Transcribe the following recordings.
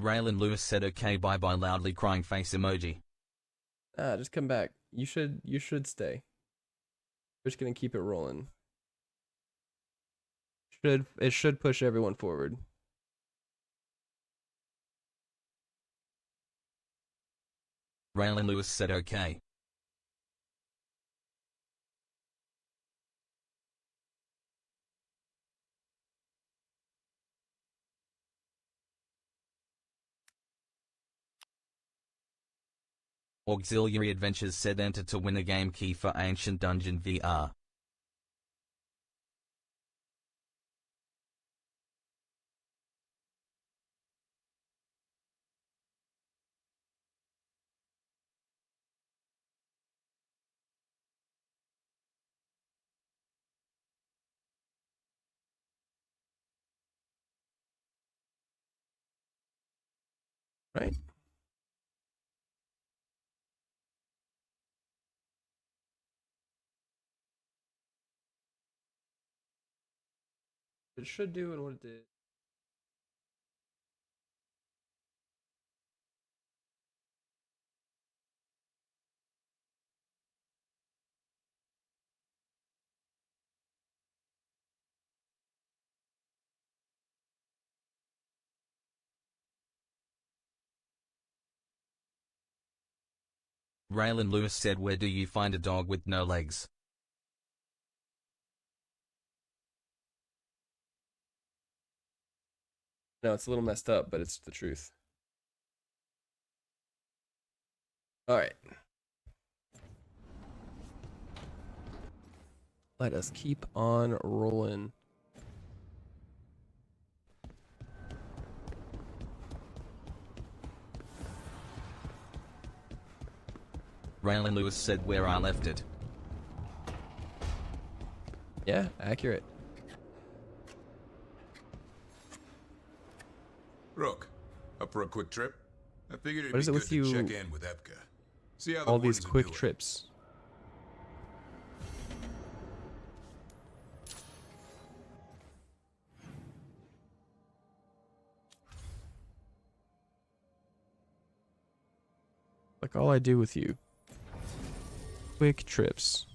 Raylan Lewis said okay bye bye loudly crying face emoji. Just come back. You should stay. We're just gonna keep it rolling. It should push everyone forward. Raylan Lewis said okay. Auxiliary Adventures said enter to win a game key for Ancient Dungeon VR. Right. It should do and what it did. Raylan Lewis said where do you find a dog with no legs? No, it's a little messed up, but it's the truth. Alright. Let us keep on rolling. Raylan Lewis said where I left it. Yeah, accurate. Rook, up for a quick trip? I figured it'd What is be it good with to you? check in with Epka. See how the All these wardens are quick doing. trips. Like all I do with you. Quick trips.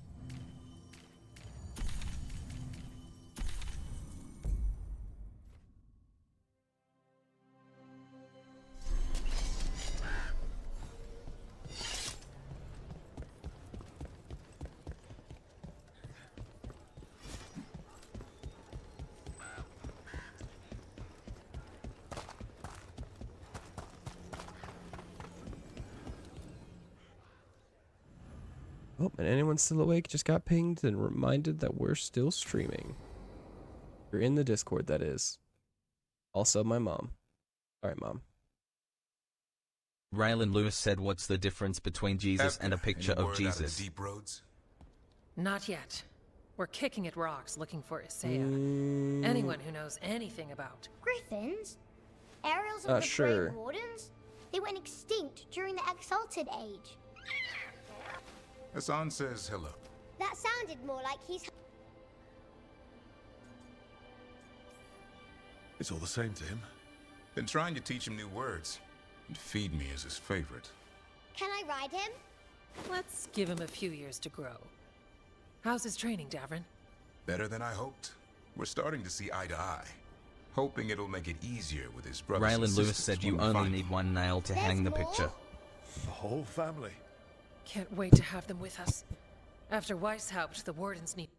Oh, and anyone still awake just got pinged and reminded that we're still streaming. You're in the Discord, that is. Also, my mom. Alright, Mom. Raylan Lewis said what's the difference between Jesus Epka, and a picture any of word out Jesus? the deep roads? Not yet. We're kicking at rocks looking for Isaiah. Anyone who knows anything about. Griffins? Ariels of the sure. Great Wardens? They went extinct during the Exalted Age. Hassan says hello. That sounded more like he's... It's all the same to him. Been trying to teach him new words. And feed me is his favorite. Can I ride him? Let's give him a few years to grow. How's his training, Davrin? Better than I hoped. We're starting to see eye to eye. Hoping it'll make it easier with his brothers and Raylan Lewis sisters said you when we only find need them. one nail to There's hang the more? picture. The whole family. Can't wait to have them with us. After Weishaupt, the wardens need...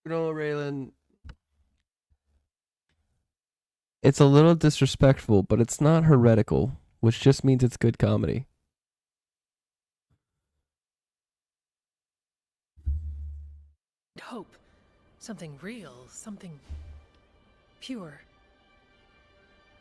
No, Raylan. It's a little disrespectful, but it's not heretical, which just means it's good comedy. hope. Something real, something pure.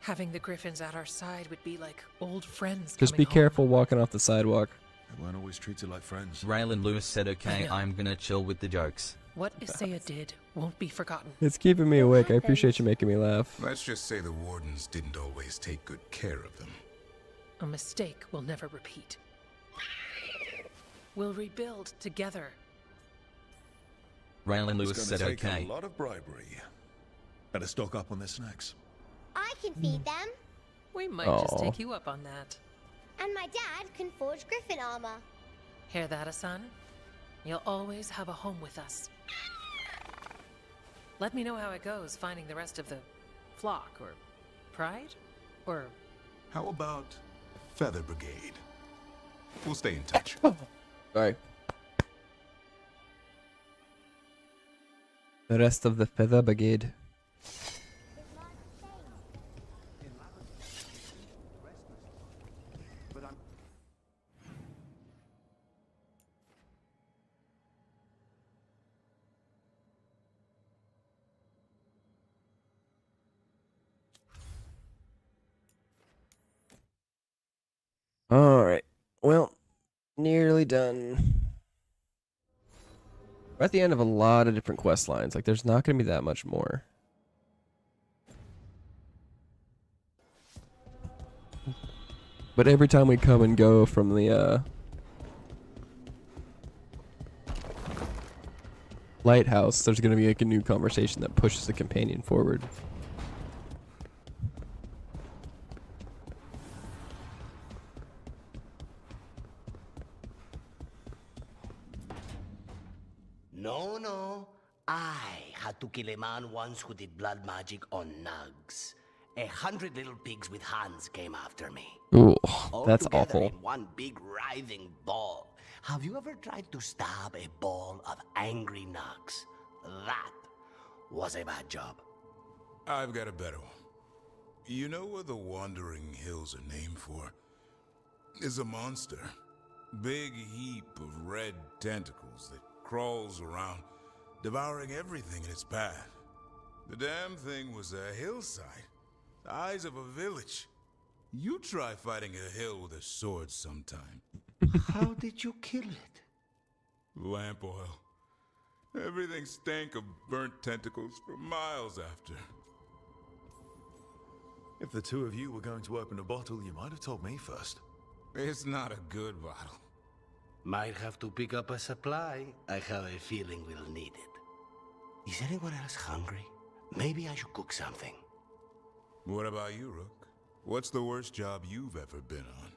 Having the Griffins at our side would be like old friends. Just be coming home. careful walking off the sidewalk. They weren't always treated like friends. Raylan Lewis said, I okay, know. I'm gonna chill with the jokes. What Isaiah did won't be forgotten. It's keeping me awake. I appreciate you making me laugh. Let's just say the wardens didn't always take good care of them. A mistake we'll never repeat. We'll rebuild together. Raylan It's Lewis gonna said take okay. a lot of bribery. Better stock up on their snacks. I can feed them, We might just Aw. take you up on that. and my dad can forge griffin armor. Hear that, son? You'll always have a home with us. Let me know how it goes finding the rest of the flock, or pride, or... How about Feather Brigade? We'll stay in touch. Sorry. The rest of the Feather Brigade. Alright. Well, nearly done. We're at the end of a lot of different quest lines. Like, there's not going to be that much more. But every time we come and go from the, lighthouse, there's going to be like a new conversation that pushes the companion forward. No. I had to kill a man once who did blood magic on nugs. 100 little pigs with hands came after me. Ooh, All that's together awful. in one big writhing ball. Have you ever tried to stab a ball of angry nugs? That was a bad job. I've got a better one. You know what the Wandering Hills are named for? It's a monster. Big heap of red tentacles that crawls around, devouring everything in its path. The damn thing was a hillside, the eyes of a village. You try fighting a hill with a sword sometime. How did you kill it? Lamp oil. Everything stank of burnt tentacles for miles after. If the two of you were going to open a bottle, you might have told me first. It's not a good bottle. Might have to pick up a supply. I have a feeling we'll need it. Is anyone else hungry? Maybe I should cook something. What about you, Rook? What's the worst job you've ever been on?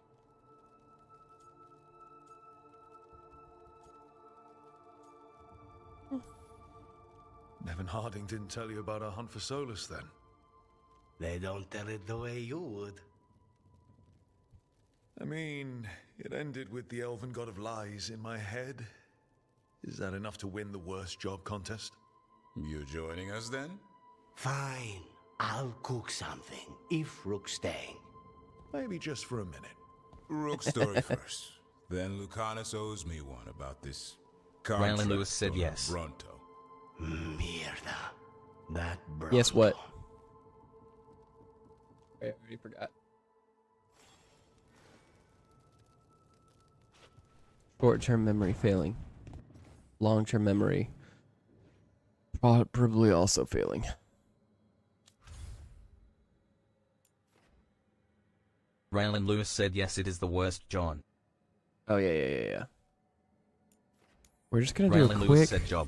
Nevin Harding didn't tell you about our hunt for Solus then. They don't tell it the way you would. I mean, it ended with the elven god of lies in my head. Is that enough to win the worst job contest? You joining us then? Fine. I'll cook something, if Rook's staying. Maybe just for a minute. Rook's story first. Then Lucanus owes me one about this Raylan contract Lewis said on yes. Bronto. Mierda. That Bronto. Yes, what? I already forgot. Short-term memory failing. Long-term memory probably also failing. Raylan Lewis said yes, it is the worst, John. Oh yeah. We're just gonna do Raylan a Lewis quick. said job.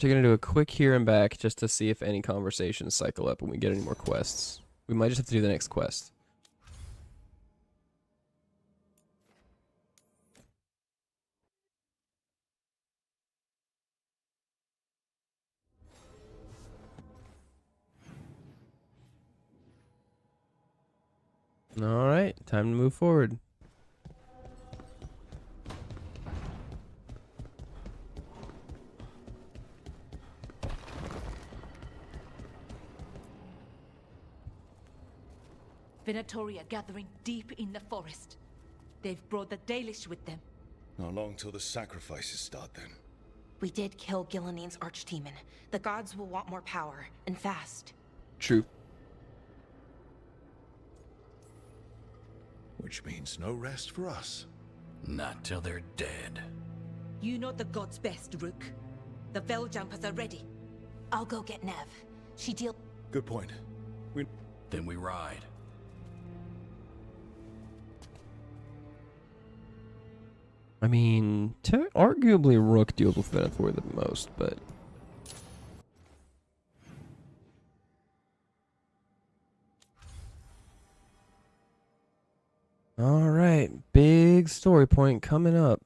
We're gonna do a quick here and back just to see if any conversations cycle up and we get any more quests. We might just have to do the next quest. All right, time to move forward. Venatoria gathering deep in the forest. They've brought the Dalish with them. Not long till the sacrifices start then. We did kill Gilanine's archdemon. The gods will want more power, and fast. True. Which means no rest for us. Not till they're dead. You know the gods best, Rook. The Veljumpers are ready. I'll go get Nev. She deal. Good point. Then we ride. I mean, arguably Rook deals with Venator the most, but... Alright, big story point coming up.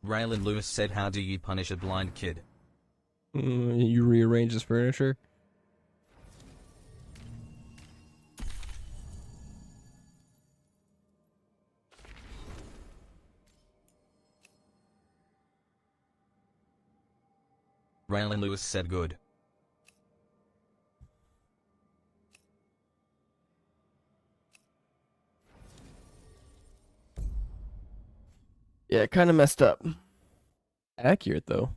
Raylan Lewis said, how do you punish a blind kid? You rearrange his furniture? Raylan Lewis said, good. Yeah, kind of messed up. Accurate, though.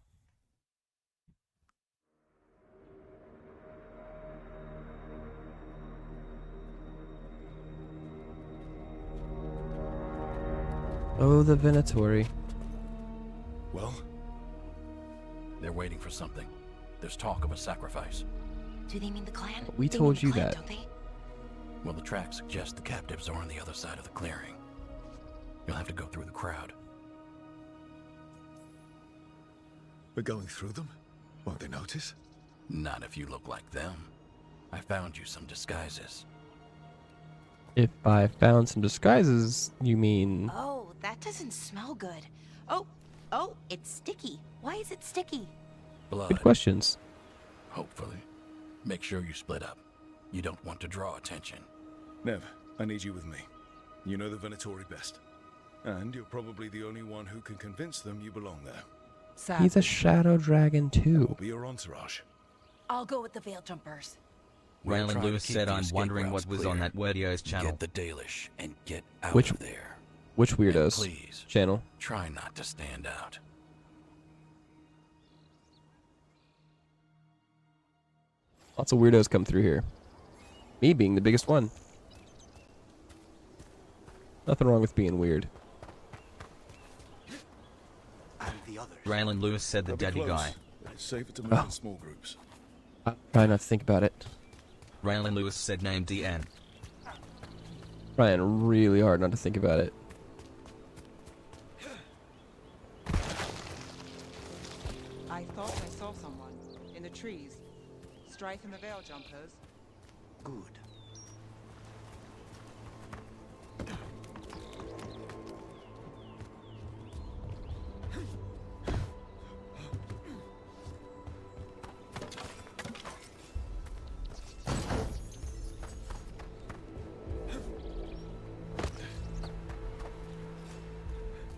Oh, the Venatori. Well? They're waiting for something. There's talk of a sacrifice. Do they mean the clan? We They told mean the you clan, that. Don't they? Well, the tracks suggest the captives are on the other side of the clearing. You'll have to go through the crowd. We're going through them? Won't they notice? Not if you look like them. I found you some disguises. If I found some disguises, you mean... Oh, that doesn't smell good. Oh, it's sticky. Why is it sticky? Blood. Good questions. Hopefully. Make sure you split up. You don't want to draw attention. Nev, I need you with me. You know the Venatori best. And you're probably the only one who can convince them you belong there. He's a shadow dragon, I'll too. be your entourage. I'll go with the veil jumpers. We'll Raylan try to Lewis keep said, the I'm escape wondering routes what was on clear. that Wordio's channel. Get the Dalish and get out Which- of there. Which And weirdos? please, Channel. try not to stand out. Lots of weirdos come through here. Me being the biggest one. Nothing wrong with being weird. And the others. Raylan Lewis said, the They'll be daddy close, guy. but it's safer to move Oh. in small groups. Try not to think about it. Raylan Lewis said, name DN. Trying really hard not to think about it. I thought I saw someone in the trees. Strife and the veil jumpers. Good.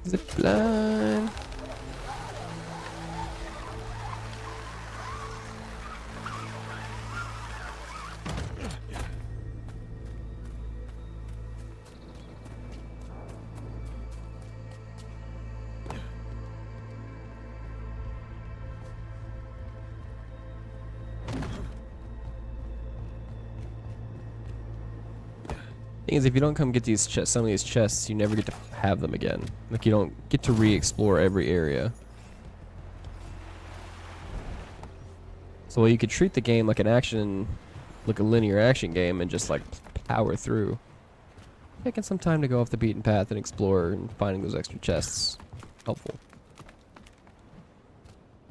Zipline. Thing is, if you don't come get these some of these chests, you never get to have them again. Like, you don't get to re-explore every area. So while you could treat the game like like a linear action game and just like power through, taking some time to go off the beaten path and explore and finding those extra chests, helpful.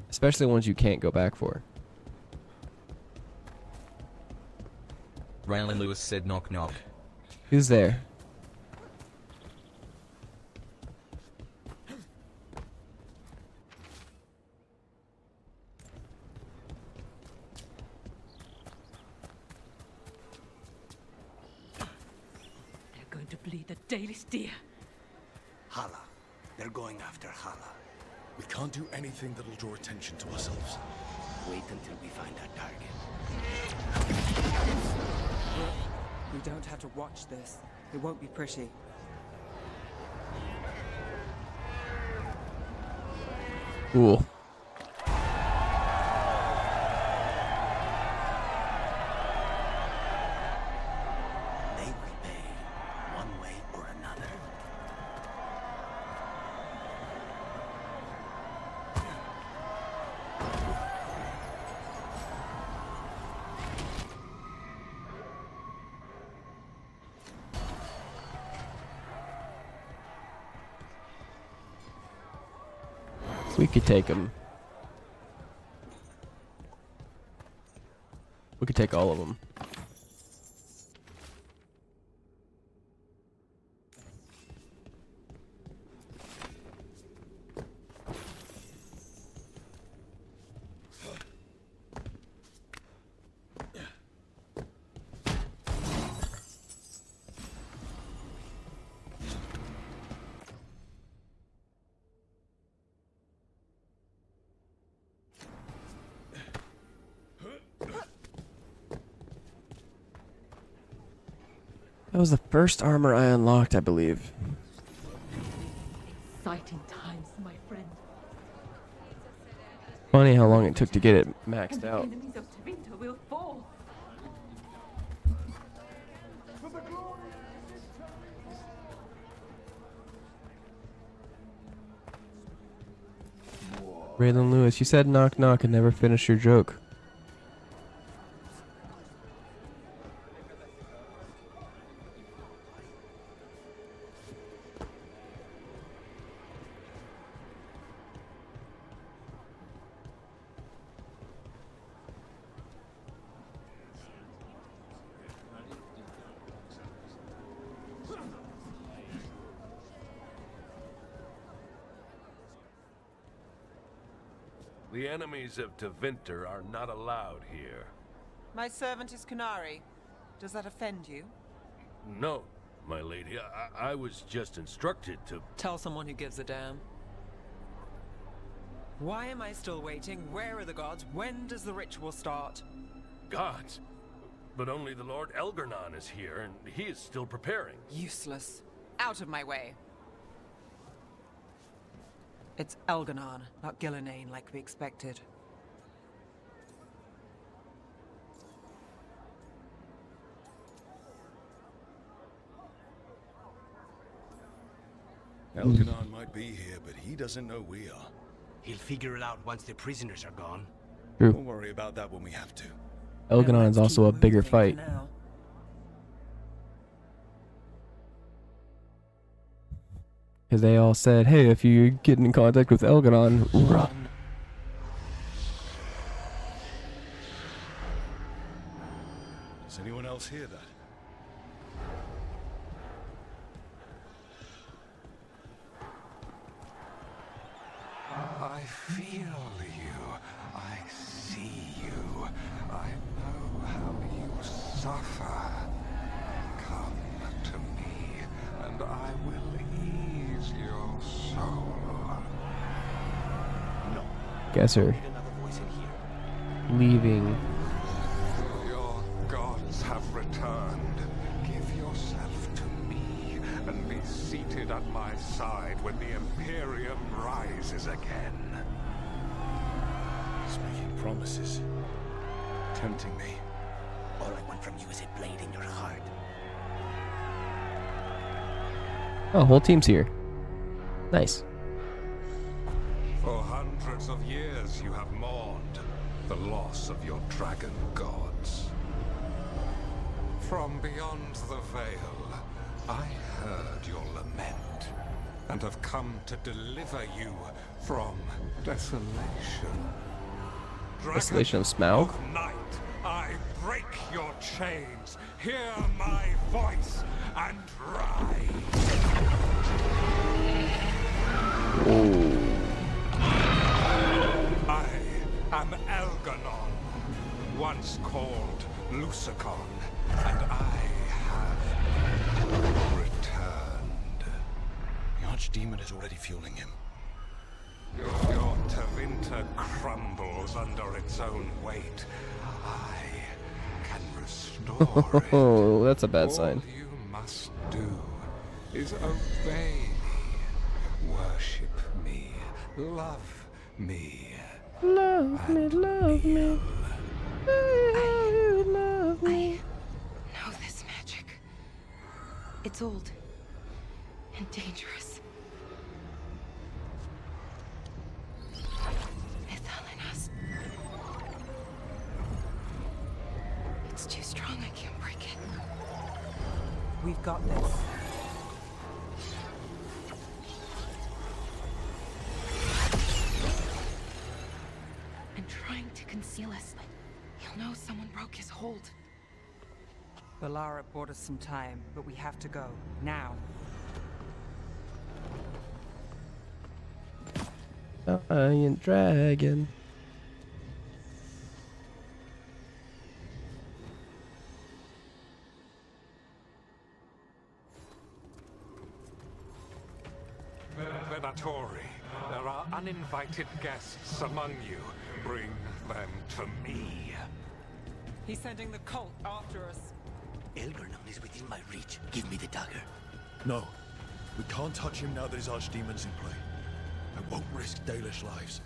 Especially ones you can't go back for. Raylan Lewis said knock knock. Who's there? They're going to bleed the Dalish deer. Hala. They're going after Hala. We can't do anything that'll draw attention to ourselves. Wait until we find our target. We don't have to watch this. It won't be pretty. Cool. They will pay, one way or another. We could take them. We could take all of them. That was the first armor I unlocked, I believe. Exciting times, my friend. Funny how long it took to get it maxed out. The enemies of Tevinter will fall. Raylan Lewis, you said knock knock and never finished your joke. The enemies of Tevinter are not allowed here. My servant is Canary. Does that offend you? No, my lady. I was just instructed to... Tell someone who gives a damn. Why am I still waiting? Where are the gods? When does the ritual start? Gods? But only the Lord Elgarnon is here, and he is still preparing. Useless. Out of my way. It's Elgarnon, not Gillenane like we expected. Elgarnon might be here, but he doesn't know we are. He'll figure it out once the prisoners are gone. True. We'll worry about that when we have to. Elganon is also a bigger fight. Because they all said, hey, if you get in contact with Elganon, run. Does anyone else hear that? I feel you. I see you. I know how you suffer. Come to me, and I will ease your soul. No. Guess her. Need another voice in here. Leaving. Your gods have returned. Give yourself to me, and be seated at my side when the Imperium rises again. He's making promises. Tempting me. All I want from you is a blade in your heart. Oh, whole team's here. Nice. For hundreds of years you have mourned. the loss of your dragon gods. From beyond the veil, I heard your lament, and have come to deliver you from desolation. Desolation of Smaug? Of night, I break your chains, hear my voice, and rise. I am Elganon, once called Lucicon, and I have returned. The Archdemon is already fueling him. Your Tevinter crumbles under its own weight. I can restore it. Oh, that's a bad sign. All you must do is obey me, worship me, love me. Love me, love me. Love me. I know this magic. It's old and dangerous. Ithalinas. It's too strong, I can't break it. We've got this. I'm trying to conceal us, but he'll know someone broke his hold. Balara bought us some time, but we have to go. Now. Giant dragon. Venatori, there are uninvited guests among you. Bring them to me. He's sending the cult after us. Elgarnon is within my reach. Give me the dagger. No. We can't touch him now that his Archdemon's in play. I won't risk Dalish lives.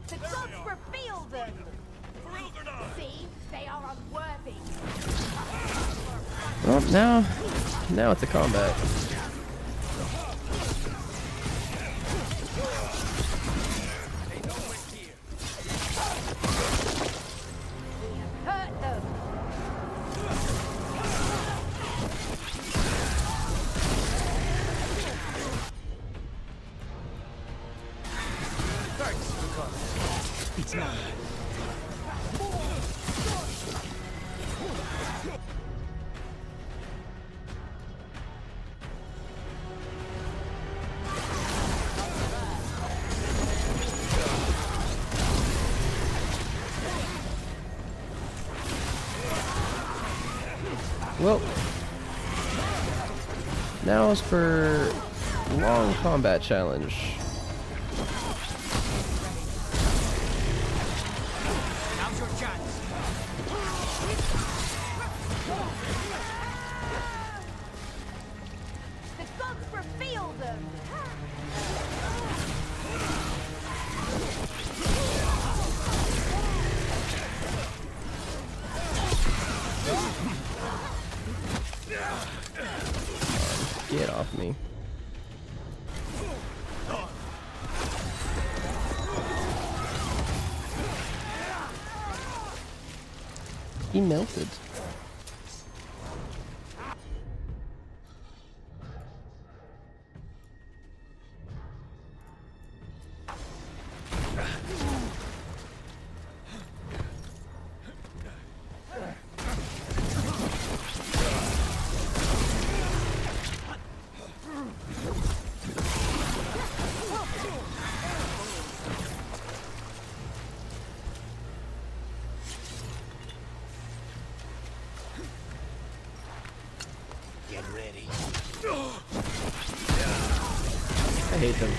The gods reveal them! See? They are unworthy. Well, now it's a combat. Hurt them! It's mine. Well, now is for long combat challenge. Now's your chance. The gods reveal them! Get off me. He melted. Get ready. I hate them.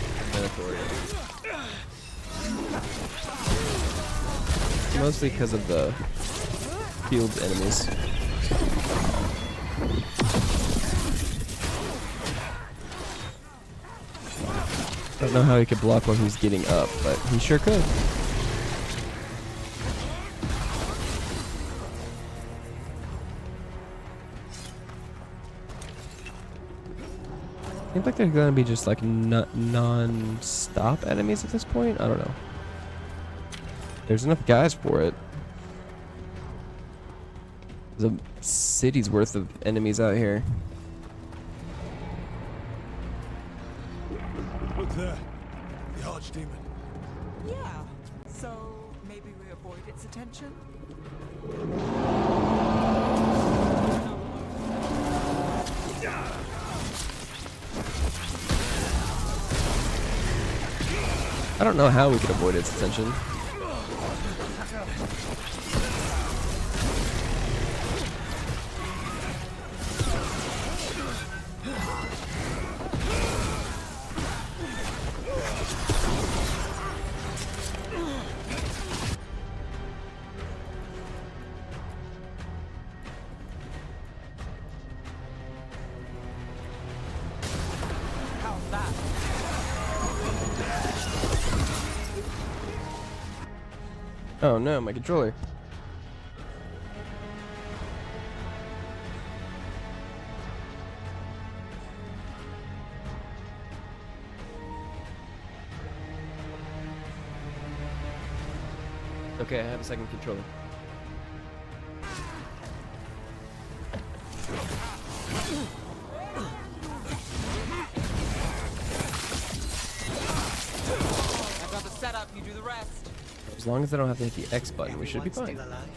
Mostly because of the field enemies. I don't know how he could block while he's getting up, but he sure could. Seems like they're gonna be just like non-stop enemies at this point. I don't know. There's enough guys for it. There's a city's worth of enemies out here. Look there. The archdemon. Yeah. So maybe we avoid its attention? I don't know how we could avoid its attention. How's that? Oh no, my controller. Okay, I have a second controller. I've got the setup, you do the rest. As long as I don't have to hit the X button, we should be fine. Still alive?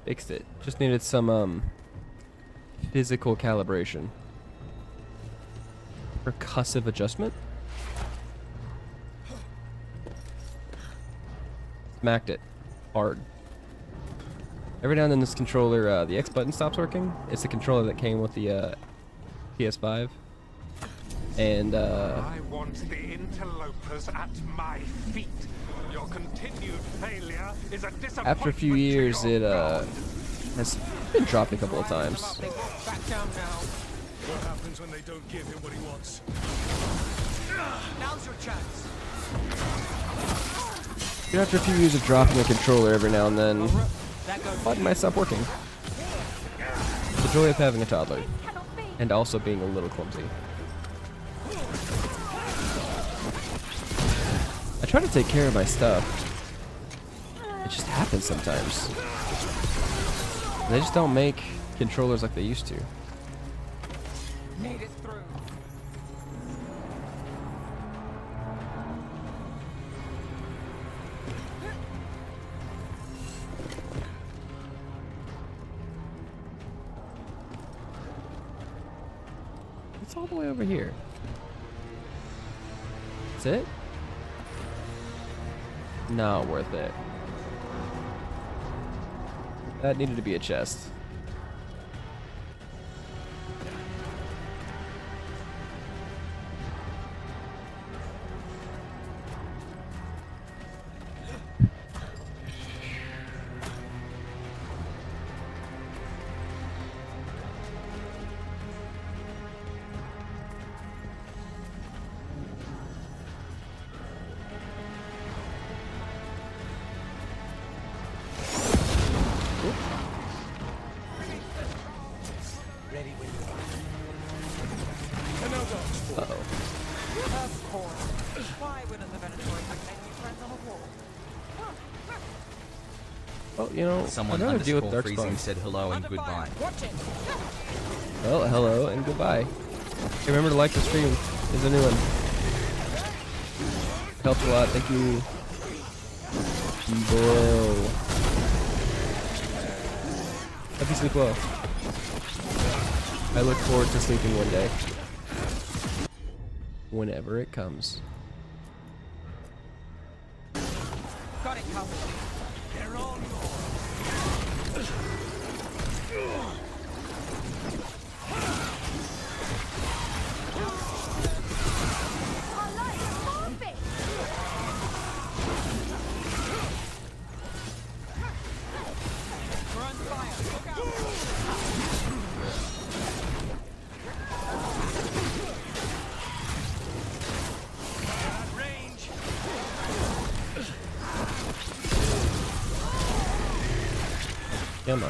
Fixed it. Just needed some physical calibration. Percussive adjustment? Smacked it. Hard. Every now and then this controller, the X button stops working. It's the controller that came with the PS5. And I want the interlopers at my feet. Your continued failure is a disappointment. after a few years, it has been dropped a couple of times. Back down now. What happens when they don't give him what he wants? Now's your chance. After a few years of dropping a controller every now and then, button might stop working. The joy of having a toddler, and also being a little clumsy. I try to take care of my stuff. It just happens sometimes. They just don't make controllers like they used to. Made it through. It's all the way over here. That's it? Not worth it. That needed to be a chest. Of course. Why wouldn't the Venator have made new friends on a wall? Well, you know, Someone I'd rather deal with underscore Darkspawn. freezing said hello and goodbye. Watch it. Well, hello and goodbye. Hey, remember to like the stream. There's a new one. Helps a lot. Thank you. Bro. Happy sleep well. I look forward to sleeping one day. Whenever it comes. Got it covered. They're all yours. Come on.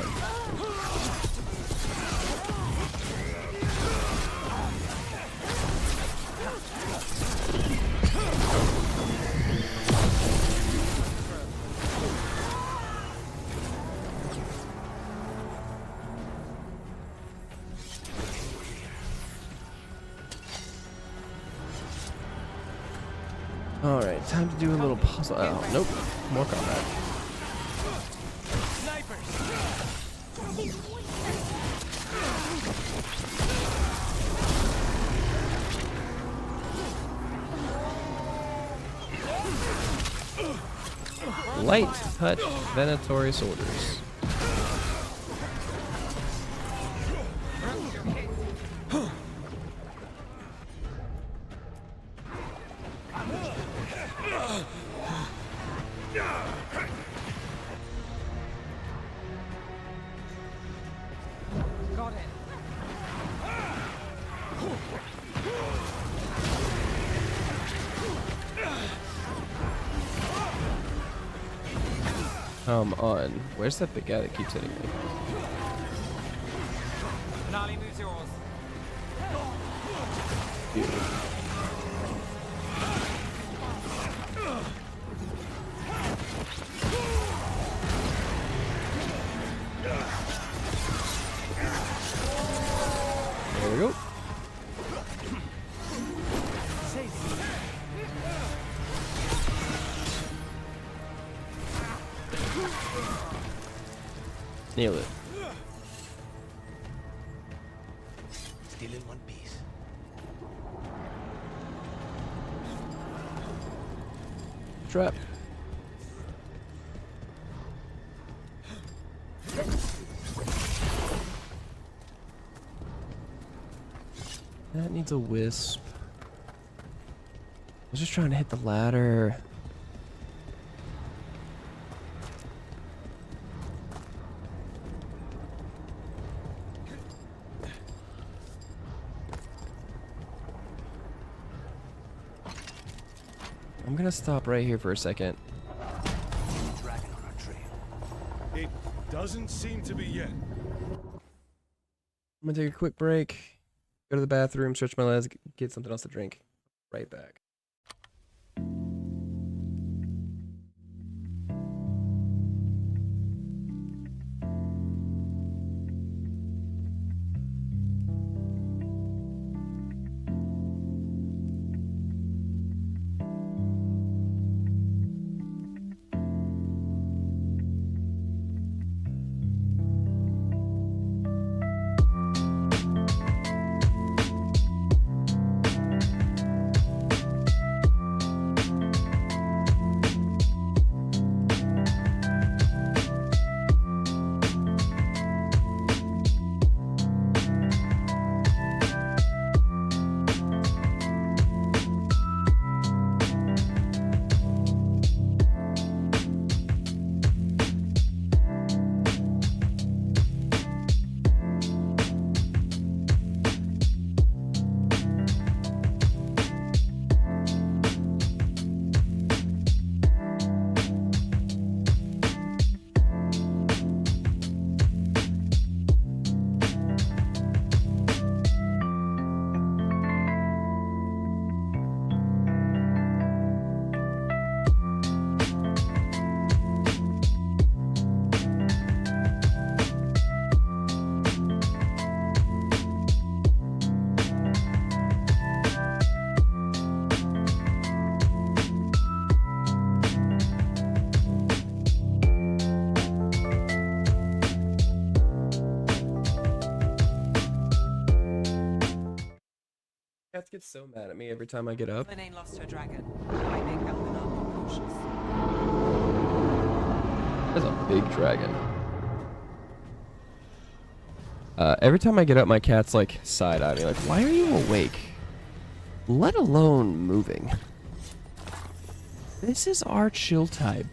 Alright, time to do a little puzzle. Oh, nope. More combat. Light touch Venatori soldiers. Got it. Come on. Where's that big guy that keeps hitting me? Finale moves yours. Beautiful. There we go. Nail it. Still in one piece. Trap. That needs a wisp. I was just trying to hit the ladder. I'm gonna stop right here for a second. Dragon on our trail. It doesn't seem to be yet. I'm gonna take a quick break, go to the bathroom, stretch my legs, get something else to drink. Right back. Cats get so mad at me every time I get up. Lynane lost her dragon. I make Elvenar more cautious. That's a big dragon. Every time I get up, my cat's like side-eye me, like, why are you awake? Let alone moving. This is our chill type.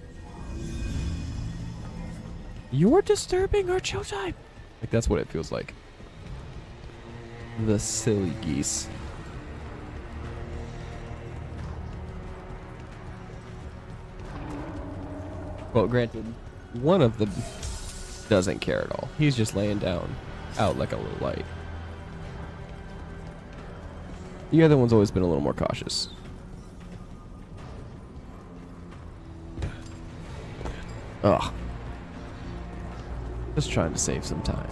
You're disturbing our chill type. Like, that's what it feels like. The silly geese. Well, granted, one of the doesn't care at all. He's just laying down out like a little light. The other one's always been a little more cautious. Ugh. Just trying to save some time.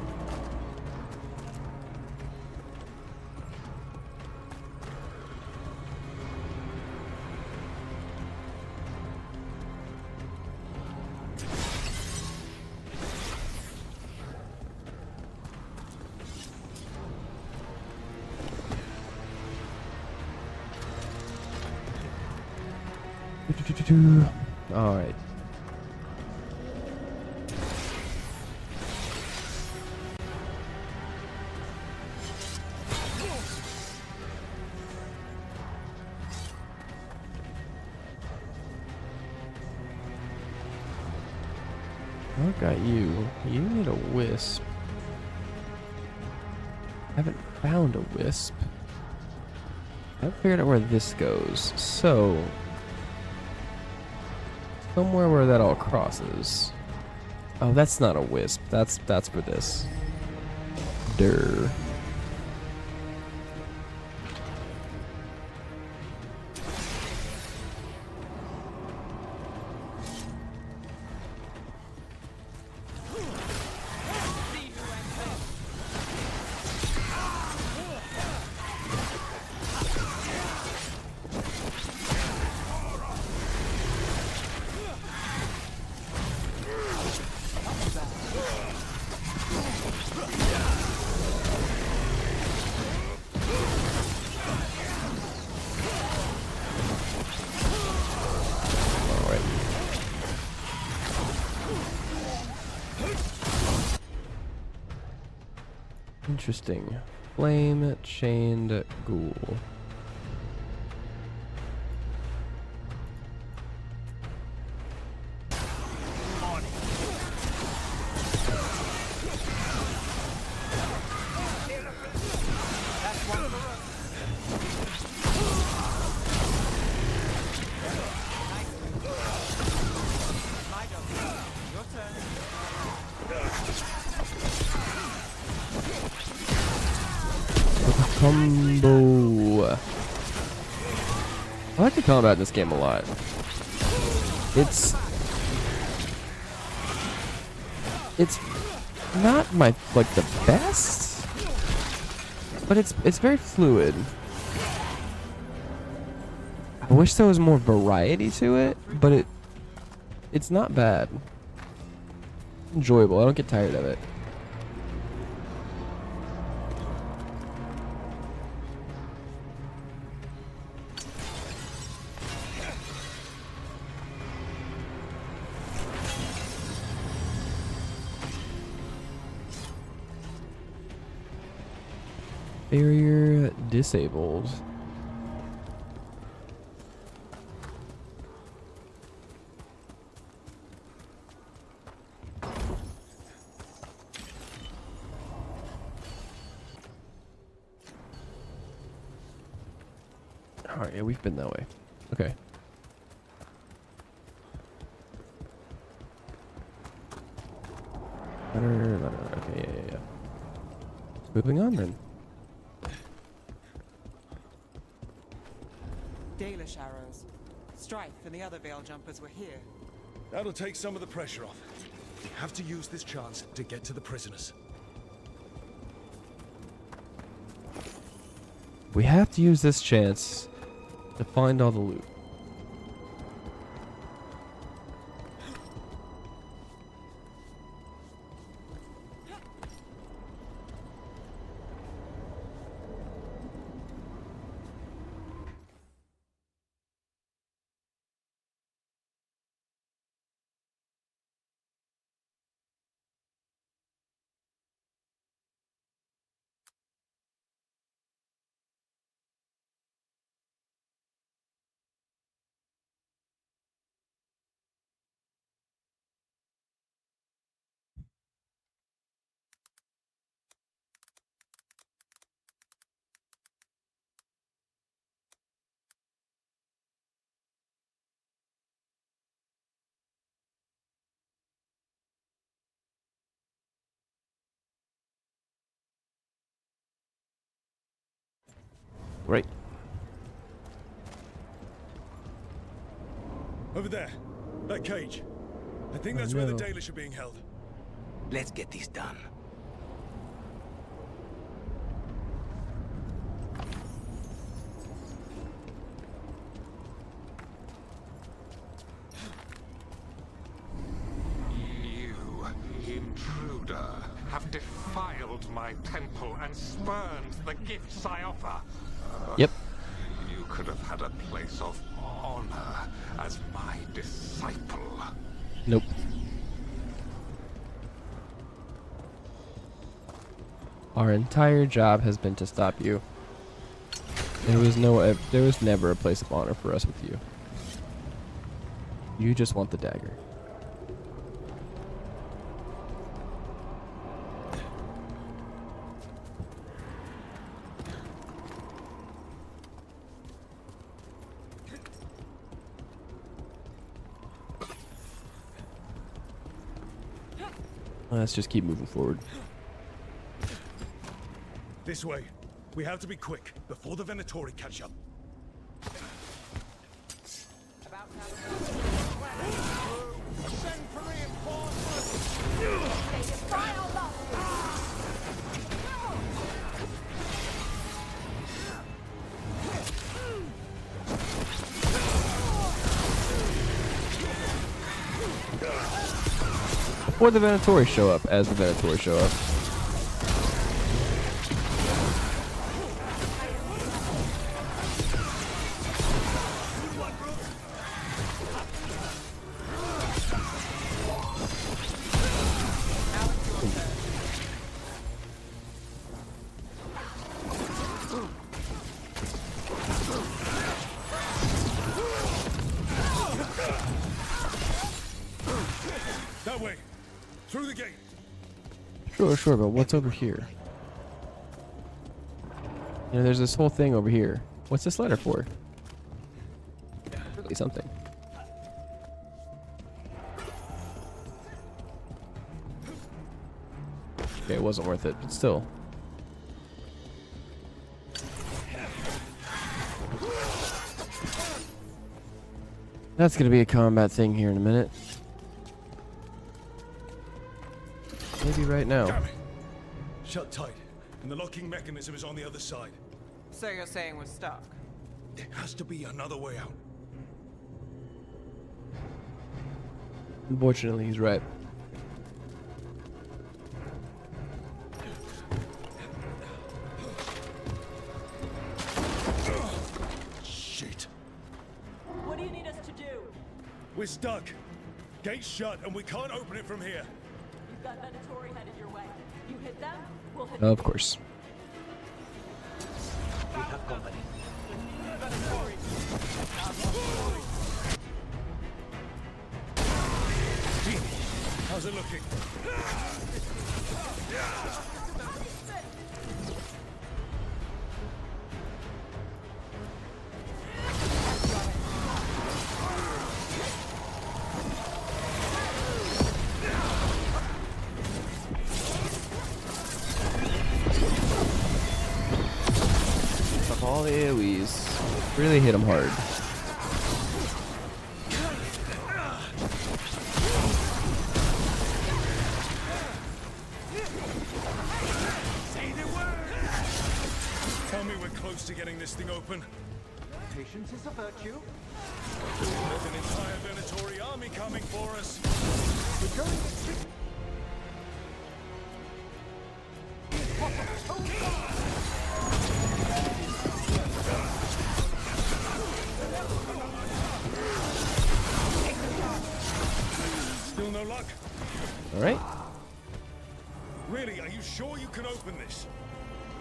All right. I got you. You need a wisp. Haven't found a wisp. I haven't figured out where this goes. So somewhere where that all crosses. Oh, that's not a wisp. That's for this. Durr. Interesting. Flame chained ghoul. Combo. I like the combat in this game a lot. It's not my the best, but it's very fluid. I wish there was more variety to it, but it's not bad. Enjoyable. I don't get tired of it. Barrier disabled. Alright, yeah, we've been that way. Okay. Okay, yeah. Moving on then. Dalish arrows. Strife and the other Veil Jumpers were here. That'll take some of the pressure off. We have to use this chance to get to the prisoners. We have to use this chance to find all the loot. Right. Over there. That cage. I think that's where the Dalish are being held. Let's get this done. You, intruder, have defiled my temple and spurned the gifts I offer. Yep. You could have had a place of honor as my disciple. Nope. Our entire job has been to stop you. There was never a place of honor for us with you. You just want the dagger. Let's just keep moving forward. This way. We have to be quick before the Venatori catch up. Send for Before the Venatori show up, as the Venatori show up. That way. Through the gate. Sure, but what's over here? You know, there's this whole thing over here. What's this letter for? Really something. Okay, it wasn't worth it, but still. That's gonna be a combat thing here in a minute. Maybe right now. Damn it. Shut tight. And the locking mechanism is on the other side. So you're saying we're stuck? There has to be another way out. Unfortunately, he's right. Shit. What do you need us to do? We're stuck. Gate's shut and we can't open it from here. You've got Venatori headed your way. You hit them, we'll hit Of course. We have company. How's it looking? All the AoEs really hit him hard. Tell me we're close to getting this thing open. Patience is a virtue. There's an entire Venatori army coming for us. We're going to... Still no luck? All right. Really, are you sure you can open this?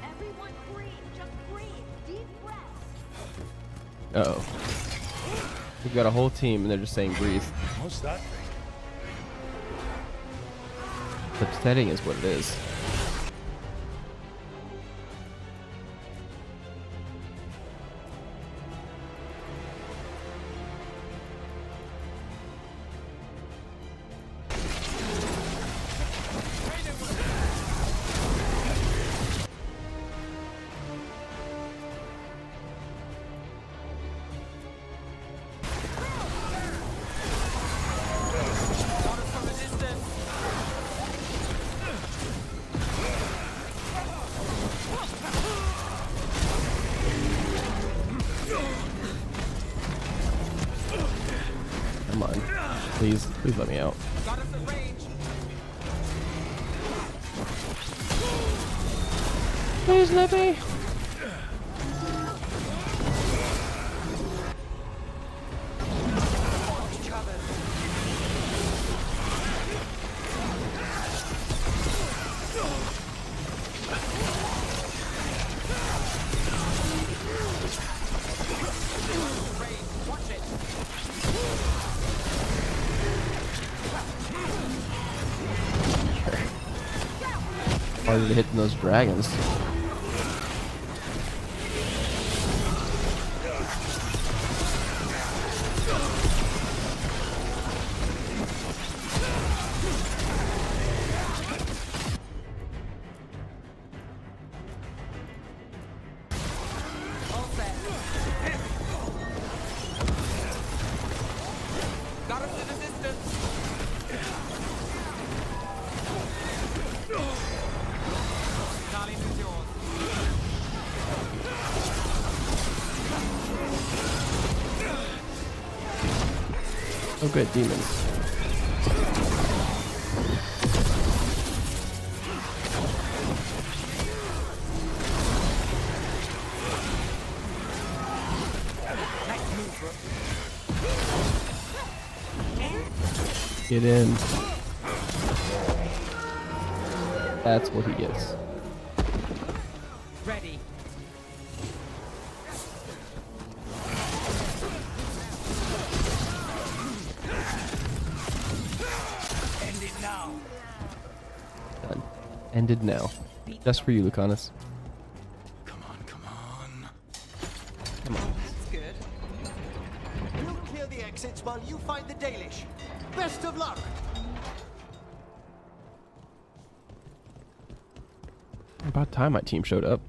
Everyone breathe. Just breathe. Deep breaths. Uh-oh. We've got a whole team and they're just saying breathe. What's that thing? The setting is what it is. Please let me out. Got us at range. Please let me. Harder to hit than those dragons. All set. Got us in the distance. Darling is yours. Oh good, demons. Get in. That's what he gets. Ready. End it now. Done. Ended now. Just for you, Lucanus. Come on. That's good. We'll clear the exits while you find the Dalish. Best of luck. About time my team showed up.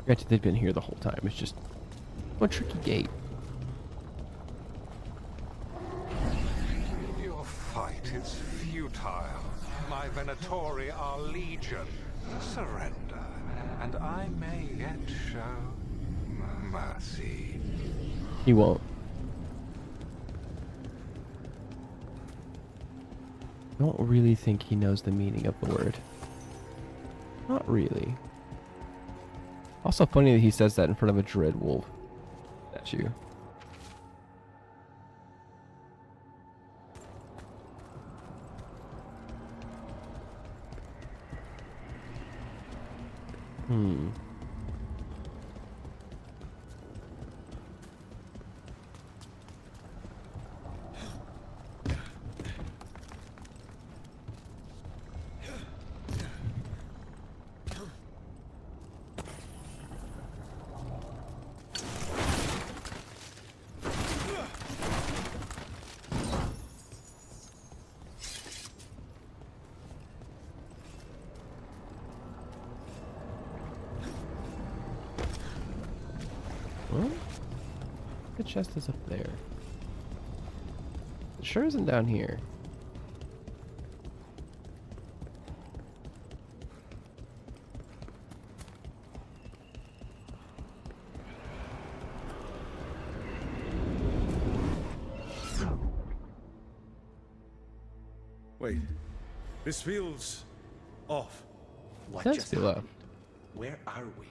Granted, they've been here the whole time. It's just one tricky gate. Your fight is futile. My Venatori are legion. Surrender, and I may yet show mercy. He won't. I don't really think he knows the meaning of the word. Not really. Also funny that he says that in front of a dread wolf statue. Well, the chest is up there. It sure isn't down here. Wait. This feels off. What Does just feel happened? off. Where are we?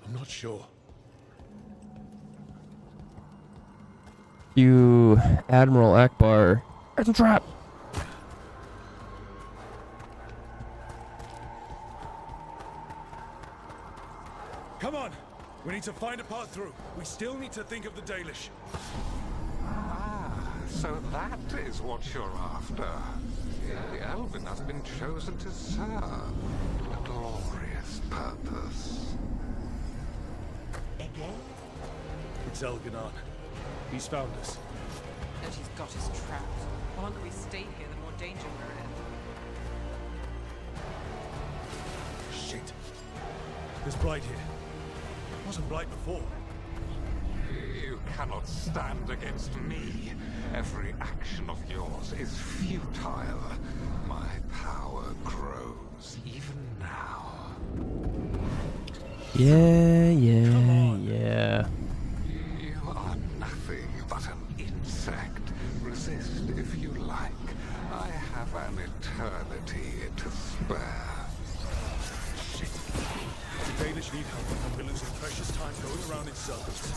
I'm not sure. You, Admiral Akbar. There's a trap! Come on! We need to find a path through. We still need to think of the Dalish. Ah, so that is what you're after. The Elven has been chosen to serve a glorious purpose. Again? It's Elganon. He's found us. And he's got us trapped. The longer we stay here, the more danger we're in. Shit. There's Blight here. It wasn't Blight before. You cannot stand against me. Every action of yours is futile. My power grows things, even now. Yeah. You are nothing but an insect. Resist if you like. I have an eternity to spare. Shit. The Danish need help, and we're losing precious time going around in circles.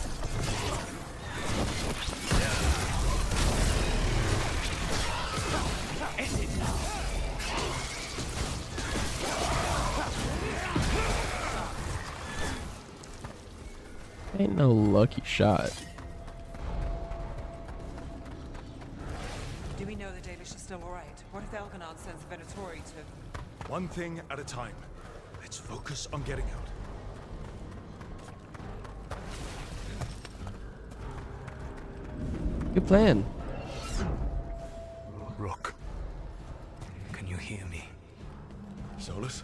End it now. Ain't no lucky shot. Do we know the Dalish is still alright? What if Elganon sends Venatori to... One thing at a time. Let's focus on getting out. Good plan. Rook, can you hear me? Solus?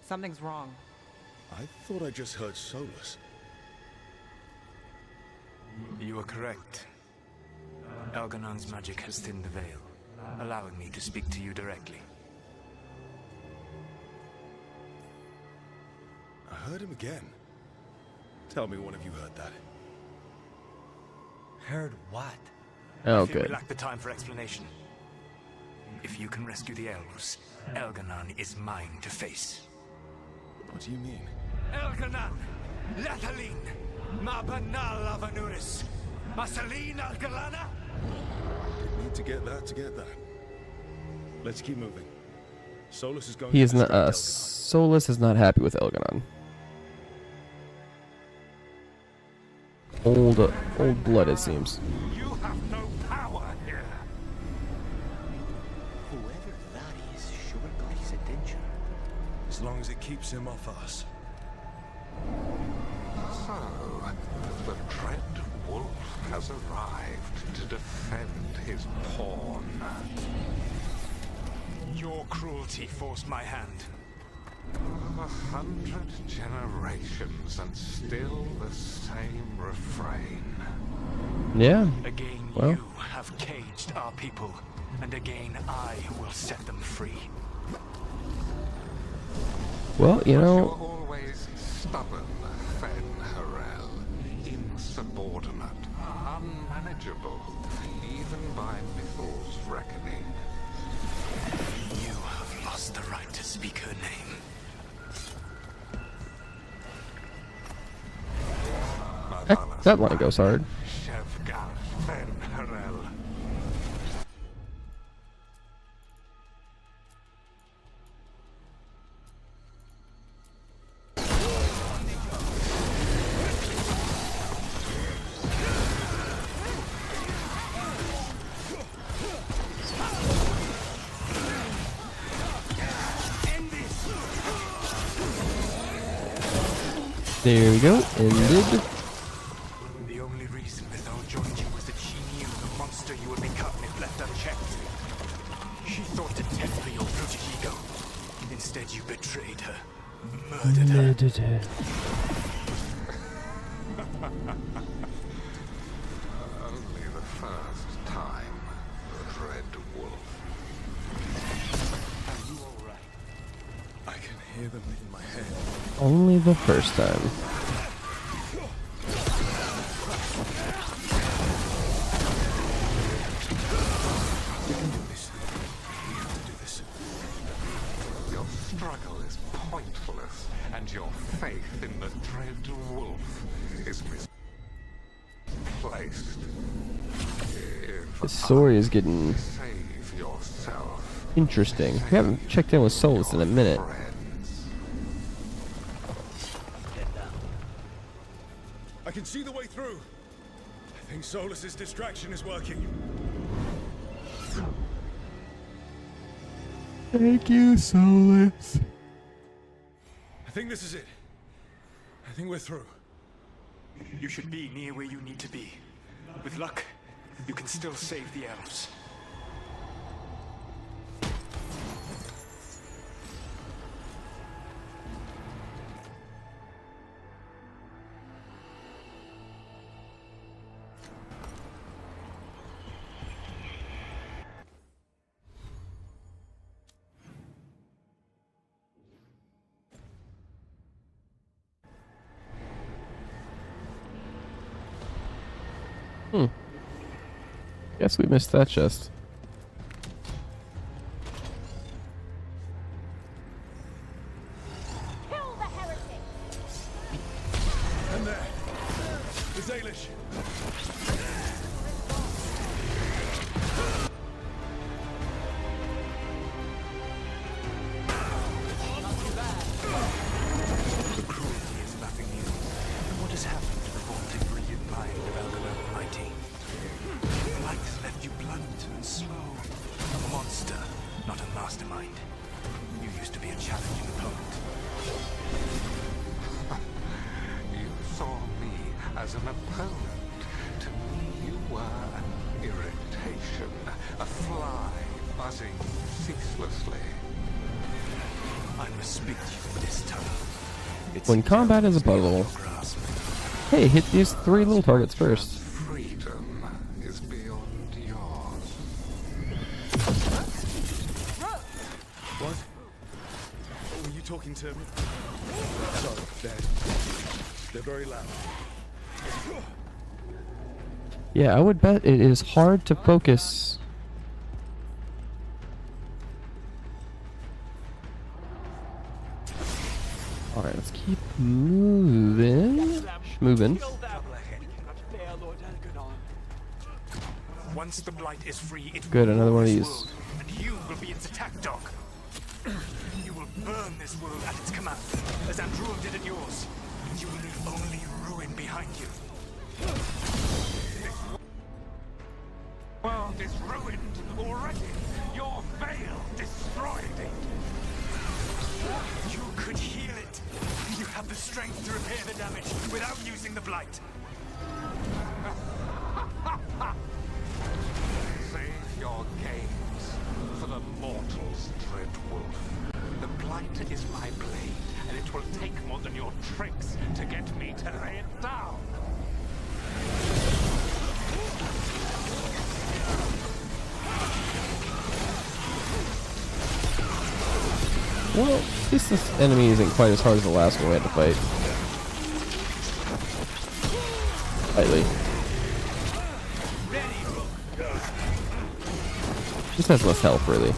Something's wrong. I thought I just heard Solus. You are correct. Elganon's magic has thinned the veil, allowing me to speak to you directly. I heard him again. Tell me one of you heard that. Heard what? Oh, I fear good. we lack the time for explanation. If you can rescue the elves, Elganon is mine to face. What do you mean? Elganon! Lathalin! Mabanal Avanuris! Masaline Algalana! Need to get that. Let's keep moving. Solus is going He to is not. distract Elganon. Solus is not happy with Elganon. Old blood, it seems. You have no power here. Whoever that is sure got his attention. As long as it keeps him off us. So, the Dread Wolf has arrived to defend his pawn. Your cruelty forced my hand. 100 generations and still the same refrain. Yeah. Again, Well. you have caged our people, and again I will set them free. Well, you You're know, always stubborn, Fen Harel. Insubordinate, unmanageable, even by Mythal's reckoning. You have lost the right to speak her name. that line goes hard. Shevgal Fen Harel. There we go. Ended. The only reason Mythal joined you was that she knew the monster you would become if left unchecked. She thought to temper your brutish ego. Instead, you betrayed her, murdered her. Only the first time, the Dread Wolf. Are you alright? I can hear them in my head. Only the first time. We can do this. We have to do this. Your struggle is pointless, and your faith in the Dread Wolf is misplaced. If This story is getting save yourself, interesting. We haven't checked in with Solus in a minute. I can see the way through. I think Solus's distraction is working. Thank you, Solus. I think this is it. I think we're through. You should be near where you need to be. With luck, you can still save the elves. Guess we missed that chest. Kill the heretic! And there. The Zalish. The cruelty is nothing new. What has happened to the vaunted brilliant mind of Algernon the Mighty? Light's left you blunt and slow. A monster, not a mastermind. You used to be a challenging opponent. You saw me as an opponent. To me, you were an irritation, a fly buzzing ceaselessly. I must speak to you this time. When combat is a puzzle, hey, hit these 3 little targets first. Freedom is beyond yours. What? Were you talking to me? Sorry, they're very loud. Yeah, I would bet it is hard to focus. Alright, let's keep moving. Moving. Once the blight is free, it Good, will another one of rule these. this world, and you will be its attack dog. You will burn this world at its command, as Andruil did at yours. You will leave only ruin behind you. The world is ruined already. Your veil destroyed it. You could heal it. You have the strength to repair the damage without using the blight. Save your games for the mortals, Dreadwolf. The blight is my blade, and it will take more than your tricks to get me to lay it down. Well, at least this enemy isn't quite as hard as the last one we had to fight. Slightly. This has less health, really.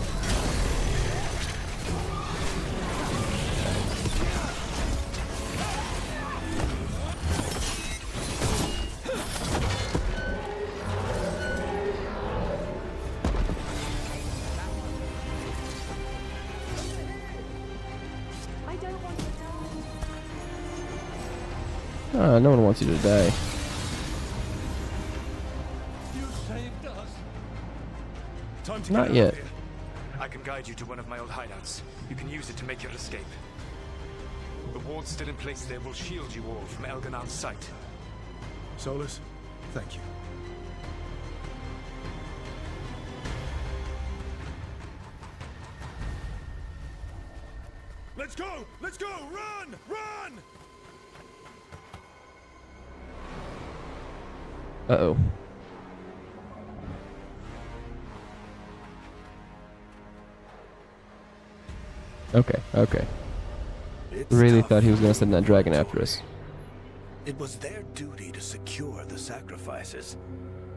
No one wants you to die. You saved us. Time to Not get yet. out of here. I can guide you to one of my old hideouts. You can use it to make your escape. The ward still in place there will shield you all from Elganon's sight. Solus, thank you. Let's go! Let's go! Run! Run! Uh-oh. Okay. Really thought he was gonna send that dragon after us. It was their duty to secure the sacrifices.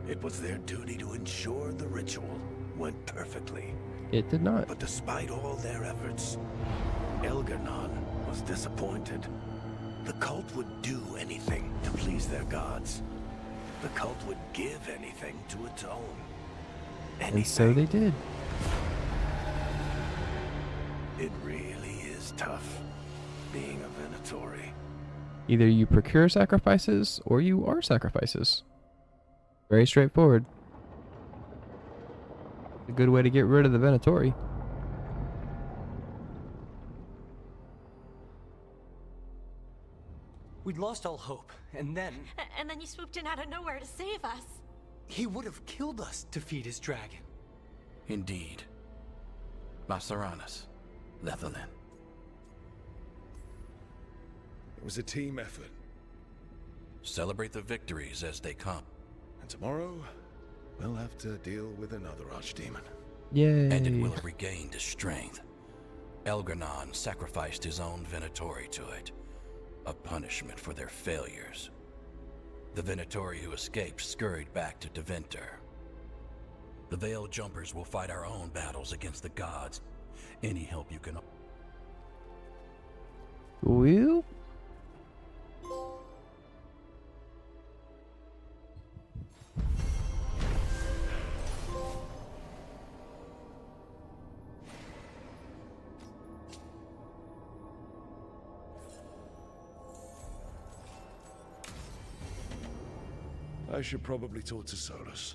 It was their duty to ensure the ritual went perfectly. It did not. But despite all their efforts, Elgarnon was disappointed. The cult would do anything to please their gods. The cult would give anything to atone. And so they did. It really is tough being a Venatori. Either you procure sacrifices, or you are sacrifices. Very straightforward. A good way to get rid of the Venatori. We'd lost all hope, and then... And then you swooped in out of nowhere to save us. He would have killed us to feed his dragon. Indeed. Masaranas, Lethalin. It was a team effort. Celebrate the victories as they come. And tomorrow, we'll have to deal with another archdemon. Yay. And it will have regained its strength. Elgarnon sacrificed his own Venatori to it. A punishment for their failures. The Venatori who escaped scurried back to Deventer. The Veiled Jumpers will fight our own battles against the gods. Any help you can... Well... I should probably talk to Solus.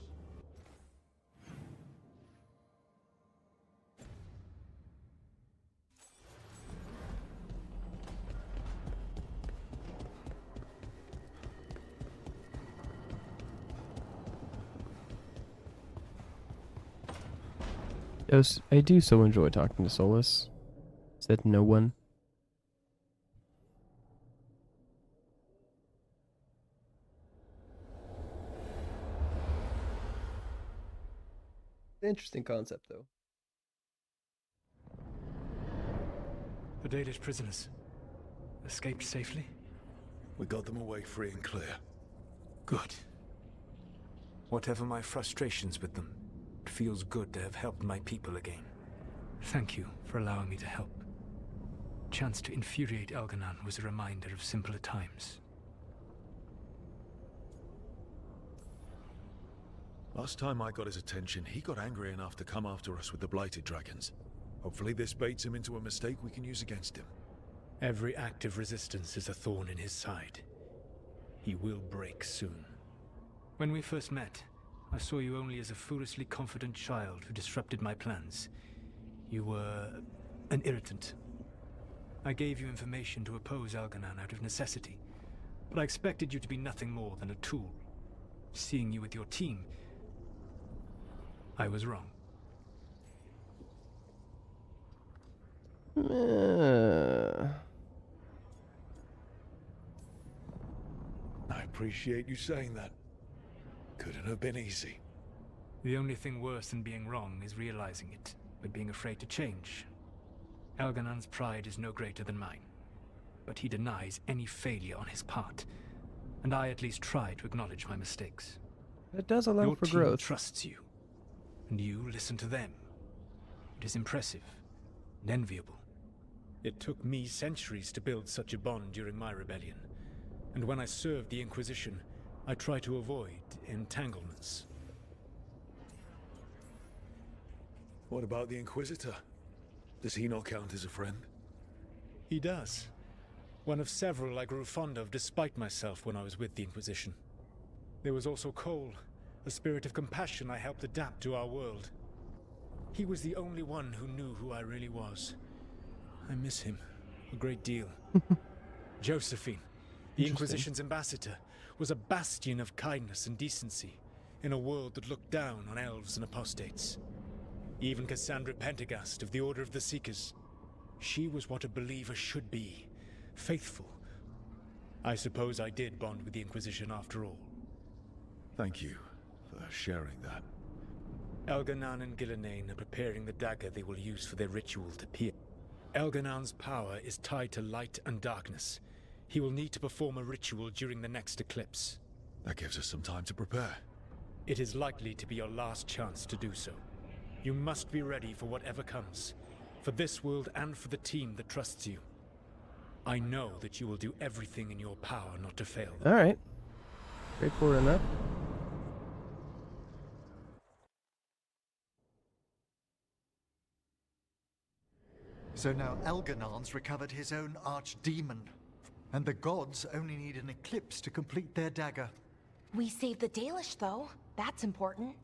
Yes, I do so enjoy talking to Solus. Said no one. Interesting concept, though. The Dalish prisoners escaped safely? We got them away free and clear. Good. Whatever my frustrations with them, it feels good to have helped my people again. Thank you for allowing me to help. Chance to infuriate Elganon was a reminder of simpler times. Last time I got his attention, he got angry enough to come after us with the Blighted Dragons. Hopefully this baits him into a mistake we can use against him. Every act of resistance is a thorn in his side. He will break soon. When we first met, I saw you only as a foolishly confident child who disrupted my plans. You were an irritant. I gave you information to oppose Elganon out of necessity, but I expected you to be nothing more than a tool. Seeing you with your team, I was wrong. I appreciate you saying that. Couldn't have been easy. The only thing worse than being wrong is realizing it, but being afraid to change. Elganon's pride is no greater than mine, but he denies any failure on his part, and I at least try to acknowledge my mistakes. It does allow Your for team growth. trusts you, and you listen to them. It is impressive and enviable. It took me centuries to build such a bond during my rebellion, and when I served the Inquisition, I tried to avoid entanglements. What about the Inquisitor? Does he not count as a friend? He does. One of several I grew fond of despite myself when I was with the Inquisition. There was also Cole, a spirit of compassion I helped adapt to our world. He was the only one who knew who I really was. I miss him a great deal. Josephine, the Inquisition's ambassador, was a bastion of kindness and decency in a world that looked down on elves and apostates. Even Cassandra Pendergast of the Order of the Seekers. She was what a believer should be, faithful. I suppose I did bond with the Inquisition after all. Thank you for sharing that. Elganon and Gillenane are preparing the dagger they will use for their ritual to pierce. Elganon's power is tied to light and darkness. He will need to perform a ritual during the next eclipse. That gives us some time to prepare. It is likely to be your last chance to do so. You must be ready for whatever comes, for this world and for the team that trusts you. I know that you will do everything in your power not to fail them. Alright. Straightforward enough. So now Elganon's recovered his own archdemon, and the gods only need an eclipse to complete their dagger. We saved the Dalish, though. That's important.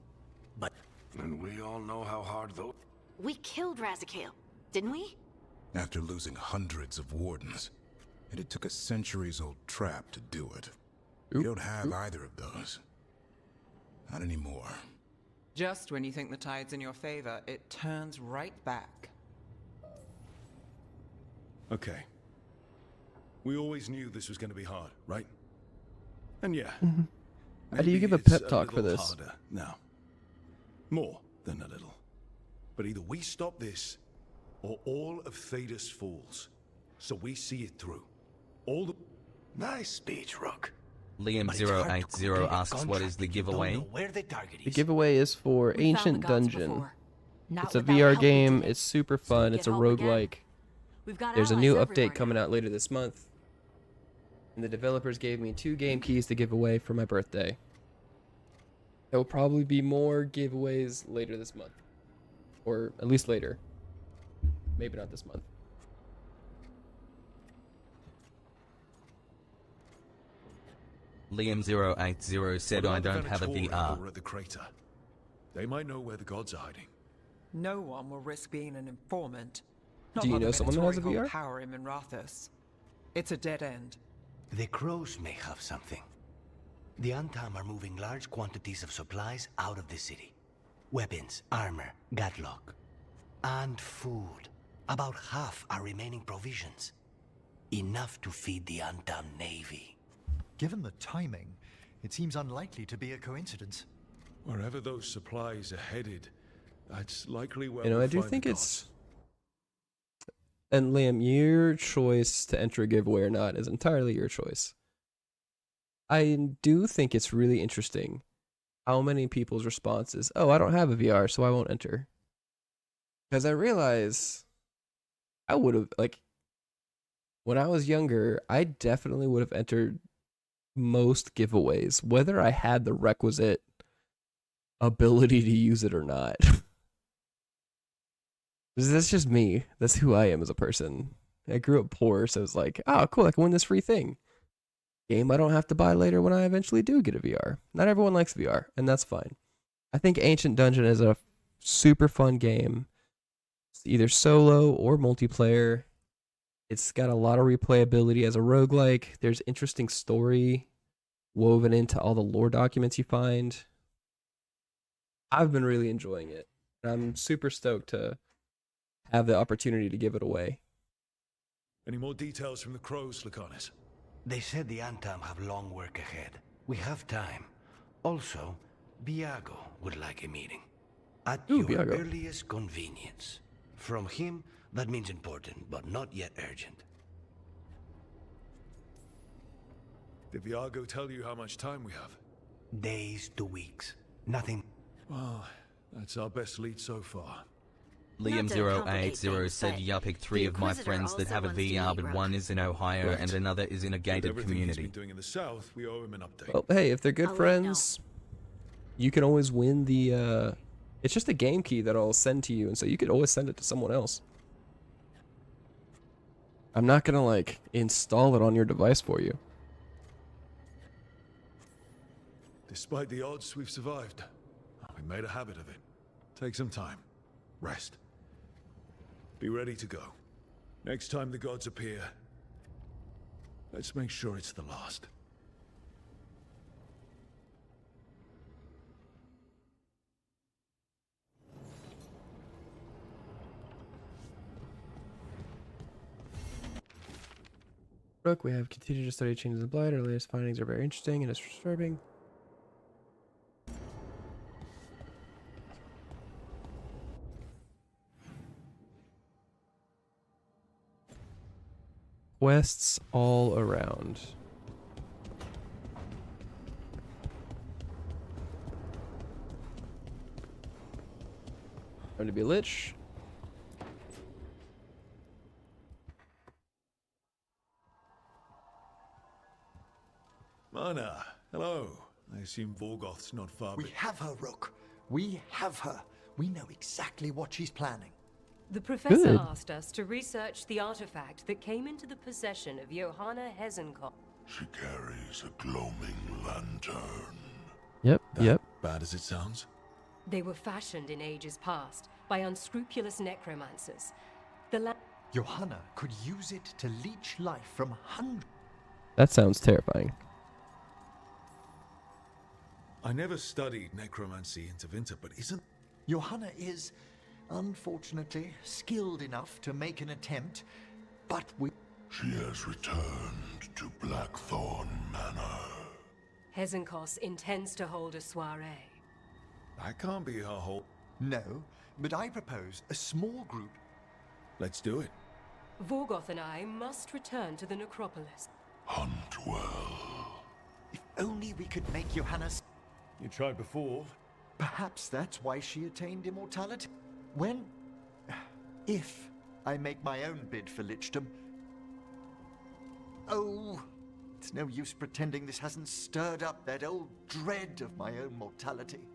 But... And we all know how hard those... We killed Razikale, didn't we? After losing hundreds of wardens. And it took a centuries-old trap to do it. You don't have either of those. Not anymore. Just when you think the tide's in your favor, it turns right back. Okay. We always knew this was going to be hard, right? And yeah. How do you give a maybe pep it's talk for little this? Harder now. More than a little. But either we stop this, or all of Thedas falls. So we see it through. All the... Nice speech, Rook. Liam080 asks what is the giveaway? Where the target The is. giveaway is for We found Ancient the gods Dungeon. before. Not It's a without VR help we game. did it. It's super So we fun. get It's a help again. roguelike. We've got There's a allies new everywhere update coming now. out later this month. And the developers gave me 2 game keys to give away for my birthday. There will probably be more giveaways later this month. Or at least later. Maybe not this month. Liam080 said I don't have a VR. At the crater. They might know where the gods are hiding. No one will risk being an informant. Not Do you while know the someone that has a Venatori hold VR? power in Minrathous. It's a dead end. The crows may have something. The Antam are moving large quantities of supplies out of the city. Weapons, armor, gadlock. And food. About half are remaining provisions. Enough to feed the Antam navy. Given the timing, it seems unlikely to be a coincidence. Wherever those supplies are headed, that's likely where You know, we'll I do find think the it's... And Liam, your choice to enter a giveaway or not is entirely your choice. I do think it's really interesting how many people's response is, oh, I don't have a VR, so I won't enter. Because I realize I would have, like, when I was younger, I definitely would have entered most giveaways, whether I had the requisite ability to use it or not. That's just me. That's who I am as a person. I grew up poor, so it's like, oh, cool, I can win this free thing. Game I don't have to buy later when I eventually do get a VR. Not everyone likes VR, and that's fine. I think Ancient Dungeon is a super fun game. It's either solo or multiplayer. It's got a lot of replayability as a roguelike. There's interesting story woven into all the lore documents you find. I've been really enjoying it. And I'm super stoked to have the opportunity to give it away. Any more details from the crows, Lucanus? They said the Antam have long work ahead. We have time. Also, Biago would like a meeting. At your Biago. earliest convenience. From him, that means important, but not yet urgent. Did Viago tell you how much time we have? Days to weeks. Nothing. Well, that's our best lead so far. Liam080 said, yeah, picked 3 of my friends that have a VR, but one is in Ohio and another is in a gated Everything community. he's been doing in the south, we owe him an update. Well, hey, if they're good friends, you can always win the, it's just a game key that I'll send to you, and so you could always send it to someone else. I'm not gonna, like, install it on your device for you. Despite the odds, we've survived. We made a habit of it. Take some time. Rest. Be ready to go. Next time the gods appear, let's make sure it's the last. Look, we have continued to study changes in blight. Our latest findings are very interesting and disturbing. Quests all around. Time to be a lich. Mana, hello. I assume Vorgoth's not far. We have her, Rook. We have her. We know exactly what she's planning. The professor Good. asked us to research the artifact that came into the possession of Johanna Hezenkopf. She carries a gloaming lantern. Yep, yep. Bad as it sounds. They were fashioned in ages past by unscrupulous necromancers. The Johanna could use it to leech life from hundreds. That sounds terrifying. I never studied necromancy in Tevinter, but isn't... Johanna is, unfortunately, skilled enough to make an attempt, but we... She has returned to Blackthorn Manor. Hezenkopf intends to hold a soiree. That can't be her whole... No, but I propose a small group. Let's do it. Vorgoth and I must return to the necropolis. Hunt well. If only we could make Johanna... You tried before. Perhaps that's why she attained immortality. When... if I make my own bid for lichdom... Oh, it's no use pretending this hasn't stirred up that old dread of my own mortality.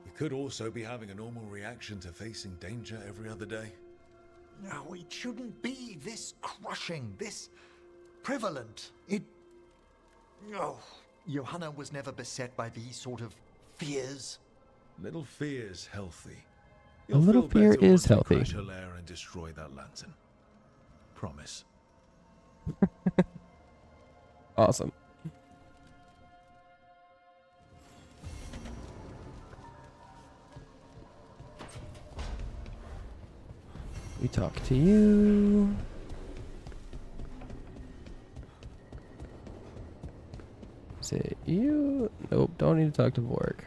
We could also be having a normal reaction to facing danger every other day. No, it shouldn't be this crushing, this prevalent. It... Oh, Johanna was never beset by these sort of fears. Little fear's healthy. A little fear is healthy. Crash her lair and destroy that lantern. Promise. Awesome. We talk to you. Is it you? Nope, don't need to talk to Vork.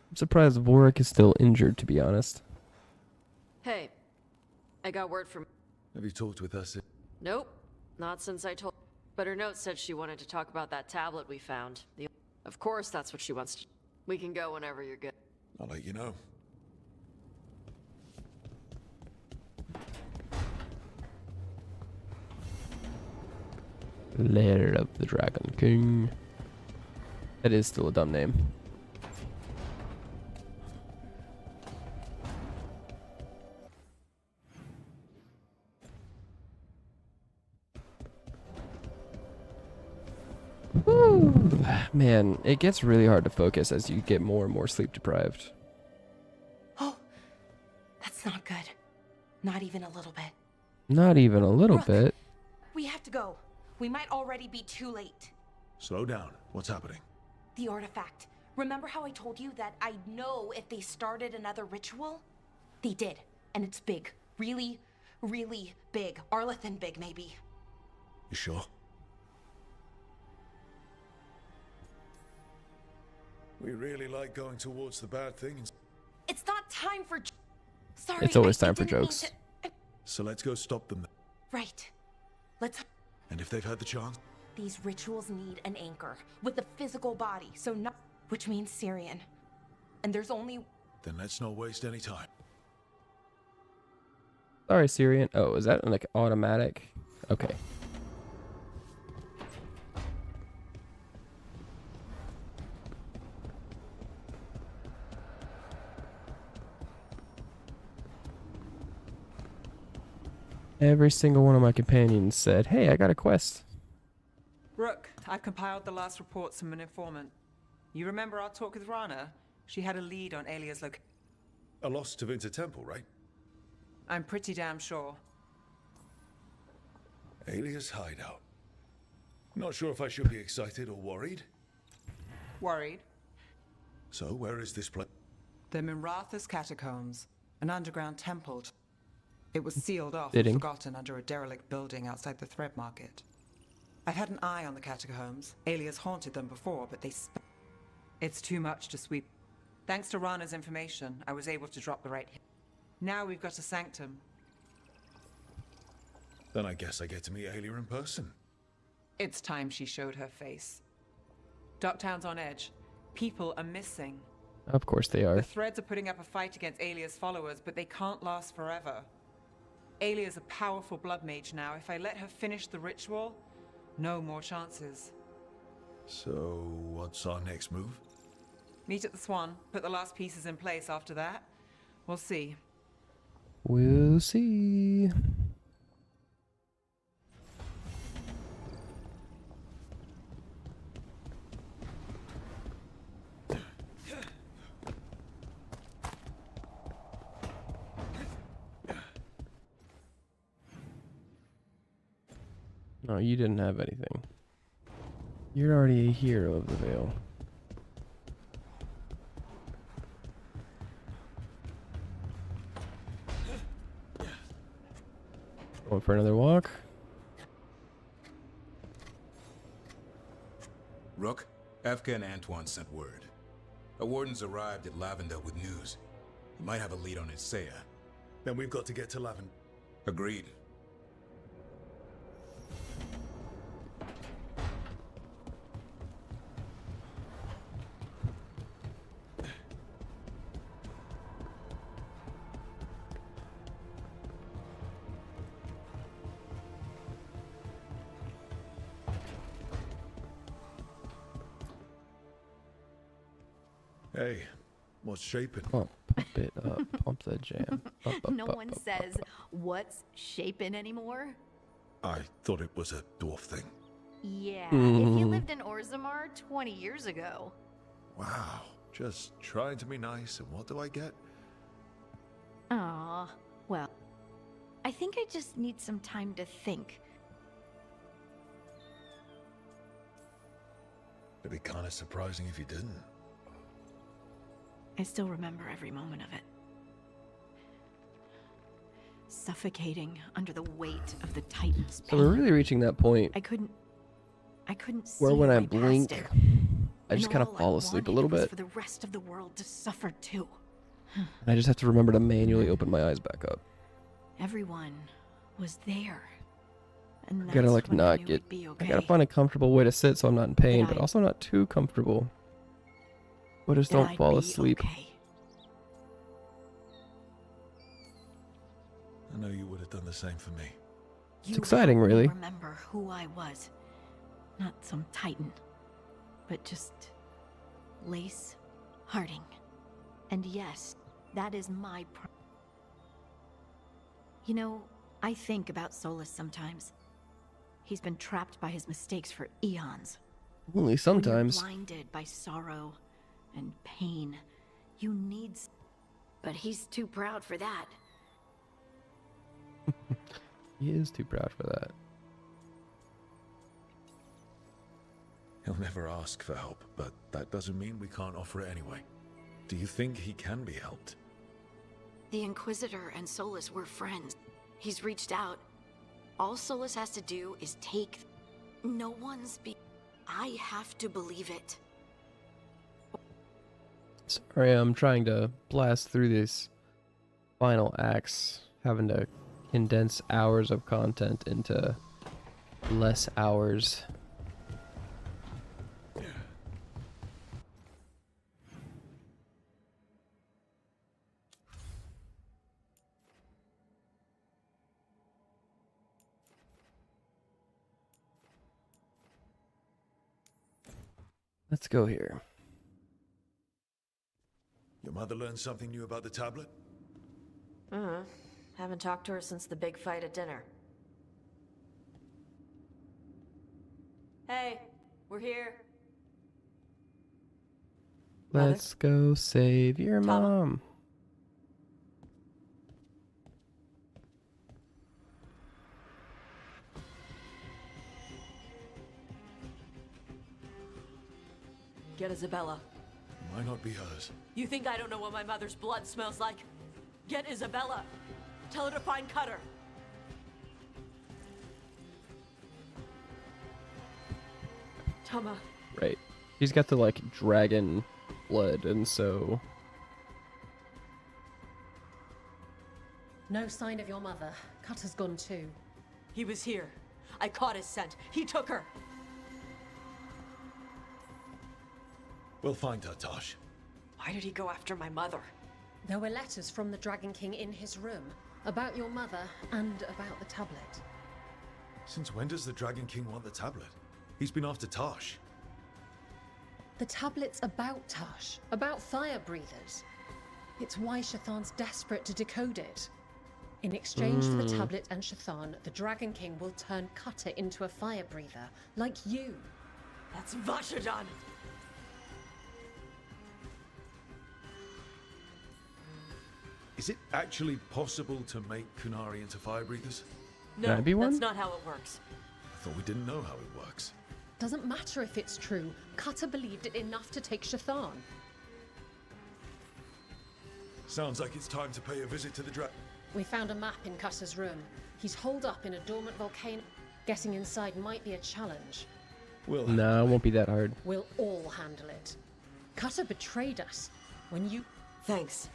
I'm surprised Vork is still injured, to be honest. Hey, I got word from... Have you talked with us? Nope, not since I told... But her note said she wanted to talk about that tablet we found. Of course that's what she wants to... We can go whenever you're good. I'll let you know. Lair of the Dragon King. That is still a dumb name. Woo. Man, it gets really hard to focus as you get more and more sleep deprived. Oh, that's not good. Not even a little bit. Not even a little bit. We have to go. We might already be too late. Slow down. What's happening? The artifact. Remember how I told you that I know if they started another ritual? They did. And it's big. Really, really big. Arlethan big, maybe. You sure? We really like going towards the bad things. It's not time for... Sorry, it's always time for jokes. So let's go stop them. Right. Let's... And if they've had the chance? These rituals need an anchor with a physical body, so not... Which means Syrian. And there's only... Then let's not waste any time. Sorry, Syrian. Oh, is that like automatic? Okay. Every single one of my companions said, hey, I got a quest. Rook, I've compiled the last reports from an informant. You remember our talk with Rana? She had a lead on Alia's location. A lost to Winter Temple, right? I'm pretty damn sure. Alia's hideout. Not sure if I should be excited or worried. Worried? So, where is this place? The Mirathas Catacombs, an underground temple. It was sealed off Fitting. and forgotten under a derelict building outside the Thread Market. I've had an eye on the catacombs. Alias haunted them before, but it's too much to sweep. Thanks to Rana's information, I was able to drop the right hit. Now we've got a sanctum. Then I guess I get to meet Alia in person. It's time she showed her face. Docktown's on edge. People are missing. Of course they are. The Threads are putting up a fight against Alia's followers, but they can't last forever. Alia's a powerful blood mage now. If I let her finish the ritual, no more chances. So, what's our next move? Meet at the Swan, put the last pieces in place after that. We'll see. We'll see. No, you didn't have anything. You're already a hero of the Vale. Going for another walk. Rook, Efka and Antoine sent word. A warden's arrived at Lavendale with news. He might have a lead on his Seiya. Then we've got to get to Lavin. Agreed. Hey, what's shaping? Pump it up. Pump the jam. No one says what's shaping anymore. I thought it was a dwarf thing. Yeah, if you lived in Orzammar 20 years ago. Wow, just trying to be nice, and what do I get? Aw, well, I think I just need some time to think. It'd be kind of surprising if you didn't. I still remember every moment of it. Suffocating under the weight of the Titan's So we're really reaching that point I couldn't see where when I way past blink, it. I just And kind of all I fall asleep a little wanted was bit. for the rest of the world to suffer too. And I just have to remember to manually open my eyes back up. Everyone was there. And I gotta like that's when I not knew get. it'd be okay. I gotta find a comfortable way to sit so I'm not in pain, but I- also not too comfortable. But just that don't I'd fall be asleep. okay. I know you would have done the same for me. You exciting, helped me really. remember who I was. Not some Titan, but just Lace Harding. And yes, that is my You know, I think about Solus sometimes. He's been trapped by his mistakes for eons. Only sometimes. When you're blinded by sorrow and pain, you need... But he's too proud for that. He is too proud for that. He'll never ask for help, but that doesn't mean we can't offer it anyway. Do you think he can be helped? The Inquisitor and Solus were friends. He's reached out. All Solus has to do is take... No one's I have to believe it. Sorry, I'm trying to blast through these final acts, having to condense hours of content into less hours. Let's go here. Your mother learned something new about the tablet? Haven't talked to her since the big fight at dinner. Hey, we're here. Let's go save your mom. Get Isabella. Might not be hers. You think I don't know what my mother's blood smells like? Get Isabella. Tell her to find Cutter. Tama. Right. He's got the like dragon blood, and so No sign of your mother. Cutter's gone too. He was here. I caught his scent. He took her. We'll find her, Tosh. Why did he go after my mother? There were letters from the Dragon King in his room about your mother and about the tablet. Since when does the Dragon King want the tablet? He's been after Tosh. The tablet's about Tash, about fire breathers. It's why Shathan's desperate to decode it. In exchange for the tablet and Shathan, the Dragon King will turn Cutter into a fire breather, like you. That's Vashadan! Is it actually possible to make Kunari into fire breathers? No, Can I be one? that's not how it works. I thought we didn't know how it works. Doesn't matter if it's true. Cutter believed it enough to take Shathan. Sounds like it's time to pay a visit to the dragon. We found a map in Cutter's room. He's holed up in a dormant volcano. Getting inside might be a challenge. no, it won't be that hard. We'll all handle it. Cutter betrayed us. When you... Thanks.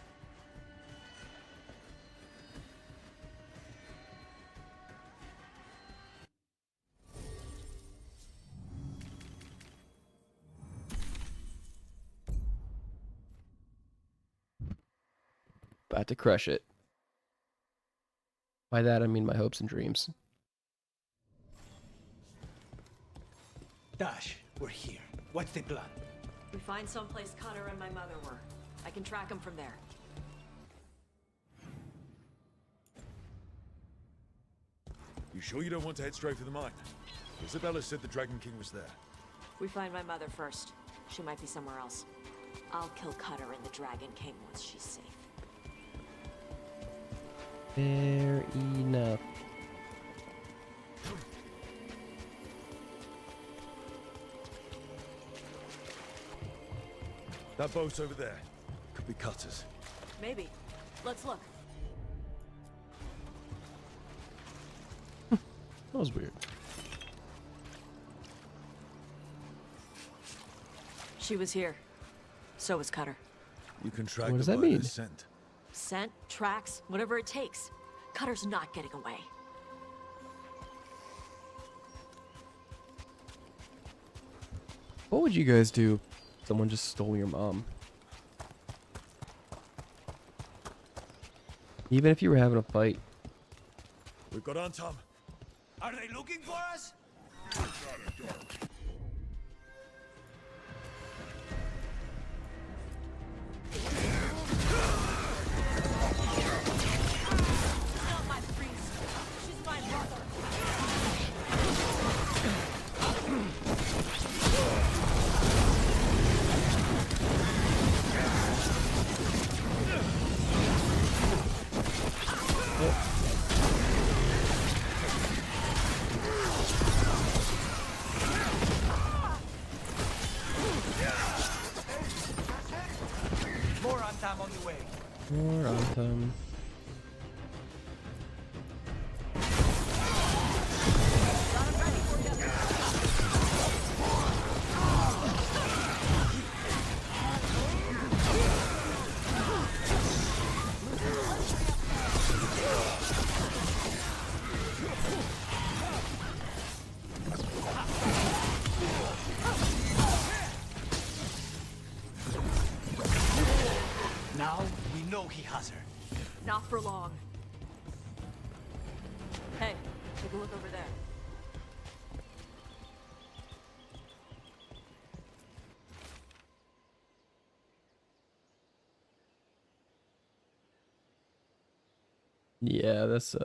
About to crush it. By that, I mean my hopes and dreams. Dash, we're here. What's the plan? We find someplace Cutter and my mother were. I can track them from there. You sure you don't want to head straight for the mine? Isabella said the Dragon King was there. We find my mother first. She might be somewhere else. I'll kill Cutter and the Dragon King once she's safe. Fair enough. That boat's over there. Could be cutters. Maybe. Let's look. That was weird. She was here. So was Cutter. You can track What does the that mean? bird's scent. Scent, tracks, whatever it takes. Cutter's not getting away. What would you guys do if someone just stole your mom? Even if you were having a fight. We've got on, Tom. Are they looking for us? More Antam on the way. More Antam. Now we know he has her. Not for long. Hey, take a look over there. Yeah, that's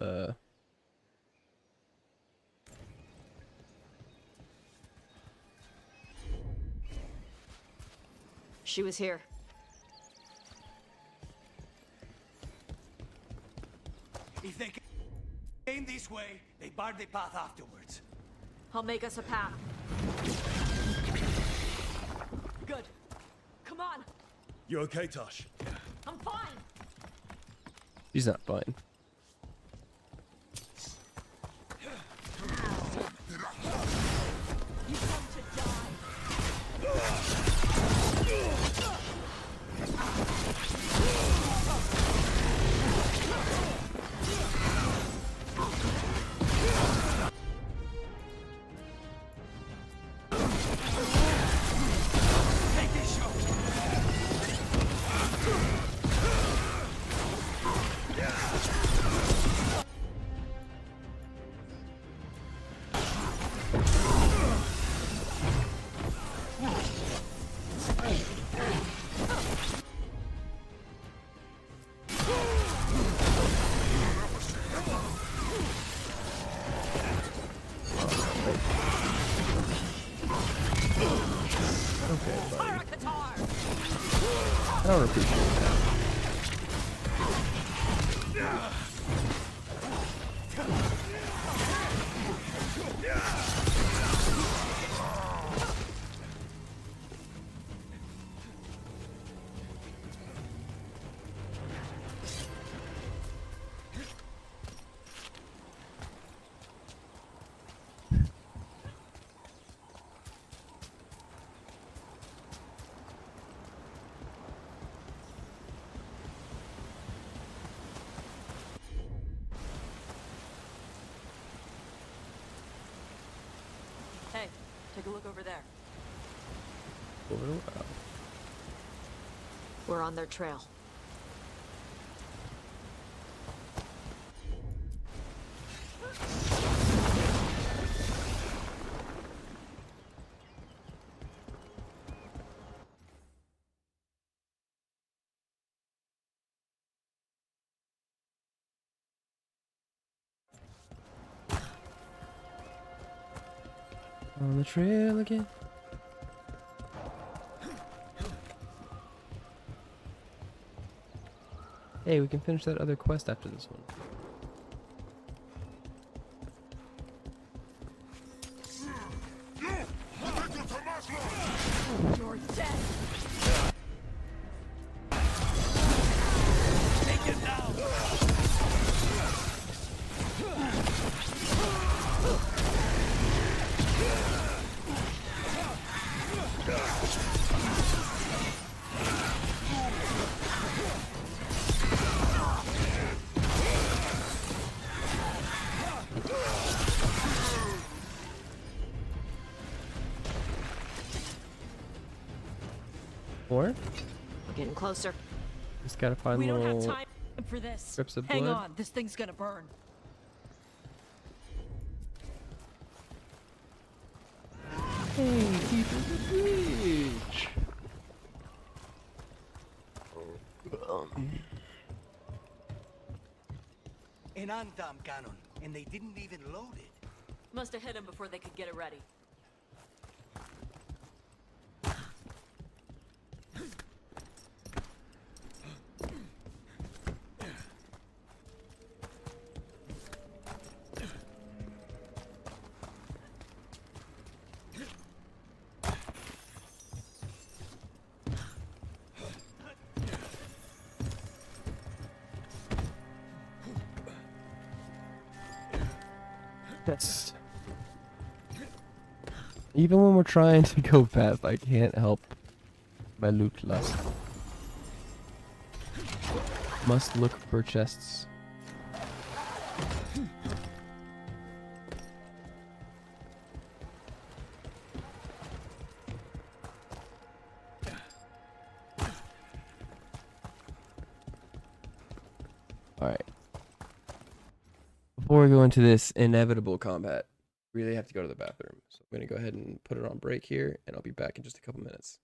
She was here. If they came this way, they barred the path afterwards. I'll make us a path. Good. Come on. You okay, Tosh? I'm fine. she's not fine. You come to die. Take this shot. I don't appreciate that. Hey, take a look over there. Wow. We're on their trail. On the trail again. Hey, we can finish that other quest after this one. You're dead. Take it now. More? We're getting closer. Just gotta find We don't little have time for this. strips of Hang blood. on, this thing's gonna burn. Hey, people of the beach. An Andam cannon, and they didn't even load it. Must have hit him before they could get it ready. Yes. Even when we're trying to go fast, I can't help my loot lust. Must look for chests. Alright. Before we go into this inevitable combat, really have to go to the bathroom. So I'm going to go ahead and put it on break here, and I'll be back in just a couple minutes.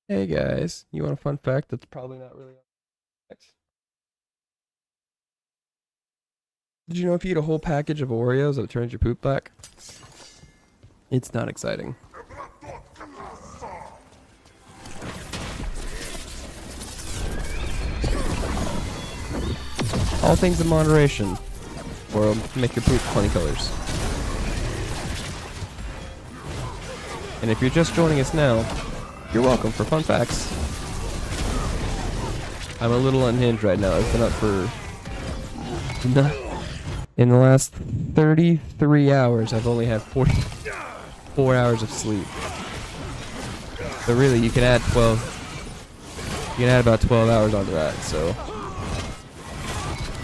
Hey guys, you want a fun fact that's probably not really on. Did you know if you eat a whole package of Oreos, it turns your poop black? It's not exciting. All things in moderation, or it'll make your poop funny colors. And if you're just joining us now, you're welcome for fun facts. I'm a little unhinged right now. I've been up for... In the last 33 hours, I've only had 4 hours of sleep. So really, you can add 12... You can add about 12 hours onto that, so...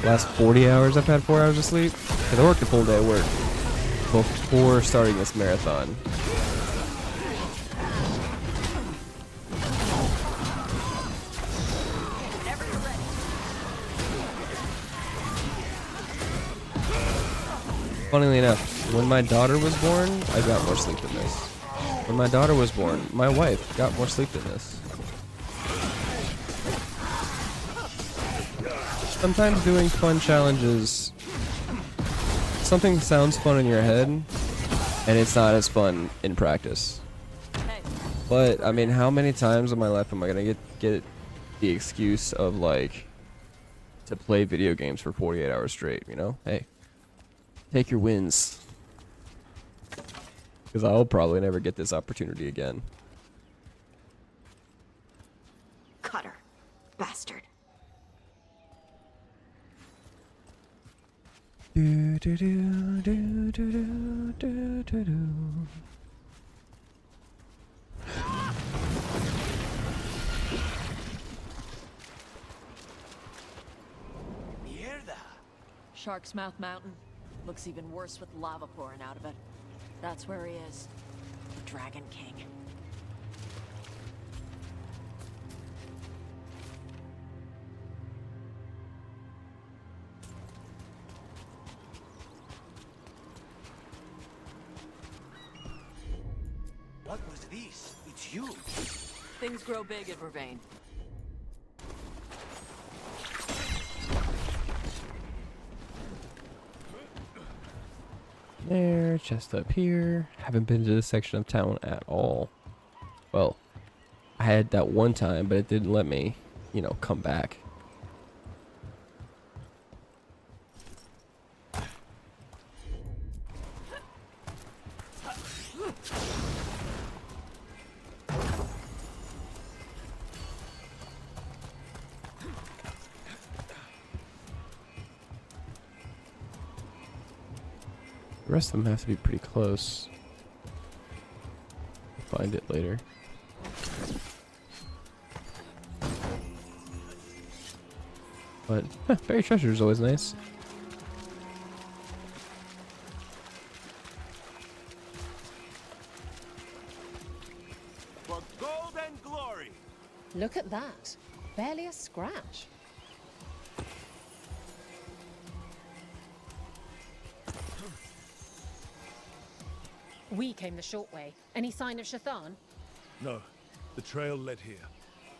Last 40 hours I've had 4 hours of sleep. Because I worked a full day of work before starting this marathon. Funnily enough, when my daughter was born, I got more sleep than this. When my daughter was born, my wife got more sleep than this. Sometimes doing fun challenges, something sounds fun in your head, and it's not as fun in practice. But, I mean, how many times in my life am I gonna get the excuse of, like, to play video games for 48 hours straight, you know? Hey. Take your wins. Because I'll probably never get this opportunity again. Cutter. Bastard. Do, do, do, do, do, do, do, do. Shark's Mouth Mountain. Looks even worse with lava pouring out of it. That's where he is. The Dragon King. What was this? It's you. Things grow big at Vervain. There, chest up here. Haven't been to this section of town at all. Well, I had that one time, but it didn't let me, you know, come back. The rest of them have to be pretty close. Find it later. But buried treasure is always nice. For gold and glory. Look at that. Barely a scratch. We came the short way. Any sign of Shathan? No. The trail led here.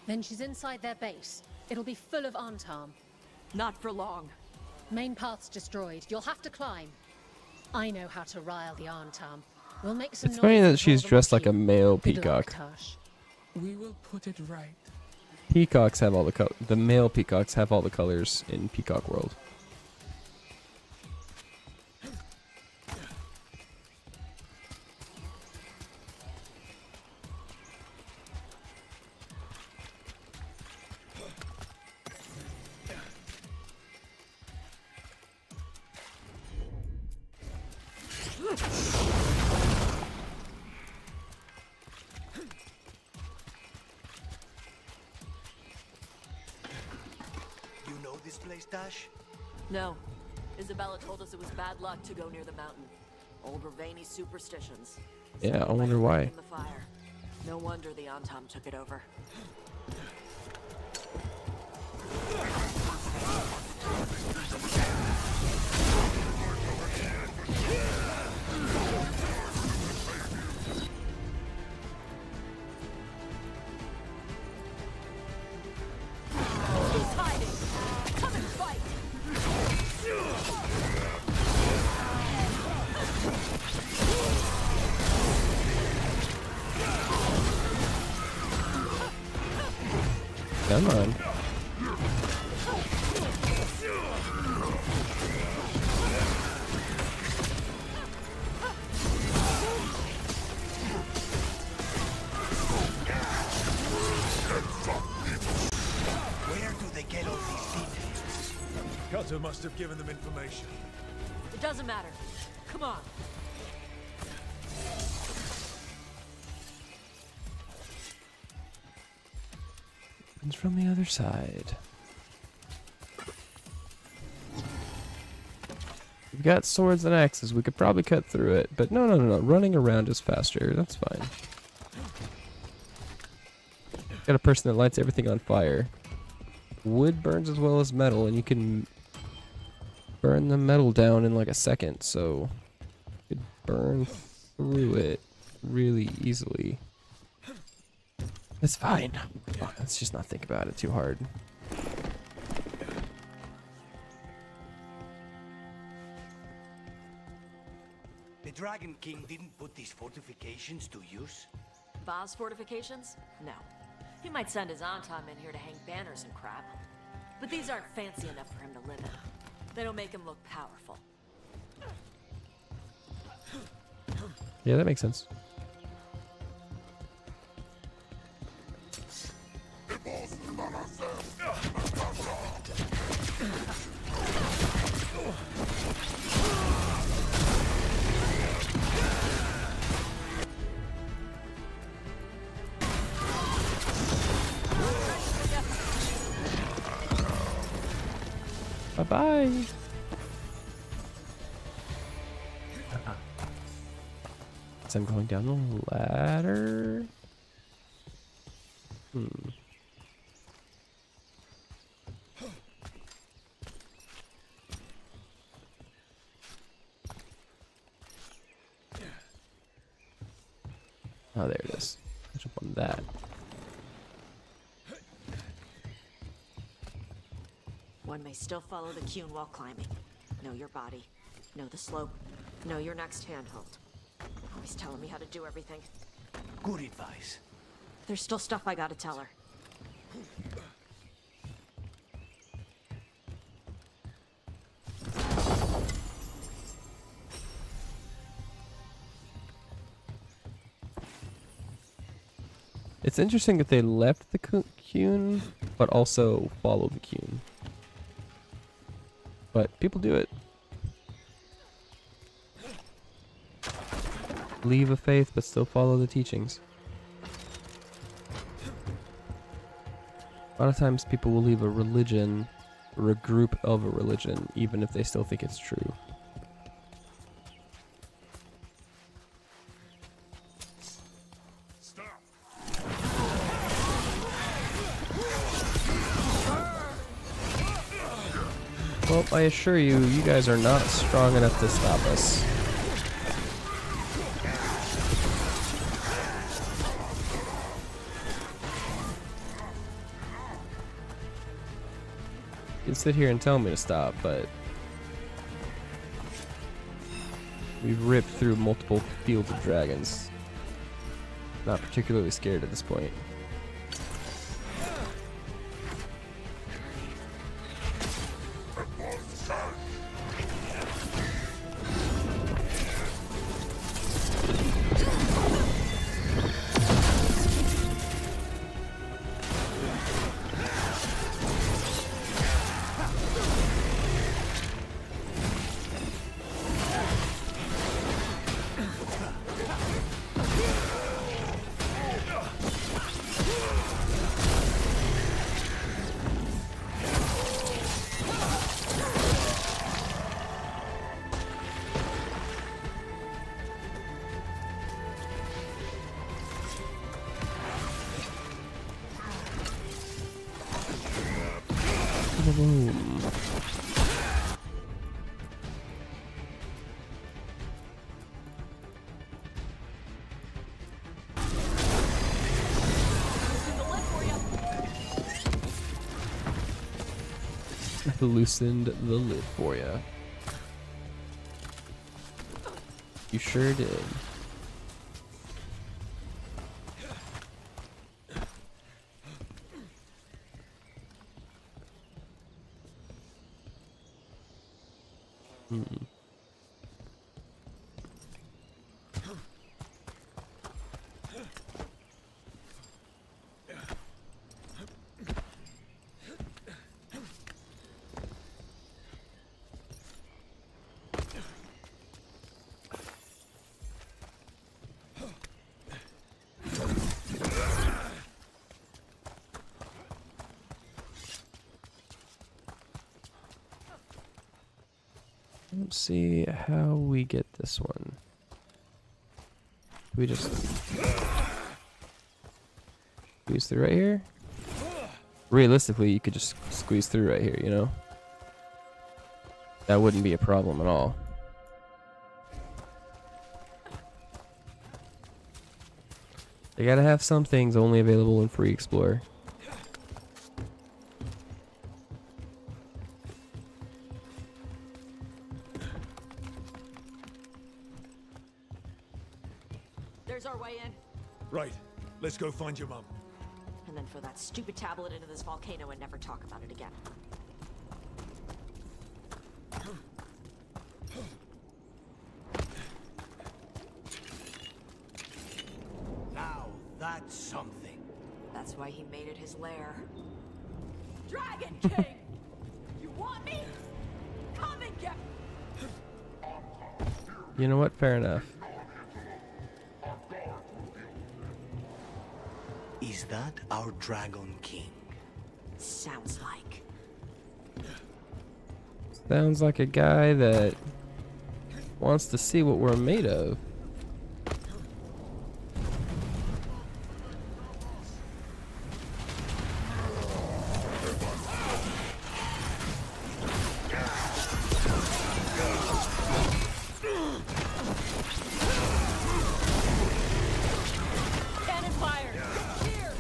Then she's inside their base. It'll be full of Antarm. Not for long. Main path's destroyed. You'll have to climb. I know how to rile the Antarm. We'll make some It's funny noise that and she's draw them dressed like to a you. male Good luck, peacock. Tosh. We will put it right. Peacocks have all the male peacocks have all the colors in Peacock World. You know this place, Dash? No. Isabella told us it was bad luck to go near the mountain. Old Ravani superstitions. Yeah, I wonder why. In the fire. No wonder the Antam took it over. Come on. Where do they get all these details? Cutter must have given them information. It doesn't matter. Come on. It's from the other side. We've got swords and axes. We could probably cut through it, but no. Running around is faster. That's fine. Got a person that lights everything on fire. Wood burns as well as metal, and you can burn the metal down in like a second, so you could burn through it really easily. It's fine. Oh, let's just not think about it too hard. The Dragon King didn't put these fortifications to use? Vaz fortifications? No. He might send his Antam in here to hang banners and crap. But these aren't fancy enough for him to live in. They don't make him look powerful. Yeah, that makes sense. Bye-bye. So I'm going down the ladder. Oh, there it is. I'll jump on that. One may still follow the Cune while climbing. Know your body. Know the slope. Know your next handhold. Always telling me how to do everything. Good advice. There's still stuff I gotta tell her. It's interesting that they left the Cune, but also follow the Cune. But people do it. Leave a faith, but still follow the teachings. A lot of times people will leave a religion or a group of a religion, even if they still think it's true. Well, I assure you, you guys are not strong enough to stop us. You can sit here and tell me to stop, but we've ripped through multiple fields of dragons. Not particularly scared at this point. Boom. Loosened the lid for ya. You sure did. Hmm. Let's see how we get this one. We just squeeze through right here. Realistically, you could just squeeze through right here, you know? That wouldn't be a problem at all. They gotta have some things only available in Free Explorer. There's our way in. Right. Let's go find your mum. And then throw that stupid tablet into this volcano and never talk about it again. Now that's something. That's why he made it his lair. Dragon King! You want me? Come and get me! You know what? Fair enough. Is that our Dragon King? Sounds like. Sounds like a guy that wants to see what we're made of. Cannon fire! Here!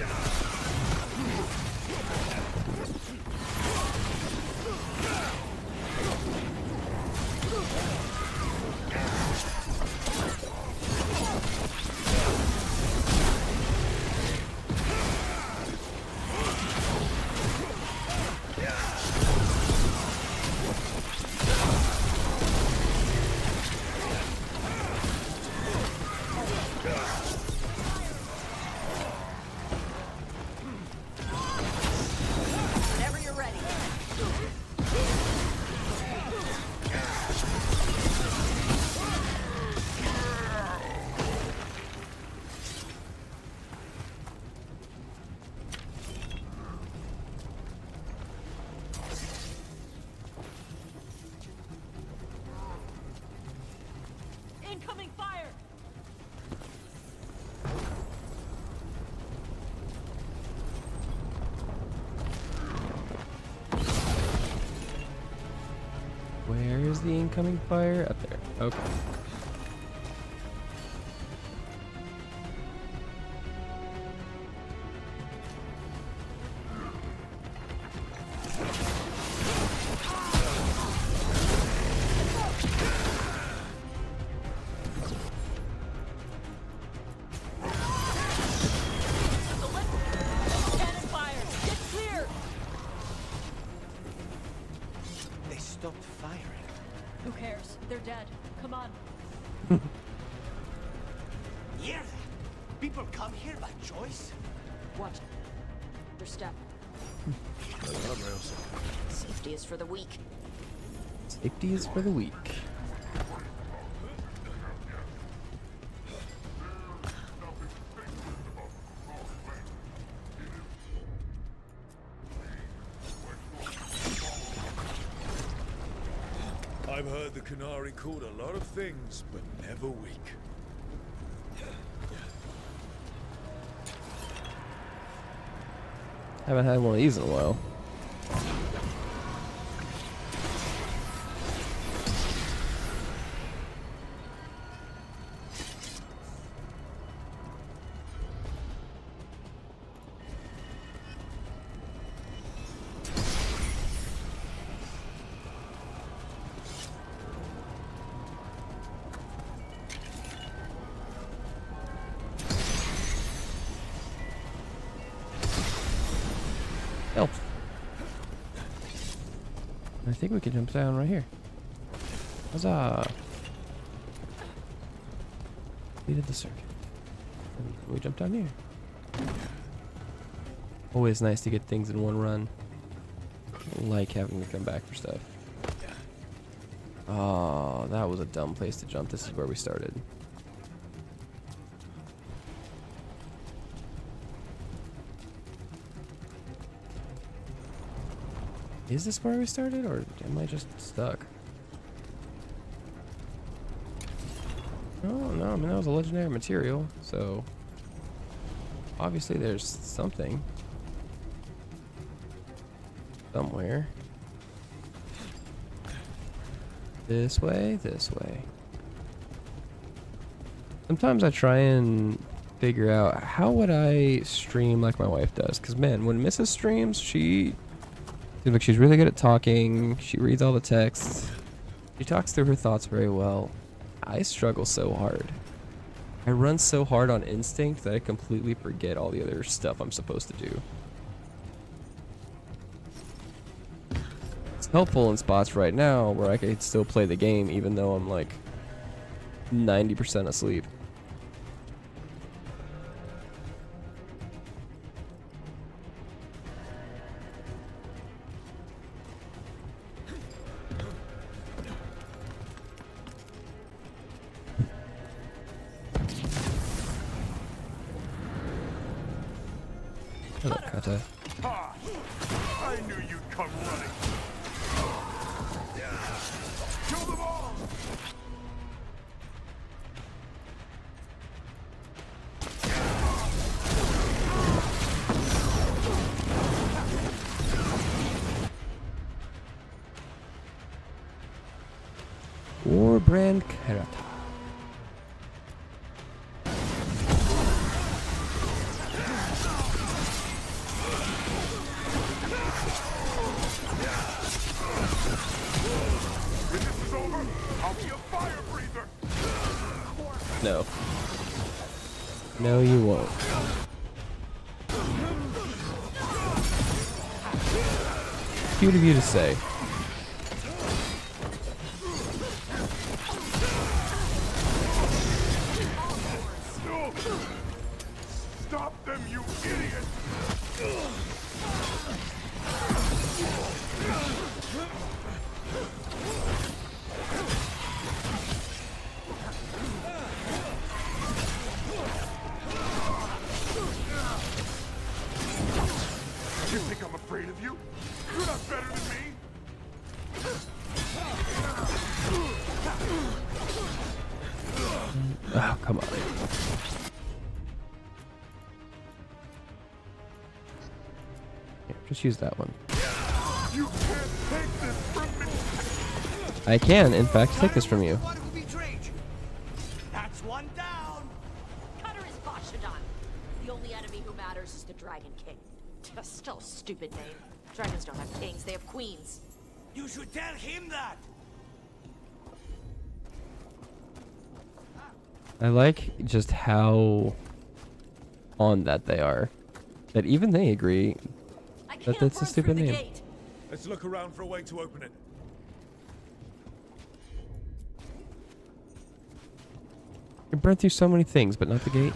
Whenever you're ready. Incoming fire! Where is the incoming fire? Up there. Okay. Cannon fire! Get clear! They stopped firing. Who cares? They're dead. Come on. Hear that? People come here by choice? Watch your step. Safety is for the weak. Safety is for the weak. I've heard the Canary called a lot of things, but never weak. Haven't had one of these in a while. I think we can jump down right here. Huzzah! Completed the circuit. And we jump down here. Always nice to get things in one run. I like having to come back for stuff. Oh, that was a dumb place to jump. This is where we started. Is this where we started, or am I just stuck? Oh, no, I mean, that was a legendary material, so obviously there's something somewhere. This way, this way. Sometimes I try and figure out how would I stream like my wife does, because man, when Mrs. streams, she seems like she's really good at talking. She reads all the texts. She talks through her thoughts very well. I struggle so hard. I run so hard on instinct that I completely forget all the other stuff I'm supposed to do. It's helpful in spots right now where I can still play the game even though I'm like 90% asleep. Hello, Kata. Ha! I knew you'd come running. Kill them all! Warbrand Karata. No. No, you won't. Cute of you to say. Stop them, you idiot! You think I'm afraid of you? You're not better than me! Oh, come on. Here, just use that one. You can't take this from me! I can, in fact, take this from you. That's one down. Cutter is Bashadon. The only enemy who matters is the Dragon King. Still a stupid name. Dragons don't have kings, they have queens. You should tell him that. I like just how on that they are. That even they agree that that's a stupid name. Let's look around for a way to open it. You burn through so many things, but not the gate.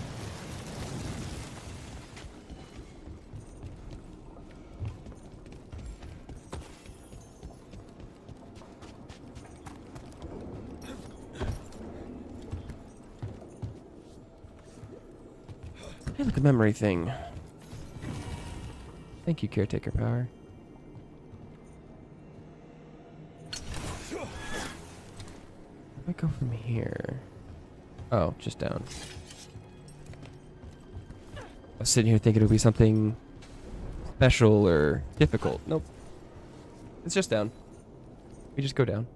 Hey, look, a memory thing. Thank you, caretaker power. Where do I go from here? Oh, just down. I was sitting here thinking it would be something special or difficult. Nope. It's just down. We just go down.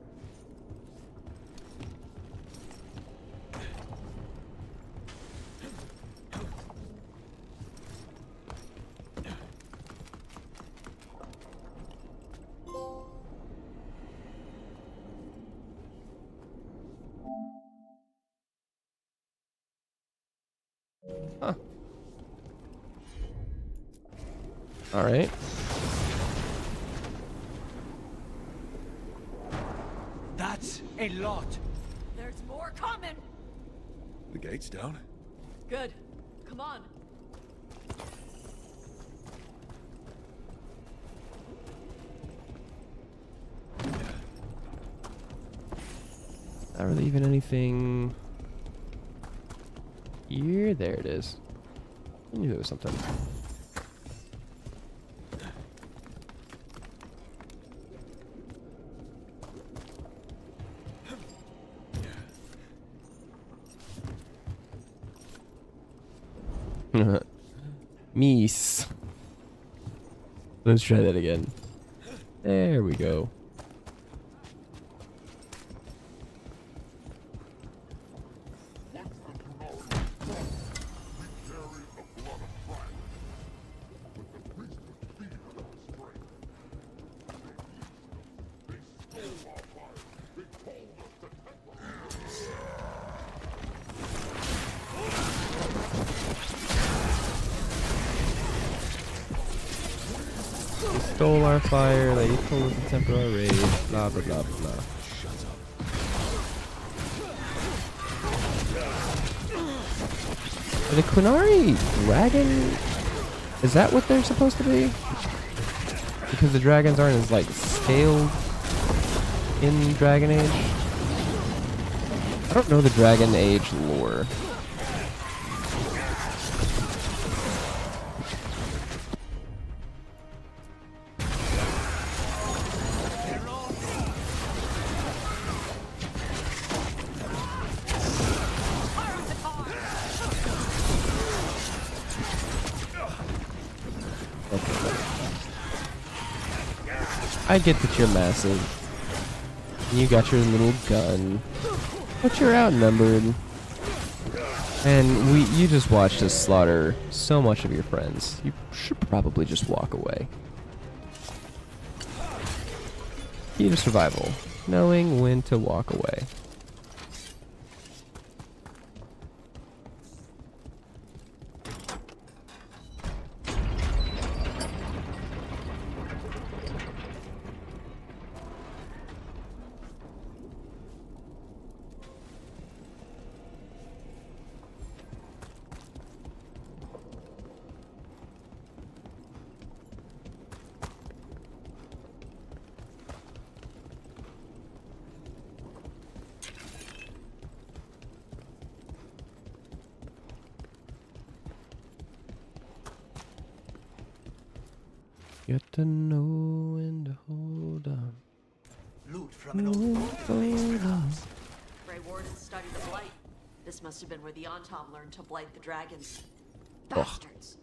Huh. All right. That's A lot. There's more coming. The gate's down. Good. Come on. Not really even anything here. There it is. I knew there was something. Meese. Let's try that again. There we go. Stole our fire, they told us to temper our rage, blah blah blah blah. The Quinari dragon, is that what they're supposed to be? Because the dragons aren't as like scaled in Dragon Age. I don't know the Dragon Age lore. I get that you're massive. You got your little gun. But you're outnumbered. And you just watched us slaughter so much of your friends. You should probably just walk away. Key to survival. Knowing when to walk away. Get to know when to hold on. Loot from an old warehouse. Grey Wardens studied the blight. This must have been where the Antom learned to blight the dragons. Ugh. Bastards.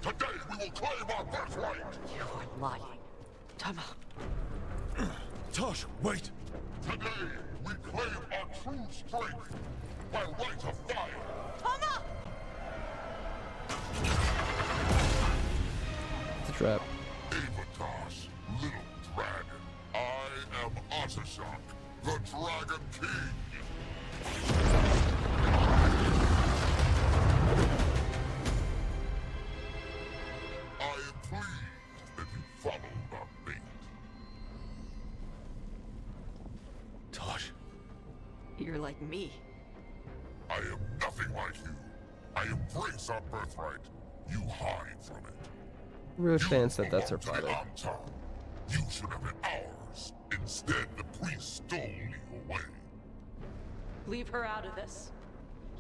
Today we will claim our birthright! You are lying. Tama. Tosh, wait! Today we claim our true strength by right of fire! Tama! It's a trap. Avatosh, little dragon. I am Otashok, the Dragon King! I am pleased that you followed our fate. Tosh. You're like me. I am nothing like you. I embrace our birthright. You hide from it. Real chance that that's her father. You should have been ours. Instead, the priest stole you away. Leave her out of this.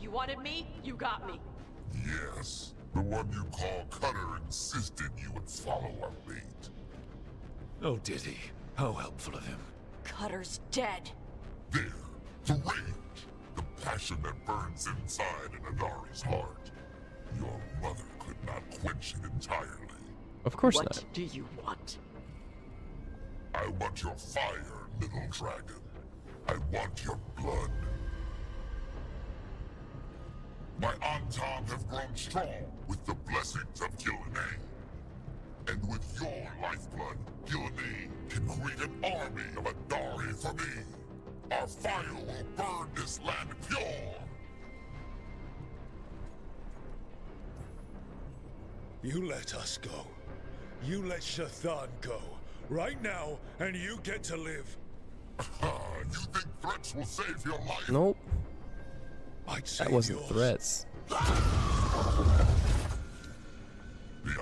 You wanted me, you got me. Yes, the one you call Cutter insisted you would follow our fate. Oh, did he? How helpful of him. Cutter's dead. There, the rage, the passion that burns inside an Adari's heart. Your mother could not quench it entirely. Of course what not. What do you want? I want your fire, little dragon. I want your blood. My Antam have grown strong with the blessings of Gillenay. And with your lifeblood, Gillenay can create an army of Adari for me. Our fire will burn this land pure. You let us go. You let Shathan go. Right now, and you get to live. You think threats will save your life? Nope. I'd That wasn't threats.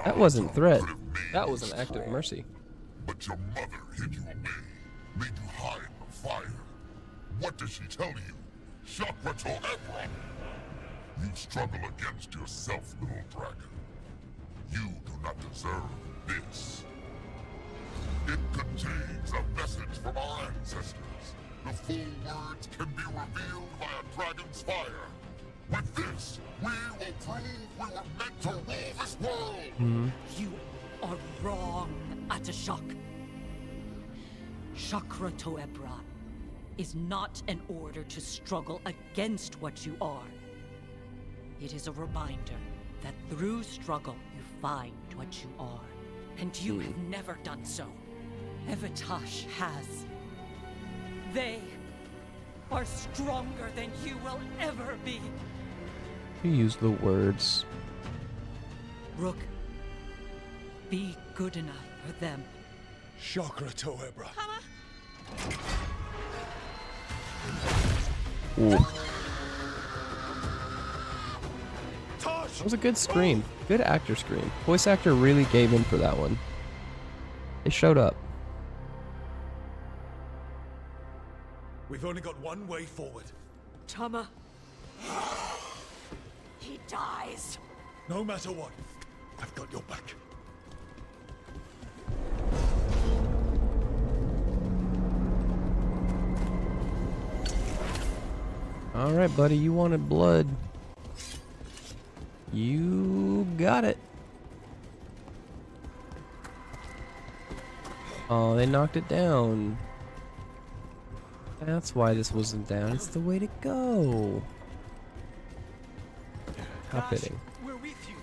That wasn't threat. That was an act of mercy. But your mother hid you away, made you hide in the fire. What did she tell you? Chakra to Ebron. You struggle against yourself, little dragon. You do not deserve this. It contains a message from our ancestors. The full words can be revealed by a dragon's fire. With this, we will prove we were meant to rule this world. You are wrong, Atashak. Chakra to Ebron is not an order to struggle against what you are. It is a reminder that through struggle you find what you are. And you have never done so. Evitash has. They are stronger than you will ever be. You use the words. Rook, be good enough for them. Chakra to Ebron. Ooh. That was a good scream. Good actor scream. Voice actor really gave in for that one. They showed up. We've only got one way forward. Tama. He dies. No matter what, I've got your back. Alright, buddy, you wanted blood. You got it. Oh, they knocked it down. That's why this wasn't down. It's the way to go. How fitting. We're with you.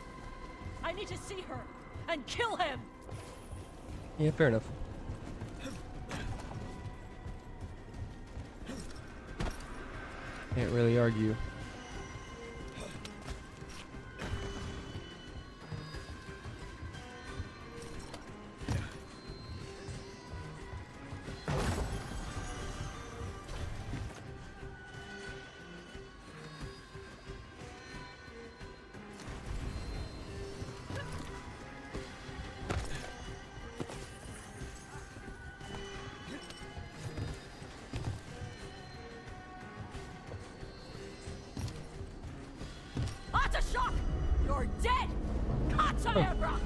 I need to see her and kill him. Yeah, fair enough. Can't really argue. Atashak! You're dead! Kataebra!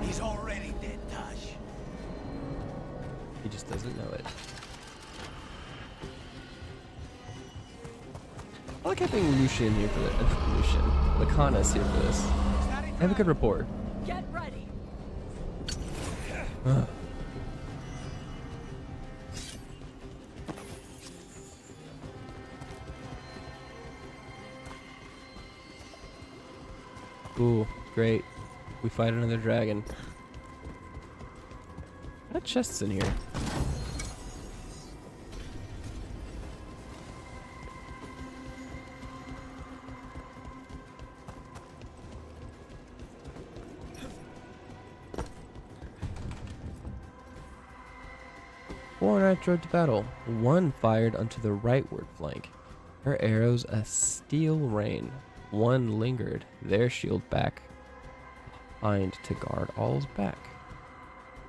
He's already dead, Tash. He just doesn't know it. I like having Lucian here for this. Lucian. Lacanas here for this. I have a good rapport. Get ready! Ooh, great. We fight another dragon. What chests in here? Four knights rode to battle. One fired unto the rightward flank. Her arrows a steel rain. One lingered, their shield back behind to guard all's back.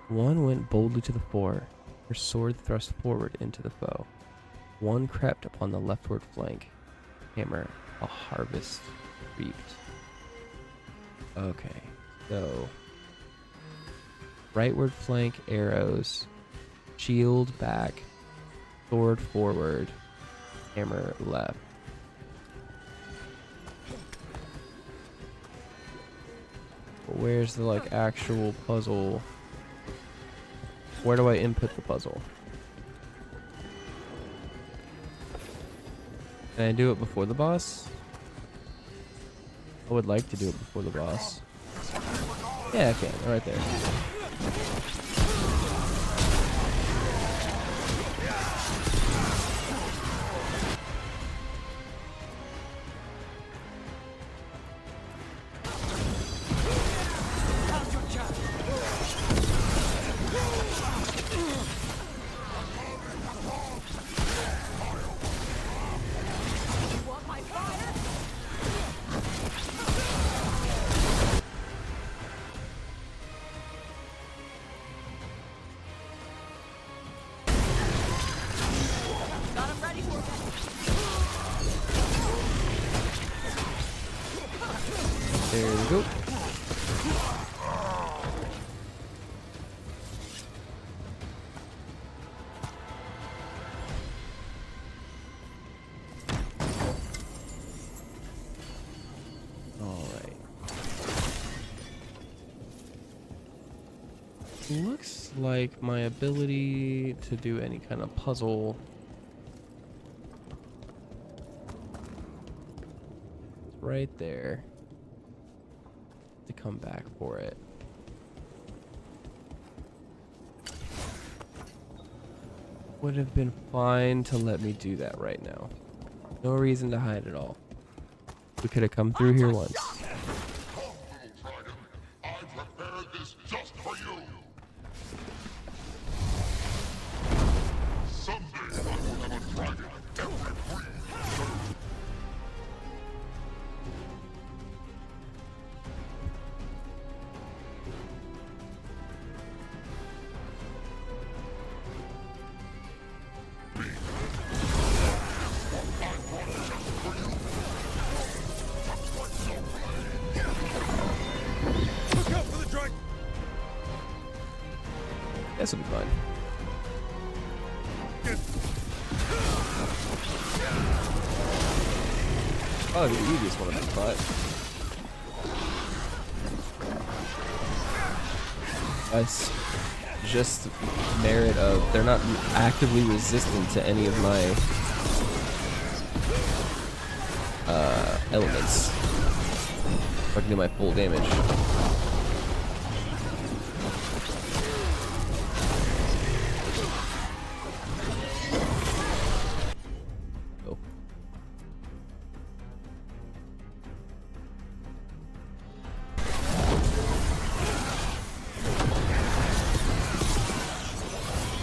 One went boldly to the fore, her sword thrust forward into the foe. One crept upon the leftward flank, hammer a harvest reaped. Okay, so rightward flank arrows, shield back, sword forward, hammer left. Where's the like actual puzzle? Where do I input the puzzle? Can I do it before the boss? I would like to do it before the boss. Yeah, I can. Right there. There we go. Alright. Looks like my ability to do any kind of puzzle is right there. To come back for it. Would have been fine to let me do that right now. No reason to hide at all. We could have come through here once. I prepared this just for you. Someday I will have a dragon every breed. This will be fine. Oh, the easiest one of the fight. That's just merit of they're not actively resistant to any of my elements. I can do my full damage.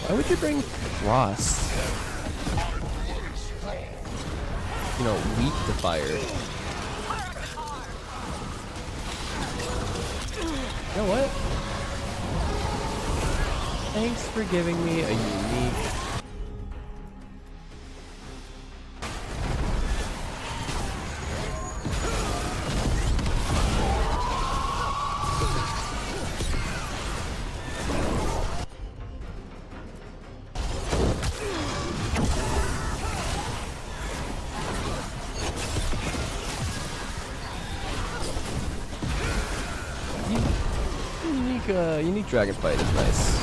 Why would you bring frost? You know, weak to fire. You know what? Thanks for giving me a unique... unique dragon fight is nice.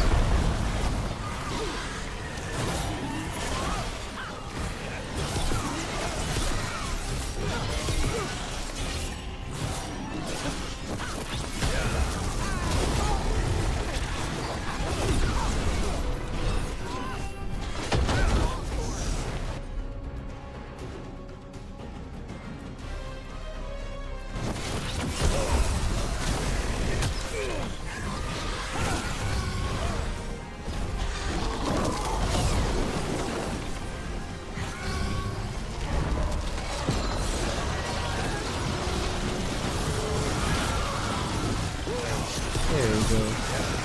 There we go.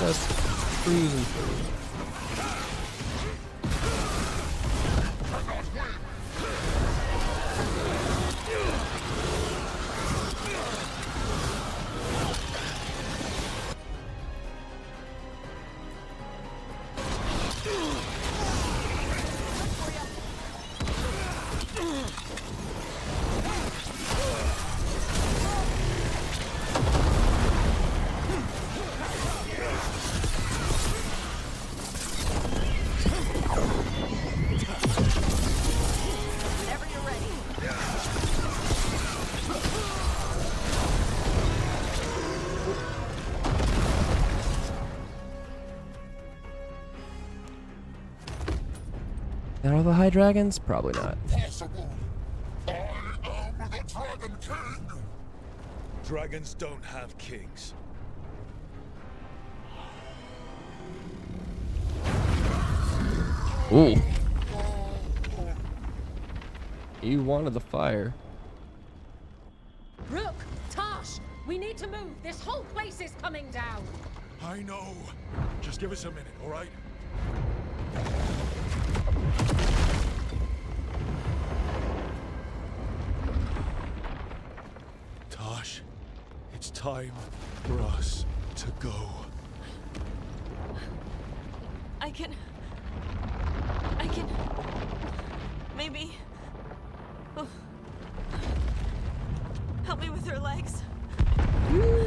Just cruising through. That all the high dragons? Probably not. Possible. I am the Dragon King. Dragons don't have kings. Ooh. You wanted the fire. Rook, Tosh, we need to move. This whole place is coming down. I know. Just give us a minute, all right? Tosh, it's time for us to go. I can... Maybe... Oh. Help me with her legs.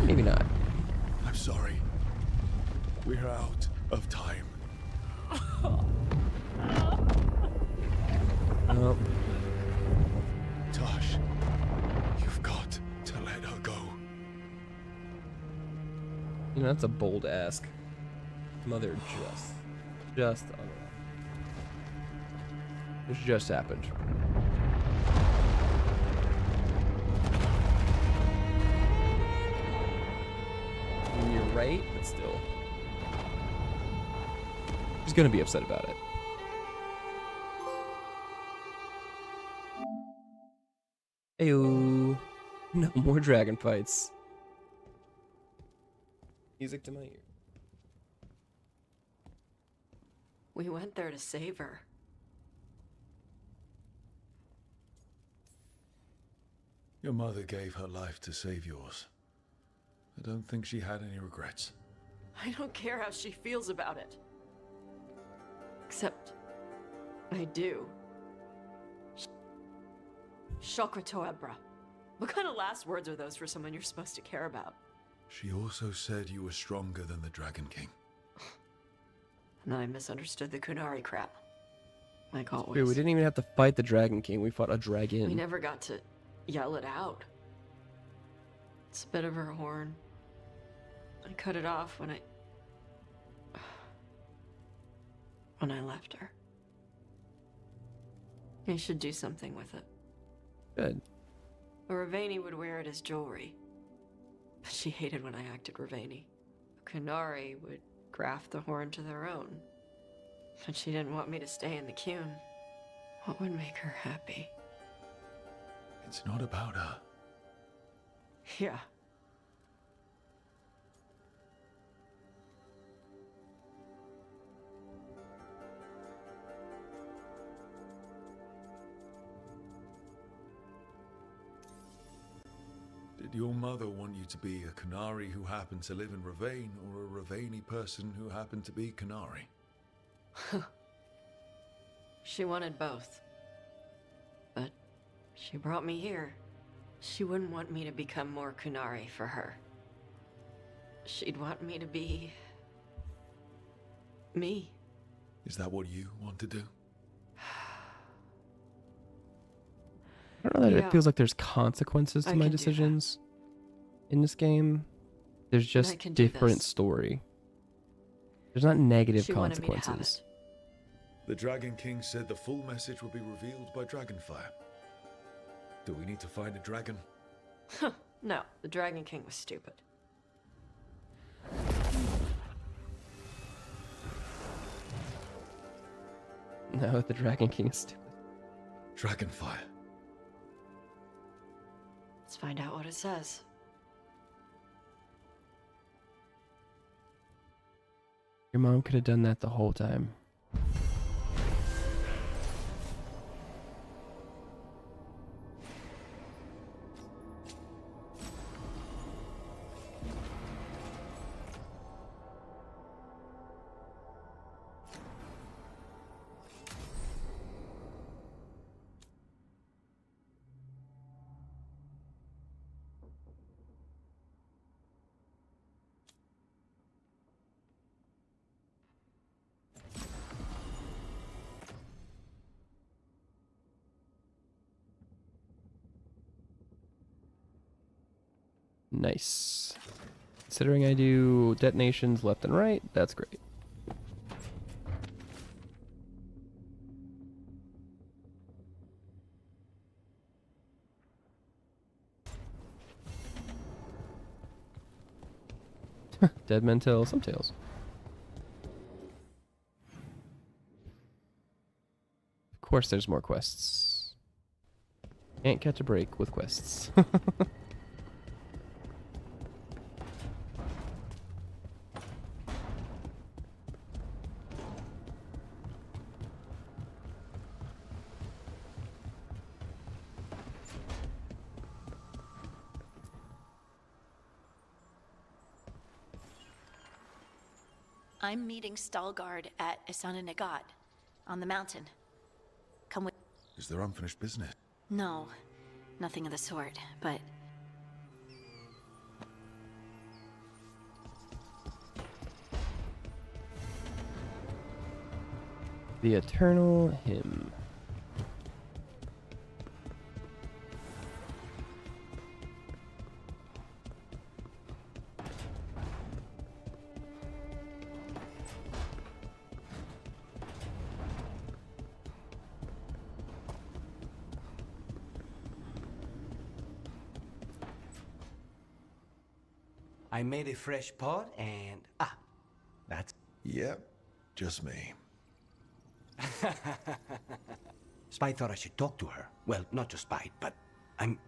Maybe not. I'm sorry. We're out of time. Nope. Tosh, you've got to let her go. You know, that's a bold ask. Mother just this just happened. You're right, but still. She's gonna be upset about it. Ayo. No more dragon fights. Music to my ear. We went there to save her. Your mother gave her life to save yours. I don't think she had any regrets. I don't care how she feels about it. Except, I do. Shokrato Ebra. What kind of last words are those for someone you're supposed to care about? She also said you were stronger than the Dragon King. And then I misunderstood the Kunari crap. Like always. Dude, we didn't even have to fight the Dragon King. We fought a dragon. We never got to yell it out. It's a bit of her horn. I cut it off when I left her. I should do something with it. Good. Ravani would wear it as jewelry. But she hated when I acted Ravani. Kunari would graft the horn to their own. But she didn't want me to stay in the Qun. What would make her happy? It's not about her. Yeah. Did your mother want you to be a Kunari who happened to live in Ravane, or a Ravani person who happened to be Kunari? She wanted both. But she brought me here. She wouldn't want me to become more Kunari for her. She'd want me to be... me. Is that what you want to do? I don't know that Yeah. it feels like there's consequences to I my can do decisions in this game. There's just can do different this. story. There's not negative She wanted me to have consequences. The Dragon King said the full message will be revealed by Dragonfire. Do we need to find a dragon? No, the Dragon King was stupid. No, the Dragon King is stupid. Dragonfire. Let's find out what it says. Your mom could have done that the whole time. Nice. Considering I do detonations left and right, that's great. Dead men tell some tales. Of course, there's more quests. Can't catch a break with quests. I'm meeting Stalgard at Isana Nagat, on the mountain. Come with... Is there unfinished business? No, nothing of the sort, but... The Eternal Hymn. I made a fresh pot and... that's... Yep, just me. Spite thought I should talk to her. Well, not just Spite, but I'm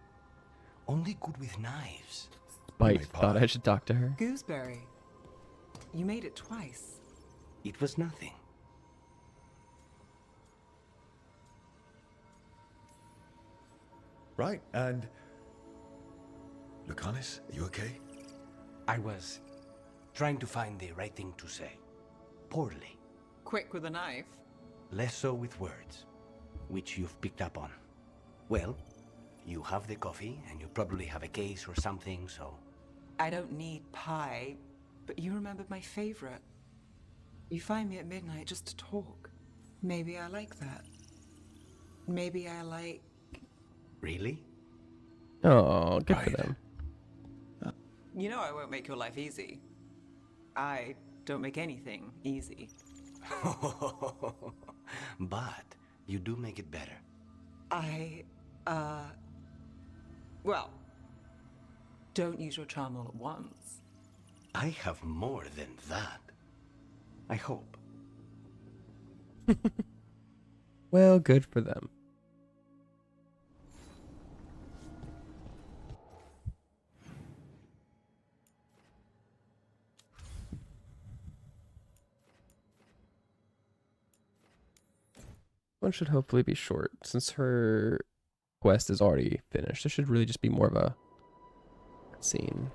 only good with knives. Spite thought I should talk to her. Gooseberry. You made it twice. It was nothing. Right, and... Lucanis, are you okay? I was trying to find the right thing to say. Poorly. Quick with a knife. Less so with words, which you've picked up on. Well, you have the coffee, and you probably have a case or something, so... I don't need pie, but you remembered my favorite. You find me at midnight just to talk. Maybe I like that. Maybe I like... Really? Oh, good for them. You know I won't make your life easy. I don't make anything easy. But you do make it better. Well, don't use your charm all at once. I have more than that. I hope. Well, good for them. One should hopefully be short, since her quest is already finished. This should really just be more of a scene.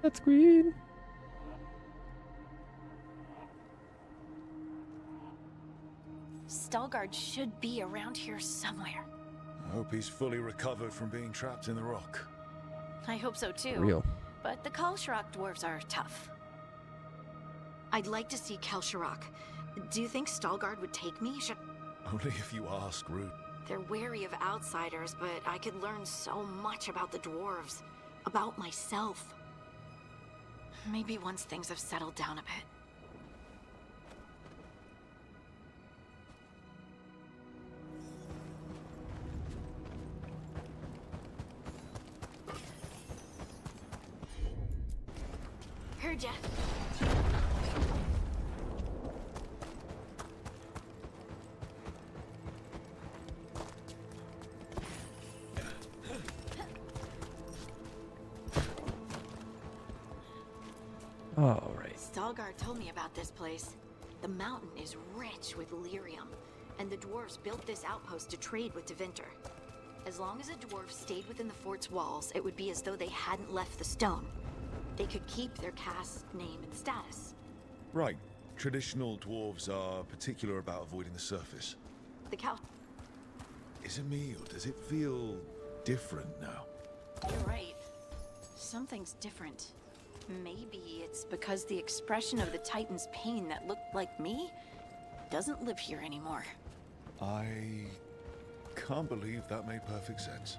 That's green. Stalgard should be around here somewhere. I hope he's fully recovered from being trapped in the rock. I hope so too. Real. But the Kalsharok dwarves are tough. I'd like to see Kalsharok. Do you think Stalgard would take me? Only if you ask, Root. They're wary of outsiders, but I could learn so much about the dwarves. About myself. Maybe once things have settled down a bit. Heard ya. All right. Stalgard told me about this place. The mountain is rich with lyrium, and the dwarves built this outpost to trade with Deventer. As long as the dwarves stayed within the fort's walls, it would be as though they hadn't left the stone. They could keep their caste name and status. Right. Traditional dwarves are particular about avoiding the surface. The cow... Is it me, or does it feel different now? You're right. Something's different. Maybe it's because the expression of the Titan's pain that looked like me doesn't live here anymore. I can't believe that made perfect sense.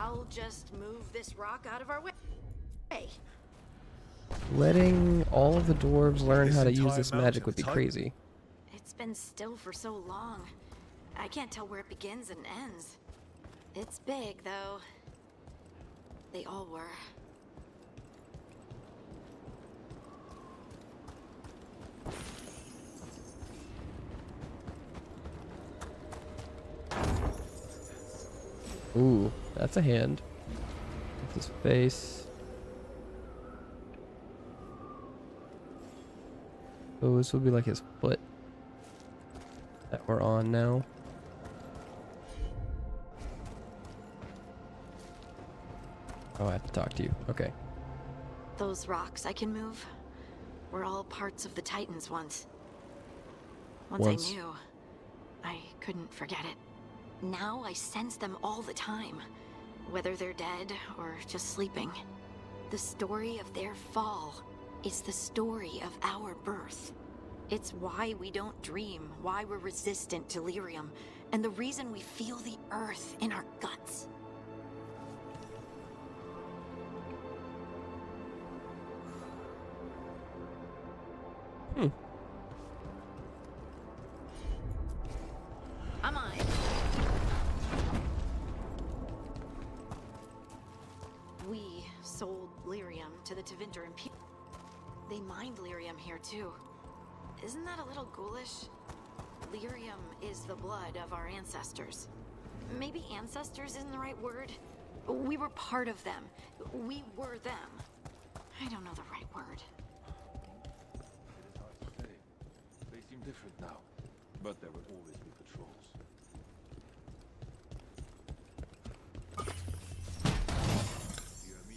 I'll just move this rock out of our way. Letting all of the dwarves learn how to use this magic would be crazy. It's been still for so long. I can't tell where it begins and ends. It's big, though. They all were. Ooh, that's a hand. With his face. Oh, this would be like his foot that we're on now. Oh, I have to talk to you. Okay. Those rocks I can move were all parts of the Titans once. Once I knew, I couldn't forget it. Now I sense them all the time, whether they're dead or just sleeping. The story of their fall is the story of our birth. It's why we don't dream, why we're resistant to lyrium, and the reason we feel the earth in our guts. I'm on it. We sold lyrium to the Tevinter Imperium. They mined lyrium here too. Isn't that a little ghoulish? Lyrium is the blood of our ancestors. Maybe ancestors isn't the right word. We were part of them. We were them. I don't know the right word. They seem different now, but there will always be patrols.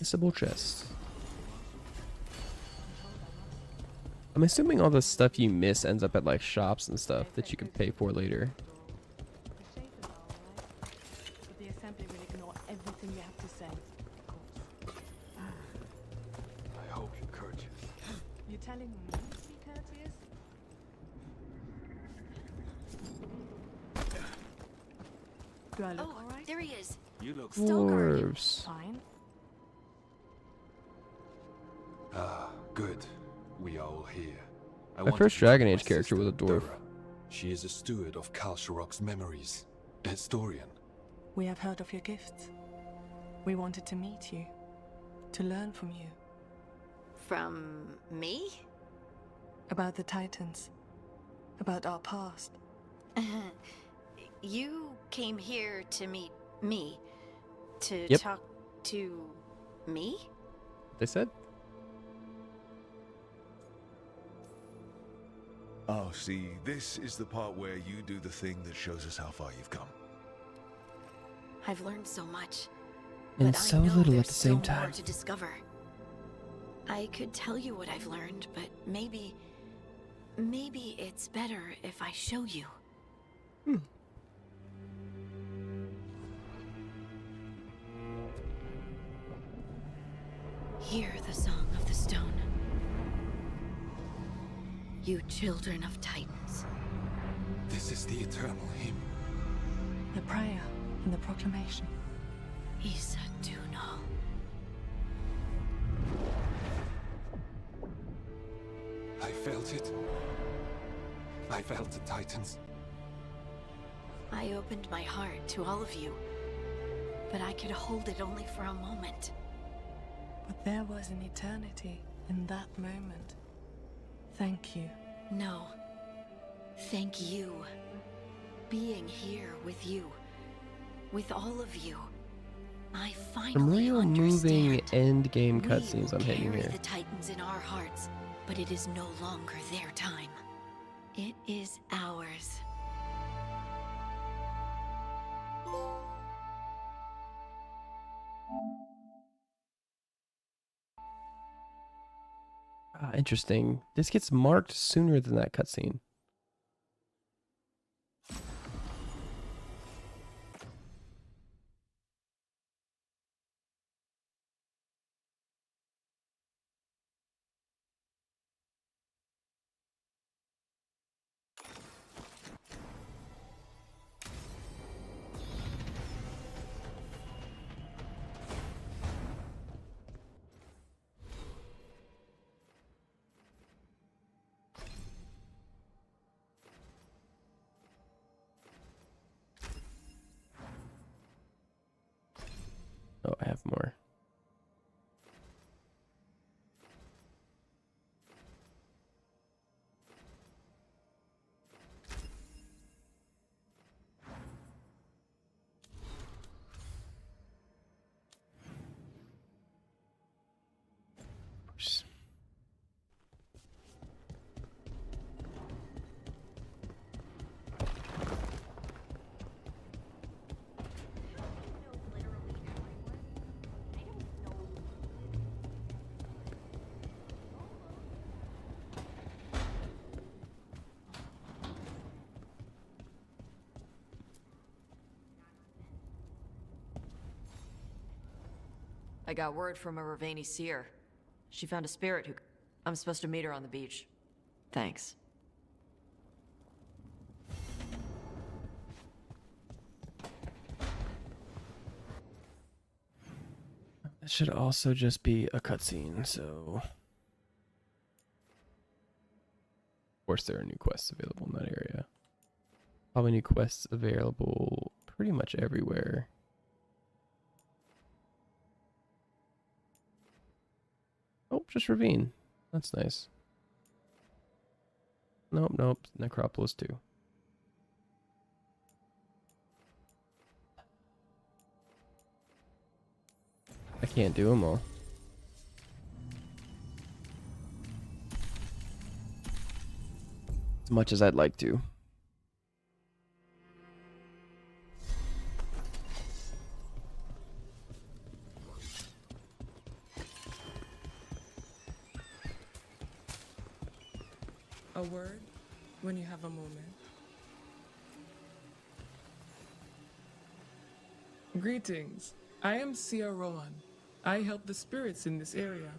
Missable chest. I'm assuming all the stuff you miss ends up at like shops and stuff that you can pay for later. But the assembly will ignore everything you have to say. I hope you're courteous. You're telling me to be courteous? Do I look all right? There he is. You look Dwarves. Fine. Ah, good. We are all here. My first Dragon Age character was a dwarf. She is a steward of Kalsharok's memories, a historian. We have heard of your gifts. We wanted to meet you, to learn from you. From me? About the Titans, about our past. You came here to meet me, to Yep. talk to me? They said. Oh, see, this is the part where you do the thing that shows us how far you've come. I've learned so much. And but so I know little at there's the same still more time. to discover. I could tell you what I've learned, but maybe it's better if I show you. Hear the song of the stone. You children of Titans. This is the eternal hymn. The prayer and the proclamation. Isa Tunal. I felt it. I felt the Titans. I opened my heart to all of you, but I could hold it only for a moment. But there was an eternity in that moment. Thank you. No. Thank you. Being here with you. With all of you. I Some finally real moving end game cutscenes I'm hitting carry here. the Titans in our hearts, but it is no longer their time. It is ours. Ah, interesting. This gets marked sooner than that cutscene. I got word from a Ravani seer. She found a spirit who... I'm supposed to meet her on the beach. Thanks. That should also just be a cutscene, so... Of course there are new quests available in that area. Probably new quests available pretty much everywhere. Oh, just Ravine. That's nice. Nope, nope. Necropolis too. I can't do them all. As much as I'd like to. A word when you have a moment. Greetings. I am Sia Rohan. I help the spirits in this area.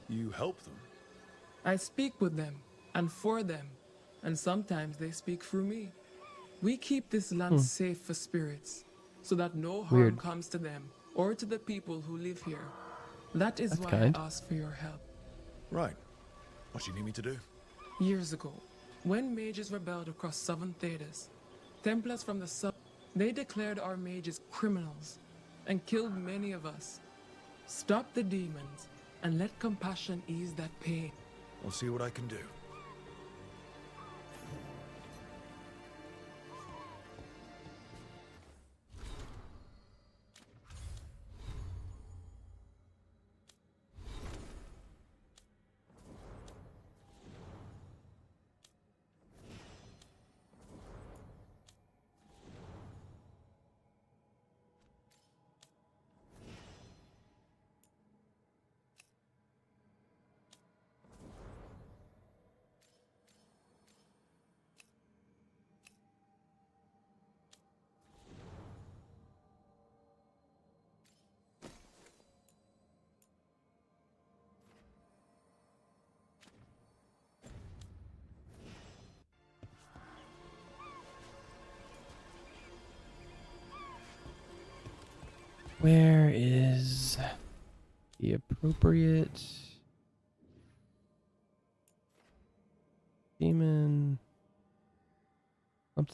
You help them? I speak with them and for them, and sometimes they speak through me. We keep this land safe for spirits, so that no harm comes to them or to the people who live here. That is why I ask for your help. Right. What do you need me to do? Years ago, when mages rebelled across southern Thedas, Templars from the south, they declared our mages criminals and killed many of us. Stop the demons and let compassion ease that pain. I'll see what I can do. Where is the appropriate demon?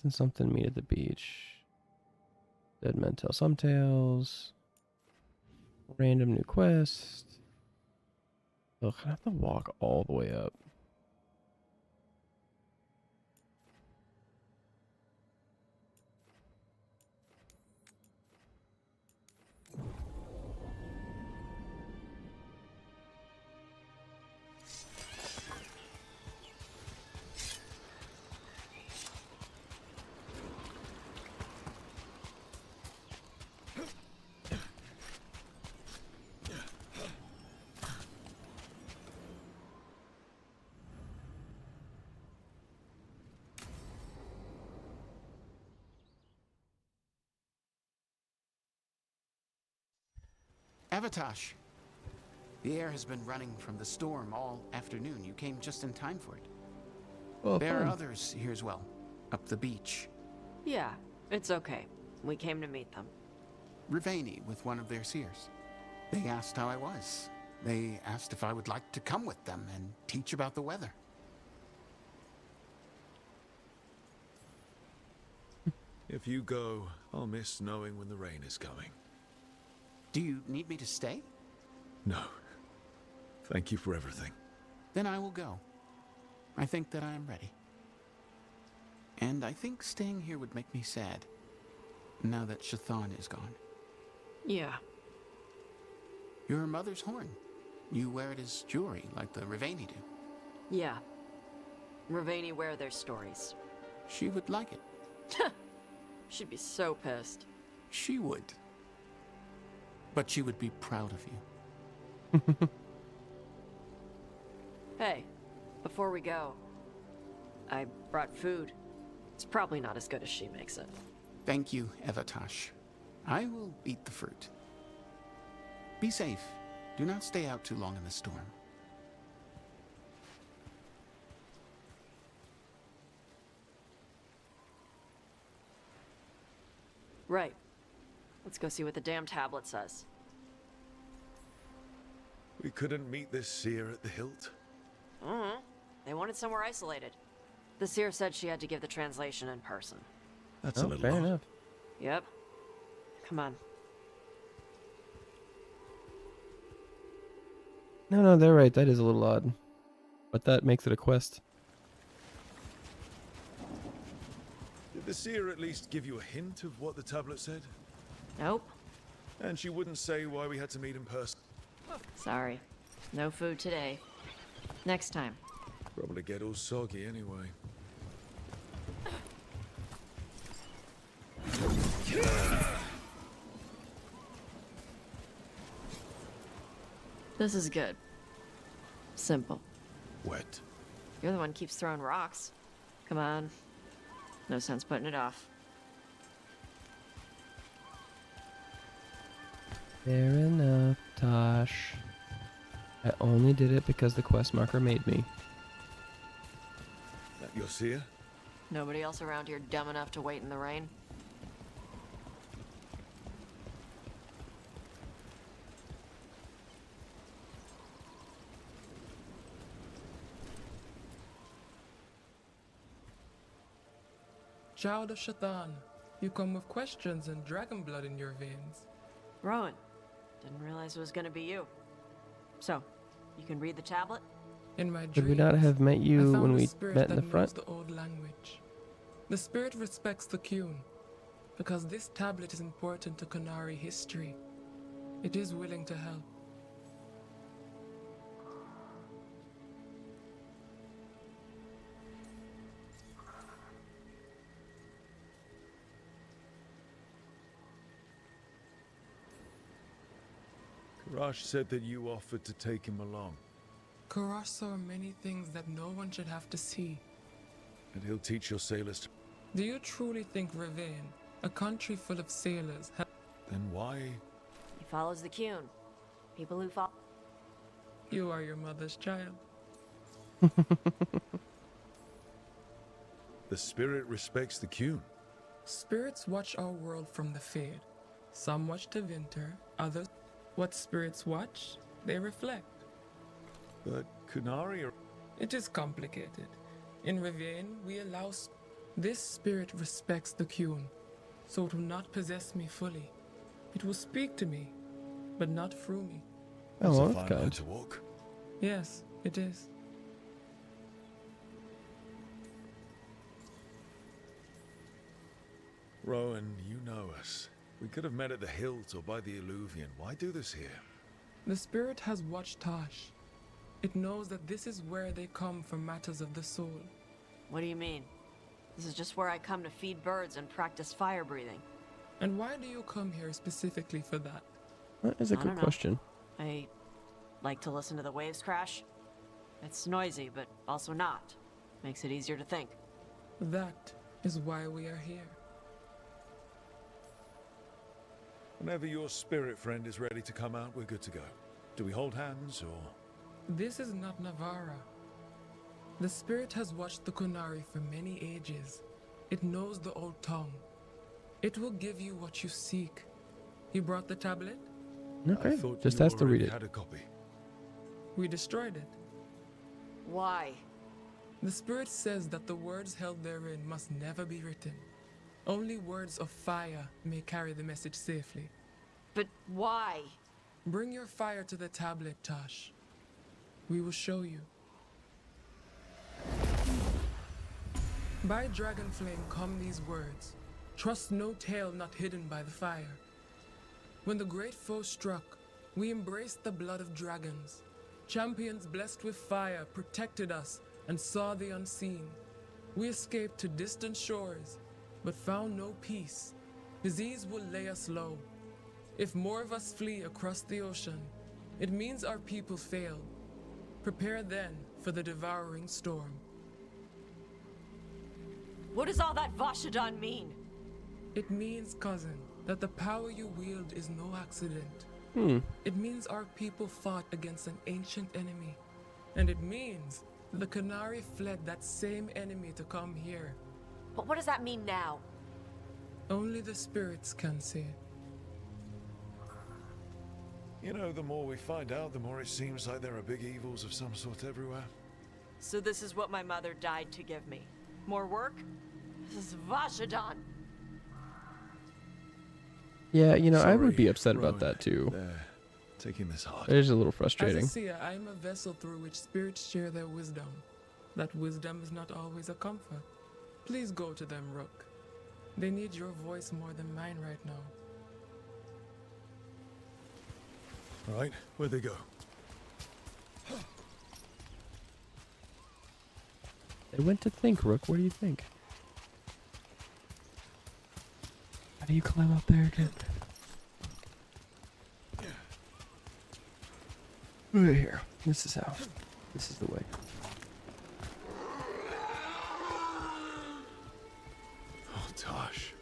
Something meet at the beach. Dead men tell some tales. Random new quest. Ugh, I have to walk all the way up. Avatosh! The air has been running from the storm all afternoon. You came just in time for it. Oh, there fun. are others here as well, up the beach. Yeah, it's okay. We came to meet them. Ravani with one of their seers. They asked how I was. They asked if I would like to come with them and teach about the weather. If you go, I'll miss knowing when the rain is coming. Do you need me to stay? No. Thank you for everything. Then I will go. I think that I am ready. And I think staying here would make me sad, now that Chthon is gone. Yeah. Your mother's horn. You wear it as jewelry, like the Ravani do. Yeah. Ravani wear their stories. She would like it. She'd be so pissed. She would. But she would be proud of you. Hey, before we go, I brought food. It's probably not as good as she makes it. Thank you, Avatosh. I will eat the fruit. Be safe. Do not stay out too long in the storm. Right. Let's go see what the damn tablet says. We couldn't meet this seer at the hilt? Mm-hmm. They wanted somewhere isolated. The seer said she had to give the translation in person. That's a little fair odd. enough. Yep. Come on. No, they're right. That is a little odd. But that makes it a quest. Did the seer at least give you a hint of what the tablet said? Nope. And she wouldn't say why we had to meet in person? Sorry. No food today. Next time. Probably get all soggy anyway. This is good. Simple. Wet. You're the one who keeps throwing rocks. Come on. No sense putting it off. Fair enough, Tosh. I only did it because the quest marker made me. That your seer? Nobody else around here dumb enough to wait in the rain? Child of Shaitan, you come with questions and dragon blood in your veins. Rowan, didn't realize it was gonna be you. So, you can read the tablet? In my Would dreams, we not have met I you found when a we spirit met in that the front? knows the old language. The spirit respects the Qun, because this tablet is important to Qunari history. It is willing to help. Karash said that you offered to take him along. Karash saw many things that no one should have to see. And he'll teach your sailors to... Do you truly think Ravane, a country full of sailors, Then why... He follows the Qun. People who follow... You are your mother's child. The spirit respects the Qun. Spirits watch our world from the Fade. Some watch to Vinter, others... What spirits watch, they reflect. But Qunari are... It is complicated. In Ravane, we allow... This spirit respects the Qun, so it will not possess me fully. It will speak to me, but not through me. Oh, well, a that's fine line good. to walk. Yes, it is. Rowan, you know us. We could have met at the hilt or by the Alluvian. Why do this here? The spirit has watched Tosh. It knows that this is where they come for matters of the soul. What do you mean? This is just where I come to feed birds and practice fire breathing. And why do you come here specifically for that? That is a I good don't know. question. I like to listen to the waves crash. It's noisy, but also not. Makes it easier to think. That is why we are here. Whenever your spirit friend is ready to come out, we're good to go. Do we hold hands, or...? This is not Navara. The spirit has watched the Qunari for many ages. It knows the old tongue. It will give you what you seek. You brought the tablet? Okay, I thought just you has to read already it. had a copy. We destroyed it. Why? The spirit says that the words held therein must never be written. Only words of fire may carry the message safely. But why? Bring your fire to the tablet, Tosh. We will show you. By Dragonflame come these words. Trust no tale not hidden by the fire. When the great foe struck, we embraced the blood of dragons. Champions blessed with fire protected us and saw the unseen. We escaped to distant shores, but found no peace. Disease will lay us low. If more of us flee across the ocean, it means our people failed. Prepare then for the devouring storm. What does all that Vashadan mean? It means, cousin, that the power you wield is no accident. It means our people fought against an ancient enemy. And it means the Qunari fled that same enemy to come here. But what does that mean now? Only the spirits can say it. You know, the more we find out, the more it seems like there are big evils of some sort everywhere. So this is what my mother died to give me. More work? This is Vashadan. Yeah, you know, I would Sorry, be upset about Rowan. that too. They're taking this hard. It is a little frustrating. As a seer, I am a vessel through which spirits share their wisdom. That wisdom is not always a comfort. Please go to them, Rook. They need your voice more than mine right now. All right, where'd they go? They went to think, Rook. What do you think? How do you climb up there again? Right here. This is how. This is the way. Oh, Tosh.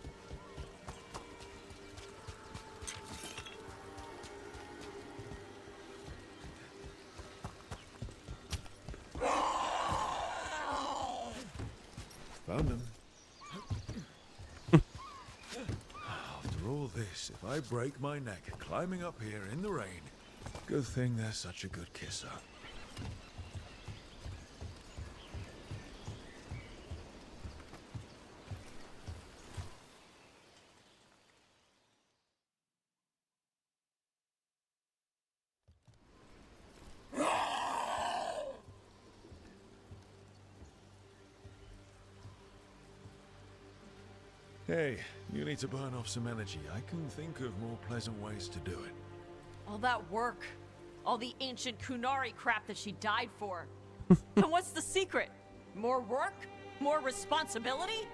Found them. After all this, if I break my neck climbing up here in the rain, good thing they're such a good kisser. Hey, you need to burn off some energy. I can think of more pleasant ways to do it. All that work. All the ancient Qunari crap that she died for. And what's the secret? More work? More responsibility?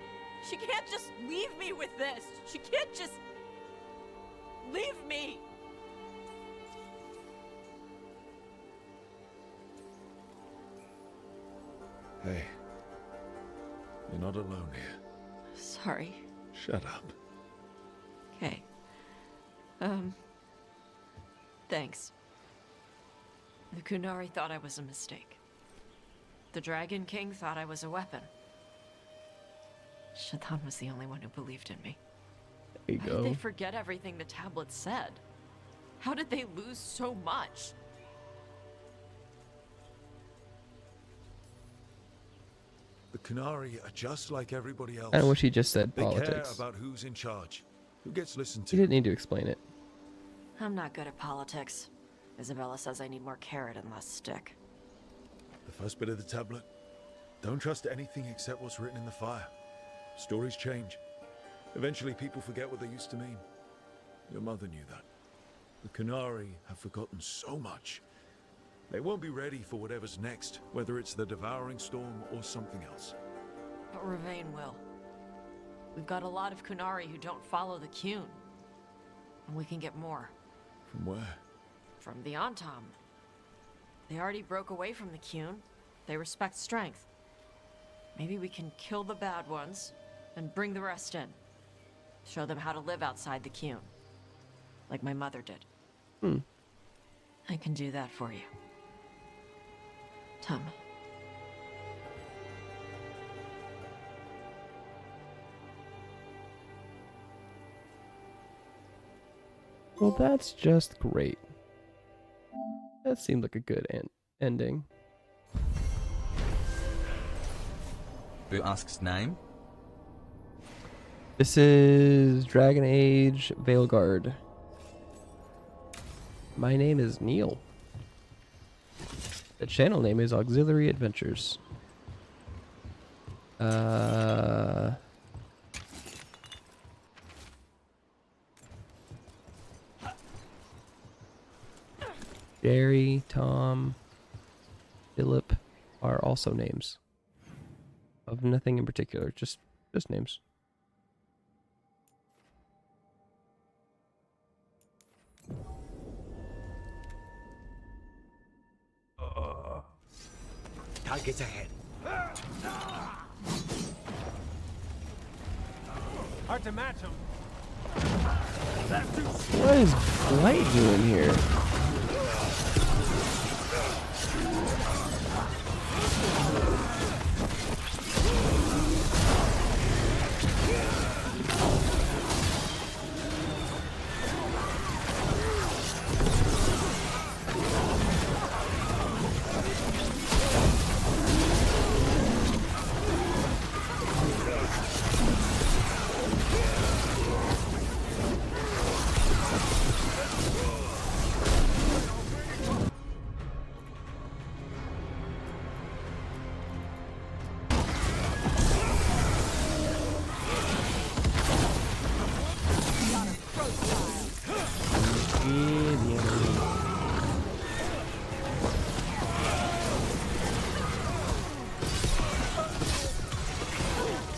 She can't just leave me with this. She can't just leave me. Hey, you're not alone here. Sorry. Shut up. Okay. Thanks. The Qunari thought I was a mistake. The Dragon King thought I was a weapon. Shathan was the only one who believed in me. There you How go. did they forget everything the tablet said? How did they lose so much? The Qunari are just like everybody else. I wish he just said They care politics. about who's in charge, who gets listened He to. didn't need to explain it. I'm not good at politics. Isabella says I need more carrot and less stick. The first bit of the tablet. Don't trust anything except what's written in the fire. Stories change. Eventually people forget what they used to mean. Your mother knew that. The Qunari have forgotten so much. They won't be ready for whatever's next, whether it's the devouring storm or something else. But Ravain will. We've got a lot of Qunari who don't follow the Qun. And we can get more. From where? From the Antam. They already broke away from the Qun. They respect strength. Maybe we can kill the bad ones and bring the rest in. Show them how to live outside the Qun. Like my mother did. I can do that for you. Tom. Well, that's just great. That seemed like a good ending. Who asks name? This is Dragon Age Veilguard. My name is Neil. The channel name is Auxiliary Adventures. Jerry, Tom, Philip are also names. Of nothing in particular, just names. Targets ahead. Hard to match them. What is Blight doing here?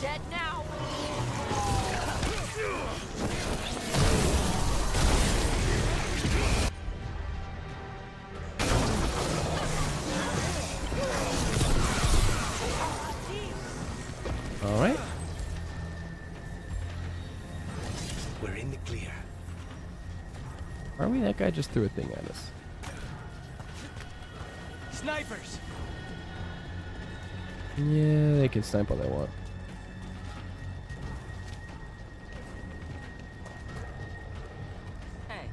Dead now. All right. We're in the clear. Are we? That guy just threw a thing at us. Snipers! Yeah, they can snipe all they want. Hey.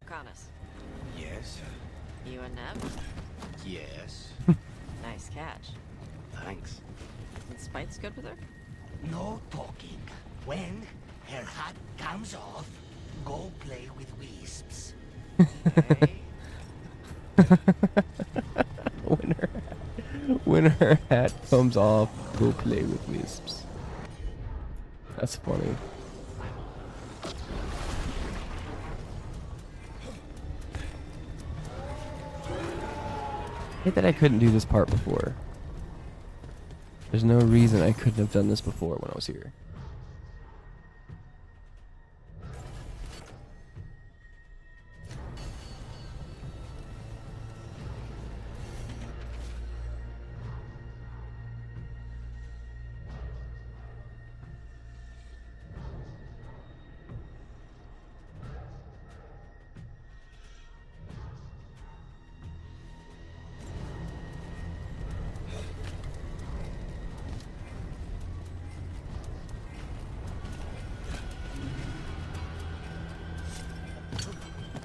Connus, Yes. you and Neb? Yes. Nice catch. Thanks. And Spite's good with her? No talking. When her hat comes off, go play with wisps. When her hat comes off, go play with wisps. That's funny. I hate that I couldn't do this part before. There's no reason I couldn't have done this before when I was here.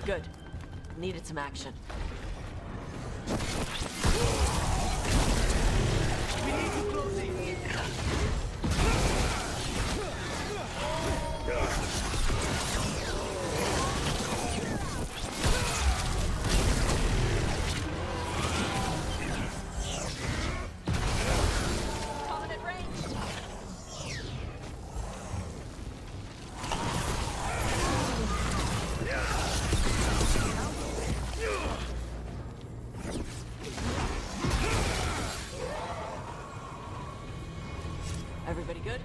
Good. Needed some action. Everybody good?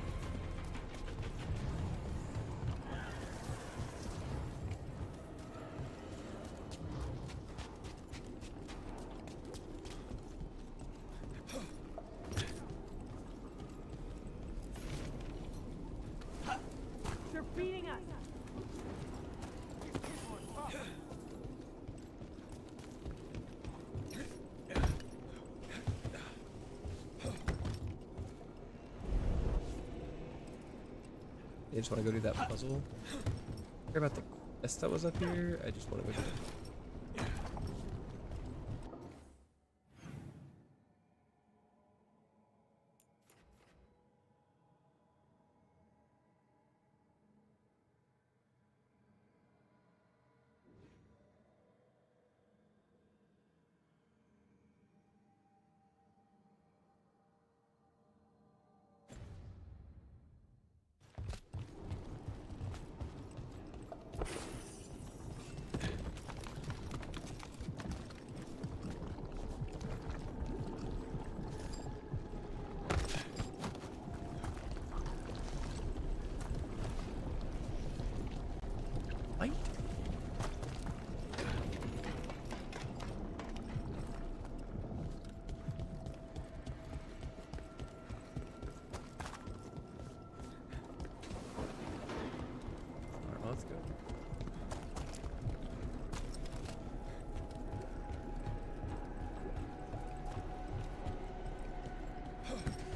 They're beating us! You just want to go do that puzzle? Care about the quest that was up here? I just want to go do that.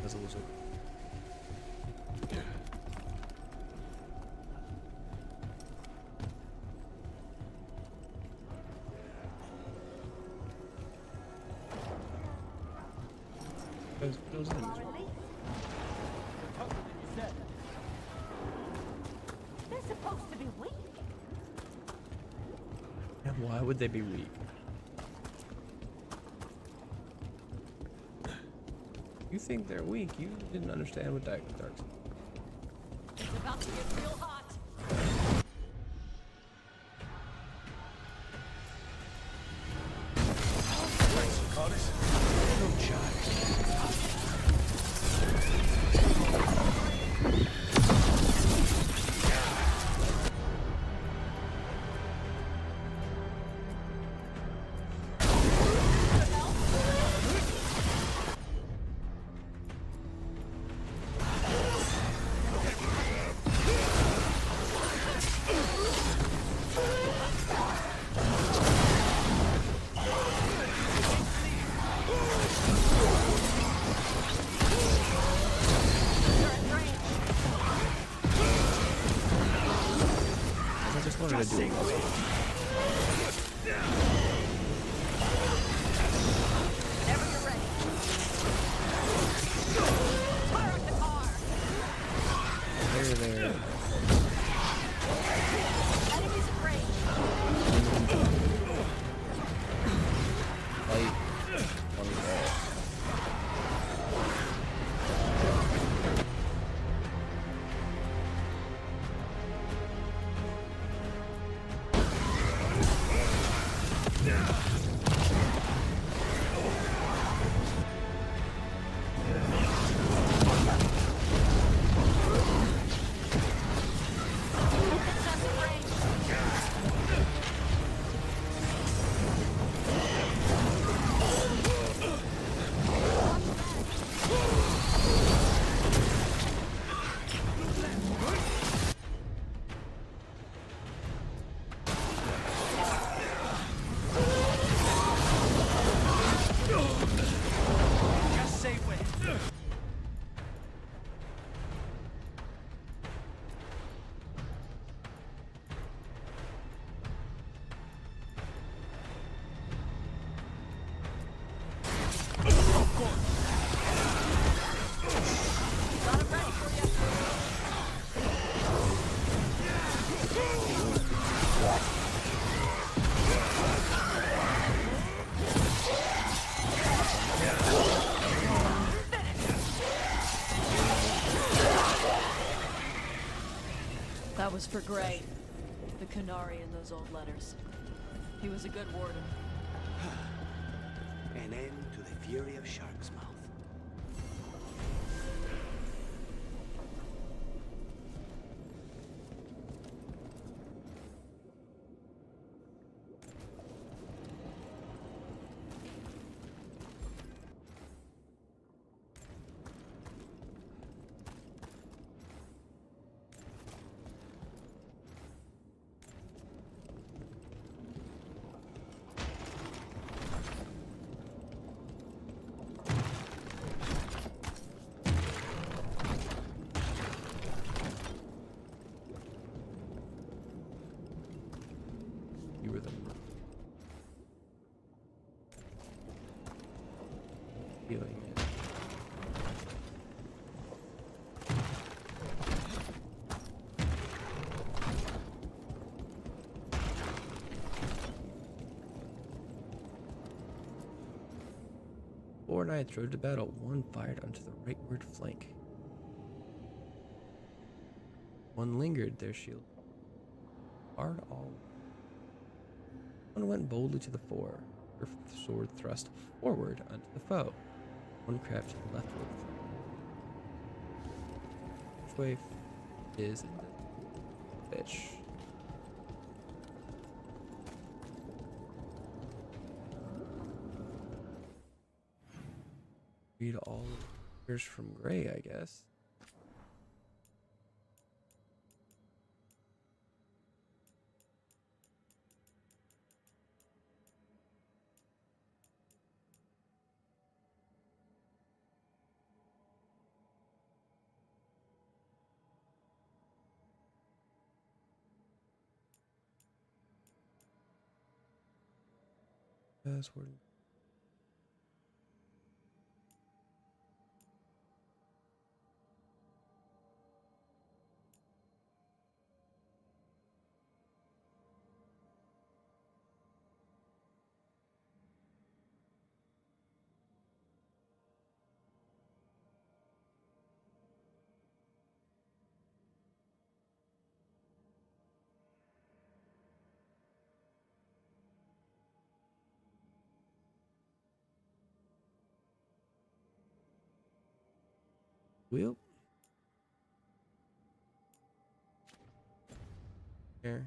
Puzzles. Those in. They're supposed to be weak. And why would they be weak? You think they're weak? You didn't understand what dark. It's about to get real hot. What did I do? Whenever you're ready. Fire up the car. There. Enemies in range. Light on the wall. That was for Gray, the Canary in those old letters. He was a good warden. An end to the fury of Shark's Mouth. You were the feeling it. Four knights rode to battle, one fired onto the rightward flank. One lingered their shield. Barred all. One went boldly to the fore, her sword thrust forward onto the foe. One crept leftward. Which way is the bitch? Read all letters from Gray, I guess. Password. Wheel. Here.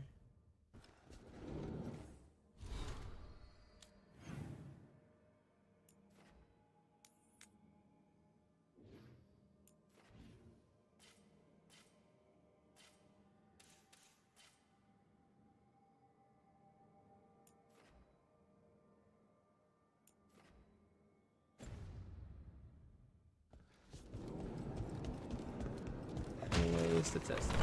Ways to test it.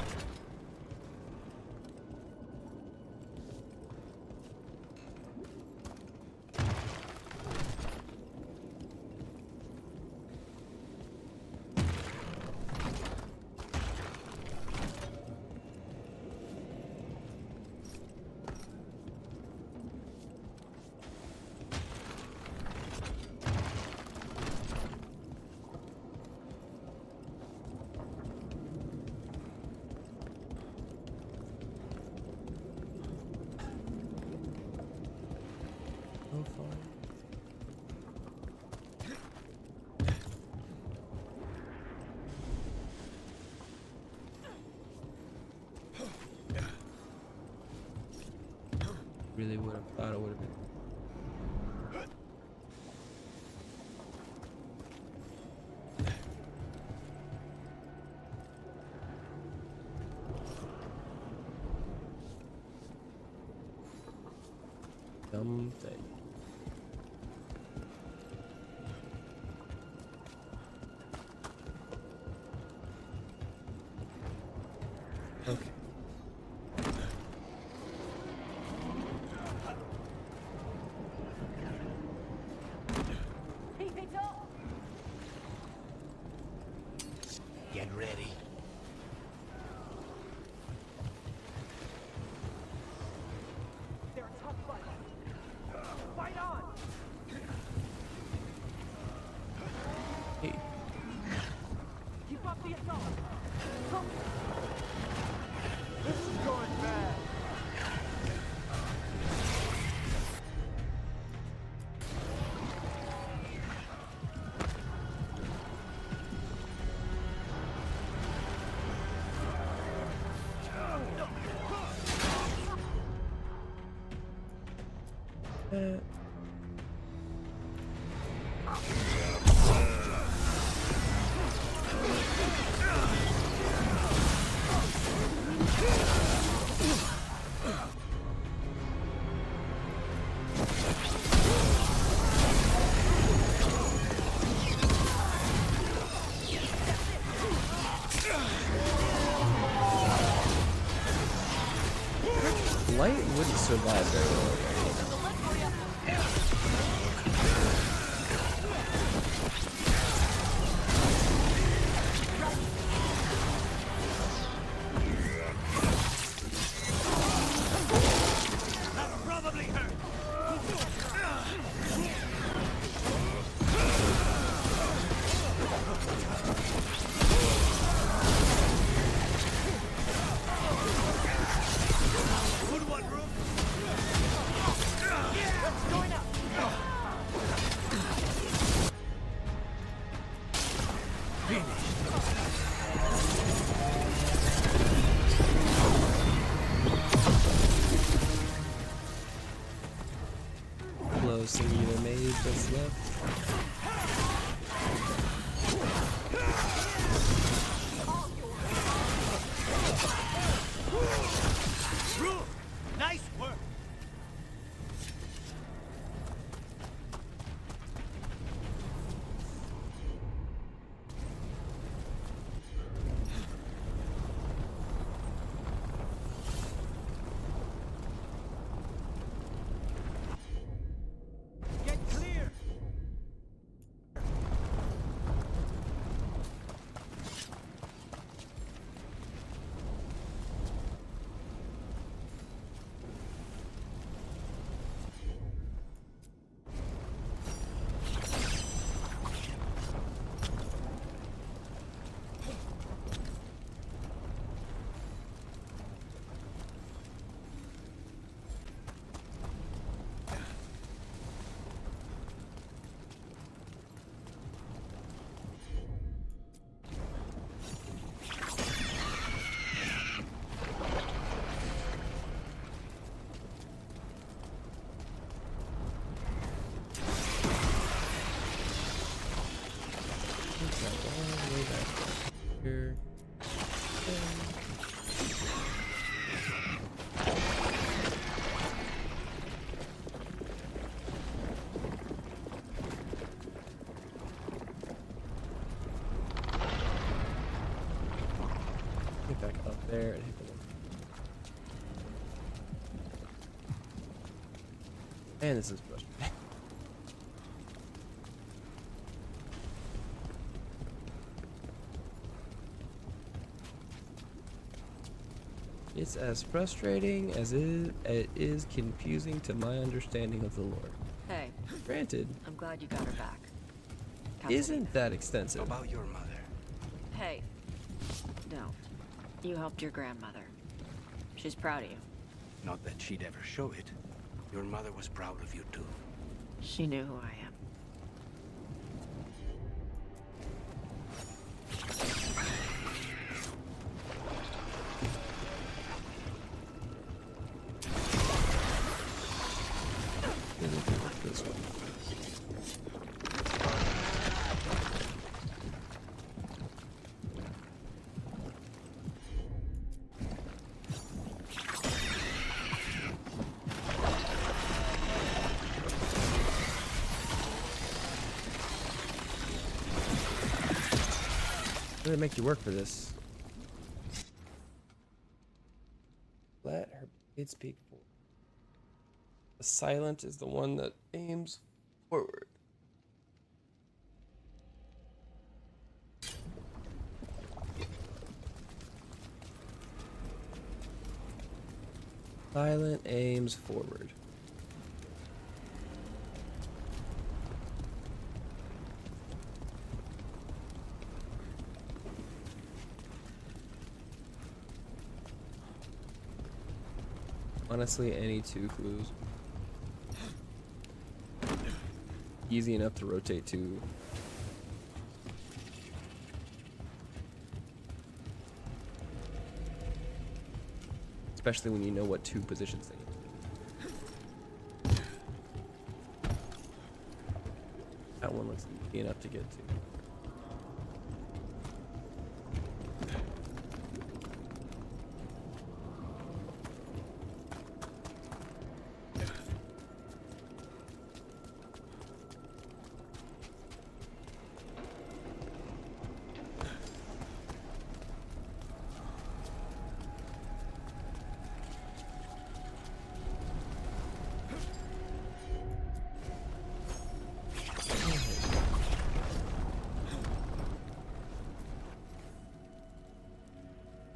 Really would have thought it would have been. Dumb thing. Okay. Get ready. They're a tough fight. Fight on! Hey. Keep up the assault! Come. This is going bad. Light wouldn't survive very well here. That probably hurt. Good one, Rook. Let's join up. Closing either mage that's left. Rook, nice work. Looks like all the way back here. Get back up there and hit the one. And this is frustrating. It's as frustrating as it is confusing to my understanding of the lore. Hey. Granted. I'm glad you got her back. Isn't that extensive? About your mother. Hey. Don't. You helped your grandmother. She's proud of you. Not that she'd ever show it. Your mother was proud of you too. She knew who I am. This one. How did it make you work for this? Let her blade speak for. The silent is the one that aims forward. Silent aims forward. Honestly, any two clues. Easy enough to rotate to. Especially when you know what two positions they need. That one looks easy enough to get to.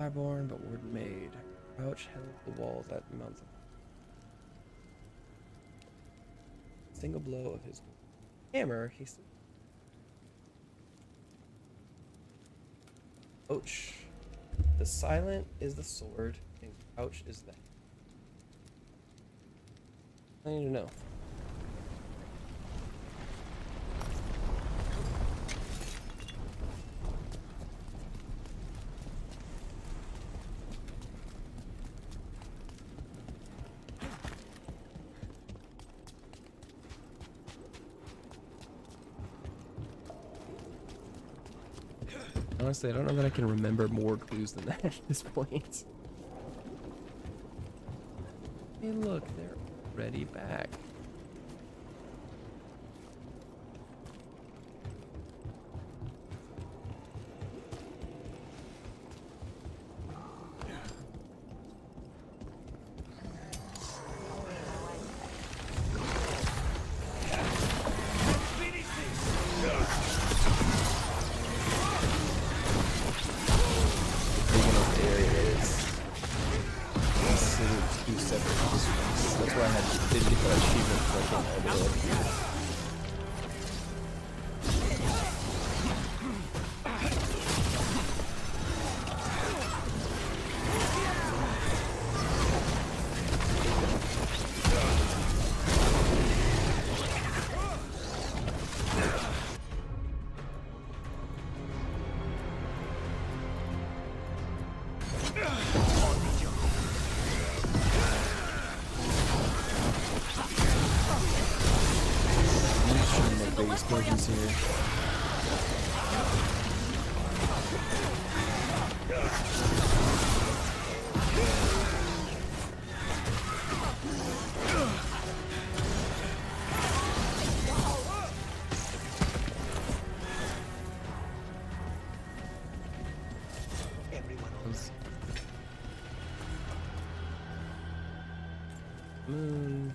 Fireborn, but word made. Crouch held the walls at mountain. Single blow of his hammer, he stood. Ouch. The silent is the sword, and crouch is the. I need to know. Honestly, I don't know that I can remember more clues than that at this point. Hey, look, they're already back. That's why I didn't get that achievement for all the way. Explosions here. Moon.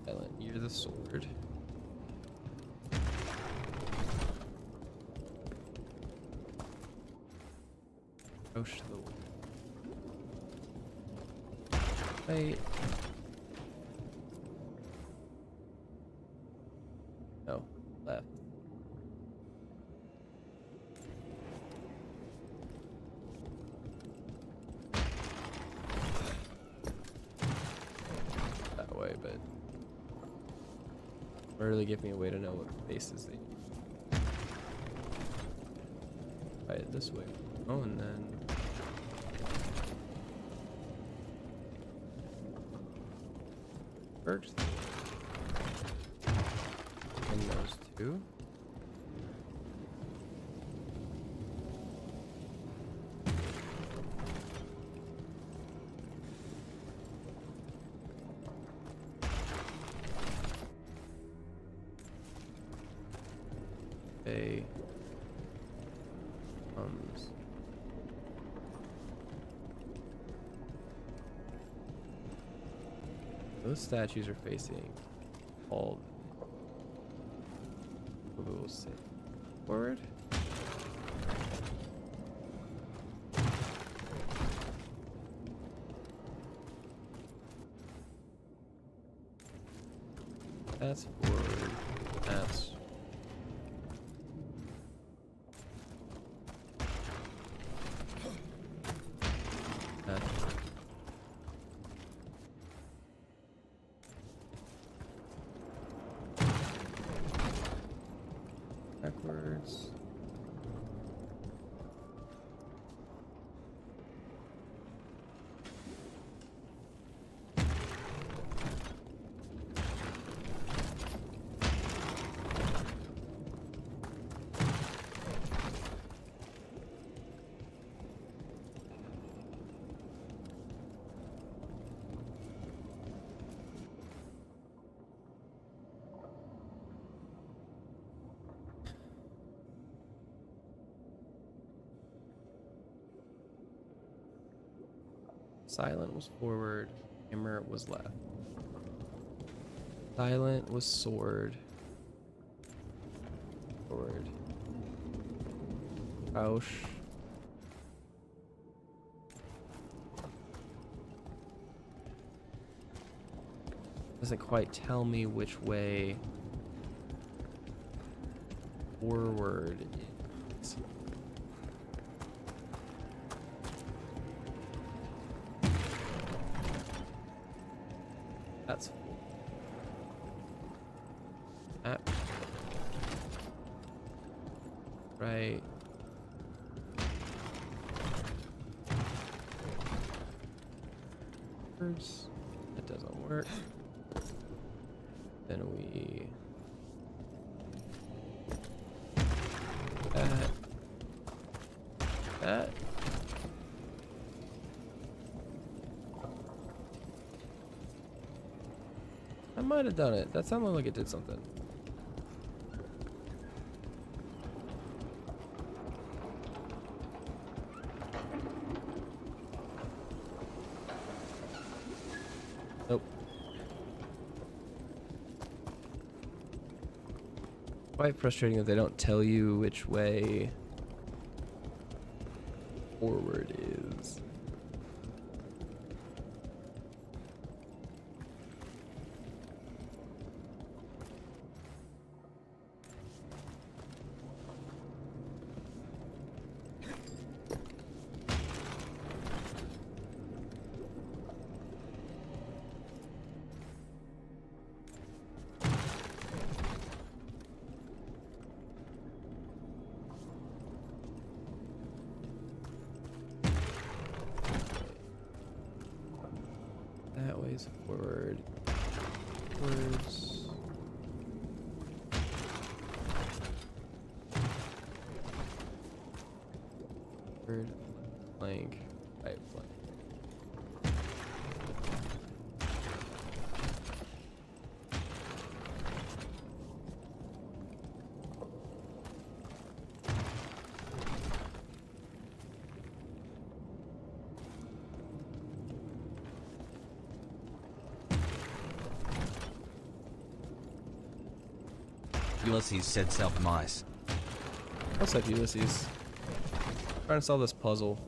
Ellen, you're the sword. Push to the right. No, left. That way, but really give me a way to know what faces they. Right, this way. Oh, and then. First. And those two. Okay. Those statues are facing all. We'll say forward. That's forward. That's. Backwards. Silent was forward, hammer was left. Silent was sword. Forward. Ouch. Doesn't quite tell me which way forward is. That's right. That doesn't work. Then we that. I might have done it. That sounded like it did something. Nope. Quite frustrating that they don't tell you which way forward is. That way's forward. Forwards. Forward. Flank. Right flank. Ulysses said self-mice. What's up, Ulysses? Trying to solve this puzzle.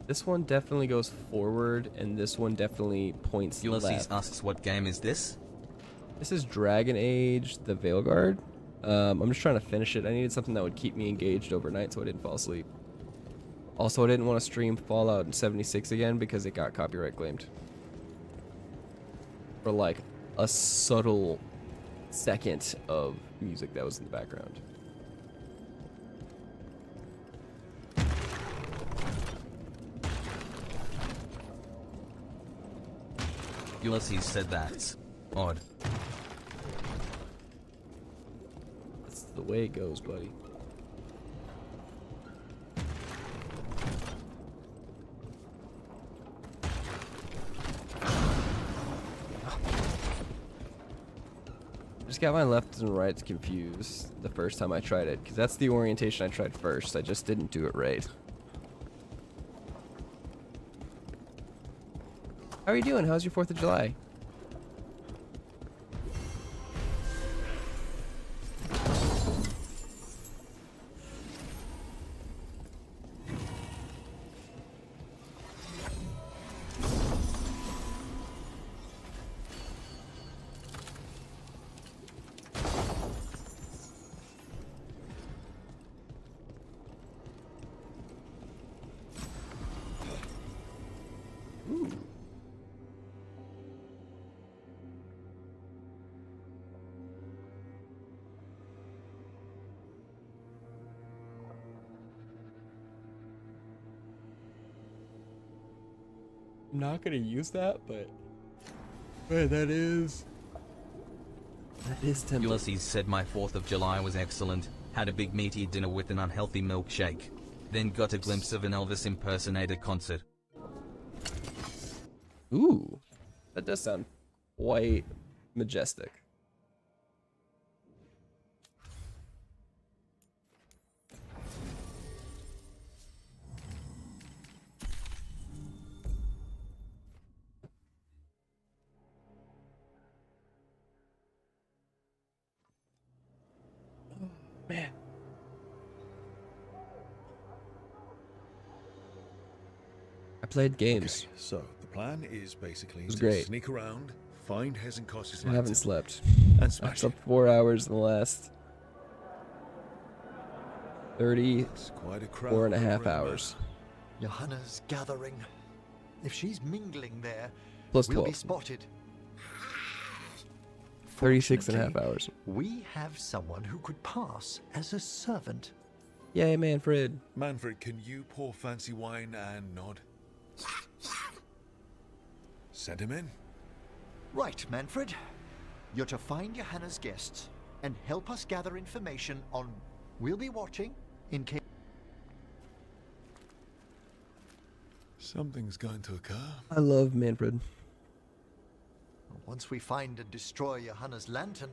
This one definitely goes forward, and this one definitely points Ulysses left. asks, what game is this? This is Dragon Age: The Veilguard. I'm just trying to finish it. I needed something that would keep me engaged overnight so I didn't fall asleep. Also, I didn't want to stream Fallout 76 again because it got copyright claimed. For like a subtle second of music that was in the background. Ulysses said that's odd. That's the way it goes, buddy. Just got my lefts and rights confused the first time I tried it, because that's the orientation I tried first. I just didn't do it right. How are you doing? How's your 4th of July? I'm not gonna use that, but that is tempting. Ulysses said my 4th of July was excellent. Had a big meaty dinner with an unhealthy milkshake. Then got a glimpse of an Elvis impersonator concert. Ooh, that does sound quite majestic. Man. I played games. Okay, so the plan is basically was to great. sneak around, find Hezenkos's I haven't lantern, slept. and I smash it. slept 4 hours in the last 34 and a half hours. Johanna's gathering. If she's mingling there, Plus we'll be 12. spotted. 36 and a half hours. We have someone who could pass as a servant. Yay, Manfred. Manfred, can you pour fancy wine and nod? Send him in. Right, Manfred. You're to find Johanna's guests and help us gather information on... We'll be watching in case... Something's going to occur. I love Manfred. Once we find and destroy Johanna's lantern,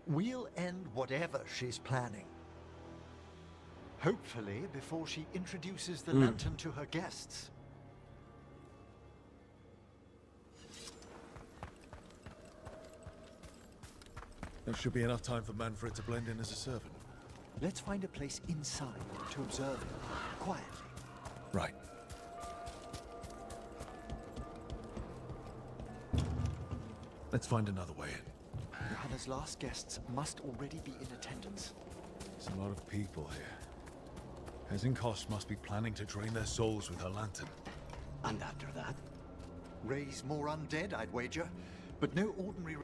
we'll end whatever she's planning. Hopefully before she introduces the lantern to her guests. There should be enough time for Manfred to blend in as a servant. Let's find a place inside to observe him, quietly. Right. Let's find another way in. Johanna's last guests must already be in attendance. There's a lot of people here. Hezenkos must be planning to drain their souls with her lantern. And after that? Raise more undead, I'd wager. But no ordinary...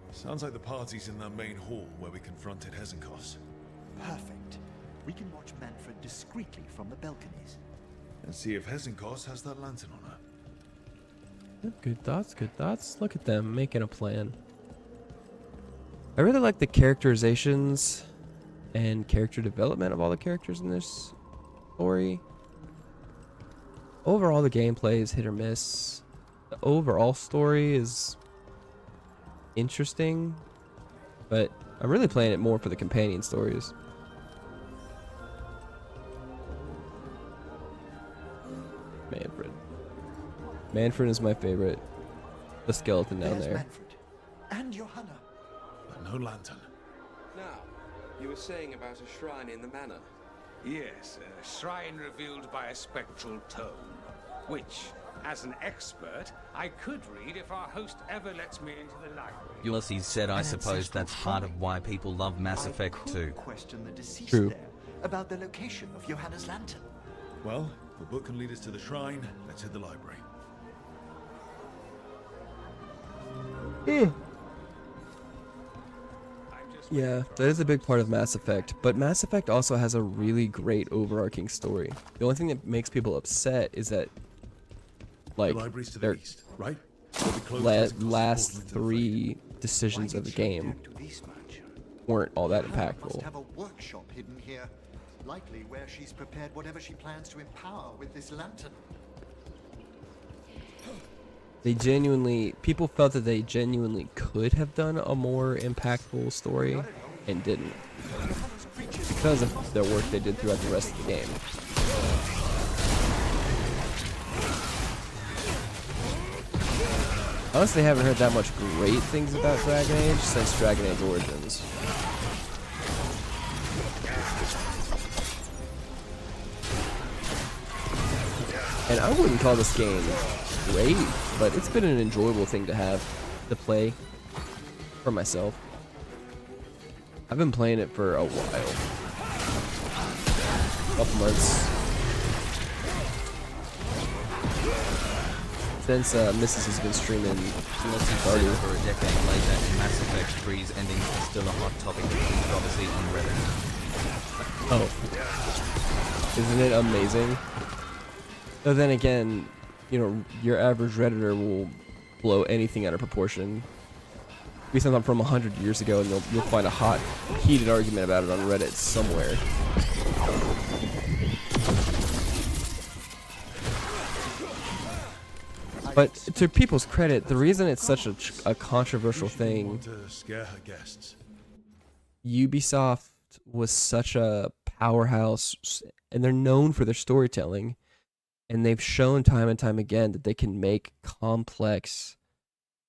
Sounds like the party's in that main hall where we confronted Hezenkos. Perfect. We can watch Manfred discreetly from the balconies. And see if Hezenkos has that lantern on her. Good thoughts, good thoughts. Look at them making a plan. I really like the characterizations and character development of all the characters in this story. Overall, the gameplay is hit or miss. The overall story is interesting, but I'm really playing it more for the companion stories. Manfred. Manfred is my favorite. The skeleton down There's there. Manfred. And Johanna. But no lantern. Now, you were saying about a shrine in the manor. Yes, a shrine revealed by a spectral tome, which, as an expert, I could read if our host ever lets me into the library. Ulysses said, I suppose that's part of why people love Mass Effect 2. Question the deceased True. there about the location of Johanna's lantern. Well, the book can lead us to the shrine. Let's hit the library. Yeah, that is a big part of Mass Effect, but Mass Effect also has a really great overarching story. The only thing that makes people upset is that, like, The library's to the their east, right? We'll be closed as it costs last portal into the 3 decisions of the game weren't all that Johanna must impactful. have a workshop hidden here, likely where she's prepared whatever she plans to empower with this lantern. People felt that they genuinely could have done a more impactful story and didn't, because of the work they did throughout the rest of the game. Honestly, I haven't heard that much great things about Dragon Age since Dragon Age Origins. And I wouldn't call this game great, but it's been an enjoyable thing to have to play for myself. I've been playing it for a while. Couple months. Since Mrs. has been streaming Stardew. For a decade later, and Mass Effect 3's ending is still a hot topic of controversy on Reddit. Oh. Isn't it amazing? But then again, you know, your average Redditor will blow anything out of proportion. Be something from 100 years ago, and you'll find a hot, heated argument about it on Reddit somewhere. But to people's credit, the reason it's such a controversial thing, To scare her guests. Ubisoft was such a powerhouse, and they're known for their storytelling, and they've shown time and time again that they can make complex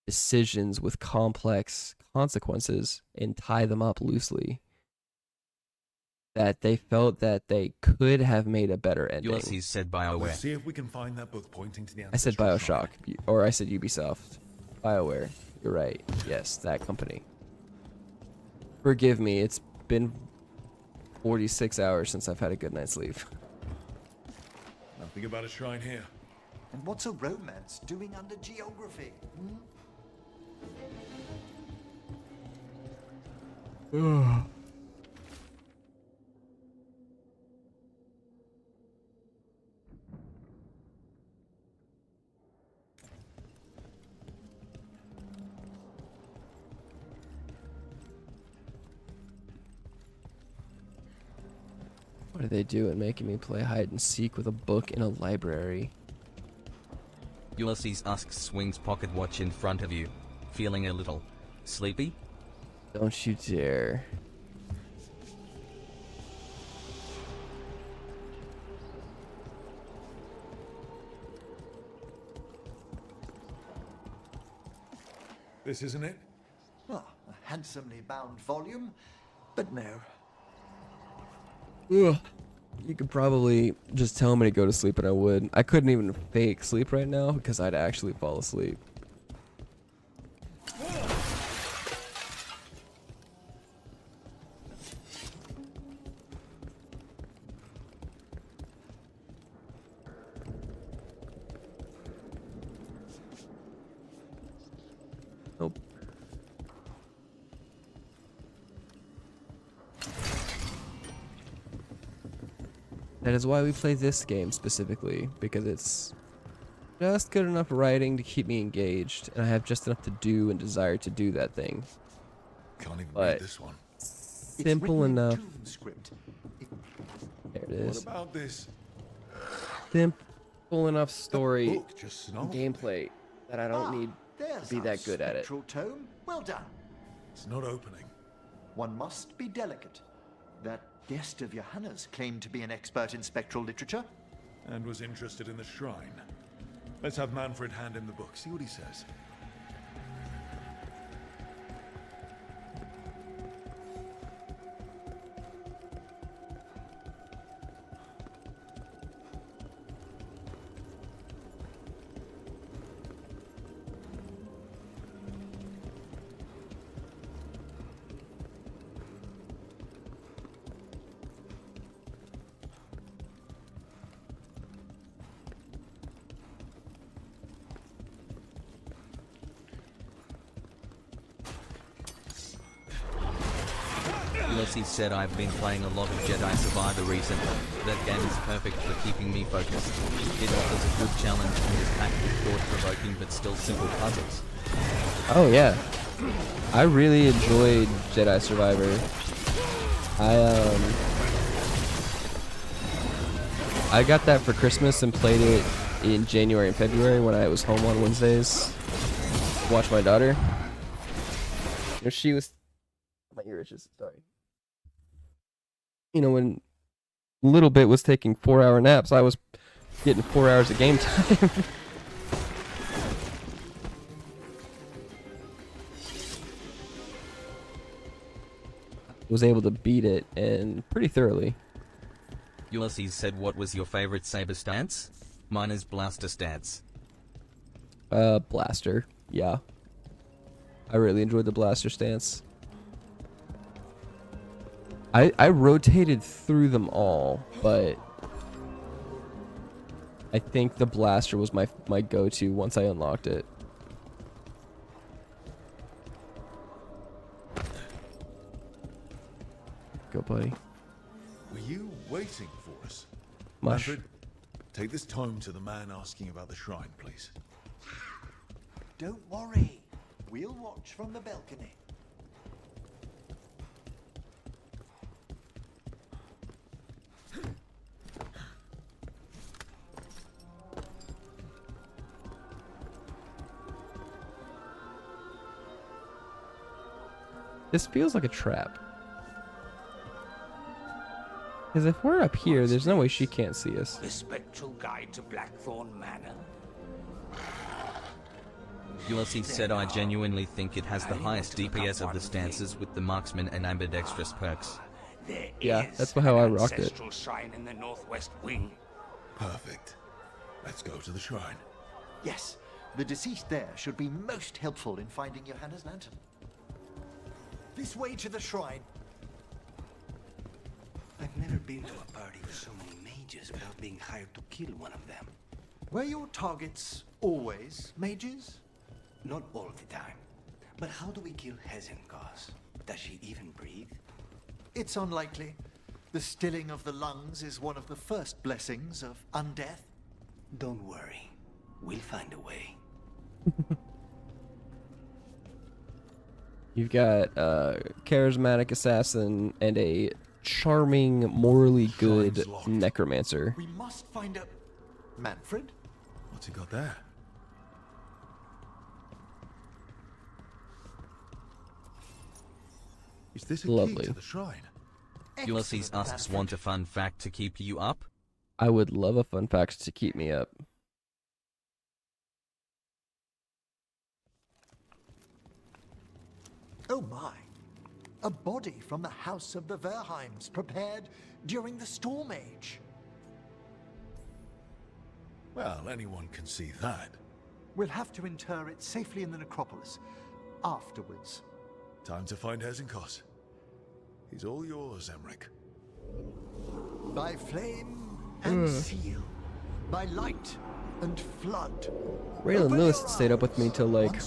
decisions with complex consequences and tie them up loosely. That they felt that they could have made a better ending. Ulysses said Let's BioWare. see if we can find that book pointing to the I said ancestral Bioshock, or I said Ubisoft. BioWare. You're right. Yes, that company. Forgive me, it's been 46 hours since I've had a good night's sleep. Nothing about a shrine here. And what's a romance doing under geography? What are they doing, making me play hide and seek with a book in a library? Ulysses asks swings pocket watch in front of you. Feeling a little sleepy? Don't you dare. This isn't it? Ah, a handsomely bound volume, but no. Ugh. You could probably just tell me to go to sleep and I would. I couldn't even fake sleep right now because I'd actually fall asleep. Nope. That is why we play this game specifically, because it's just good enough writing to keep me engaged, and I have just enough to do and desire to do that thing. Can't even But read this one. simple enough. There it What is. about this? Simple enough story book just snarled and gameplay that I don't need There's to be our that good at it. spectral tome. Well done. It's not opening. One must be delicate. That guest of Johanna's claimed to be an expert in spectral literature. And was interested in the shrine. Let's have Manfred hand him the book, see what he says. Ulysses said I've been playing a lot of Jedi Survivor recently. That game is perfect for keeping me focused. It offers a good challenge and is packed with thought-provoking but still simple puzzles. Oh yeah, I really enjoyed Jedi Survivor. I got that for Christmas and played it in January and February when I was home on Wednesdays. Watch my daughter. She was my ear itches. Sorry. You know, when Little Bit was taking 4-hour naps, I was getting 4 hours of game time. Was able to beat it, and pretty thoroughly. Ulysses said, what was your favorite saber stance? Mine is blaster stance. Blaster. Yeah. I really enjoyed the blaster stance. I rotated through them all, but I think the blaster was my go-to once I unlocked it. Go, buddy. Were you waiting for us? Mush. Manfred, take this tome to the man asking about the shrine, please. Don't worry. We'll watch from the balcony. This feels like a trap. Because if we're up here, there's no way she can't see us. The spectral guide to Blackthorn Manor. Ulysses said, I genuinely think it has the highest DPS of the stances with the marksman and ambidextrous perks. Yeah, that's how I rocked it. Ancestral shrine in the northwest wing. Perfect. Let's go to the shrine. Yes, the deceased there should be most helpful in finding Johanna's lantern. This way to the shrine. I've never been to a party with so many mages without being hired to kill one of them. Were your targets always mages? Not all the time. But how do we kill Hezenkos? Does she even breathe? It's unlikely. The stilling of the lungs is one of the first blessings of undeath. Don't worry. We'll find a way. You've got a charismatic assassin and a charming, morally good necromancer. We must find a... Manfred? What's he got there? Is this a key to the shrine? Ulysses asks, want a fun fact to keep you up? I would love a fun fact to keep me up. Oh my. A body from the House of the Verheims, prepared during the Storm Age. Well, anyone can see that. We'll have to inter it safely in the necropolis. Afterwards. Time to find Hezenkos. He's all yours, Emmerich. By flame and seal. By light and flood. Raylan Lewis stayed up with me till like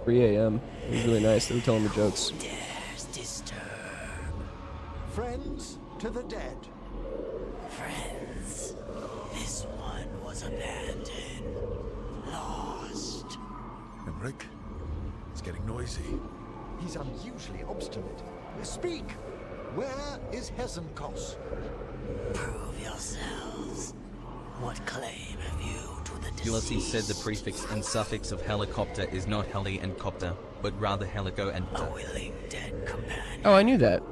3 a.m. It was really nice. They were telling me jokes. Friends to the dead. Friends, this one was abandoned. Lost. Emmerich, it's getting noisy. He's unusually obstinate. Speak! Where is Hezenkos? Prove yourselves. What claim have you to the deceased? Ulysses said the prefix and suffix of helicopter is not heli and copter, but rather helico and A willing dead companion. Oh, I knew that.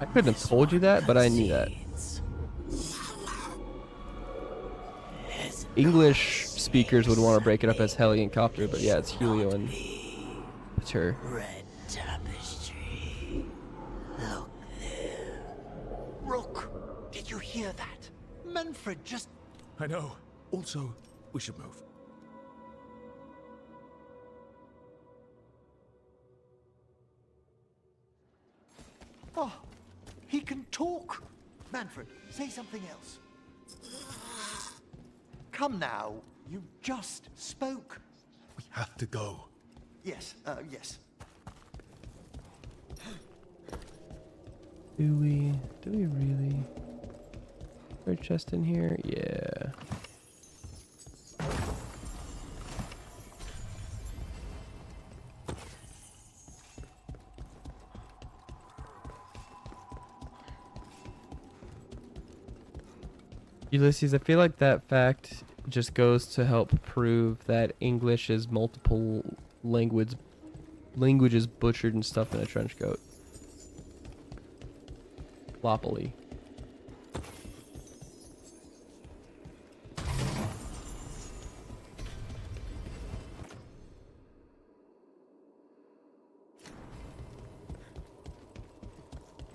I couldn't have told you that, but I knew that. Hezenkos English speakers would want to break it up as heli and copter, but yeah, it's Helio and Pater. Red tapestry. Look there. Rook, did you hear that? Manfred just... I know. Also, we should move. Oh, he can talk. Manfred, say something else. Come now, you just spoke. We have to go. Yes, yes. Do we really? Is there a chest in here? Yeah. Ulysses, I feel like that fact just goes to help prove that English is multiple languages butchered and stuffed in a trench coat. Loppily.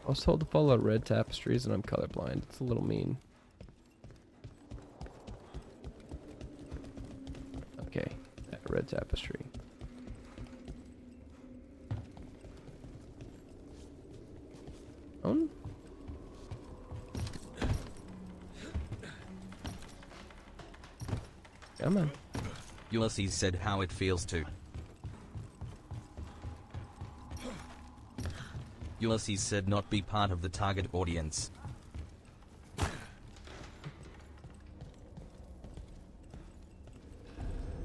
I was told to follow red tapestries and I'm colorblind. It's a little mean. Okay, that red tapestry. Come on. Ulysses said how it feels to. Ulysses said not be part of the target audience.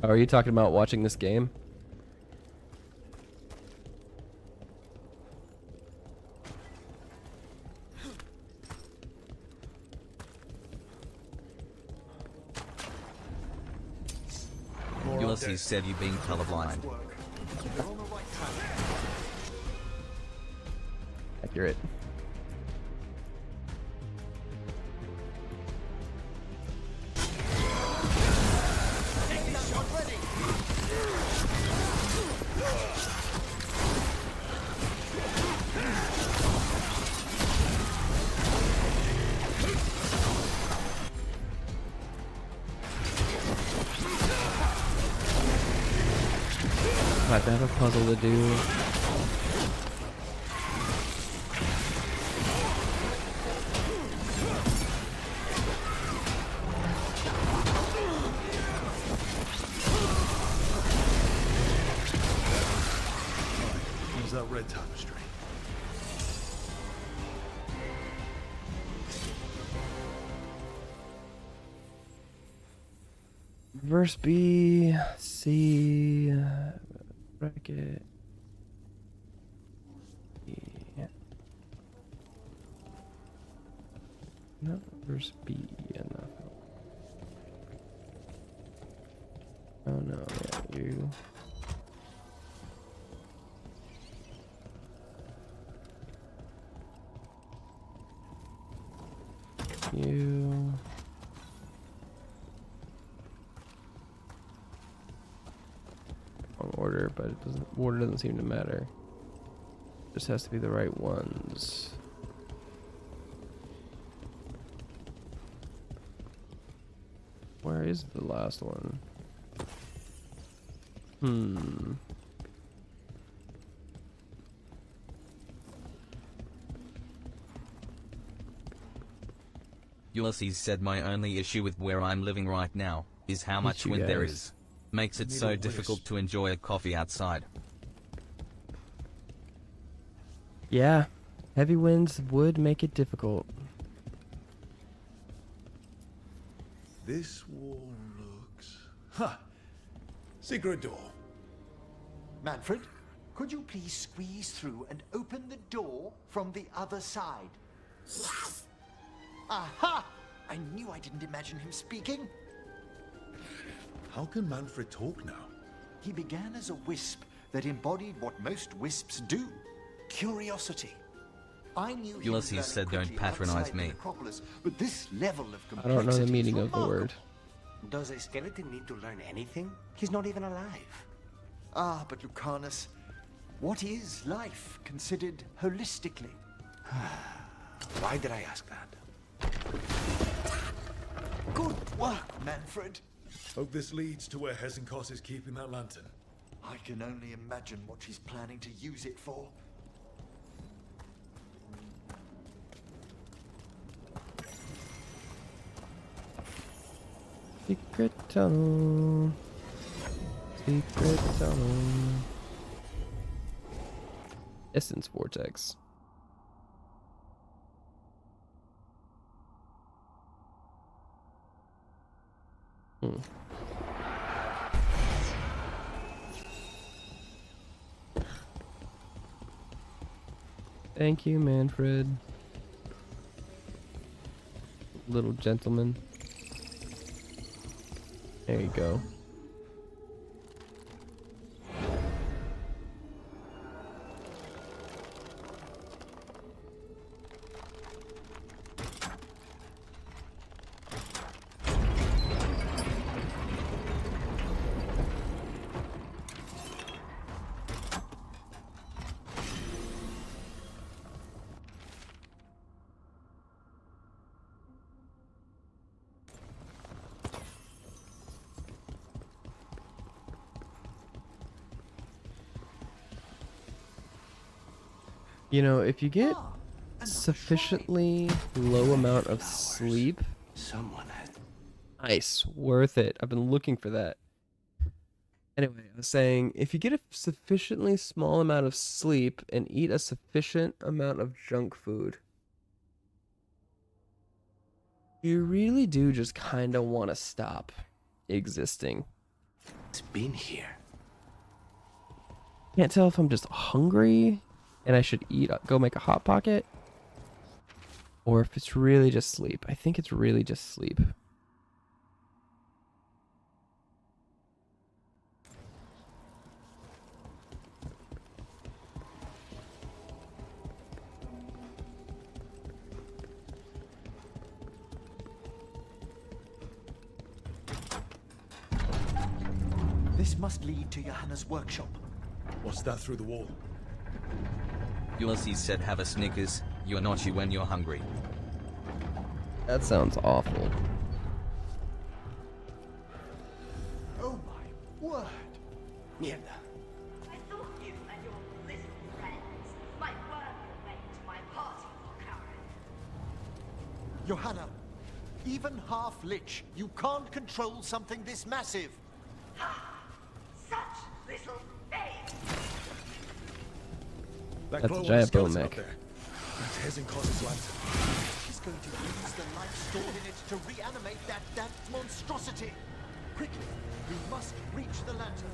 Oh, are you talking about watching this game? Ulysses said you being colorblind. Accurate. I have a puzzle to do. Use that red tapestry. Verse B, C, bracket. Yeah. Not verse B enough. Oh no, yeah, you. You. Wrong order, but it doesn't. Order doesn't seem to matter. Just has to be the right ones. Where is the last one? Ulysses said my only issue with where I'm living right now is how much wind there is. Makes it so difficult to enjoy a coffee outside. Yeah, heavy winds would make it difficult. This wall looks... Ha! Secret door. Manfred, could you please squeeze through and open the door from the other side? Yes! Aha! I knew I didn't imagine him speaking. How can Manfred talk now? He began as a wisp that embodied what most wisps do. Curiosity. I knew he Ulysses said don't patronize me. But this level of I don't know the complexity meaning is of the word. Does a skeleton need to learn anything? He's not even alive. Ah, but Lucanus, what is life considered holistically? Why did I ask that? Good work, Manfred. Hope this leads to where Hesenkos is keeping that lantern. I can only imagine what she's planning to use it for. Secret tunnel. Secret tunnel. Essence vortex. Thank you, Manfred. Little gentleman. There you go. You know, if you get sufficiently low amount of sleep, someone has. Nice, worth it. I've been looking for that. Anyway, I was saying, if you get a sufficiently small amount of sleep and eat a sufficient amount of junk food, you really do just kind of want to stop existing. It's been here. Can't tell if I'm just hungry and I should eat, go make a hot pocket, or if it's really just sleep. I think it's really just sleep. This must lead to Johanna's workshop. What's that through the wall? Ulysses said have a Snickers. You're not you when you're hungry. That sounds awful. Oh my word! Mierda. I thought you and your little friends might work your way to my party for Karen. Johanna, even half-lich, you can't control something this massive. Such little babes. That's a giant bone mech. That's Hesenkos' lantern. She's going to use the life stored in it to reanimate that monstrosity. Quickly, we must reach the lantern.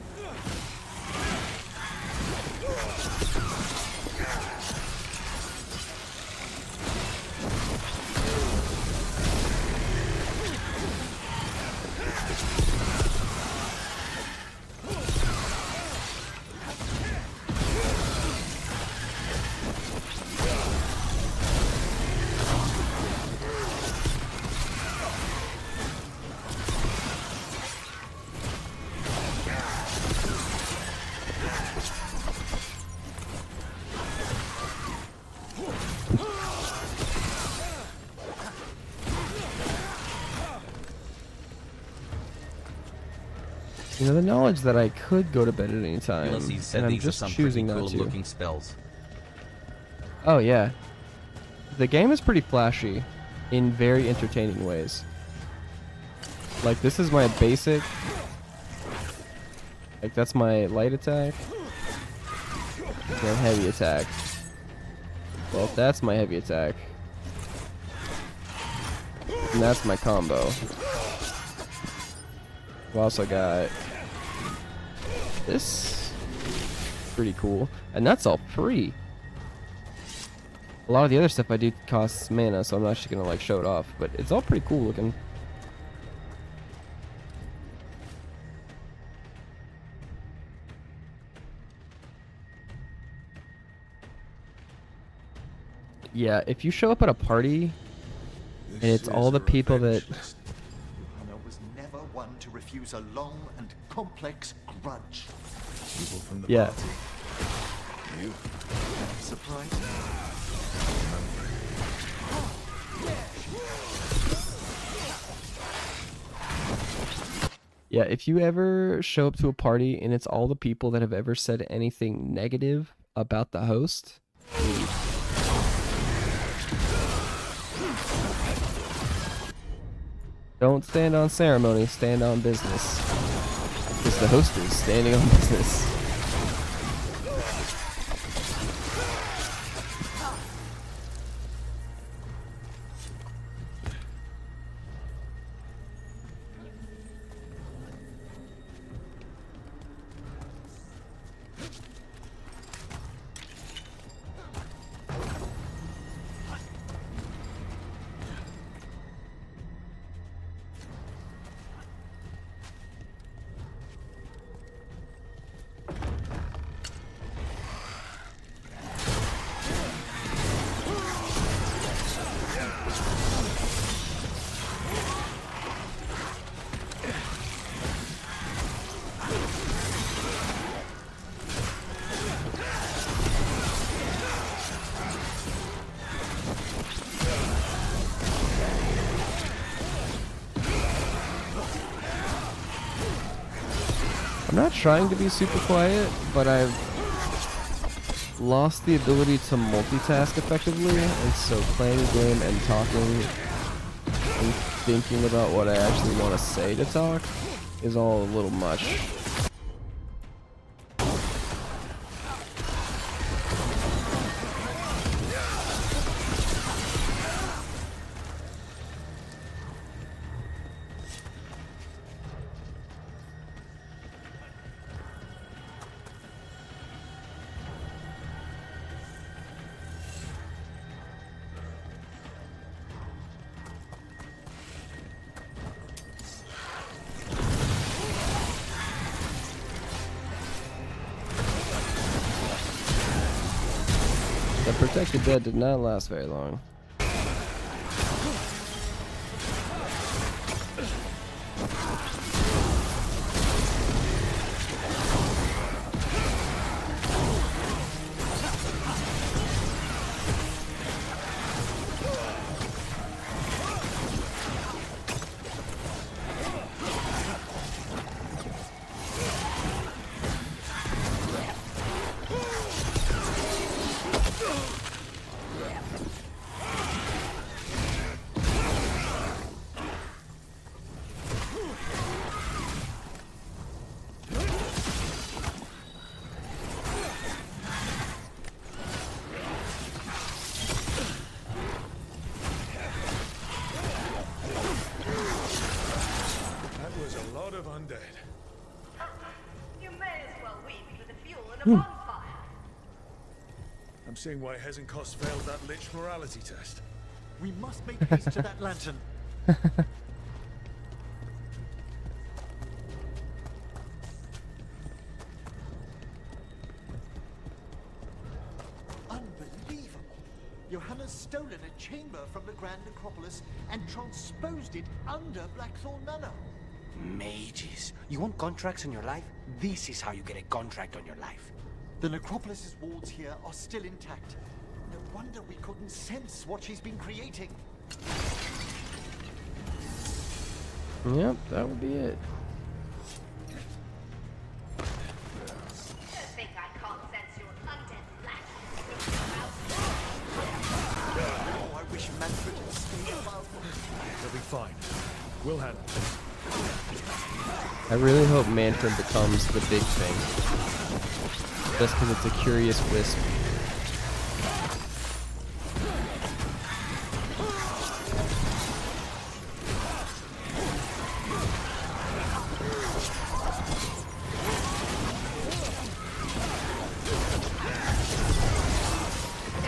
You know, the knowledge that I could go to bed at any time, Ulysses said and I'm these are just some choosing pretty not cool to. looking spells. Oh yeah, the game is pretty flashy in very entertaining ways. Like, this is my basic, like, that's my light attack, then heavy attack. Well, that's my heavy attack, and that's my combo. I've also got this, pretty cool, and that's all free. A lot of the other stuff I do costs mana, so I'm not actually gonna like show it off, but it's all pretty cool looking. Yeah, if you show up at a party and it's all the people that Johanna was never diffuse a long and complex grudge. People from the Yeah. party. You. Surprised? Yeah, if you ever show up to a party and it's all the people that have ever said anything negative about the host, leave. Don't stand on ceremony, stand on business. Because the host is standing on business. I'm not trying to be super quiet, but I've lost the ability to multitask effectively, and so playing a game and talking and thinking about what I actually want to say to talk is all a little much. The protected bed did not last very long. That was a lot of undead. You may as well weep for the fuel in a bonfire. I'm seeing why Hezenkos failed that lich morality test. We must make haste to that lantern. Unbelievable. Johanna's stolen a chamber from the Grand Necropolis and transposed it under Blackthorn Manor. Mages. You want contracts on your life? This is how you get a contract on your life. The Necropolis's walls here are still intact. No wonder we couldn't sense what she's been creating. Yep, that would be it. You think I can't sense your undead flash? Oh, I wish Manfred had stayed above. They'll be fine. We'll handle it. I really hope Manfred becomes the big thing. Just because it's a curious wisp.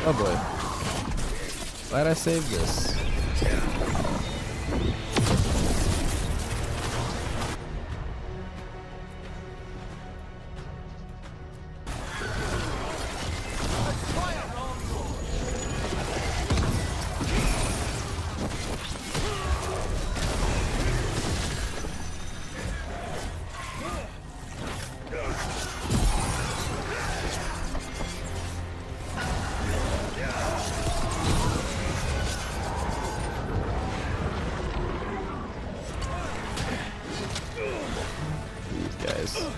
Oh boy. Glad I saved this. guys.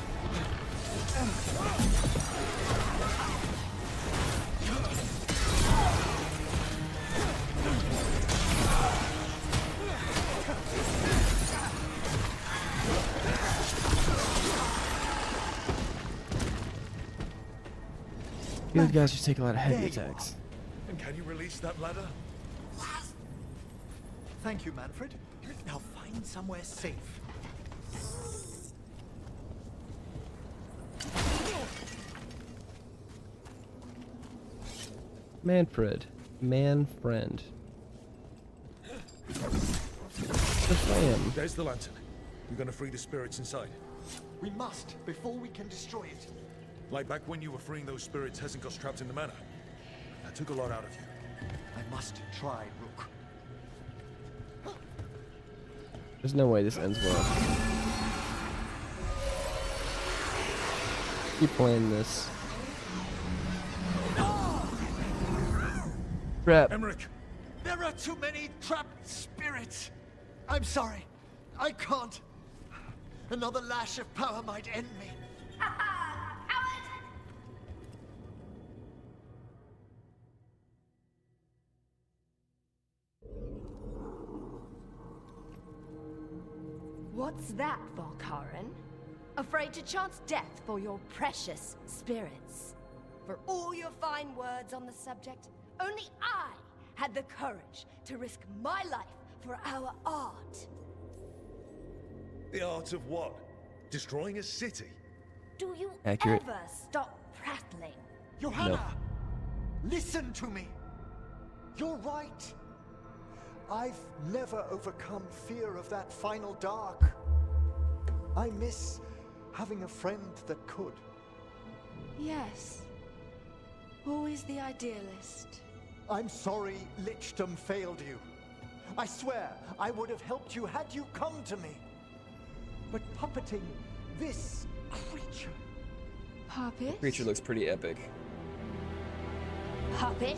These guys just take a lot of heavy attacks. And can you release that ladder? Thank you, Manfred. Now find somewhere safe. Manfred. Man-friend. The flam. There's the lantern. You're gonna free the spirits inside. We must, before we can destroy it. Like back when you were freeing those spirits Hessen got trapped in the manor. That took a lot out of you. I must try, Rook. There's no way this ends well. Keep playing this. Crap. Emmerich! There are too many trapped spirits. I'm sorry. I can't. Another lash of power might end me. What's that, Volkaren? Afraid to chance death for your precious spirits? For all your fine words on the subject, only I had the courage to risk my life for our art. The art of what? Destroying a city? Do you Accurate. ever stop prattling? Johanna! Listen to me. You're right. I've never overcome fear of that final dark. I miss having a friend that could. Yes. Always the idealist. I'm sorry Lichdom failed you. I swear I would have helped you had you come to me. But puppeting this creature... Puppet? Creature looks pretty epic. Puppet?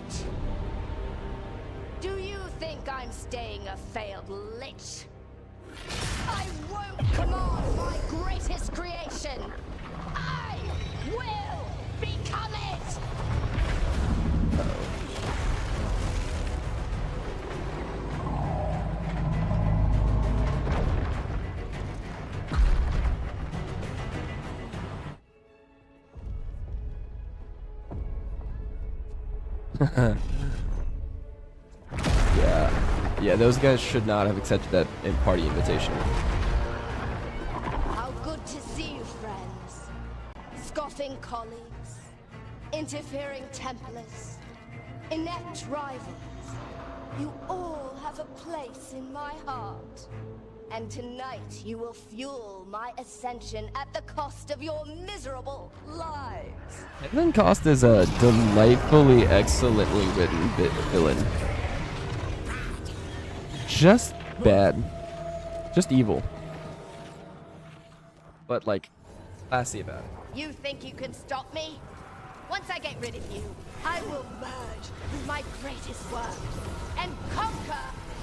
Do you think I'm staying a failed lich? I won't command my greatest creation! I will become it! Yeah, those guys should not have accepted that party invitation. How good to see you, friends. Scoffing colleagues, interfering Templars, inept rivals. You all have a place in my heart. And tonight you will fuel my ascension at the cost of your miserable lives. Edmund Cost is a delightfully, excellently written villain. Just bad. Just evil. But, like, classy about it. You think you can stop me? Once I get rid of you, I will merge with my greatest work and conquer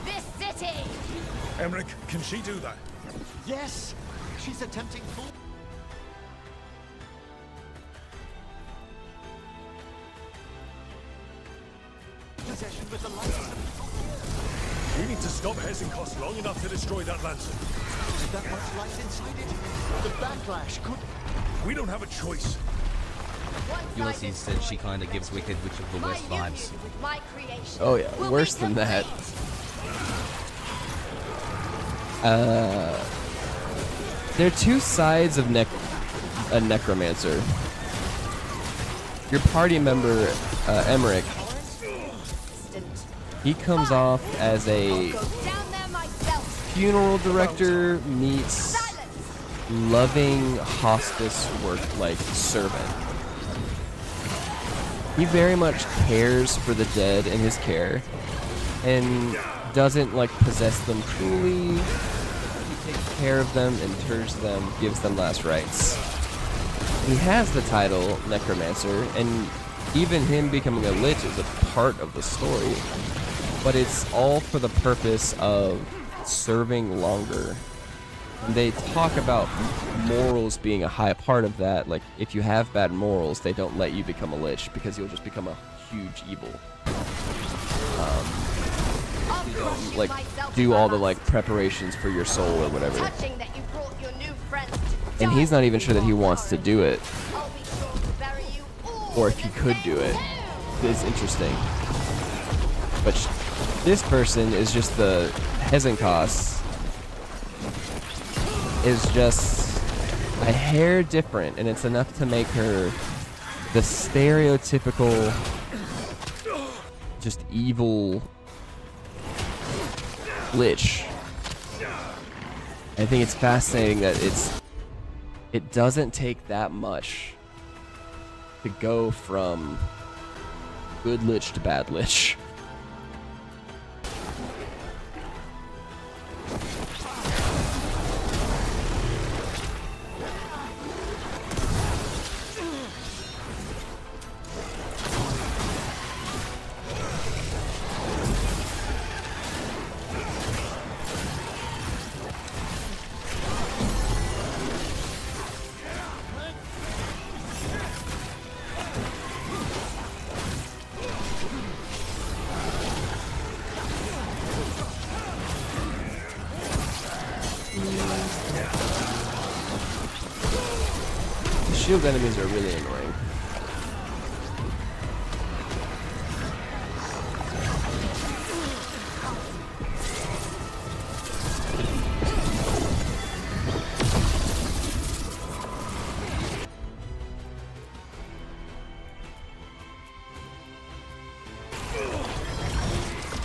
this city! Emmerich, can she do that? Yes! She's attempting full... possession with the light. We need to stop Hesenkost long enough to destroy that lantern. Is that much light inside it? The backlash could... We don't have a choice. Ulysses said she kind of gives Wicked Witch of the West vibes. My creation Oh yeah, worse than that. There are two sides of a necromancer. Your party member, Emmerich, he comes off as a funeral director meets loving hospice work like servant. He very much cares for the dead in his care and doesn't like possess them truly. He takes care of them, inters them, gives them last rites. He has the title Necromancer, and even him becoming a lich is a part of the story. But it's all for the purpose of serving longer And they talk about morals being a high part of that. Like, if you have bad morals, they don't let you become a lich because you'll just become a huge evil. You don't, like, do all the, like, preparations for your soul or whatever. Touching that you brought your new friends to And he's not even sure that he wants to do it. I'll be sure to bury you all Or if he could do it. It's interesting. But this person is just the Hezenkos. Is just a hair different, and it's enough to make her the stereotypical, just evil lich. I think it's fascinating that it doesn't take that much to go from good lich to bad lich. Shield enemies are really annoying.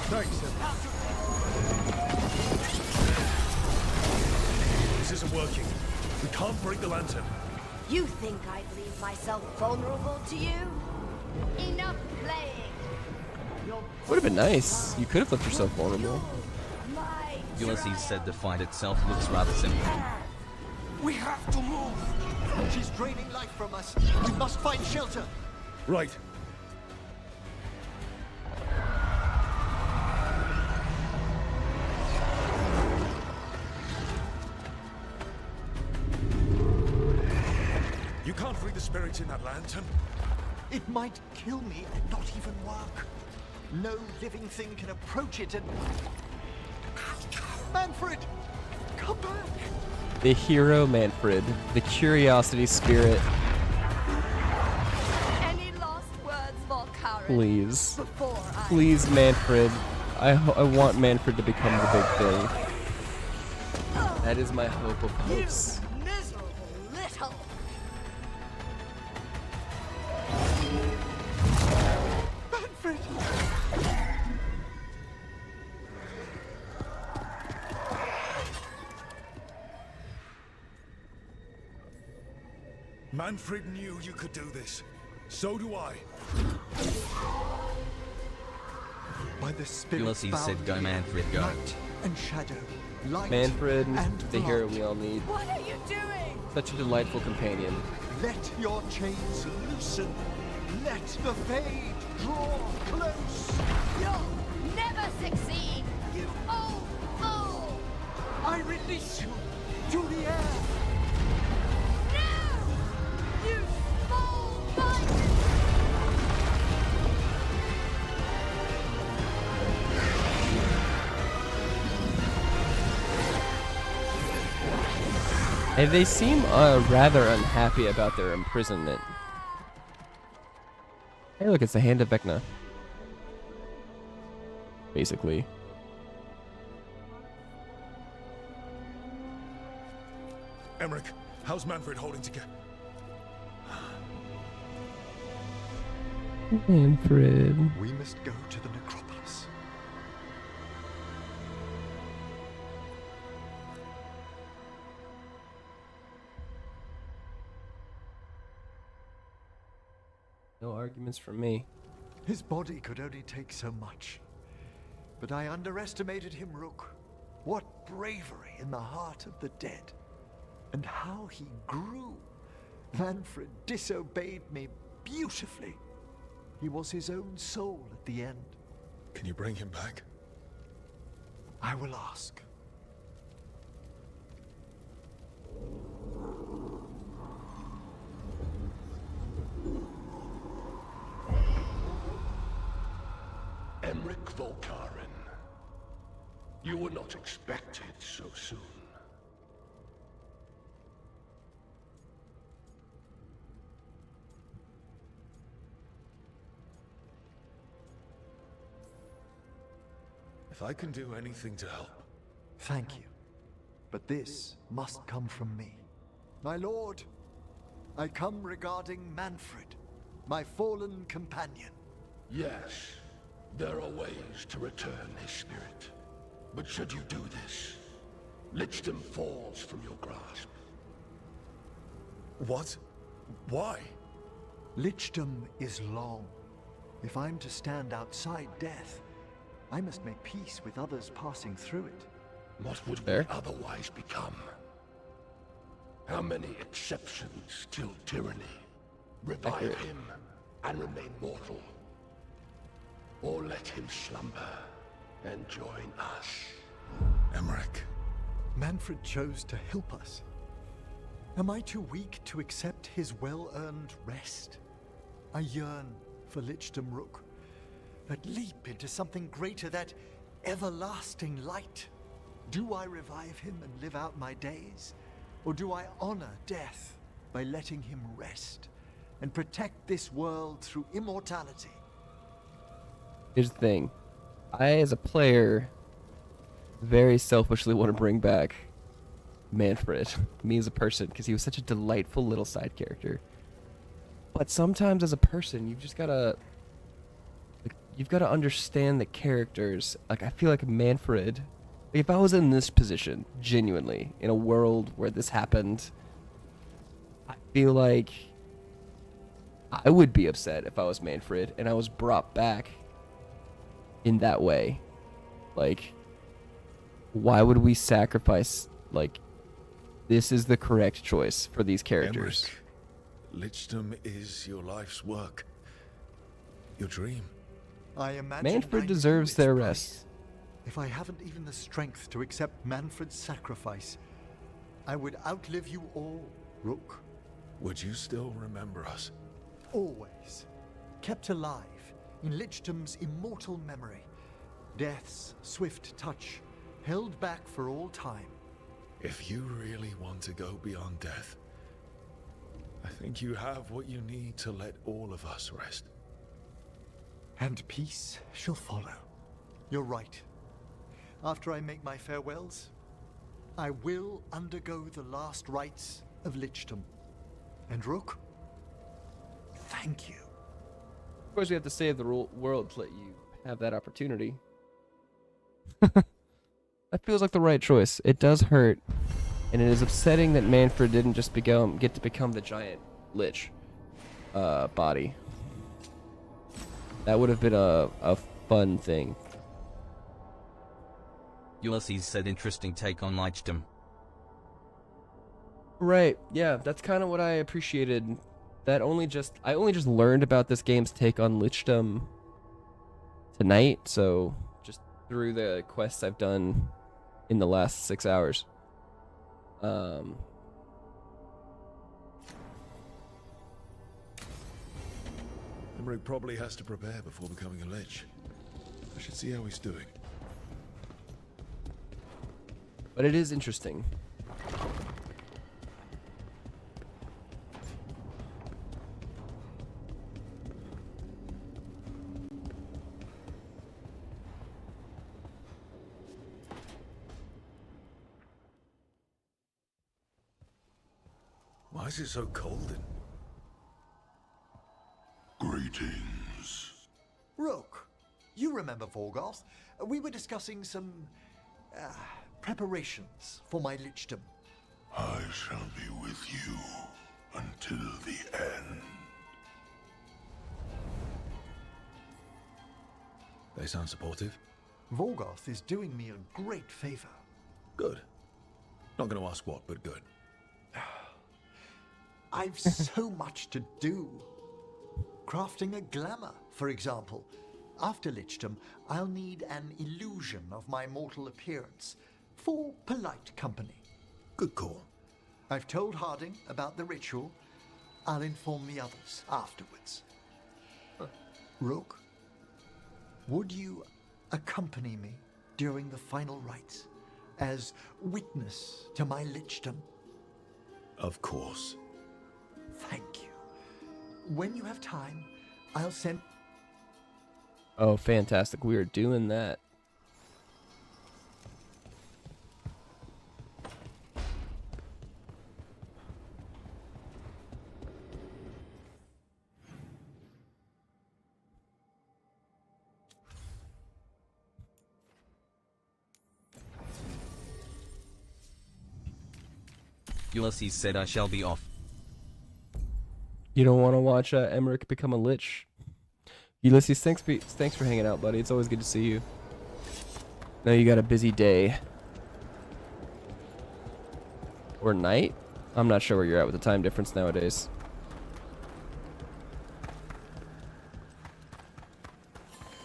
Thanks. This isn't working. We can't break the lantern. You think I'd leave myself vulnerable to you? Enough playing. Would have been nice. You could have left yourself vulnerable. Ulysses said the fight itself looks rather simple. We have to move. She's draining life from us. We must find shelter. Right. You can't free the spirits in that lantern. It might kill me and not even work. No living thing can approach it and... Manfred! Come back! The hero Manfred, the curiosity spirit. Any last words, Valkyrie? Please. Before I... Please, Manfred. I want Manfred to become the big thing. That is my hope of hopes. You miserable little... Manfred! Manfred knew you could do this. So do I. By the spirit Ulysses said, "Go, Manfred, go." Light and shadow, light Manfred, and the hero blood. we all need. What are you doing? Such a delightful companion. Let your chains loosen. Let the fade draw close. You'll never succeed. You old fool! I release you to the air. No! You small minded! And they seem rather unhappy about their imprisonment. Hey, look, it's the Hand of Vecna. Basically. Emmerich, how's Manfred holding together? Manfred. We must go to the necropolis. No arguments from me. His body could only take so much. But I underestimated him, Rook. What bravery in the heart of the dead. And how he grew. Manfred disobeyed me beautifully. He was his own soul at the end. Can you bring him back? I will ask. Volkaren. You were not expected so soon. If I can do anything to help. Thank you. But this must come from me. My lord, I come regarding Manfred, my fallen companion. Yes, there are ways to return his spirit. But should you do this, Lichdom falls from your grasp. What? Why? Lichdom is long. If I'm to stand outside death, I must make peace with others passing through it. What would we otherwise become? How many exceptions till tyranny? Revive him and remain mortal. Or let him slumber and join us. Emmerich. Manfred chose to help us. Am I too weak to accept his well-earned rest? I yearn for Lichdom Rook, that leap into something greater, that everlasting light. Do I revive him and live out my days? Or do I honor death by letting him rest and protect this world through immortality? Here's the thing. I, as a player, very selfishly want to bring back Manfred, me as a person, because he was such a delightful little side character. But sometimes as a person, you've got to understand the characters. Like, I feel like Manfred, if I was in this position, genuinely, in a world where this happened, I feel like I would be upset if I was Manfred and I was brought back in that way. Like, why would we sacrifice, like, this is the correct choice for these characters. Emmerich, Lichdom is your life's work. Your dream. I imagine Manfred deserves their rest. If I haven't even the strength to accept Manfred's sacrifice, I would outlive you all, Rook. Would you still remember us? Always. Kept alive in Lichdom's immortal memory. Death's swift touch, held back for all time. If you really want to go beyond death, I think you have what you need to let all of us rest. And peace shall follow. You're right. After I make my farewells, I will undergo the last rites of Lichdom. And Rook, thank you. Of course, we have to save the world to let you have that opportunity. That feels like the right choice. It does hurt, and it is upsetting that Manfred didn't just get to become the giant lich body. That would have been a fun thing. Ulysses said interesting take on Lichdom. Right, yeah, that's kind of what I appreciated. I only just learned about this game's take on Lichdom tonight, so just through the quests I've done in the last 6 hours. Emmerich probably has to prepare before becoming a lich. I should see how he's doing. But it is interesting. Why is it so cold in... Greetings. Rook, you remember Vorgoth? We were discussing some preparations for my Lichdom. I shall be with you until the end. They sound supportive. Vorgoth is doing me a great favor. Good. Not going to ask what, but good. I've so much to do. Crafting a glamour, for example. After Lichdom, I'll need an illusion of my mortal appearance for polite company. Good call. I've told Harding about the ritual. I'll inform the others afterwards. Rook, would you accompany me during the final rites as witness to my lichdom? Of course. Thank you. When you have time, I'll send... Oh, fantastic. We are doing that. Ulysses said I shall be off. You don't want to watch Emmerich become a lich? Ulysses, thanks for hanging out, buddy. It's always good to see you. Now you got a busy day. Or night? I'm not sure where you're at with the time difference nowadays.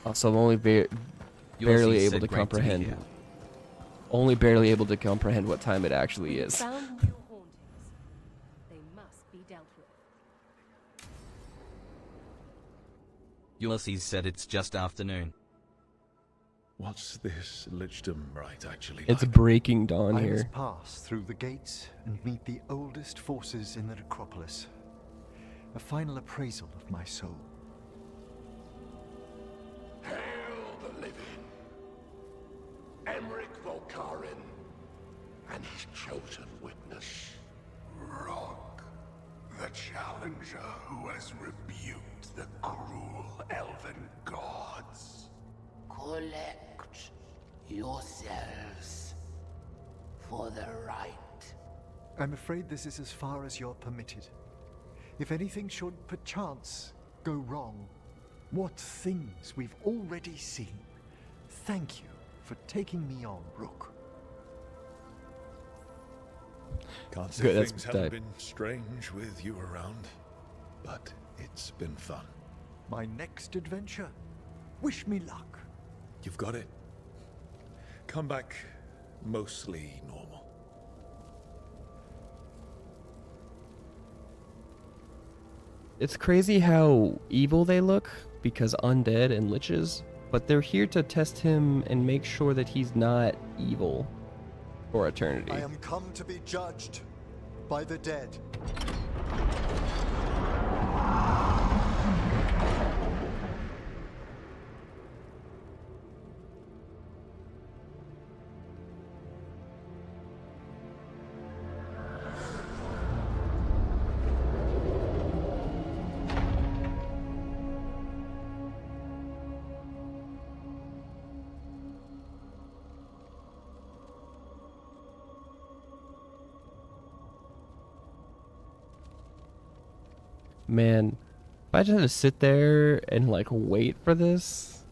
Also, I'm only barely able to comprehend. Only barely able to comprehend what time it actually is. Found new hauntings. They must be dealt with. Ulysses said it's just afternoon. What's this lichdom rite actually It's like? breaking dawn I here. must pass through the gates and meet the oldest forces in the necropolis. A final appraisal of my soul. Hail the living! Emmerich Volkarin and his chosen witness. Rock, the challenger who has rebuked the cruel elven gods. Collect yourselves for the rite. I'm afraid this is as far as you're permitted. If anything should perchance go wrong, what things we've already seen. Thank you for taking me on, Rook. Can't say Good, that's things haven't tight. been strange with you around, but it's been fun. My next adventure. Wish me luck. You've got it. Come back mostly normal. It's crazy how evil they look, because undead and liches, but they're here to test him and make sure that he's not evil for eternity. I am come to be judged by the dead. Man, if I just had to sit there and like wait for this,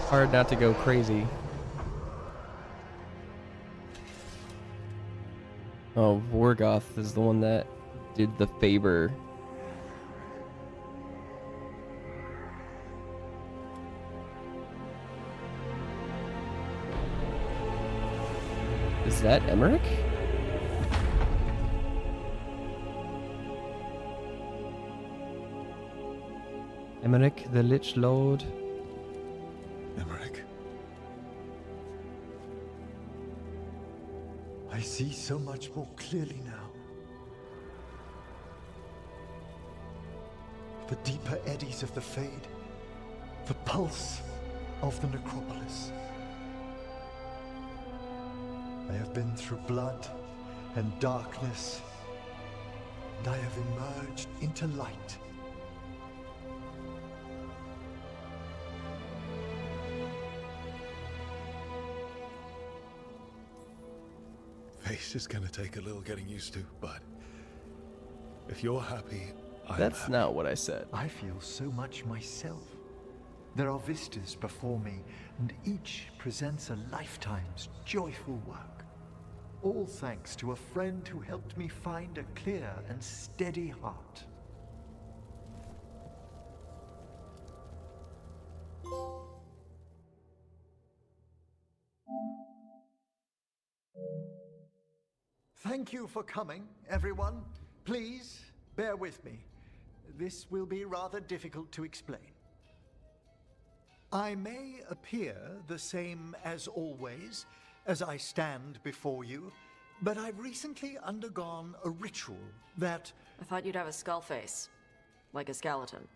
hard not to go crazy. Oh, Vorgoth is the one that did the favor. Is that Emmerich? Emmerich, the Lich Lord. Emmerich? I see so much more clearly now. The deeper eddies of the Fade. The pulse of the necropolis. I have been through blood and darkness, and I have emerged into light. Face is gonna take a little getting used to, but if you're happy, I'm That's happy. not what I said. I feel so much myself. There are vistas before me, and each presents a lifetime's joyful work. All thanks to a friend who helped me find a clear and steady heart. Thank you for coming, everyone. Please, bear with me. This will be rather difficult to explain. I may appear the same as always, as I stand before you, but I've recently undergone a ritual that... I thought you'd have a skull face. Like a skeleton.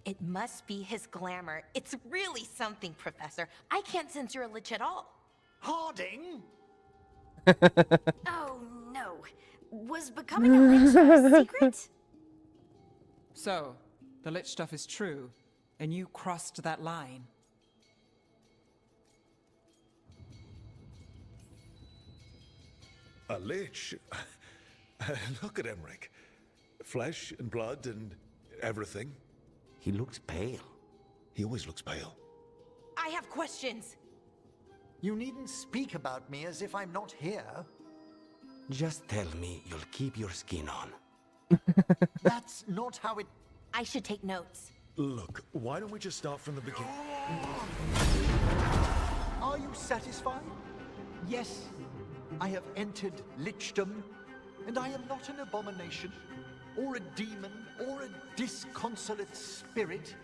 It must be his glamour. It's really something, Professor. I can't sense your lich at all. Harding? Oh, no. Was becoming a lich a secret? So, the lich stuff is true, and you crossed that line. A lich? Look at Emmerich. Flesh and blood and everything. He looks pale. He always looks pale. I have questions. You needn't speak about me as if I'm not here. Just tell me you'll keep your skin on. That's not how it... I should take notes. Look, why don't we just start from the beginning? Are you satisfied? Yes, I have entered lichdom, and I am not an abomination, or a demon, or a disconsolate spirit.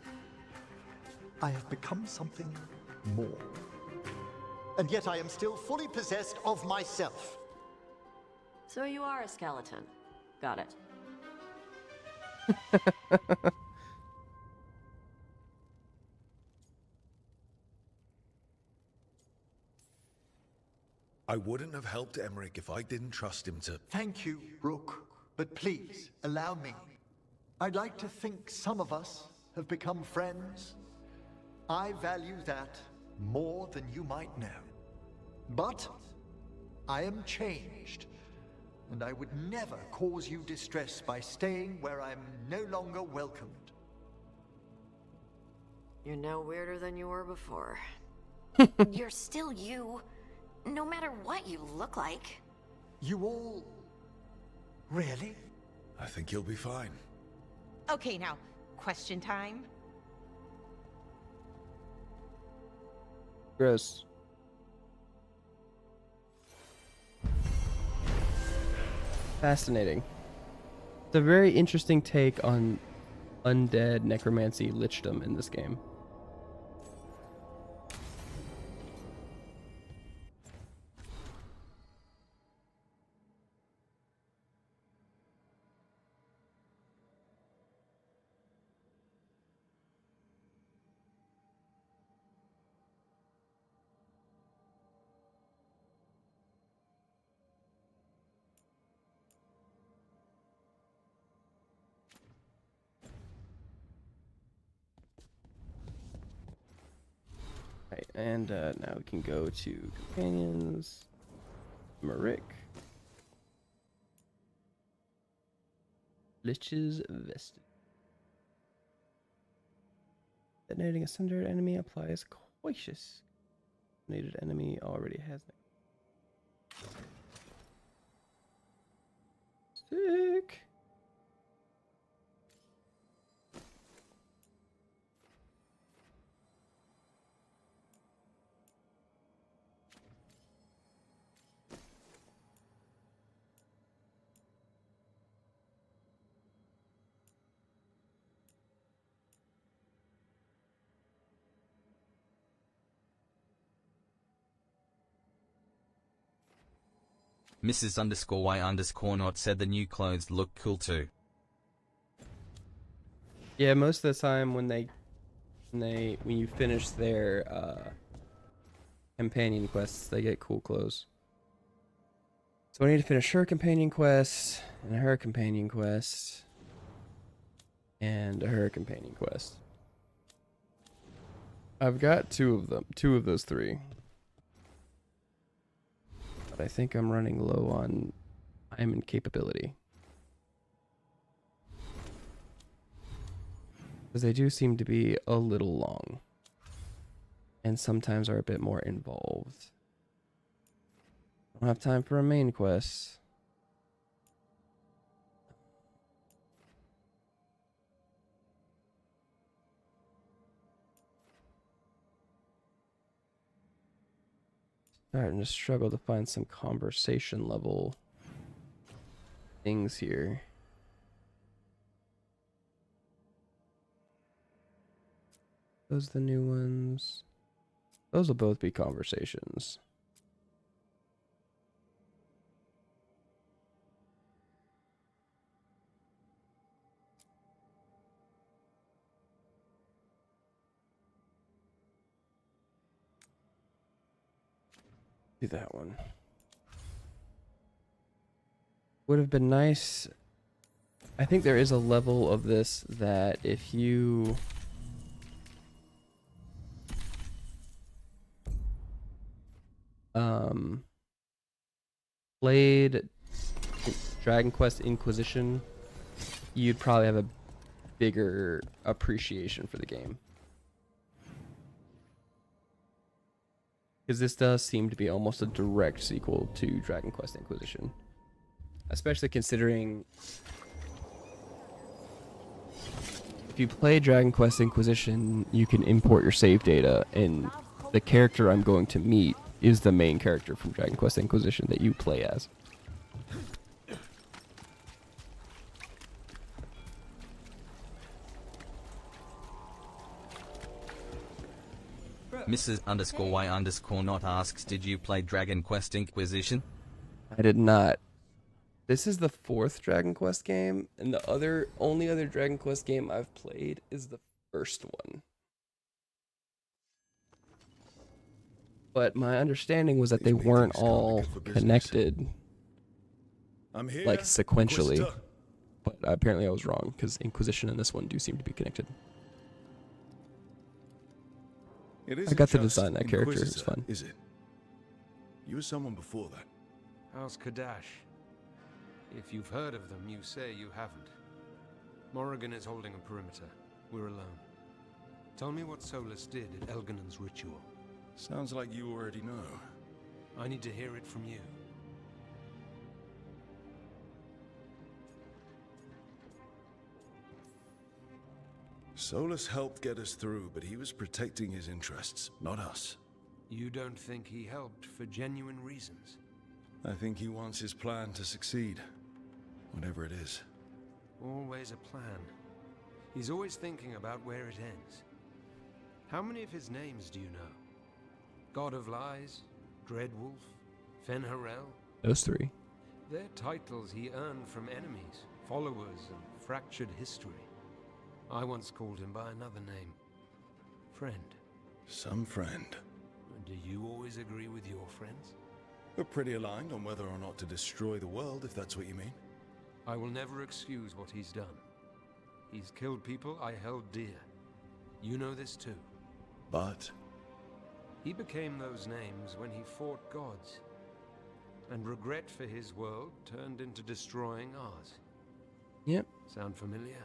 I have become something more. And yet I am still fully possessed of myself. So you are a skeleton. Got it. I wouldn't have helped Emmerich if I didn't trust him to... Thank you, Rook. But please, allow me. I'd like to think some of us have become friends. I value that more than you might know. But I am changed, and I would never cause you distress by staying where I'm no longer welcomed. You're no weirder than you were before. You're still you, no matter what you look like. You all... Really? I think you'll be fine. Okay, now, question time. Gross. Fascinating. It's a very interesting take on undead necromancy lichdom in this game. Right, and now we can go to companions. Marik. Lich's vested. Detonating a sundered enemy applies cautious. Detonated enemy already has it. Sick. Mrs_Y_not said the new clothes look cool too. Yeah, most of the time when you finish their companion quests, they get cool clothes. So I need to finish her companion quest, and her companion quest, and her companion quest. I've got two of those three. But I think I'm running low on time and capability. Because they do seem to be a little long. And sometimes are a bit more involved. I don't have time for a main quest. Starting to struggle to find some conversation level things here. Those are the new ones. Those will both be conversations. Do that one. Would have been nice. I think there is a level of this that if you played Dragon Quest Inquisition, you'd probably have a bigger appreciation for the game. Because this does seem to be almost a direct sequel to Dragon Quest Inquisition. Especially considering if you play Dragon Quest Inquisition, you can import your save data, and the character I'm going to meet is the main character from Dragon Quest Inquisition that you play as. Mrs_Y_not asks, did you play Dragon Quest Inquisition? I did not. This is the 4th Dragon Quest game, and the only other Dragon Quest game I've played is the first one. But my understanding was that they weren't all connected, like sequentially. But apparently I was wrong, because Inquisition and this one do seem to be connected. I got to design that character, it's fun. Is it? You were someone before that. How's Kadash? If you've heard of them, you say you haven't. Morrigan is holding a perimeter. We're alone. Tell me what Solus did at Elginan's ritual. Sounds like you already know. I need to hear it from you. Solus helped get us through, but he was protecting his interests, not us. You don't think he helped for genuine reasons? I think he wants his plan to succeed, whatever it is. Always a plan. He's always thinking about where it ends. How many of his names do you know? God of Lies, Dreadwolf, Fen'Harel? Those 3. They're titles he earned from enemies, followers, and fractured history. I once called him by another name. Friend. Some friend. Do you always agree with your friends? We're pretty aligned on whether or not to destroy the world, if that's what you mean. I will never excuse what he's done. He's killed people I held dear. You know this too. But he became those names when he fought gods. And regret for his world turned into destroying ours. Yep. Sound familiar?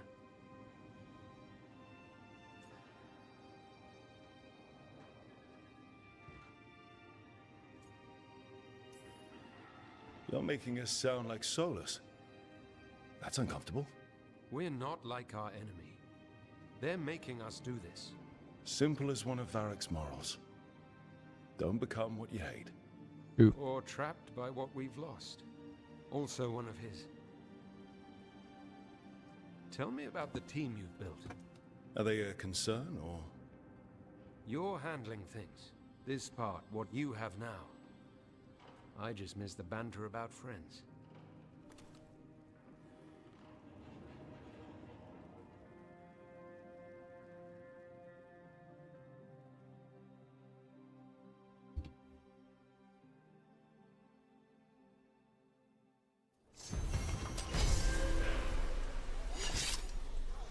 You're making us sound like Solus. That's uncomfortable. We're not like our enemy. They're making us do this. Simple as one of Varric's morals. Don't become what you hate. Ooh. Or trapped by what we've lost. Also one of his. Tell me about the team you've built. Are they a concern, or? You're handling things. This part, what you have now. I just miss the banter about friends.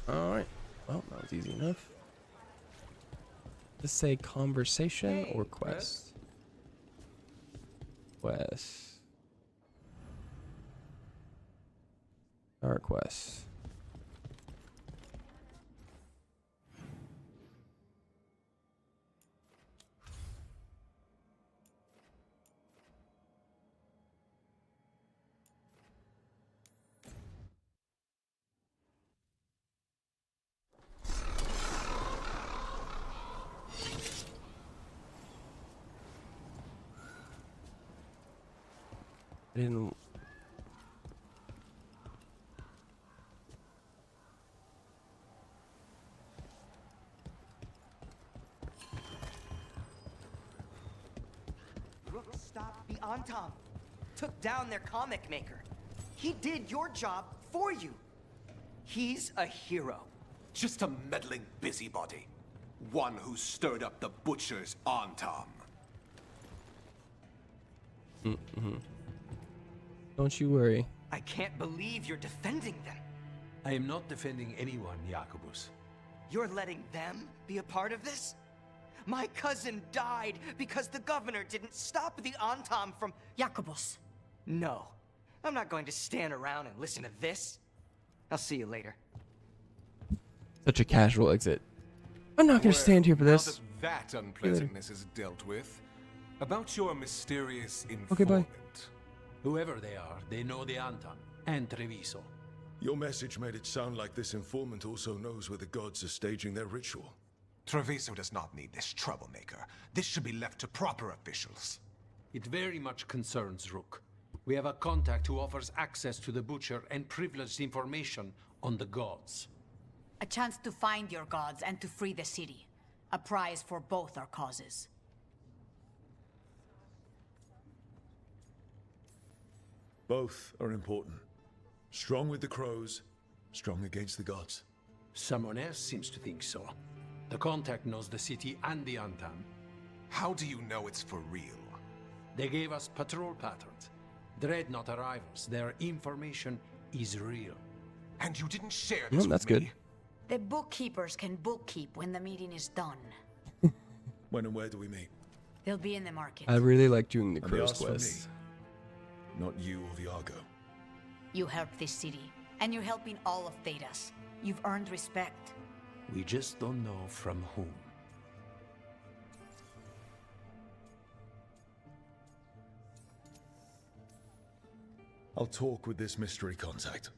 Alright. Well, that was easy enough. Let's say conversation or quest. Quest. Our quest. I didn't. stopped the Antam, took down their comic maker. He did your job for you. He's a hero. Just a meddling busybody. One who stirred up the butcher's Antam. Don't you worry. I can't believe you're defending them. I am not defending anyone, Jacobus. You're letting them be a part of this? My cousin died because the governor didn't stop the Antam from... Jacobus. No. I'm not going to stand around and listen to this. I'll see you later. Such a casual exit. I'm not going to stand here for this. Now that unpleasantness is dealt with, about your mysterious informant. Okay, bye. Whoever they are, they know the Antam and Treviso. Your message made it sound like this informant also knows where the gods are staging their ritual. Treviso does not need this troublemaker. This should be left to proper officials. It very much concerns Rook. We have a contact who offers access to the butcher and privileged information on the gods. A chance to find your gods and to free the city. A prize for both our causes. Both are important. Strong with the crows, strong against the gods. Someone else seems to think so. The contact knows the city and the Antam. How do you know it's for real? They gave us patrol patterns. Dreadnought arrivals. Their information is real. And you didn't share this that's with good. me? The bookkeepers can bookkeep when the meeting is done. When and where do we meet? They'll be in the market. I really like doing the And they crow's asked for quest. me, not you or Viago. You helped this city, and you're helping all of Thedas. You've earned respect. We just don't know from whom. I'll talk with this mystery contact.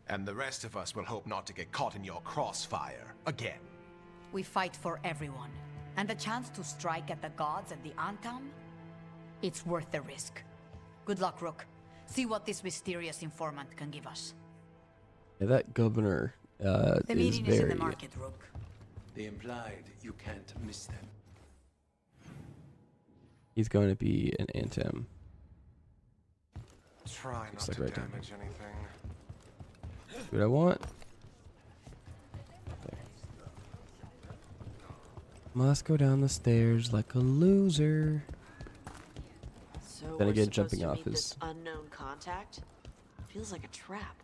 And the rest of us will hope not to get caught in your crossfire again. We fight for everyone, and the chance to strike at the gods and the Antam? It's worth the risk. Good luck, Rook. See what this mysterious informant can give us. Yeah, that governor The is meeting is in very... the market, Rook. They implied you can't miss them. He's going to be an Antam. Try not like to right down damage anything. See what I want? There. Must go down the stairs like a loser. So Then we're again, supposed jumping to off meet is... this unknown contact? Feels like a trap.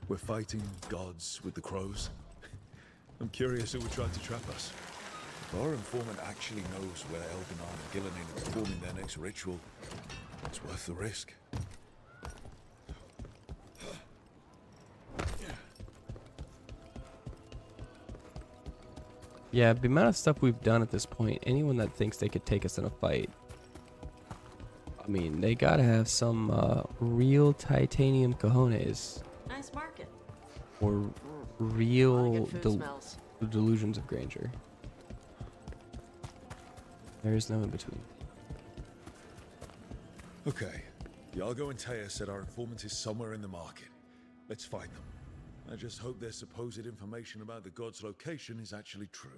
We're fighting gods with the crows. I'm curious who would try to trap us. If our informant actually knows where Elganon and Gillinan are performing their next ritual, it's worth the risk. Yeah, the amount of stuff we've done at this point, anyone that thinks they could take us in a fight, I mean, they gotta have some real titanium cojones. Nice market. Or real Good food smells. delusions of grandeur. There is no in between. Okay. Iago and Taya said our informant is somewhere in the market. Let's find them. I just hope their supposed information about the god's location is actually true.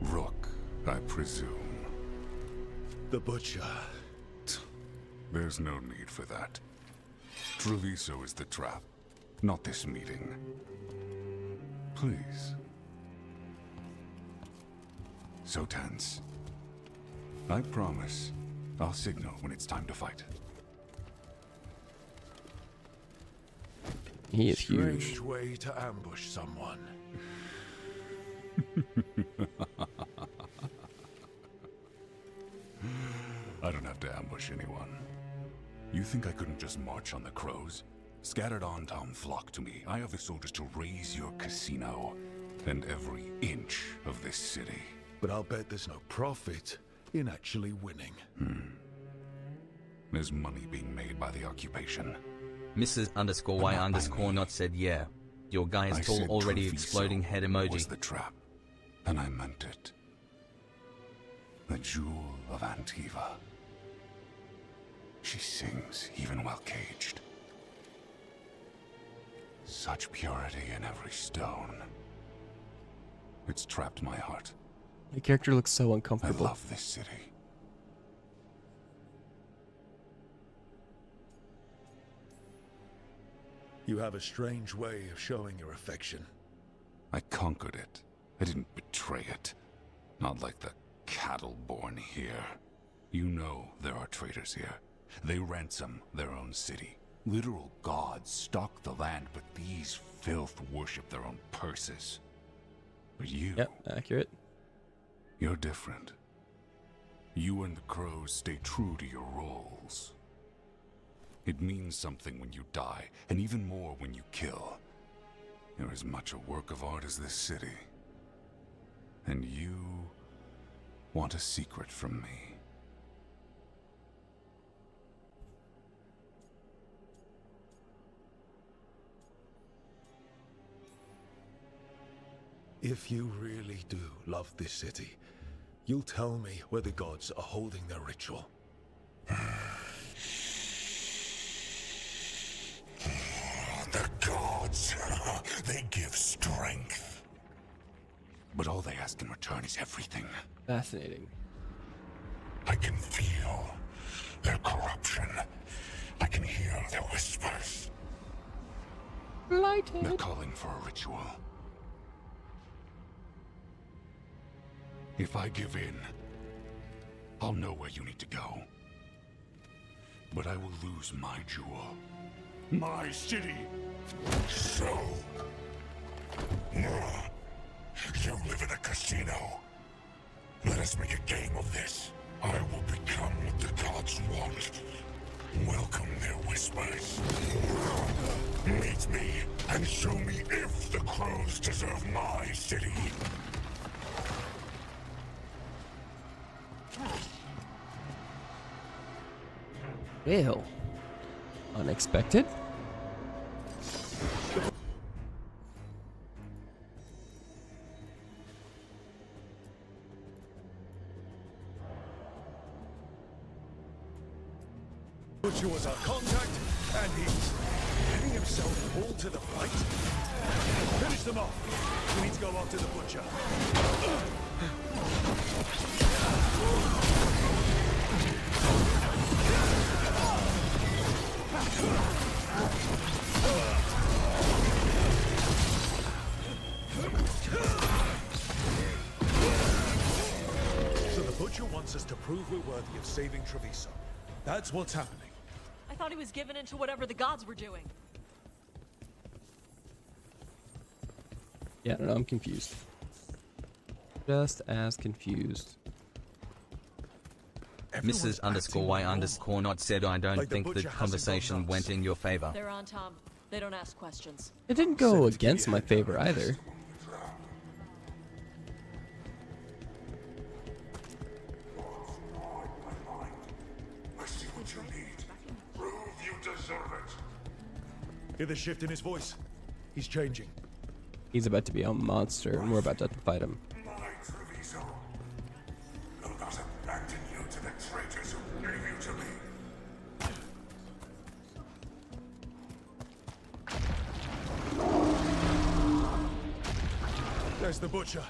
Rook, I presume. The butcher. There's no need for that. Treviso is the trap, not this meeting. Please. So tense. I promise, I'll signal when it's time to fight. He is Strange huge. way to ambush someone. I don't have to ambush anyone. You think I couldn't just march on the crows? Scattered on town flock to me. I have the soldiers to raise your casino and every inch of this city. But I'll bet there's no profit in actually winning. There's money being made by the occupation. Mrs_Y_ not said yeah. Your guy I is tall said already Treviso exploding head was emoji. the trap, and I meant it. The jewel of Antiva. She sings even while caged. Such purity in every stone. It's trapped my heart. My character looks so I uncomfortable. love this city. You have a strange way of showing your affection. I conquered it. I didn't betray it. Not like the cattle born here. You know there are traitors here. They ransom their own city. Literal gods stalk the land, but these filth worship their own purses. But you... Yep, accurate. You're different. You and the crows stay true to your roles. It means something when you die, and even more when you kill. You're as much a work of art as this city. And you want a secret from me. If you really do love this city, you'll tell me where the gods are holding their ritual. The gods, they give strength. But all they ask in return is everything. Fascinating. I can feel their corruption. I can hear their whispers. Blighted. They're calling for a ritual. If I give in, I'll know where you need to go. But I will lose my jewel. My city! So... You live in a casino. Let us make a game of this. I will become what the gods want. Welcome their whispers. Meet me and show me if the crows deserve my city. Well, unexpected. Butcher was our contact, and he's getting himself all to the fight. Finish them off. We need to go after the Butcher. So the Butcher wants us to prove we're worthy of saving Treviso. That's what's happening. I thought he was given into whatever the gods were doing. Yeah, I don't know, I'm confused. Just as confused. Mrs. _Y_ not said I don't think the conversation went in your favor. They're on, Tom. They don't ask questions. It didn't go against my favor either. I see what you need. Prove you deserve it. Hear the shift in his voice. He's changing. He's about to be a monster, and we're about to have to fight him. My Treviso. Will not abandon you to the traitors who gave you to me. There's the Butcher.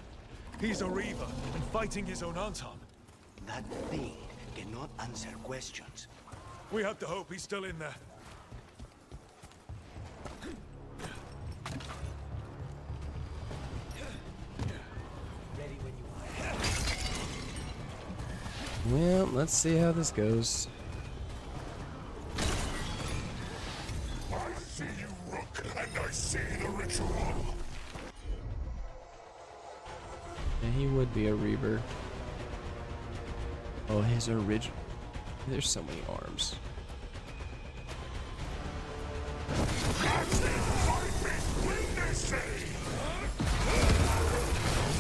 He's a Reaver and fighting his own Anton. That thing cannot answer questions. We have to hope he's still in there. Well, let's see how this goes. I see you, Rook, and I see the ritual. Yeah, he would be a Reaver. Oh, his original. There's so many arms.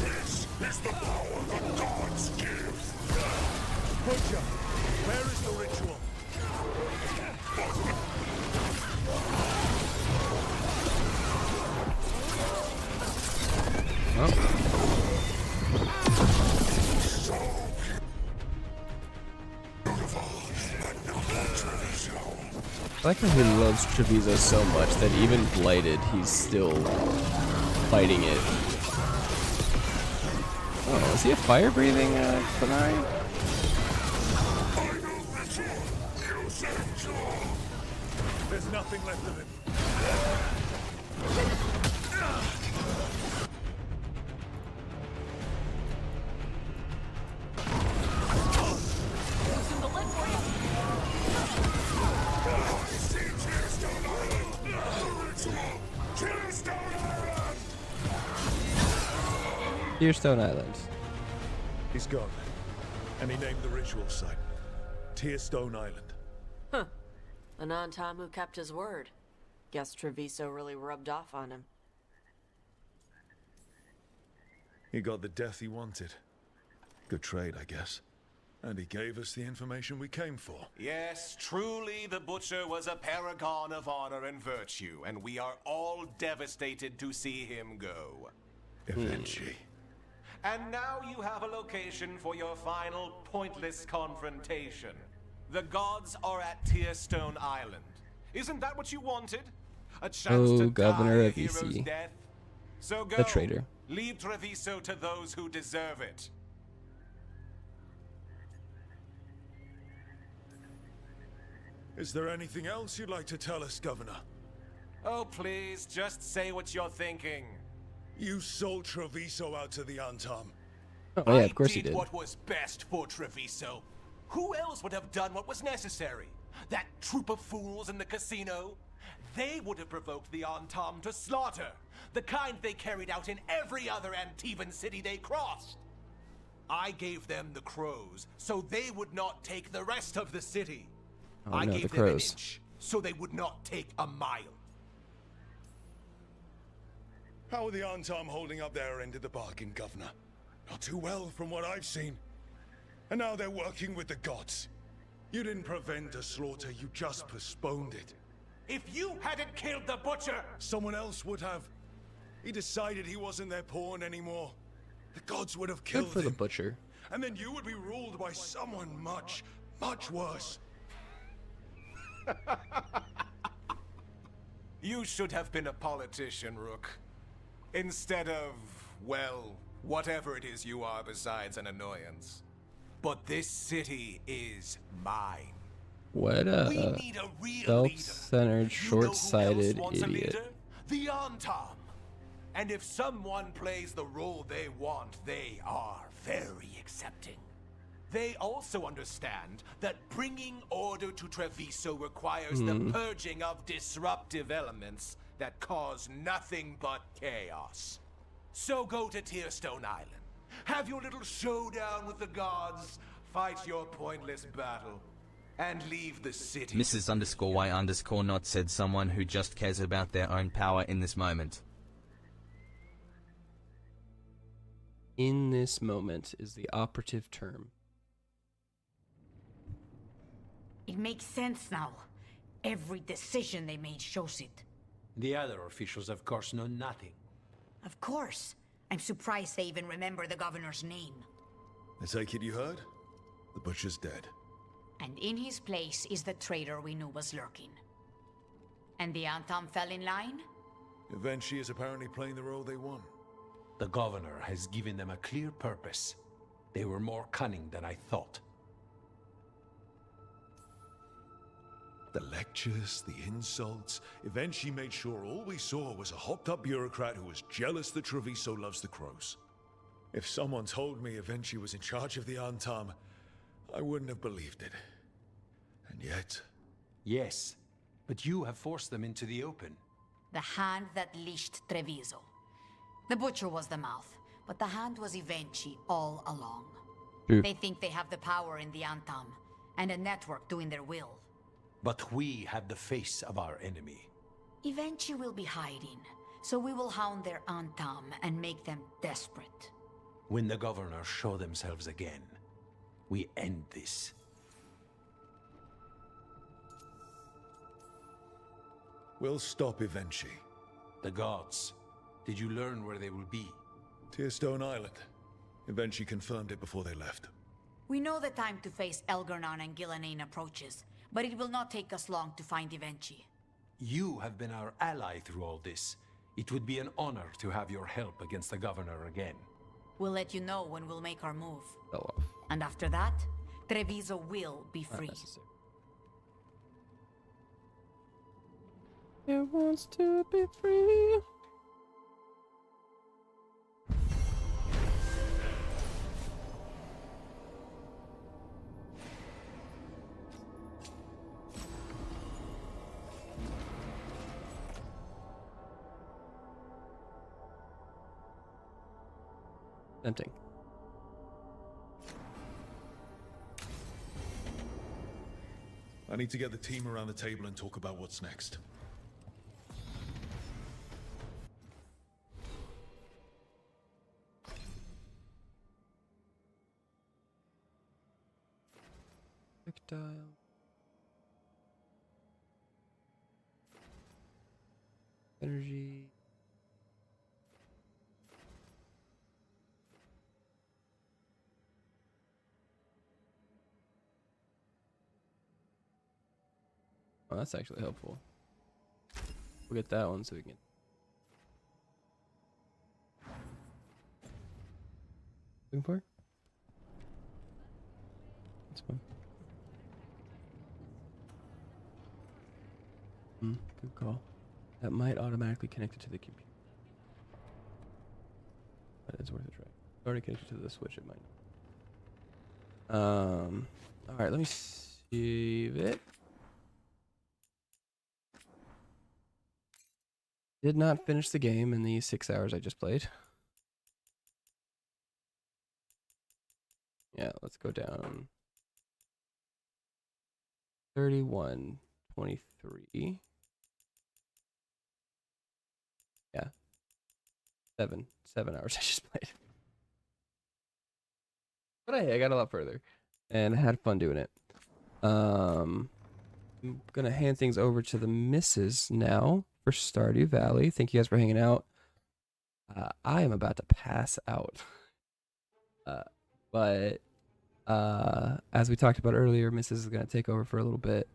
This is the power the gods give. Butcher, where is the ritual? I like how he loves Treviso so much that even blighted, he's still fighting it. Oh, is he a fire-breathing Qunari? There's nothing left of him. Tearstone Island. He's gone. And he named the ritual site Tearstone Island. Huh. An Antam who kept his word. Guess Treviso really rubbed off on him. He got the death he wanted. Good trade, I guess. And he gave us the information we came for. Yes, truly the Butcher was a paragon of honor and virtue, and we are all devastated to see him go. Eventually. And now you have a location for your final pointless confrontation. The gods are at Tearstone Island. Isn't that what you wanted? A chance to Governor die a of hero's EC. death? So go. The traitor. Leave Treviso to those who deserve it. Is there anything else you'd like to tell us, Governor? Oh, please, just say what you're thinking. You sold Treviso out to the Antam. Oh yeah, of course he I did did. what was best for Treviso. Who else would have done what was necessary? That troop of fools in the casino? They would have provoked the Antam to slaughter, the kind they carried out in every other Antivan city they crossed. I gave them the crows, so they would not take the rest of the city. Oh, I no, gave the them an crows. inch, so they would not take a mile. How are the Antam holding up their end of the bargain, Governor? Not too well, from what I've seen. And now they're working with the gods. You didn't prevent a slaughter, you just postponed it. If you hadn't killed the Butcher, someone else would have. He decided he wasn't their pawn anymore. The gods would have killed Good for him. the Butcher. And then you would be ruled by someone much, much worse. You should have been a politician, Rook. Instead of, well, whatever it is you are besides an annoyance. But this city is mine. What a We need a real self-centered, leader. short-sighted You know who else wants a idiot. leader? The Antam. And if someone plays the role they want, they are very accepting. They also understand that bringing order to Treviso requires the purging of disruptive elements that cause nothing but chaos. So go to Tearstone Island. Have your little showdown with the gods. Fight your pointless battle. And leave the city. Mrs_Y_not said someone who just cares about their own power in this moment. In this moment is the operative term. It makes sense now. Every decision they made shows it. The other officials, of course, know nothing. Of course. I'm surprised they even remember the governor's name. I take it you heard? The Butcher's dead. And in his place is the traitor we knew was lurking. And the Antam fell in line? Eventually is apparently playing the role they want. The governor has given them a clear purpose. They were more cunning than I thought. The lectures, the insults, eventually made sure all we saw was a hopped-up bureaucrat who was jealous that Treviso loves the crows. If someone told me eventually was in charge of the Antam, I wouldn't have believed it. And yet... Yes, but you have forced them into the open. The hand that leashed Treviso. The Butcher was the mouth, but the hand was Evenchi all along. True. They think they have the power in the Antam, and a network doing their will. But we have the face of our enemy. Evenchi will be hiding, so we will hound their Antam and make them desperate. When the governors show themselves again, we end this. We'll stop eventually. The gods. Did you learn where they will be? Tearstone Island. Eventually confirmed it before they left. We know the time to face Elgarnon and Gillanane approaches. but it will not take us long to find Ivenchi. You have been our ally through all this. It would be an honor to have your help against the governor again. We'll let you know when we'll make our move. Fell off. And after that, Treviso will be free. It wants to be free. Tempting. I need to get the team around the table and talk about what's next. Dial. Energy. Oh, that's actually helpful. We'll get that one so we can. Looking for? That's fine. Good call. That might automatically connect it to the computer. But it's worth a try. Already connected to the Switch, it might. Alright, let me save it. Did not finish the game in the 6 hours I just played. Yeah, let's go down. 31:23. Yeah. 7 hours I just played. But hey, I got a lot further. And I had fun doing it. I'm gonna hand things over to the missus now for Stardew Valley. Thank you guys for hanging out. I am about to pass out. But as we talked about earlier, Mrs. is going to take over for a little bit,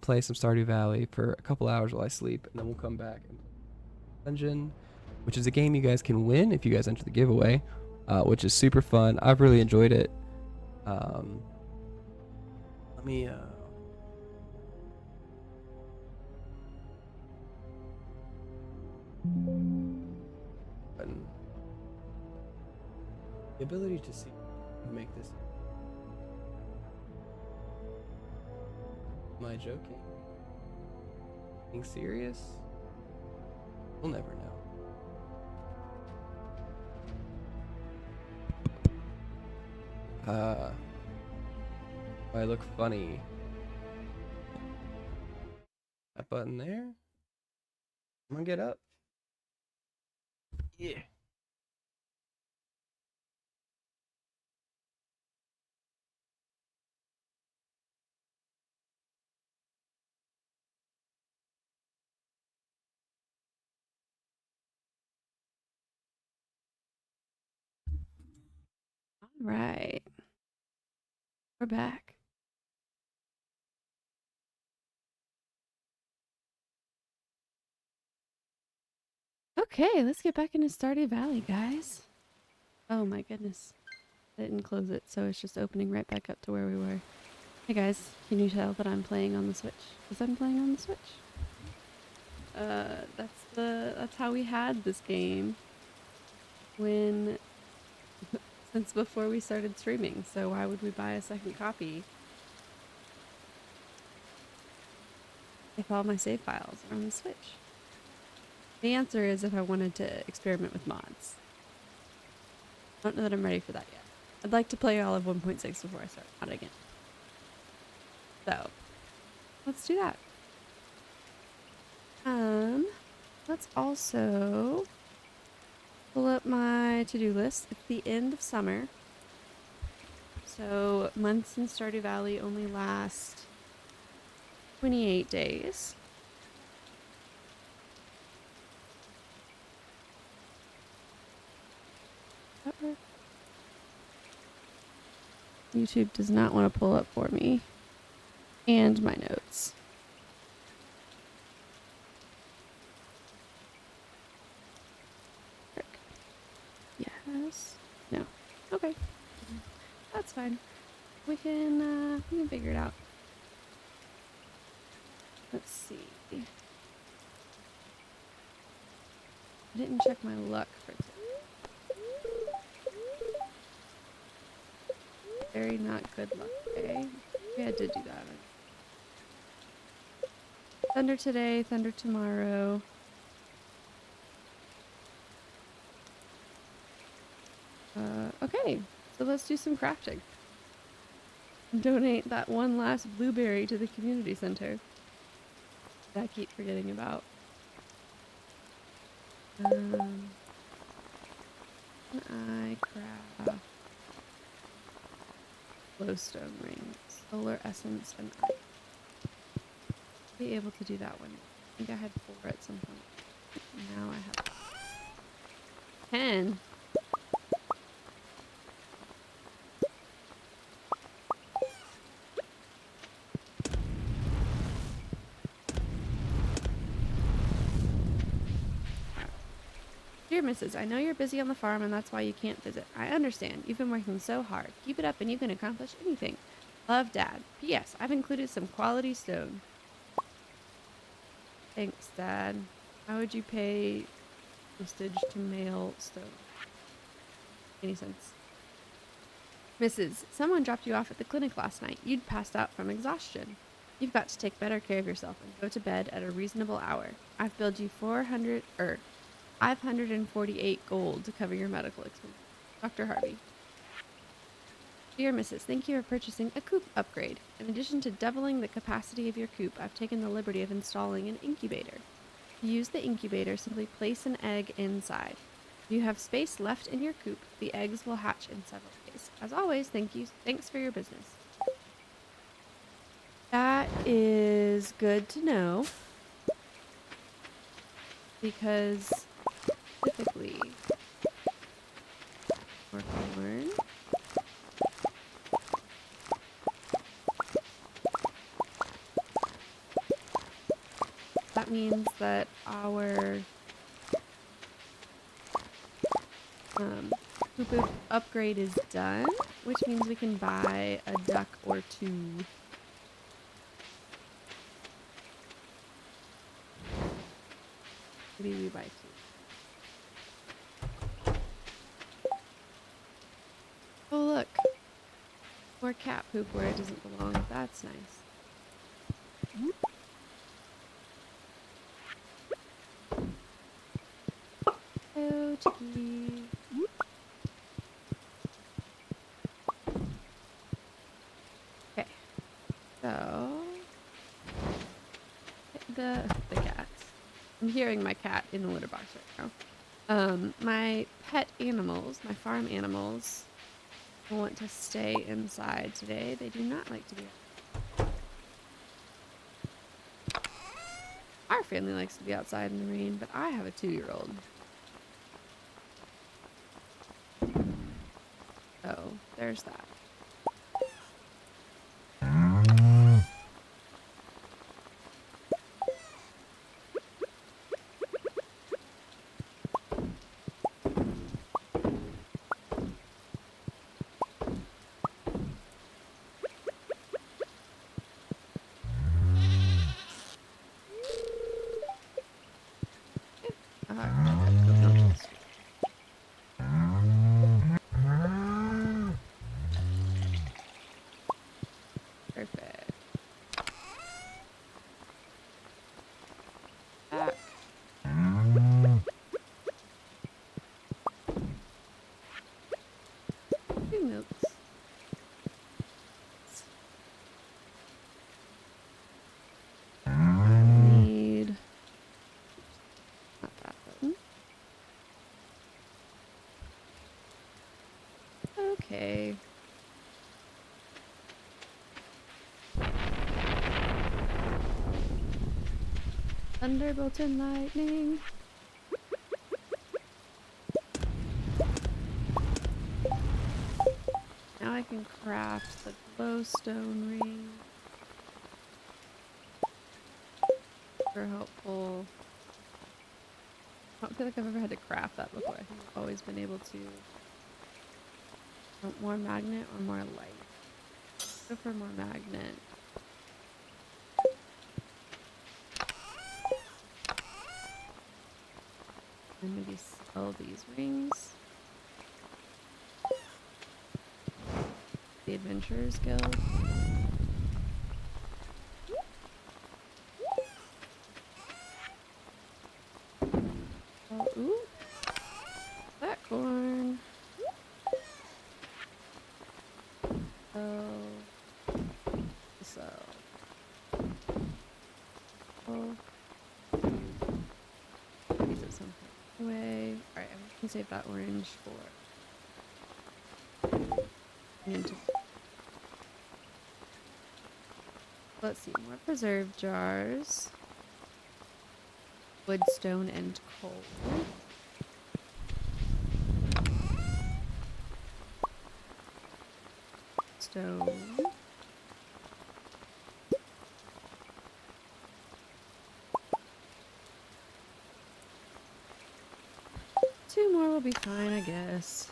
play some Stardew Valley for a couple hours while I sleep, and then we'll come back and play Dungeon, which is a game you guys can win if you guys enter the giveaway, which is super fun. I've really enjoyed it. Let me the ability to see make this. Am I joking? Being serious? We'll never know. I look funny. That button there? I'm gonna get up. Yeah. Right. We're back. Okay, let's get back into Stardew Valley, guys. Oh my goodness. I didn't close it, so it's just opening right back up to where we were. Hey guys, can you tell that I'm playing on the Switch? Because I'm playing on the Switch. That's how we had this game when since before we started streaming, so why would we buy a second copy if all my save files are on the Switch? The answer is if I wanted to experiment with mods. I don't know that I'm ready for that yet. I'd like to play all of 1.6 before I start modding it. So, let's do that. Let's also pull up my to-do list. It's the end of summer. So, months in Stardew Valley only last 28 days. YouTube does not want to pull up for me. And my notes. Frick. Yes. No. Okay. That's fine. We can figure it out. Let's see. I didn't check my luck for today. Very not good luck day. We had to do that. Thunder today, thunder tomorrow. Okay, so let's do some crafting. Donate that one last blueberry to the community center that I keep forgetting about. I craft glowstone rings, solar essence, and ice. Be able to do that one. I think I had 4 at some point. Now I have 10. Dear Mrs., I know you're busy on the farm and that's why you can't visit. I understand. You've been working so hard. Keep it up and you can accomplish anything. Love, Dad. P.S. I've included some quality stone. Thanks, Dad. How would you pay postage to mail stone? Any sense? Mrs., someone dropped you off at the clinic last night. You'd passed out from exhaustion. You've got to take better care of yourself and go to bed at a reasonable hour. I've billed you 548 gold to cover your medical expenses. Dr. Harvey. Dear Mrs., thank you for purchasing a coop upgrade. In addition to doubling the capacity of your coop, I've taken the liberty of installing an incubator. To use the incubator, simply place an egg inside. If you have space left in your coop, the eggs will hatch in several days. As always, thanks for your business. That is good to know. Because typically, more corn. That means that our coop upgrade is done, which means we can buy a duck or 2. Maybe we buy 2. Oh look, more cat poop where it doesn't belong. That's nice. Oh, Chicky. Okay, so the cat. I'm hearing my cat in the litter box right now. My pet animals, my farm animals, want to stay inside today. They do not like to be outside. Our family likes to be outside in the rain, but I have a 2-year-old. So, there's that. Perfect. Back. 2 milks. Need not that button. Okay. Thunderbolt and lightning. Now I can craft the glowstone ring. super helpful. I don't feel like I've ever had to craft that before. I think I've always been able to want more magnet or more light. Go for more magnet. And maybe sell these rings. The Adventurers Guild. Oh, ooh. That corn. So. Oh. These at some point. Anyway. Alright, I'm gonna save that orange for. Into. Let's see, more preserve jars. Wood, stone, and coal. Stone. Two more will be fine, I guess.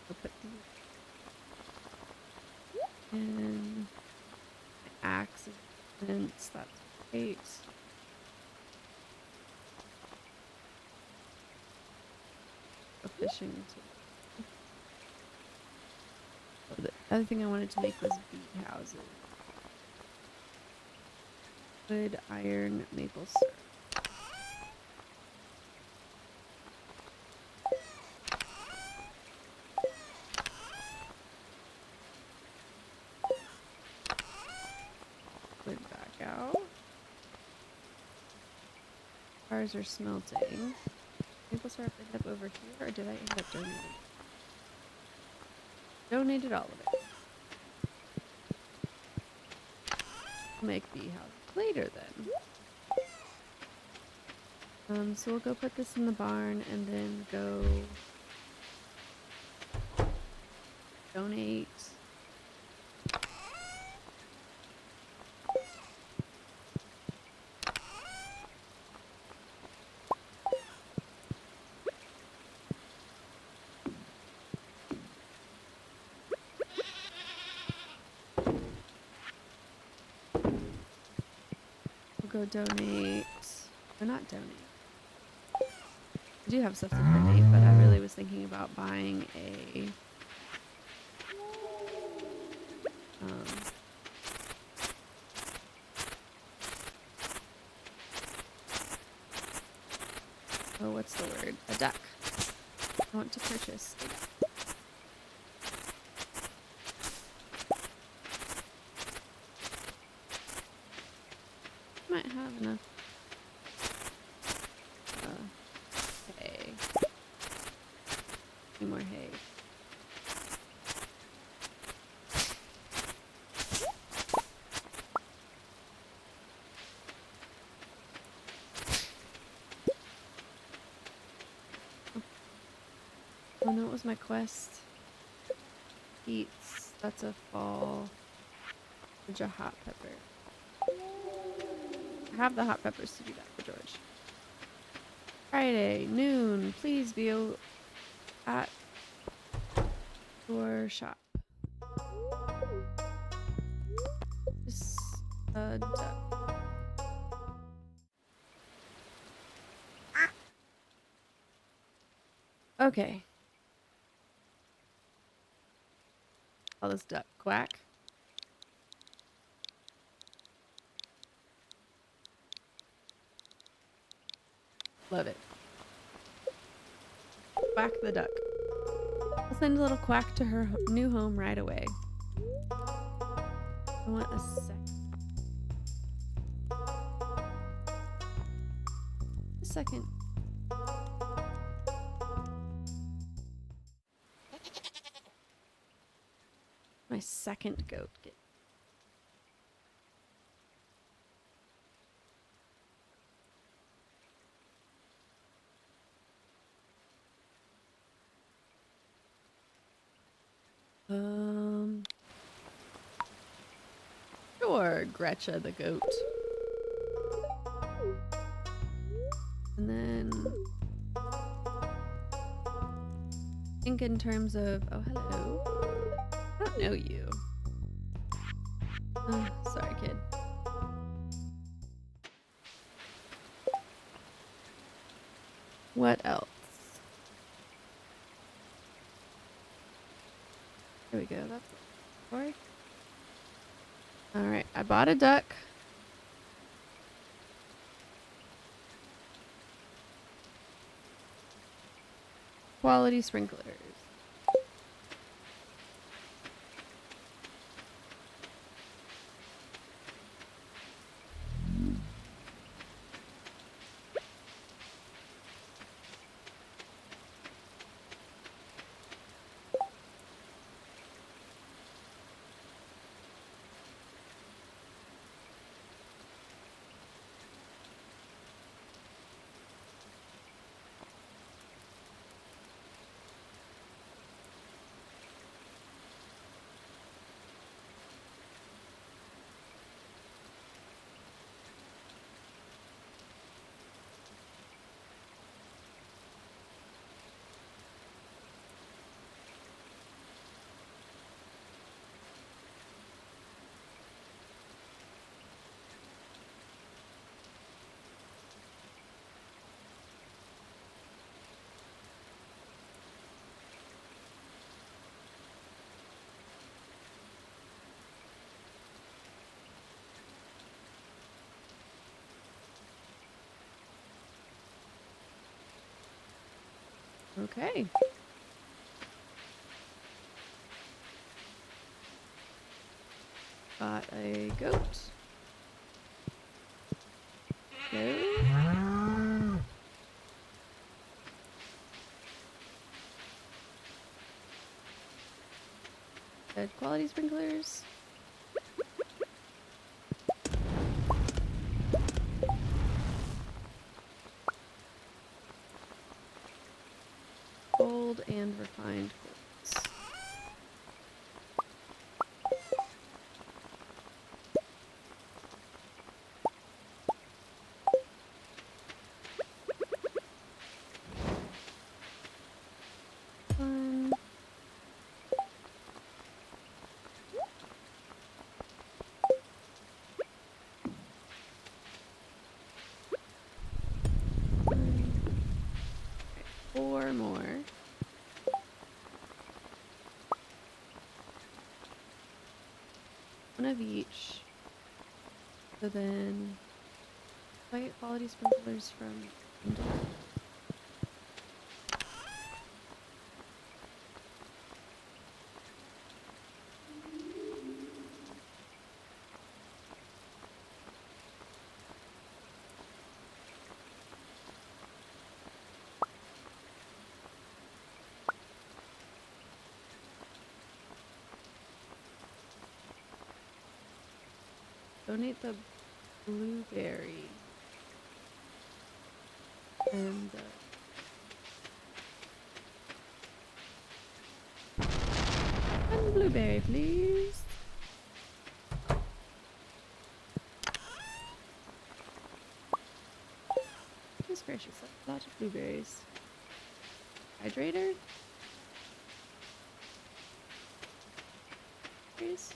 I'll put these in. My axe is dense, that's great. Go fishing too. Oh, the other thing I wanted to make was bee houses. Wood, iron, maple syrup. Wood back out. Cars are smelting. Maple syrup end up over here, or did I end up donating? Donated all of it. I'll make bee house later then. So we'll go put this in the barn and then go donate. Go donate. Or not donate. I do have stuff to donate, but I really was thinking about buying a oh, what's the word? A duck. I want to purchase a duck. Might have enough hay. Any more hay? Oh no, it was my quest. Eats. That's a fall. There's a hot pepper. I have the hot peppers to do that for George. Friday, noon. Please be at your shop. Just a duck. Okay. Call this duck Quack. Love it. Quack the duck. I'll send a little Quack to her new home right away. I want a second. My second goat get. Sure, Gretcha the goat. And then I think in terms of, oh, hello. I don't know you. Oh, sorry, kid. What else? There we go. That's what. All right, I bought a duck. Quality sprinklers. Okay. Got a goat. No. Good quality sprinklers. Gold and refined quartz. Four more. One of each. So then, do I get quality sprinklers from indoor? Donate the blueberry and one blueberry, please. Goodness gracious, that's a lot of blueberries. Hydrator? Please.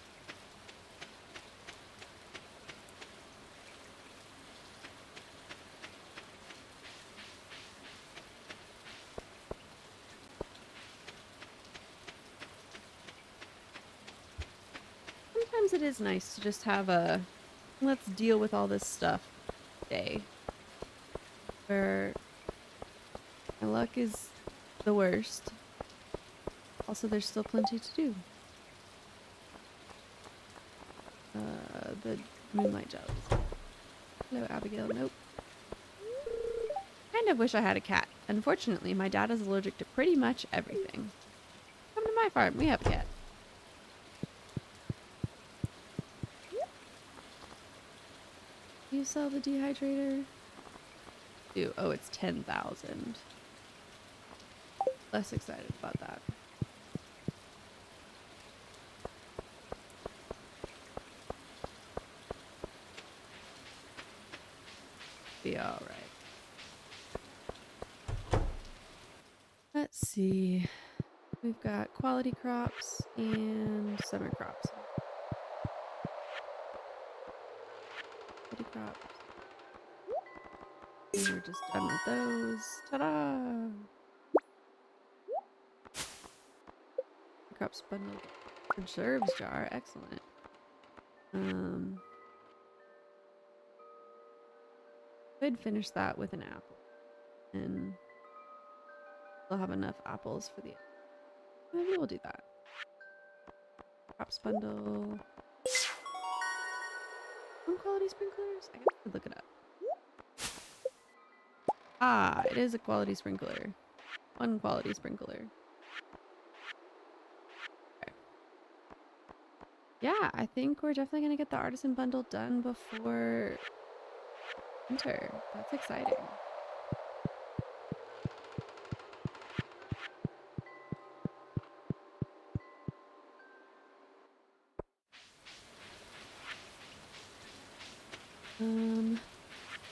Sometimes it is nice to just have a let's deal with all this stuff day where my luck is the worst. Also, there's still plenty to do. The moonlight jellies. Hello, Abigail. Nope. Kind of wish I had a cat. Unfortunately, my dad is allergic to pretty much everything. Come to my farm. We have a cat. Do you sell the dehydrator? Do. Oh, it's 10,000. Less excited about that. be all right. Let's see. We've got quality crops and summer crops. Quality crops. We're just done with those. Ta-da! Crops bundle. Preserves jar. Excellent. Could finish that with an apple. And we'll have enough apples for the... Maybe we'll do that. Crops bundle. Some quality sprinklers? I guess I could look it up. Ah, it is a quality sprinkler. One quality sprinkler. Okay. Yeah, I think we're definitely going to get the artisan bundle done before winter. That's exciting.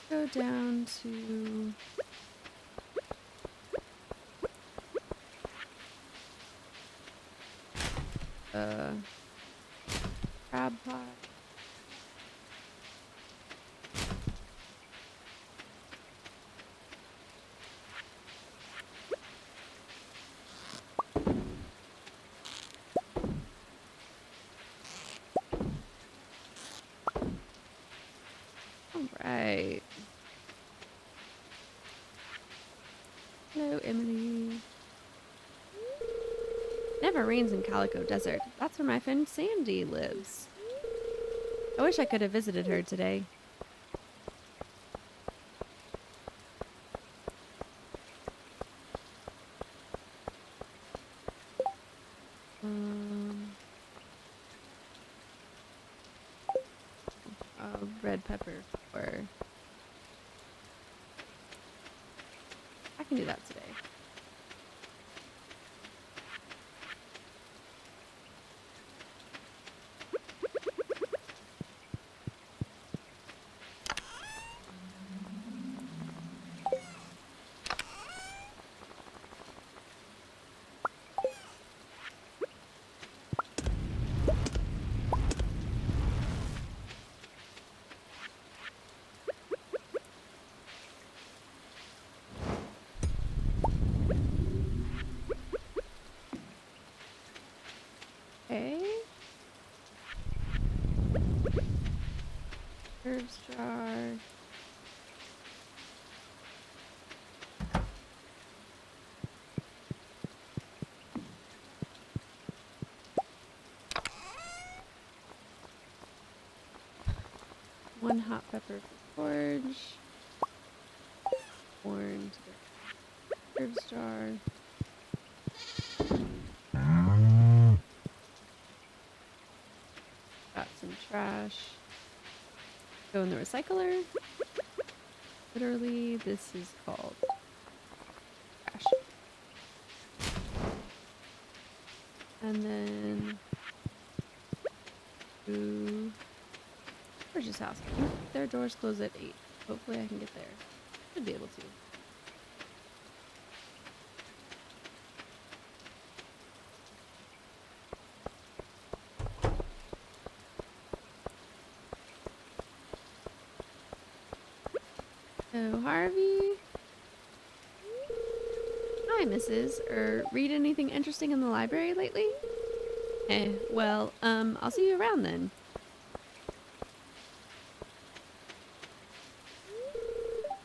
Go down to crab pot. All right. Hello, Emily. Never rains in Calico Desert. That's where my friend Sandy lives. I wish I could have visited her today. Red pepper, or I can do that today. Okay. Herbs jar. One hot pepper for forge. Corn to the herbs jar. Got some trash. Go in the recycler. Literally, this is called trash. And then to George's house. I think their doors close at 8. Hopefully I can get there. Should be able to. So, Harvey. Hi, Mrs. Read anything interesting in the library lately? Well, I'll see you around then.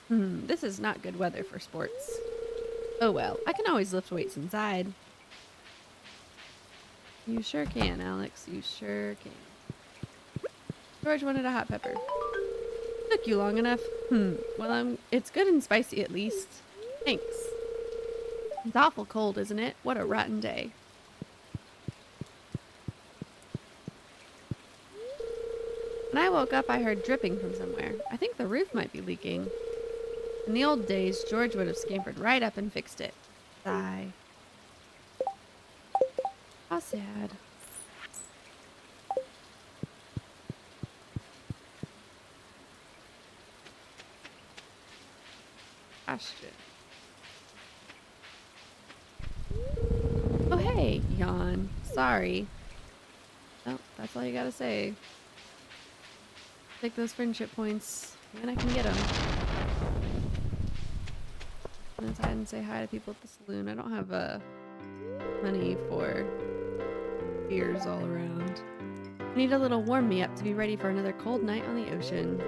This is not good weather for sports. Oh well, I can always lift weights inside. You sure can, Alex. You sure can. George wanted a hot pepper. Took you long enough. Well, it's good and spicy at least. Thanks. It's awful cold, isn't it? What a rotten day. When I woke up, I heard dripping from somewhere. I think the roof might be leaking. In the old days, George would have scampered right up and fixed it. Sigh. How sad. Bastion. Oh, hey, yawn. Sorry. Oh, that's all you gotta say. Take those friendship points when I can get them. I'm gonna inside and say hi to people at the saloon. I don't have money for beers all around. I need a little warm me up to be ready for another cold night on the ocean.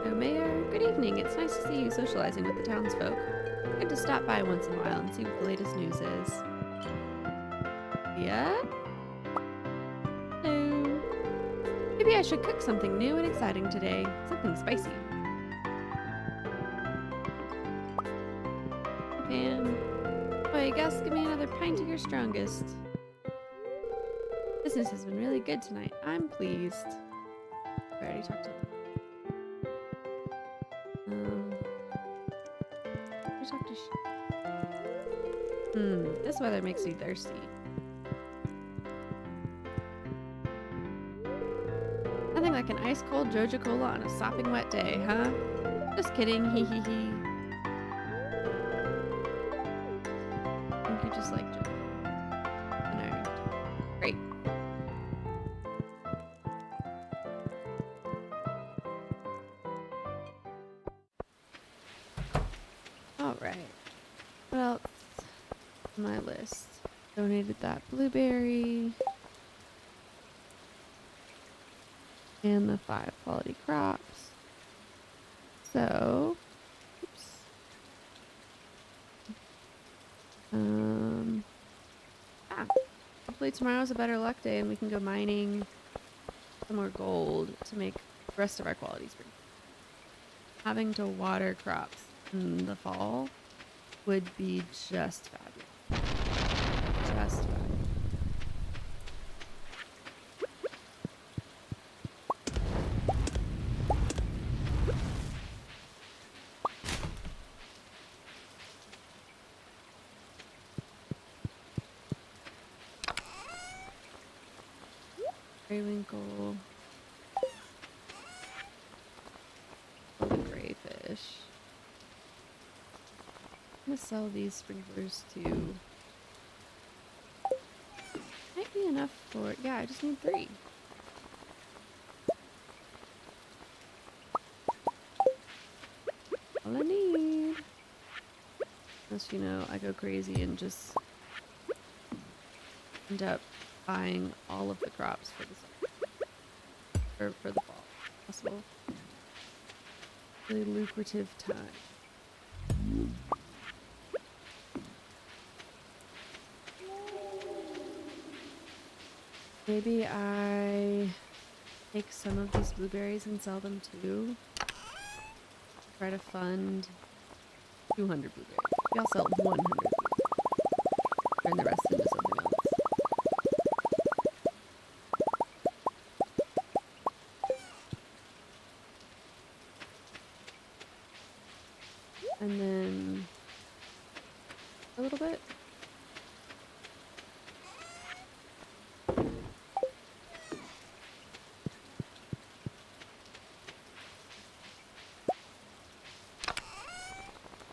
So, Mayor, good evening. It's nice to see you socializing with the townsfolk. Good to stop by once in a while and see what the latest news is. Yeah? Hello. Maybe I should cook something new and exciting today. Something spicy. Pan. Boy, Gus, give me another pint of your strongest. Business has been really good tonight. I'm pleased. I already talked to them. I talked to this weather makes me thirsty. Nothing like an ice cold Joja Cola on a sopping wet day, huh? Just kidding, hee hee hee. I think you just like Joja. Alright. Great. Alright. What else on my list? Donated that blueberry. And the 5 quality crops. So, oops. Hopefully tomorrow's a better luck day and we can go mining some more gold to make the rest of our quality spring. Having to water crops in the fall would be just fabulous. Just fabulous. Periwinkle. Oh, the crayfish. I'm gonna sell these sprinklers too. Might be enough for, yeah, I just need 3. All I need. Unless, you know, I go crazy and just end up buying all of the crops for the summer. Or for the fall. Possible. Really lucrative time. Maybe I take some of these blueberries and sell them too. Try to fund 200 blueberries. Maybe I'll sell 100 blueberries. Turn the rest into something else. And then a little bit.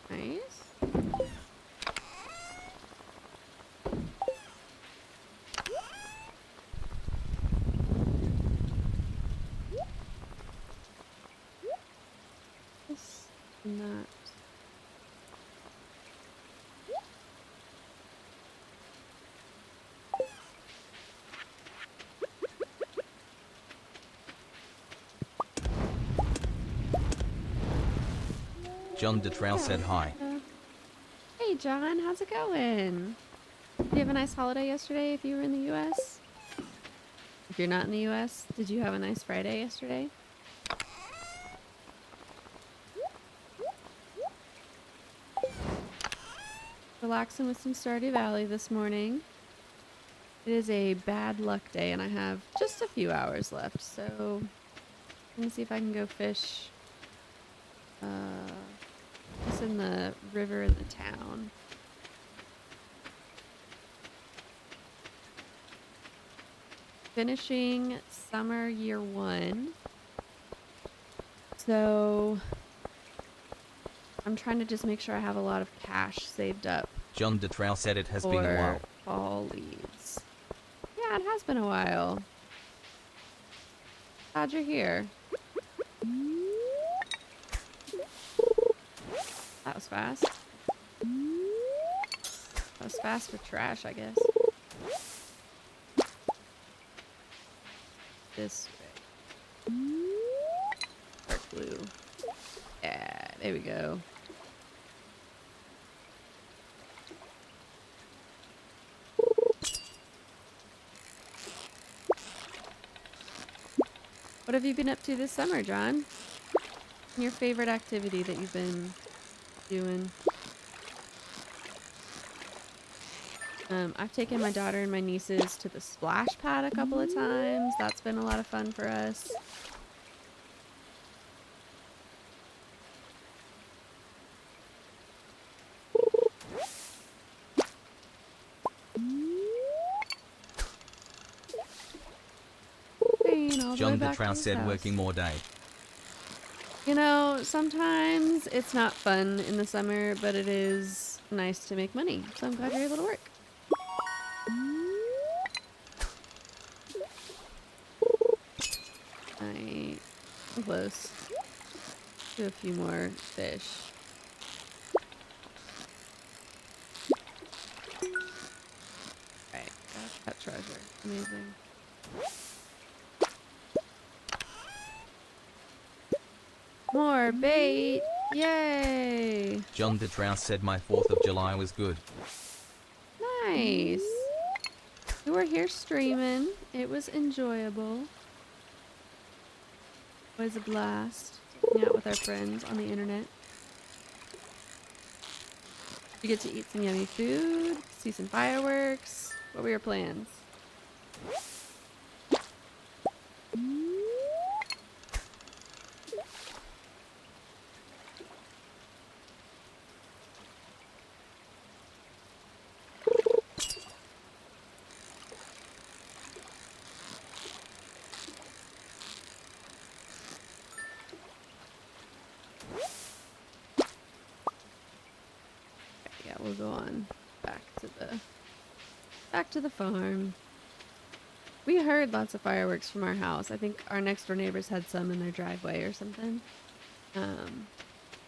Nice. This and that. John Detrell said hi. Hey John, how's it going? Did you have a nice holiday yesterday if you were in the US? If you're not in the US, did you have a nice Friday yesterday? Relaxing with some Stardew Valley this morning. It is a bad luck day and I have just a few hours left, so I'm gonna see if I can go fish just in the river in the town. finishing summer year 1. So I'm trying to just make sure I have a lot of cash saved up John DeTrell said it has been a while. for fall leaves. Yeah, it has been a while. Glad you're here. That was fast. That was fast for trash, I guess. This way. Dark blue. Yeah, there we go. What have you been up to this summer, John? Your favorite activity that you've been doing? I've taken my daughter and my nieces to the splash pad a couple of times. That's been a lot of fun for us. John DeTrell said working more day. You know, sometimes it's not fun in the summer, but it is nice to make money. So I'm glad you're able to work. I'm close. Do a few more fish. Right, got treasure. Amazing. More bait! Yay! John DeTrell said my 4th of July was good. Nice! We were here streaming. It was enjoyable. It was a blast. Hang out with our friends on the internet. You get to eat some yummy food, see some fireworks. What were your plans? We'll go on back to the farm. We heard lots of fireworks from our house. I think our next door neighbors had some in their driveway or something. I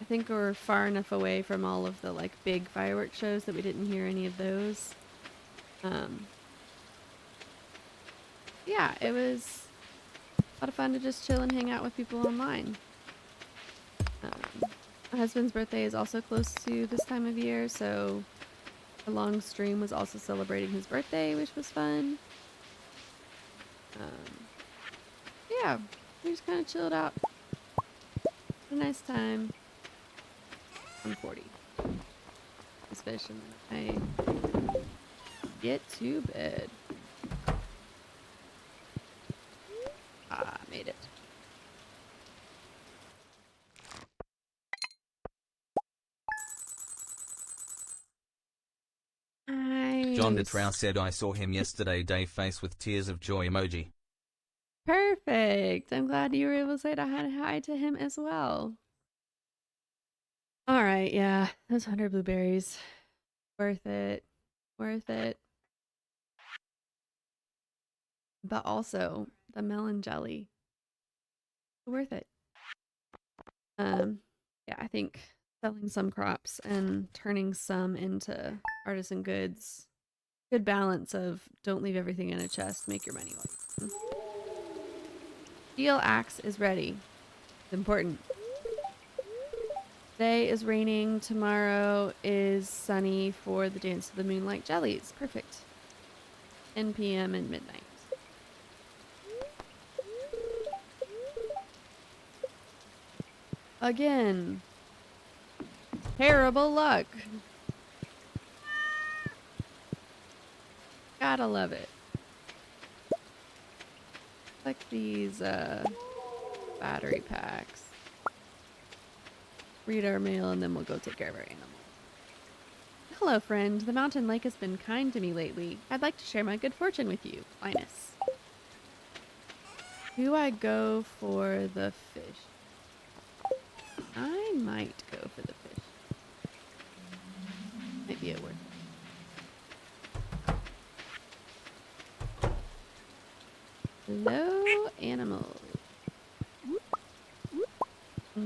think we're far enough away from all of the like big fireworks shows that we didn't hear any of those. Yeah, it was a lot of fun to just chill and hang out with people online. My husband's birthday is also close to this time of year, so a long stream was also celebrating his birthday, which was fun. Yeah, we just kind of chilled out. Had a nice time. I'm 40. Especially when I get to bed. Ah, made it. John DeTrell said I saw him yesterday, Dave face with tears of joy emoji. Perfect. I'm glad you were able to say hi to him as well. All right, yeah, those 100 blueberries. Worth it. Worth it. But also, the melon jelly. Worth it. Yeah, I think selling some crops and turning some into artisan goods. Good balance of don't leave everything in a chest, make your money while Steel axe is ready. It's important. Today is raining, tomorrow is sunny for the Dance of the Moonlight Jellies. Perfect. 10 p.m. and midnight. Again. Terrible luck. Gotta love it. Like these battery packs. Read our mail and then we'll go take care of our animal. Hello friend, the mountain lake has been kind to me lately. I'd like to share my good fortune with you, Linus. Do I go for the fish? I might go for the fish. Might be it worth it. Hello, animals.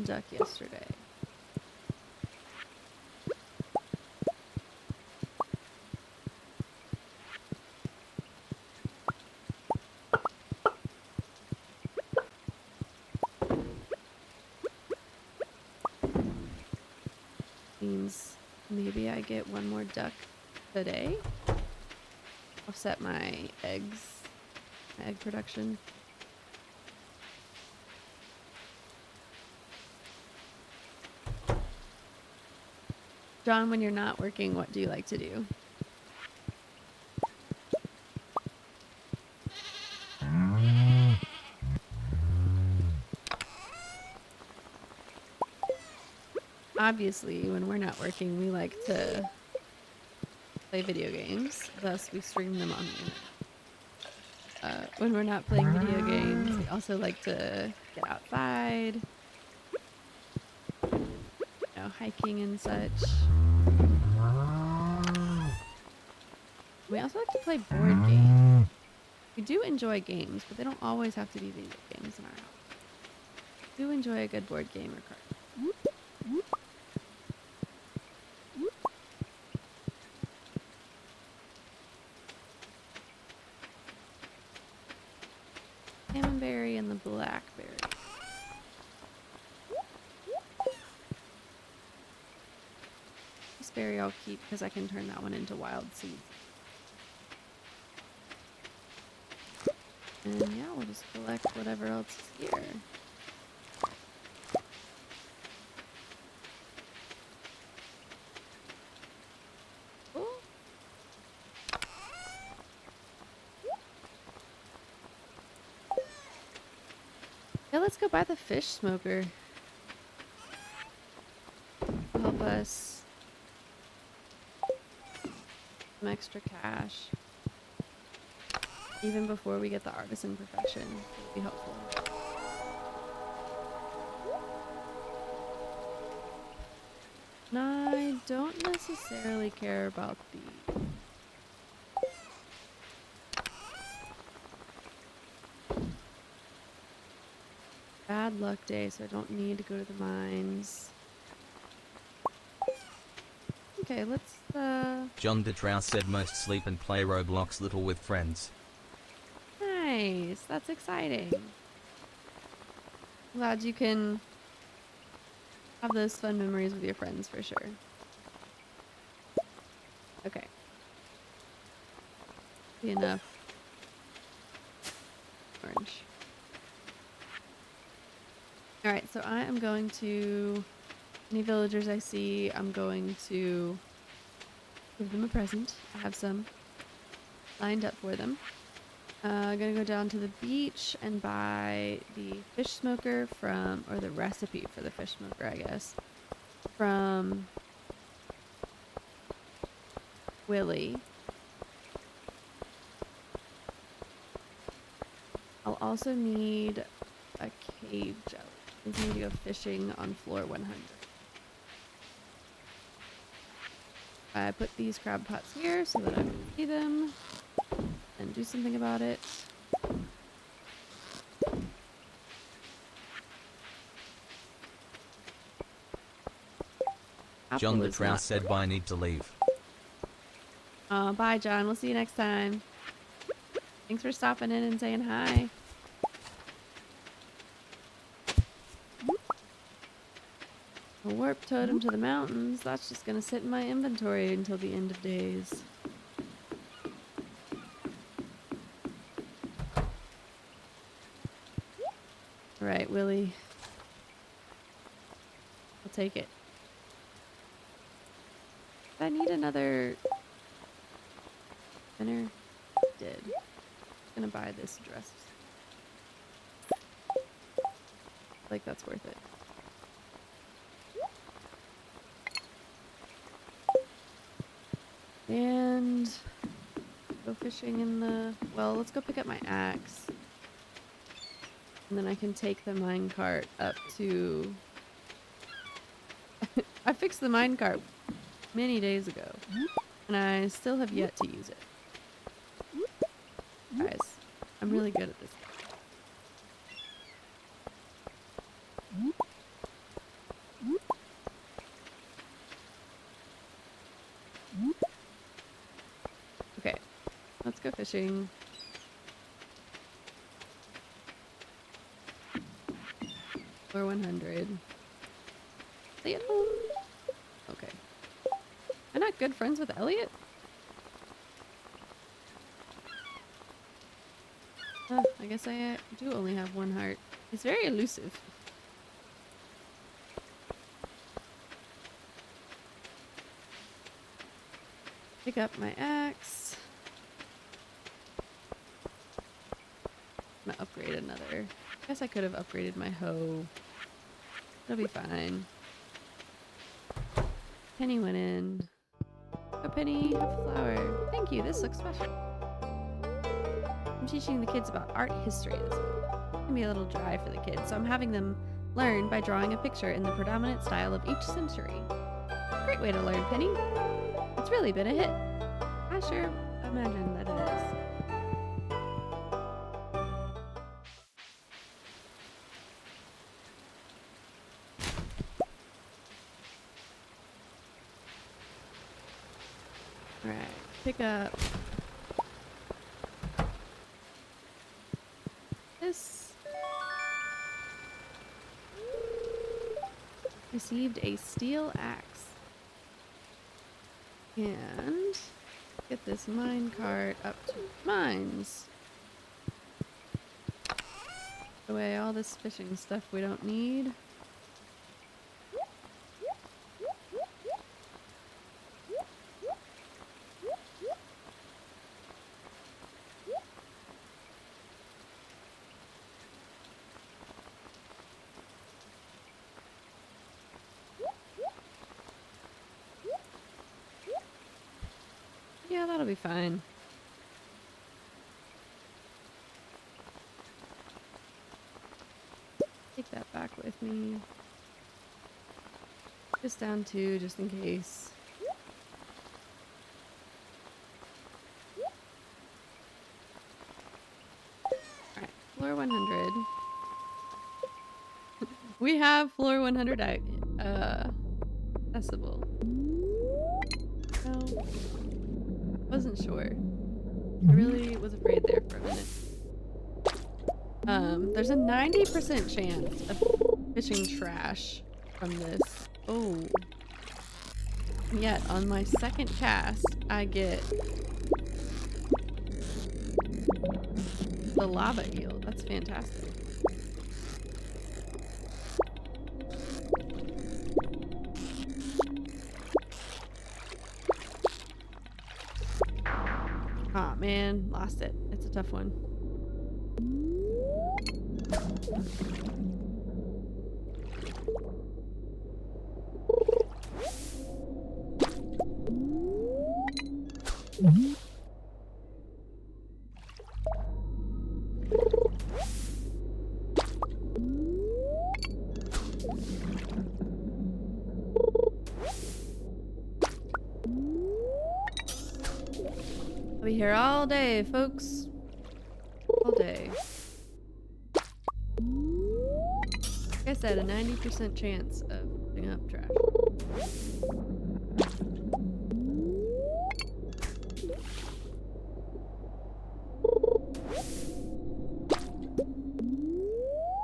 Duck yesterday. Means maybe I get one more duck today. Offset my eggs, my egg production. John, when you're not working, what do you like to do? Obviously, when we're not working, we like to play video games. Thus, we stream them on the internet. When we're not playing video games, we also like to get outside, hiking and such. We also like to play board games. We do enjoy games, but they don't always have to be video games in our house. We do enjoy a good board game or card. Salmonberry and the blackberry. This berry I'll keep because I can turn that one into wild seeds. And yeah, we'll just collect whatever else is here. Cool. Yeah, let's go buy the fish smoker. Help us. Some extra cash. Even before we get the artisan profession, would be helpful. And I don't necessarily care about the bad luck day, so I don't need to go to the mines. Okay, let's John DeTrow said most sleep and play Roblox little with friends. Nice, that's exciting. Glad you can have those fun memories with your friends for sure. Okay. Be enough. Orange. Alright, so I am going to any villagers I see, I'm going to give them a present. I have some lined up for them. I'm gonna go down to the beach and buy the fish smoker from, or the recipe for the fish smoker, I guess, from Willie. I'll also need a cave jelly. I need to go fishing on floor 100. I put these crab pots here so that I can see them and do something about it. John DeTrow said I need to leave. Bye, John. We'll see you next time. Thanks for stopping in and saying hi. A warp totem to the mountains. That's just gonna sit in my inventory until the end of days. Alright, Willie. I'll take it. I need another spinner. Did. I'm gonna buy this dress. I think that's worth it. And go fishing in the... Well, let's go pick up my axe. And then I can take the minecart up to... I fixed the minecart many days ago. And I still have yet to use it. Guys, I'm really good at this. Okay, let's go fishing. Floor 100. Elliot home? Okay. I'm not good friends with Elliot? I guess I do only have one heart. He's very elusive. Pick up my axe. I'm gonna upgrade another. I guess I could have upgraded my hoe. It'll be fine. Penny went in. Oh, Penny, have a flower. Thank you, this looks special. I'm teaching the kids about art history this week. It can be a little dry for the kids, so I'm having them learn by drawing a picture in the predominant style of each century. Great way to learn, Penny. It's really been a hit. I sure imagine that it is. Alright, pick up this. Received a steel axe. And get this minecart up to mines. Put away all this fishing stuff we don't need. Yeah, that'll be fine. Take that back with me. Just down 2, just in case. Alright, floor 100. We have floor 100 accessible. No. Wasn't sure. I really was afraid there for a minute. There's a 90% chance of fishing trash from this. Oh. And yet, on my second cast, I get the lava eel. That's fantastic. Aw, man, lost it. It's a tough one. I'll be here all day, folks. All day. Like I said, a 90% chance of picking up trash.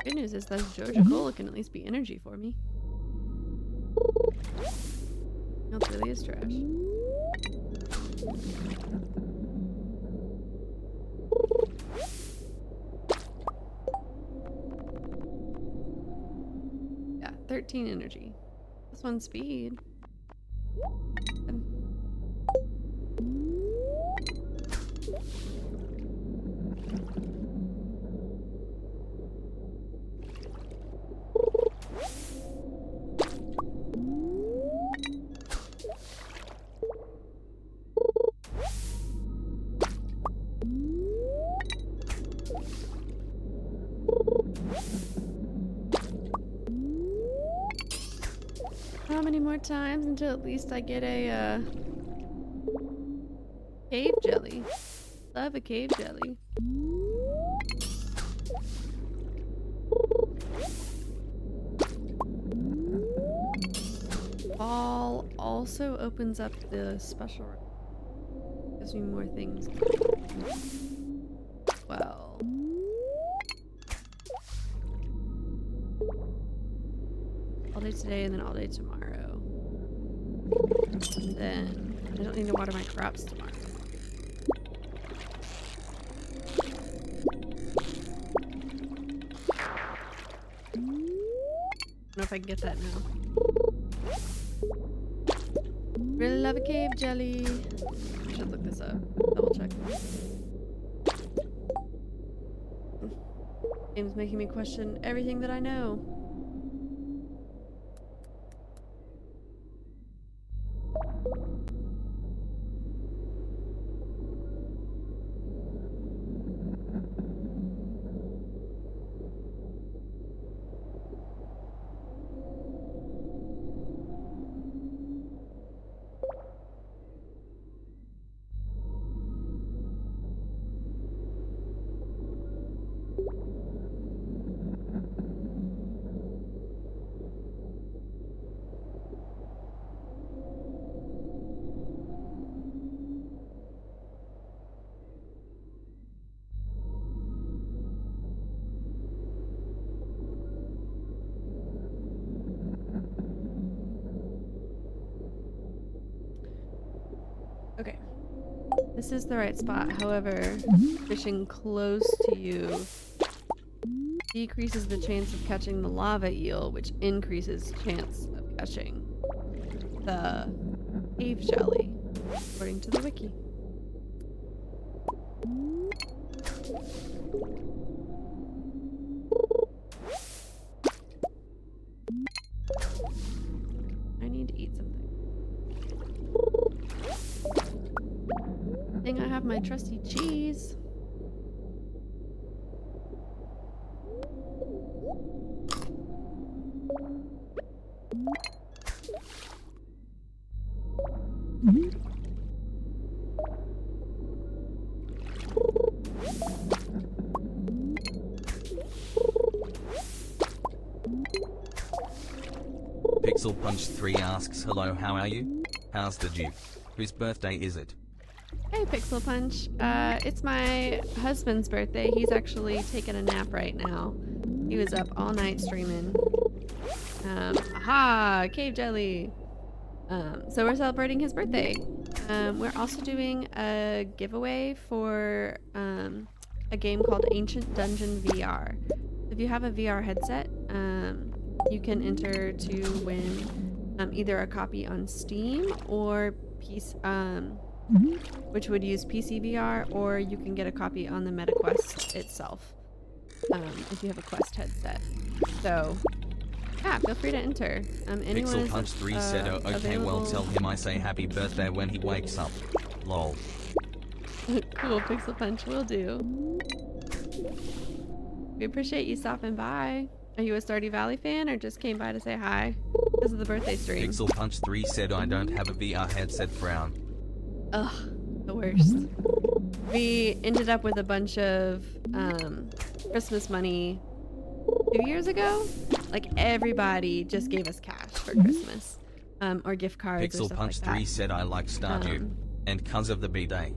Good news is that Georgia Cola can at least be energy for me. No, it really is trash. Yeah, 13 energy. This one's speed. how many more times until at least I get a cave jelly. Love a cave jelly. Fall also opens up the special. Gives me more things. Well. All day today and then all day tomorrow. And then I don't need to water my crops tomorrow. I don't know if I can get that now. Really love a cave jelly. I should look this up. Double check. Game's making me question everything that I know. Okay. This is the right spot. However, fishing close to you decreases the chance of catching the lava eel, which increases chance of catching the cave jelly, according to the wiki. I need to eat something. I think I have my trusty cheese. Pixel Punch 3 asks, hello, how are you? How's the Duke? Whose birthday is it? Hey, Pixel Punch. It's my husband's birthday. He's actually taking a nap right now. He was up all night streaming. Aha! Cave jelly! So we're celebrating his birthday. We're also doing a giveaway for a game called Ancient Dungeon VR. If you have a VR headset, you can enter to win either a copy on Steam or which would use PC VR, or you can get a copy on the MetaQuest itself if you have a Quest headset. So yeah, feel free to enter. Pixel Punch 3 said, oh, okay, well, tell him I say happy birthday when he wakes up. Lol. Cool, Pixel Punch, will do. We appreciate you stopping by. Are you a Stardew Valley fan or just came by to say hi? This is the birthday stream. Pixel Punch 3 said, I don't have a VR headset, frown. Ugh, the worst. We ended up with a bunch of Christmas money 2 years ago. Like, everybody just gave us cash for Christmas. Or gift cards or Pixel stuff Punch like that. 3 said, I like Stardew. And cuz of the B-Day.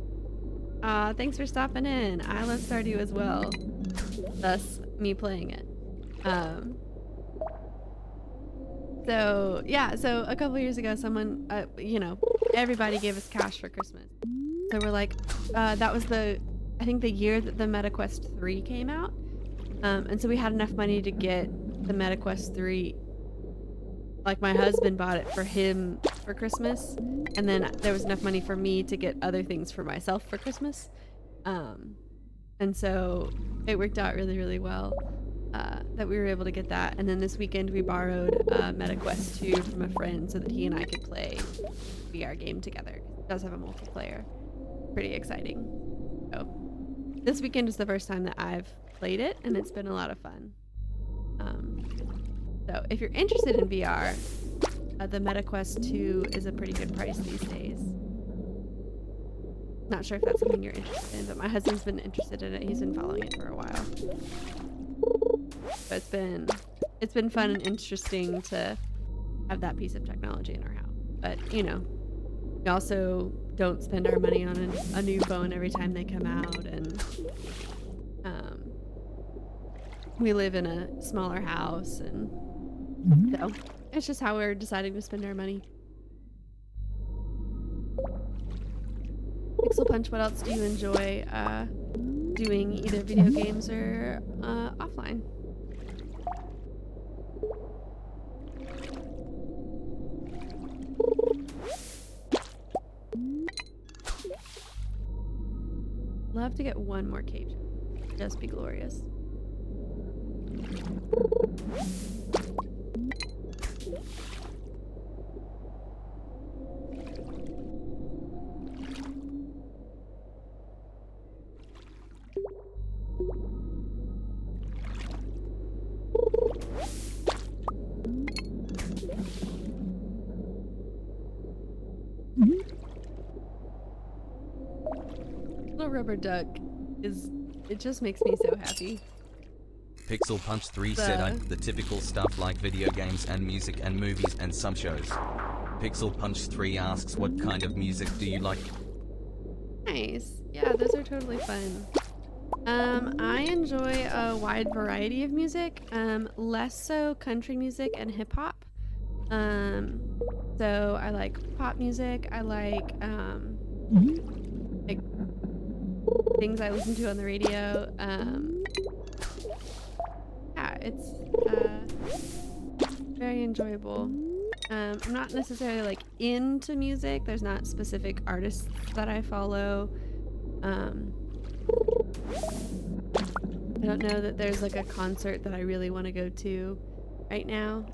Thanks for stopping in. I love Stardew as well. Thus, me playing it. So, yeah, so a couple years ago, someone, everybody gave us cash for Christmas. So we're like, that was I think the year that the MetaQuest 3 came out. And so we had enough money to get the MetaQuest 3. Like, my husband bought it for him for Christmas. And then there was enough money for me to get other things for myself for Christmas. And so it worked out really, really well. That we were able to get that. And then this weekend we borrowed MetaQuest 2 from a friend so that he and I could play a VR game together. It does have a multiplayer. Pretty exciting. So this weekend is the first time that I've played it, and it's been a lot of fun. So if you're interested in VR, the MetaQuest 2 is a pretty good price these days. Not sure if that's something you're interested in, but my husband's been interested in it. He's been following it for a while. But it's been fun and interesting to have that piece of technology in our house. But you know, we also don't spend our money on a new phone every time they come out, and we live in a smaller house, and so it's just how we're deciding to spend our money. Pixel Punch, what else do you enjoy doing, either video games or offline? Love to get one more cave. Just be glorious. Little rubber duck it just makes me so happy. Pixel Punch 3 said the typical stuff like video games and music and movies and some shows. Pixel Punch 3 asks, what kind of music do you like? Nice. Yeah, those are totally fun. I enjoy a wide variety of music, less so country music and hip hop. So I like pop music. I like things I listen to on the radio. Yeah, it's very enjoyable. I'm not necessarily like into music. There's not specific artists that I follow. I don't know that there's like a concert that I really want to go to right now.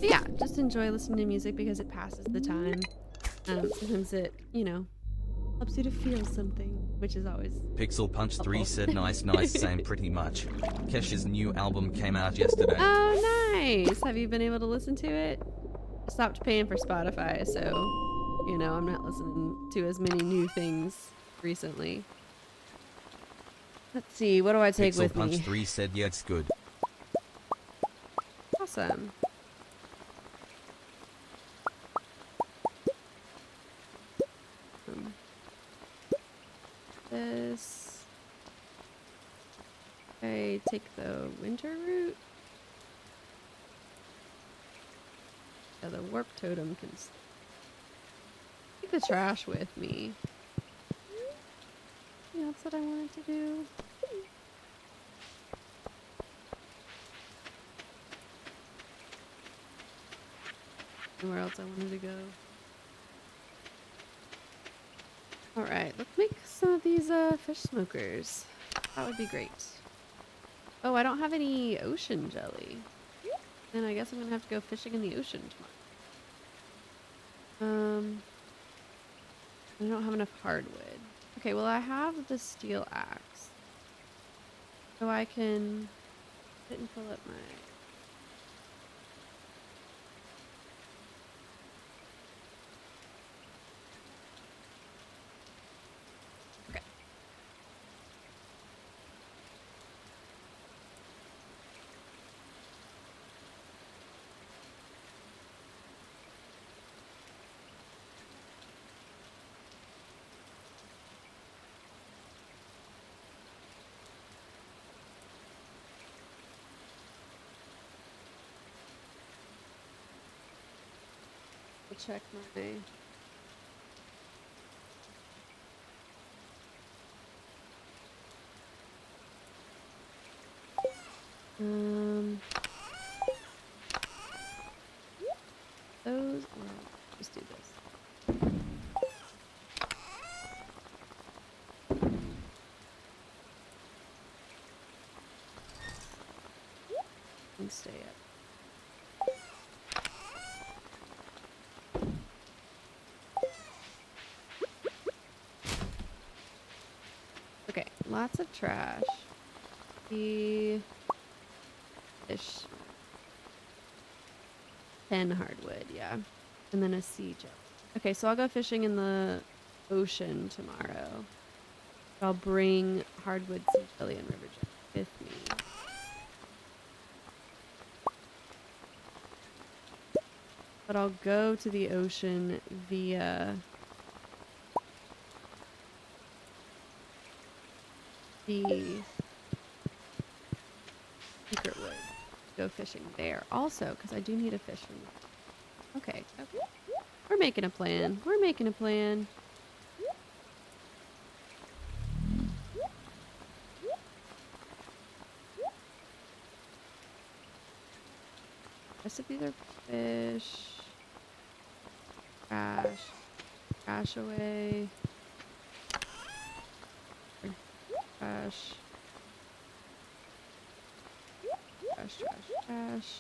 But yeah, just enjoy listening to music because it passes the time. Sometimes it, you know, helps you to feel something, which is always Pixel Punch 3 said nice, same pretty much. Kesh's new album came out yesterday. Oh, nice. Have you been able to listen to it? I stopped paying for Spotify, so, you know, I'm not listening to as many new things recently. Let's see, what do I take Pixel with Punch me? 3 said yeah, it's good. Awesome. This. I take the winter route. Yeah, the warp totem can take the trash with me. Yeah, that's what I wanted to do. Where else I wanted to go. Alright, let's make some of these fish smokers. That would be great. Oh, I don't have any ocean jelly. Then I guess I'm gonna have to go fishing in the ocean tomorrow. I don't have enough hardwood. Okay, well I have the steel axe. So I can sit and fill up my... check my those, or just do this. And stay up. Lots of trash. The fish. 10 hardwood, yeah. And then a sea jelly. Okay, so I'll go fishing in the ocean tomorrow. I'll bring hardwood, sea jelly, and river jelly with me. But I'll go to the ocean via the secret woods. Go fishing there also, because I do need a fish from. Okay, okay. We're making a plan. We're making a plan. Rest of these are fish. Trash. Trash away. Trash. Trash, trash, trash.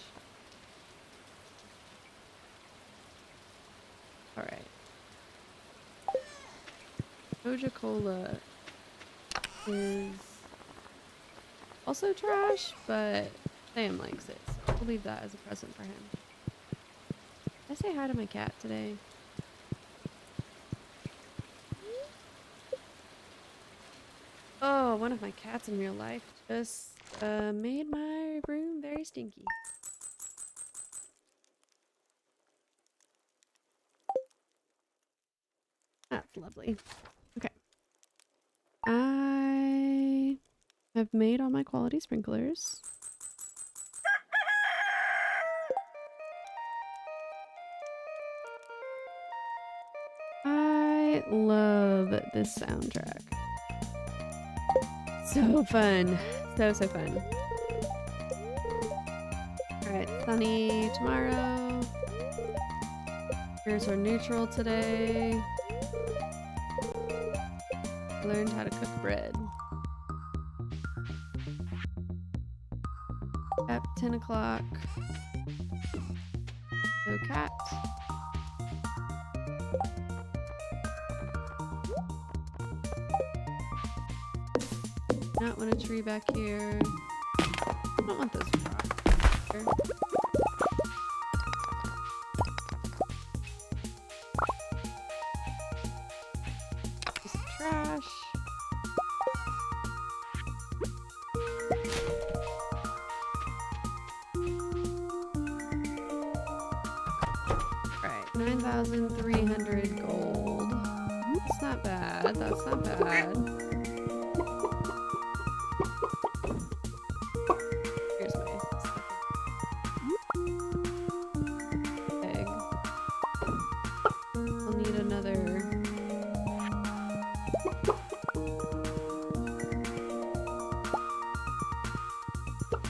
Alright. Coca-Cola is also trash, but Sam likes it, so I'll leave that as a present for him. Did I say hi to my cat today? Oh, one of my cats in real life just made my room very stinky. That's lovely. Okay. I have made all my quality sprinklers. I love this soundtrack. So fun. So fun. Alright, sunny tomorrow. Here's our neutral today. Learned how to cook bread. At 10 o'clock. No cat. Not want a tree back here. I don't want those rocks here. Piece of trash. Alright, 9,300 gold. That's not bad. That's not bad. Here's my egg. I'll need another.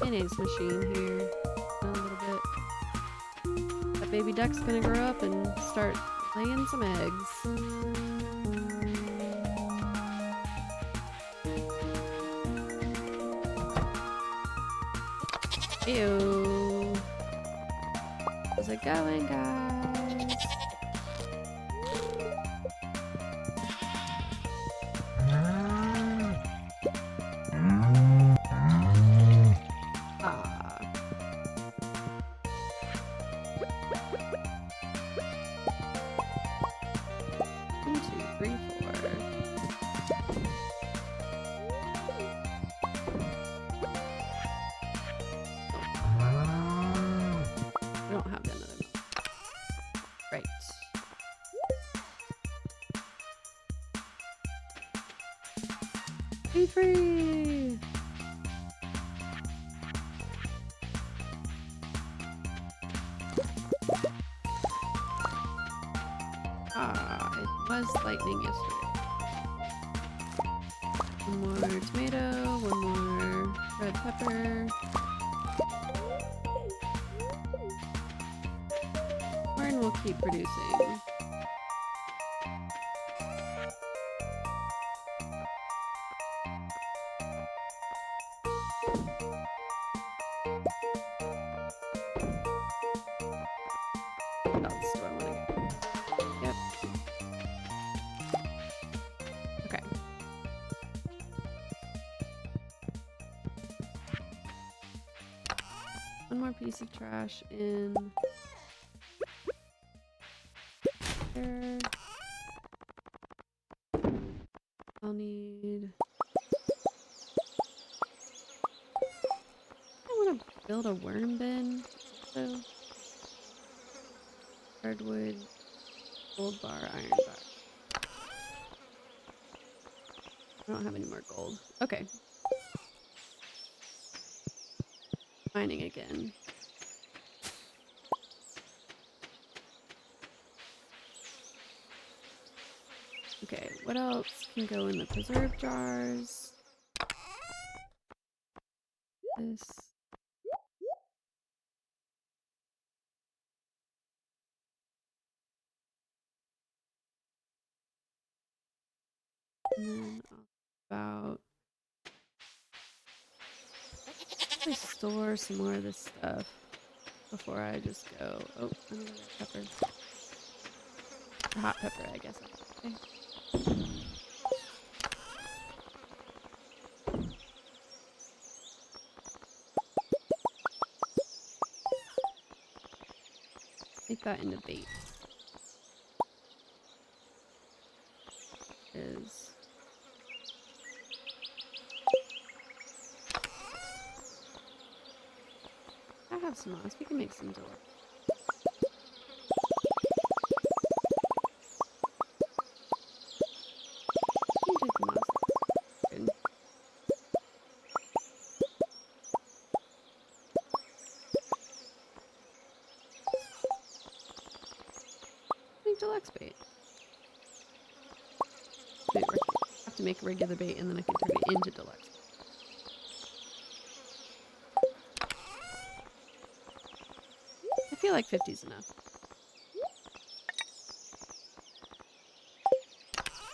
Mayonnaise machine here. A little bit. That baby duck's gonna grow up and start laying some eggs. Ew. How's it going, guys? Ah. 1, 2, 3, 4. I don't have another milk. Right. Be free! Ah, it was lightning yesterday. One more tomato, one more red pepper. Corn will keep producing. What else do I want to get? Yep. Okay. One more piece of trash in There. I'll need. I want to build a worm bin. So hardwood, gold bar, iron bar. I don't have any more gold. Okay. Mining again. Okay, what else can go in the preserve jars? This. And then about probably store some more of this stuff before I just go. Oh, another red pepper. Or hot pepper, I guess. Okay. Make that into bait. Is I have some moss. We can make some deluxe. Deluxe bait. Wait, I have to make regular bait and then I can turn it into deluxe. I feel like 50 is enough.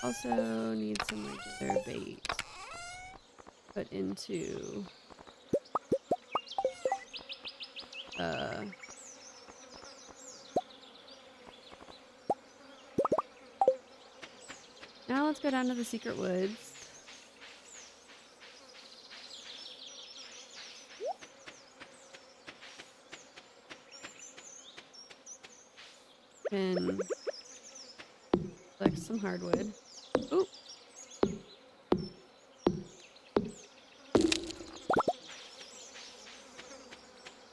Also need some regular bait put into now let's go down to the secret woods. And collect some hardwood. Ooh.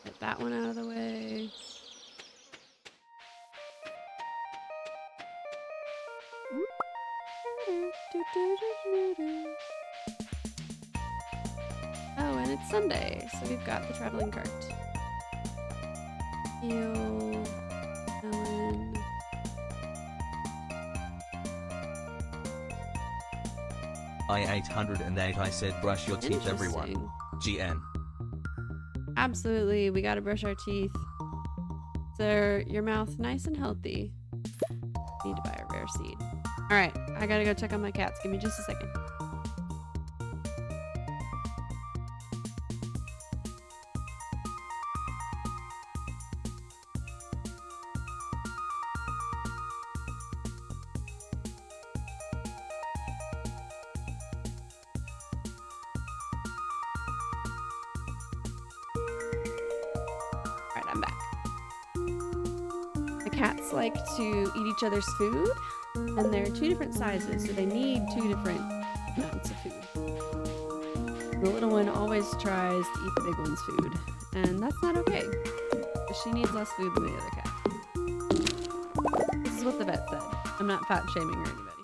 Get that one out of the way. Oh, and it's Sunday, so we've got the traveling cart. Eel, melon. I 808 I said brush your teeth everyone. GN. Absolutely, we gotta brush our teeth. So your mouth nice and healthy. Need to buy a rare seed. Alright, I gotta go check on my cats. Give me just a second. Alright, I'm back. The cats like to eat each other's food. And they're two different sizes, so they need two different amounts of food. The little one always tries to eat the big one's food, and that's not okay. She needs less food than the other cat. This is what the vet said. I'm not fat shaming or anybody.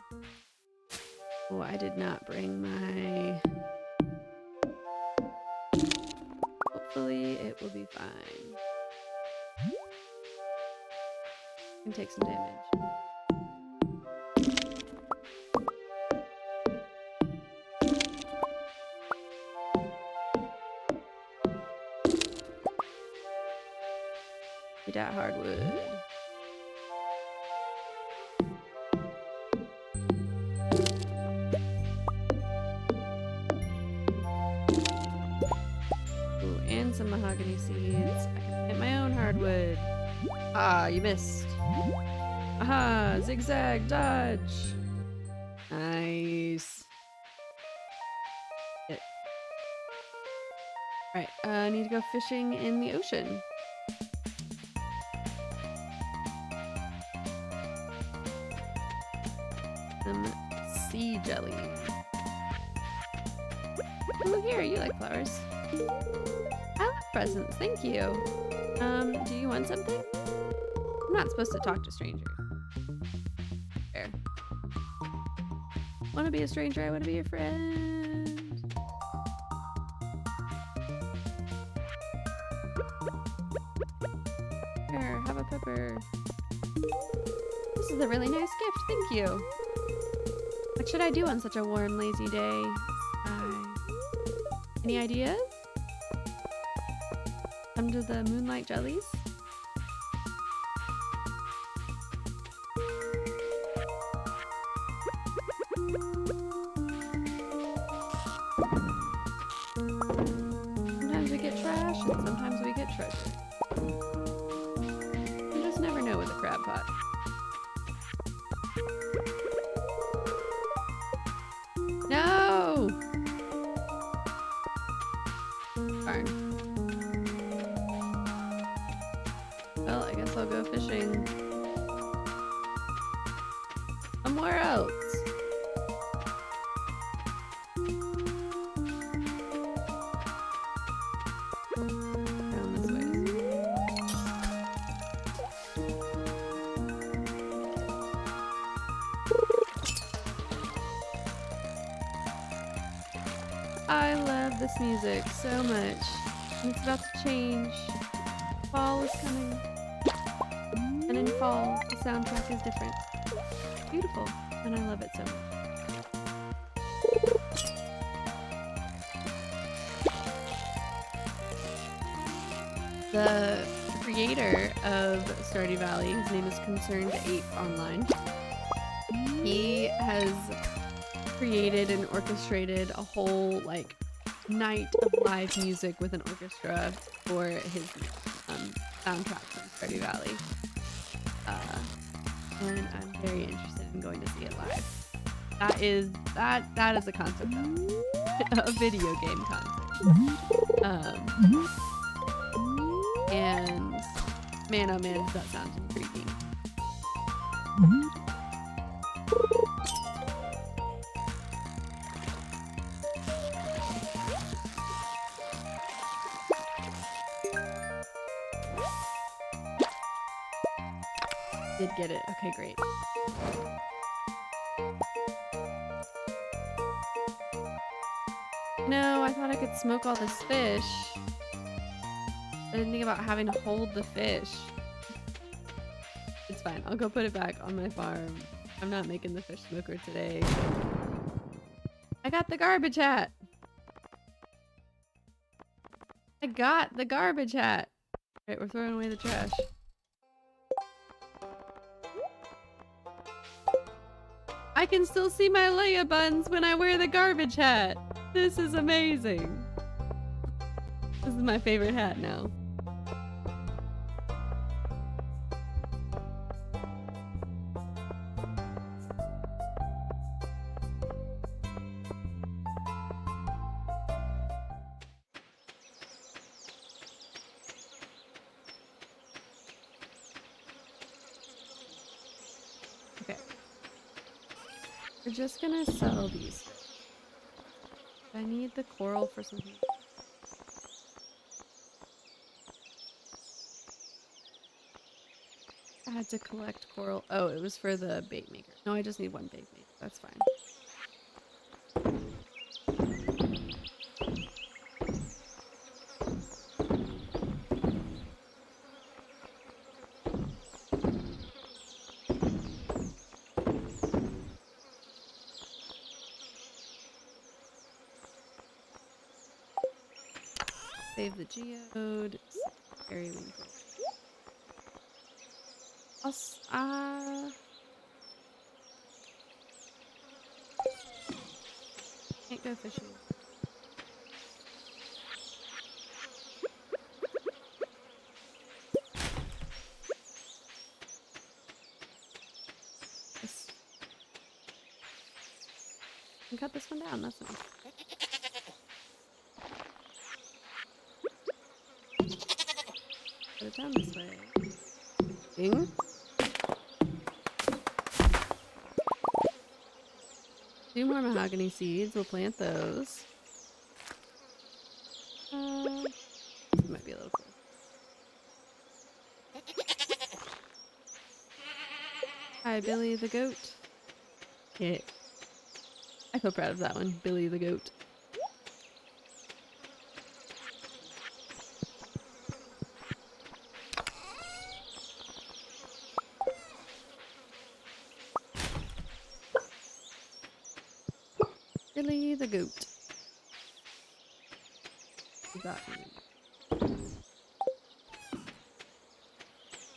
Oh, I did not bring my... Hopefully it will be fine. Can take some damage. That hardwood. Ooh, and some mahogany seeds. I can get my own hardwood. Ah, you missed. Aha, zigzag dodge. Nice. It. Alright, I need to go fishing in the ocean. some sea jelly. Oh, here, you like flowers. I like presents, thank you. Do you want something? I'm not supposed to talk to strangers. Fair. Wanna be a stranger, I wanna be your friend. Here, have a pepper. This is a really nice gift, thank you. What should I do on such a warm, lazy day? Any ideas? Come to the moonlight jellies? Sometimes we get trash and sometimes we get treasure. You just never know with a crab pot. No! Darn. Well, I guess I'll go fishing somewhere else. Down this way. I love this music so much. It's about to change. Fall is coming. And in fall, the soundtrack is different. It's beautiful, and I love it so much. The creator of Stardew Valley, his name is Concerned Ape Online. He has created and orchestrated a whole like night of live music with an orchestra for his soundtrack from Stardew Valley. And I'm very interested in going to see it live. That is a concept of a video game concept. And man, oh man, does that sound intriguing. Did get it. Okay, great. No, I thought I could smoke all this fish. I didn't think about having to hold the fish. It's fine. I'll go put it back on my farm. I'm not making the fish smoker today. I got the garbage hat. I got the garbage hat. Alright, we're throwing away the trash. I can still see my Leia buns when I wear the garbage hat. This is amazing. This is my favorite hat now. Okay. We're just gonna sell these. I need the coral for something. I had to collect coral. Oh, it was for the bait maker. No, I just need one bait maker. That's fine. Save the geode. Periwinkle. Can't go fishing. I cut this one down. That's nice. Put it down this way. Ding. 2 more mahogany seeds. We'll plant those. Might be a little close. Hi, Billy the goat. Yeah. I feel proud of that one. Billy the goat. Billy the goat. Got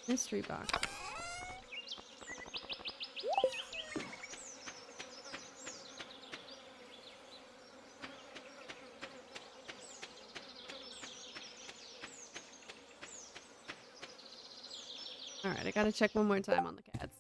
mystery box. All right, I gotta check one more time on the cats.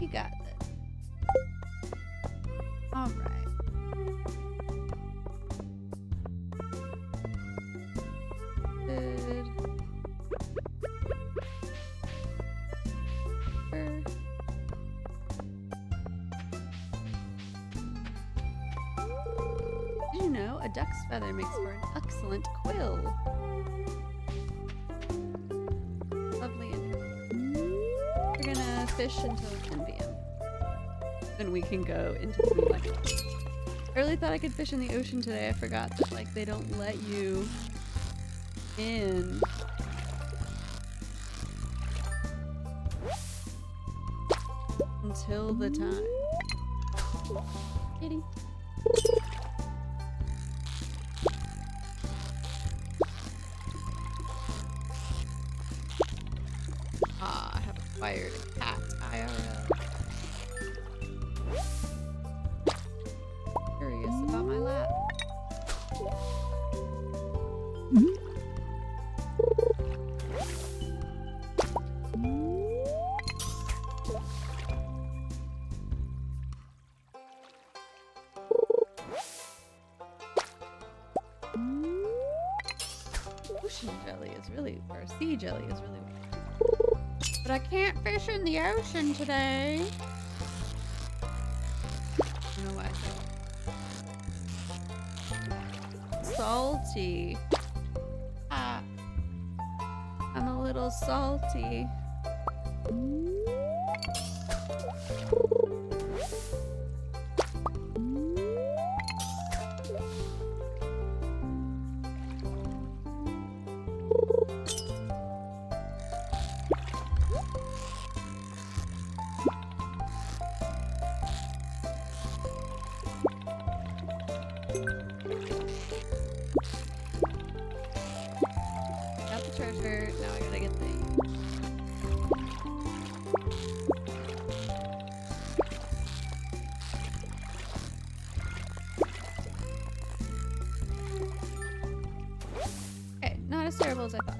You got this. All right. Good. Did you know a duck's feather makes for an excellent quill? Lovely and we're gonna fish until 10 p.m. Then we can go into the moonlight. I really thought I could fish in the ocean today. I forgot that like they don't let you in. Until the time. Kitty. Ah, I have acquired a cat IRL. Curious about my lap. Ocean jelly is really, or sea jelly is really weird. But I can't fish in the ocean today. I don't know why I said salty. Ah, I'm a little salty. Got the treasure, now I gotta get the... Okay, not as terrible as I thought.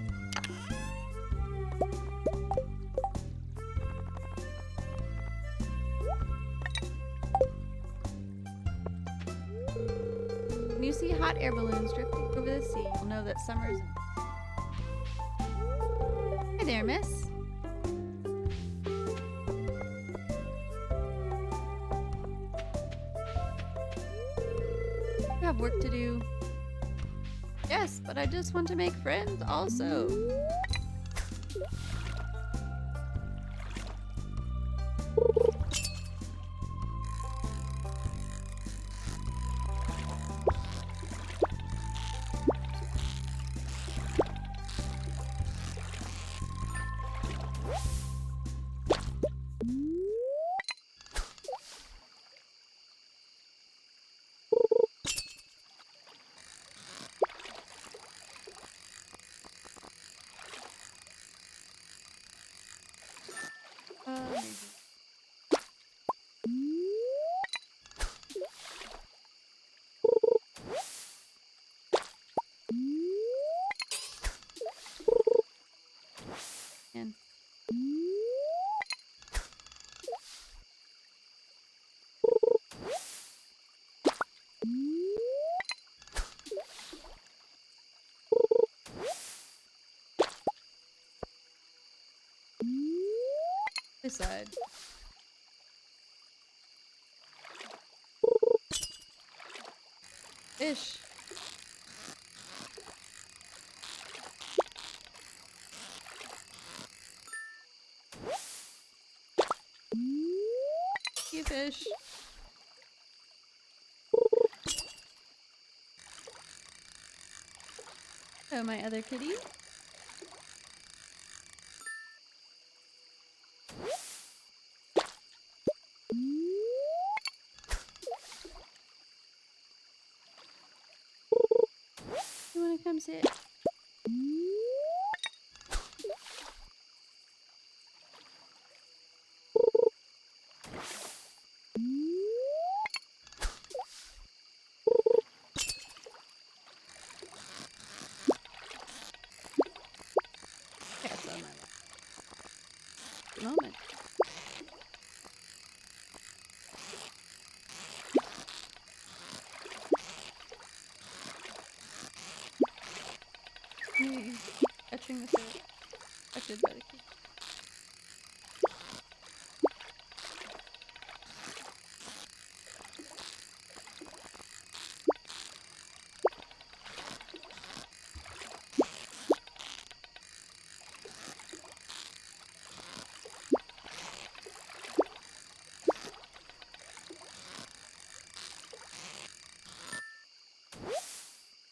When you see hot air balloons drifting over the sea, you'll know that summer's... Hi there, miss. You have work to do. Yes, but I just want to make friends also. This side. Fish. You fish. Oh, my other kitty. You wanna come sit? Cat's on my lap. Moment. Catching the fish. Affected by the key.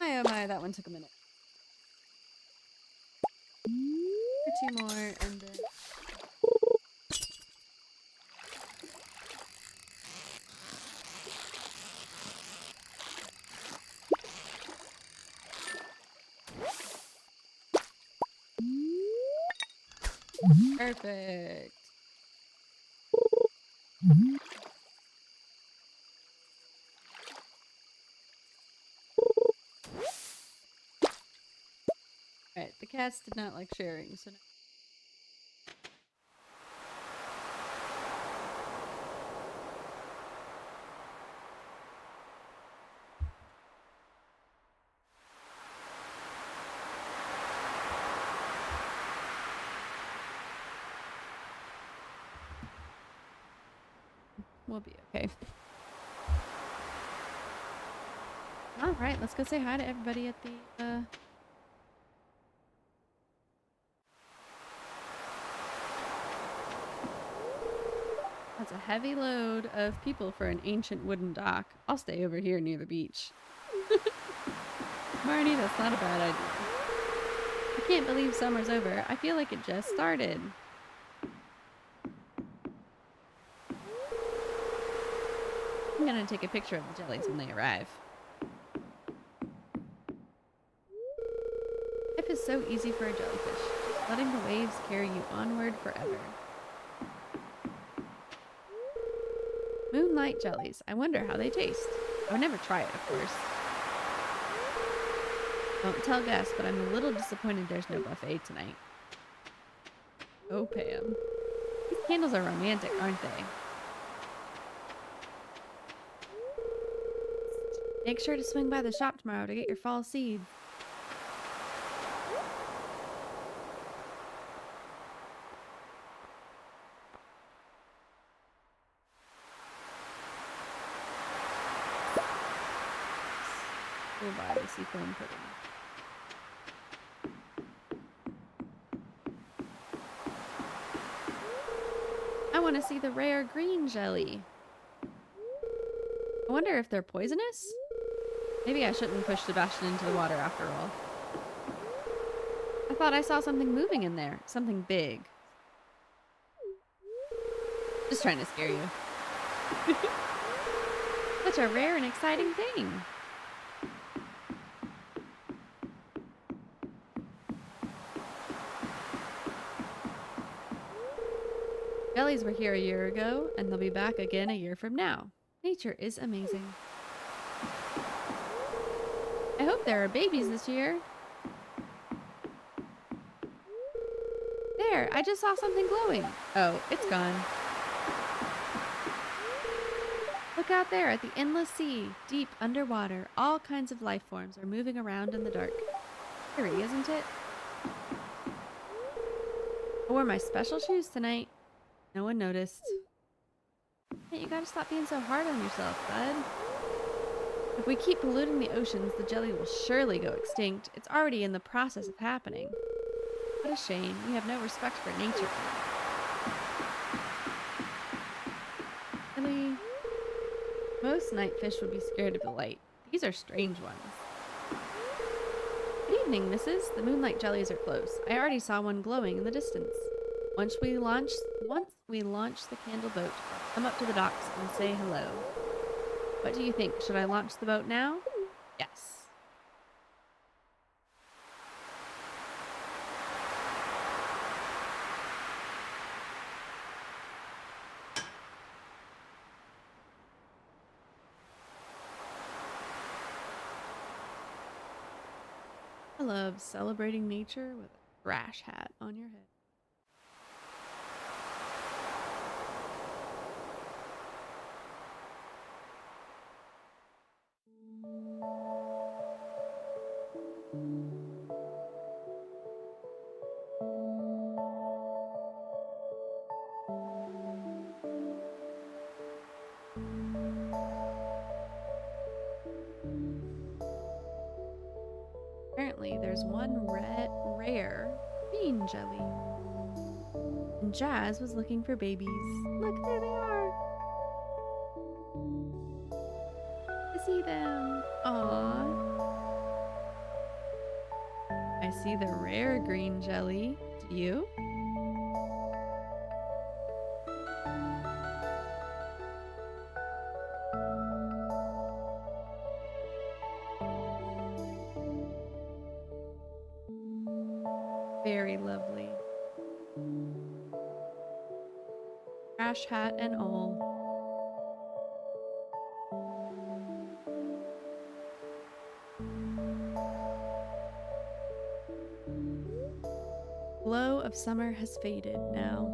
Oh my, that one took a minute. Two more and then perfect. Alright, the cats did not like sharing, so now we'll be okay. Alright, let's go say hi to everybody at the That's a heavy load of people for an ancient wooden dock. I'll stay over here near the beach. Marnie, that's not a bad idea. I can't believe summer's over. I feel like it just started. I'm gonna take a picture of the jellies when they arrive. Life is so easy for a jellyfish, letting the waves carry you onward forever. Moonlight jellies. I wonder how they taste. I would never try it, of course. Don't tell Gus, but I'm a little disappointed there's no buffet tonight. Oh, Pam. These candles are romantic, aren't they? Make sure to swing by the shop tomorrow to get your fall seeds. We'll buy the seafoam pudding. I want to see the rare green jelly. I wonder if they're poisonous? Maybe I shouldn't push Sebastian into the water after all. I thought I saw something moving in there. Something big. Just trying to scare you. Such a rare and exciting thing. Jellies were here a year ago, and they'll be back again a year from now. Nature is amazing. I hope there are babies this year. There, I just saw something glowing. Oh, it's gone. Look out there at the endless sea, deep underwater. All kinds of life forms are moving around in the dark. Eerie, isn't it? I wore my special shoes tonight. No one noticed. Hey, you gotta stop being so hard on yourself, bud. If we keep polluting the oceans, the jelly will surely go extinct. It's already in the process of happening. What a shame. You have no respect for nature. Really? Most night fish would be scared of the light. These are strange ones. Good evening, missus. The moonlight jellies are close. I already saw one glowing in the distance. Once we launch the candle boat, come up to the docks and say hello. What do you think? Should I launch the boat now? Yes. I love celebrating nature with a trash hat on your head. Apparently, there's one rare green jelly. And Jazz was looking for babies. Look, there they are. I see them. Aww. I see the rare green jelly. Do you? Very lovely. Trash hat and all. Glow of summer has faded now,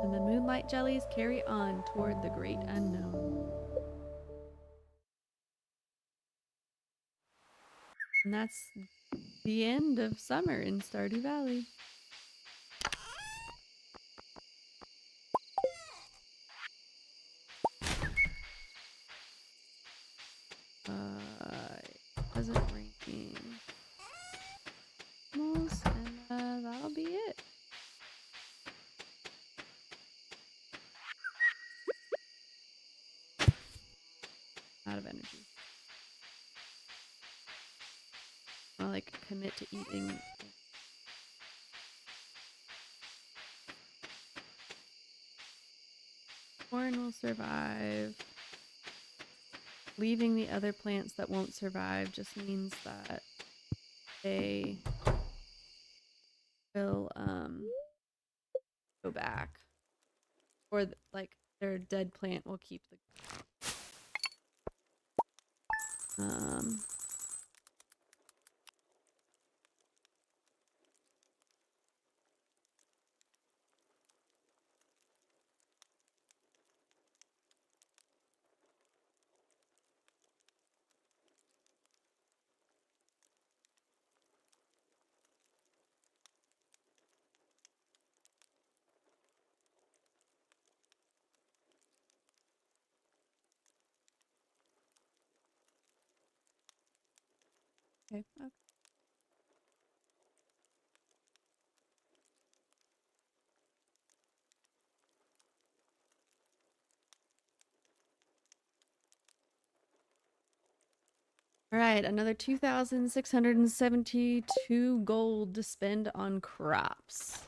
and the moonlight jellies carry on toward the great unknown. And that's the end of summer in Stardew Valley. It wasn't raining. Almost, and that'll be it. Out of energy. I'll like commit to eating. Corn will survive. Leaving the other plants that won't survive just means that they will go back. Or like their dead plant will keep the okay. All right, another 2,672 gold to spend on crops.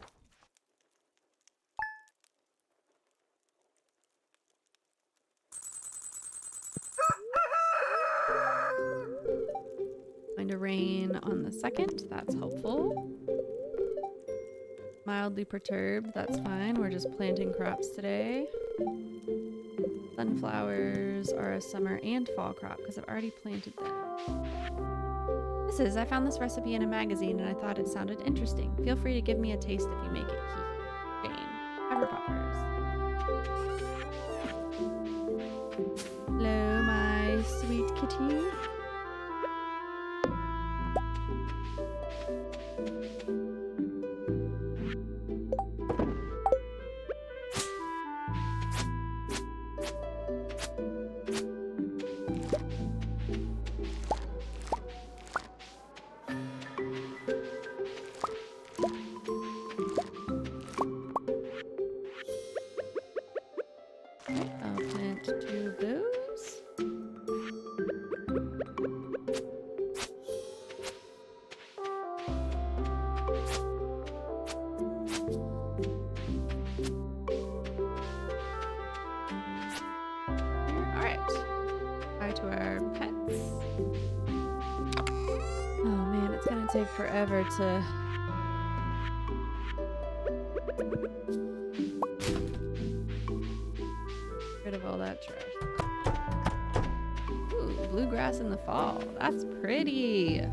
Going to rain on the 2nd, that's hopeful. Mildly perturbed, that's fine. We're just planting crops today. Sunflowers are a summer and fall crop because I've already planted them. I found this recipe in a magazine and I thought it sounded interesting. Feel free to give me a taste if you make it. Jane. Pepper poppers. Hello, my sweet kitty. It's gonna take forever to... Get rid of all that trash. Ooh, bluegrass in the fall. That's pretty.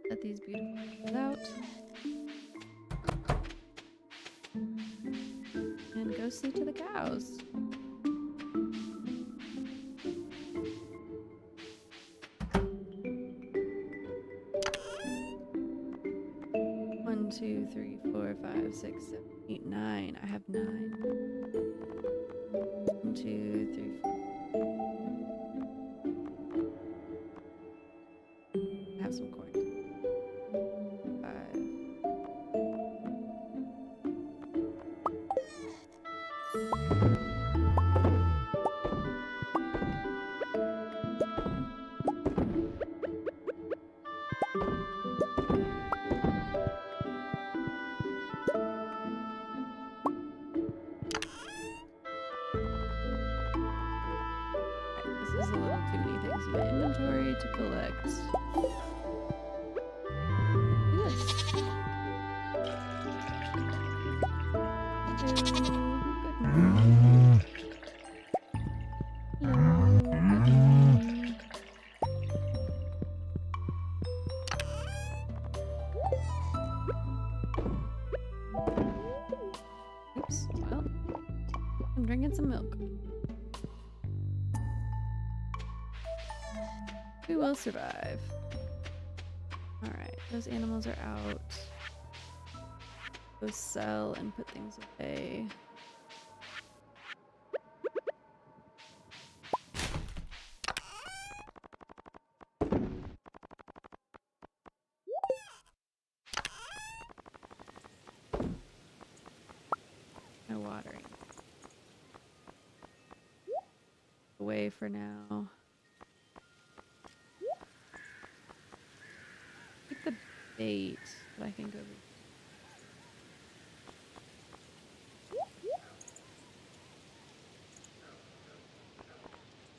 Let these beautiful things out. And go see to the cows. One, two, three, 4, 5, 6, 7, 8, 9. I have 9. 1, 2, 3, 4. I have some corn. 5. This is a little too many things in my inventory to collect. Look at this. Hello, good morning. Hello, good morning. Oops, well, I'm drinking some milk. We will survive. Alright, those animals are out. Go sell and put things away. No watering. Away for now. Keep the bait, but I can go.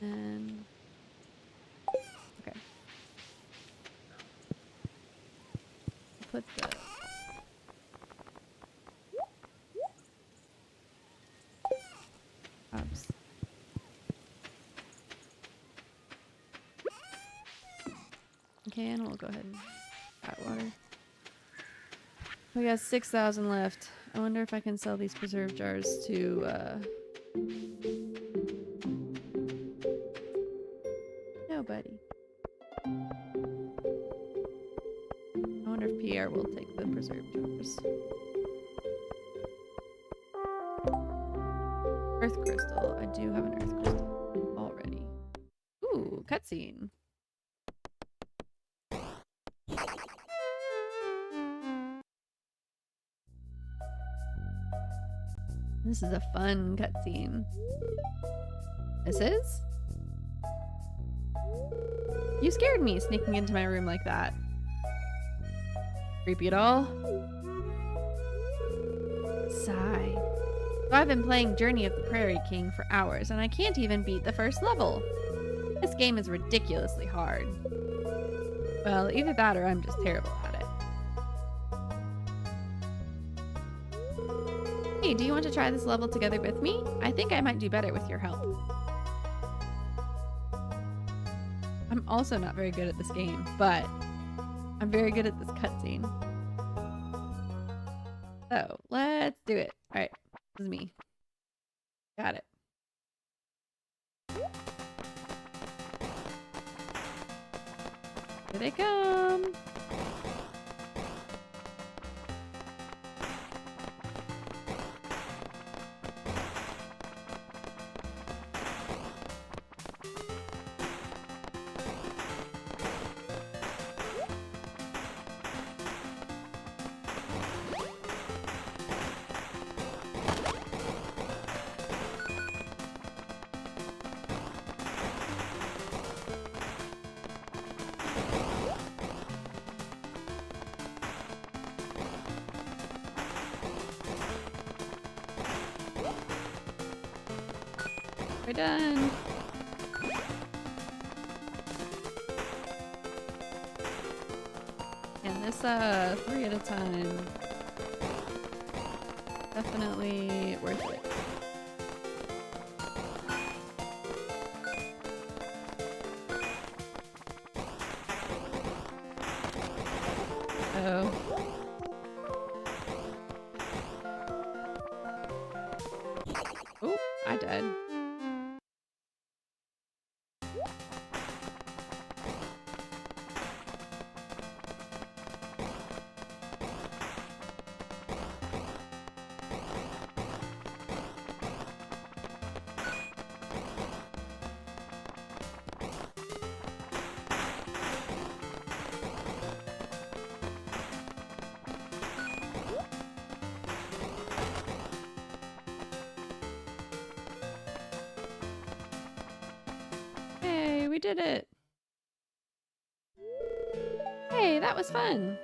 And okay, put the oops. Okay, and we'll go ahead and add water. We got 6,000 left. I wonder if I can sell these preserve jars to nobody. I wonder if Pierre will take the preserve jars. Earth crystal. I do have an earth crystal already. Ooh, cutscene. This is a fun cutscene. This is? You scared me sneaking into my room like that. Creepy at all? Sigh. So I've been playing Journey of the Prairie King for hours, and I can't even beat the first level. This game is ridiculously hard. Well, either that or I'm just terrible at it. Hey, do you want to try this level together with me? I think I might do better with your help. I'm also not very good at this game, but I'm very good at this cutscene. So, let's do it. Alright, this is me. Got it. Here they come! We're done. And this 3 at a time. Definitely worth it. Oh. Oh, I died. Hey, we did it. Hey, that was fun.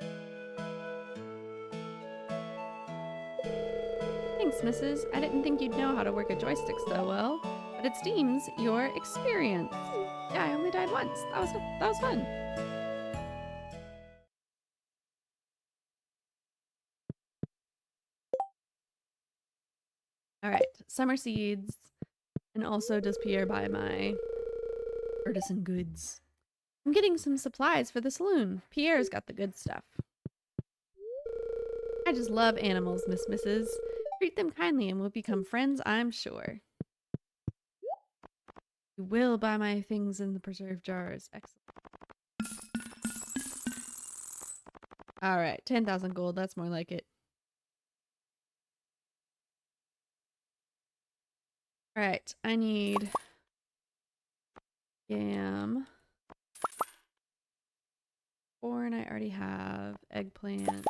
Thanks, Mrs. I didn't think you'd know how to work a joystick so well, but it seems you're experienced. Yeah, I only died once. That was fun. All right, summer seeds, and also does Pierre buy my artisan goods? I'm getting some supplies for the saloon. Pierre's got the good stuff. I just love animals, Mrs. Treat them kindly and we'll become friends, I'm sure. You will buy my things in the preserve jars. Excellent. Alright, 10,000 gold. That's more like it. Alright, I need yam. Corn I already have. Eggplant.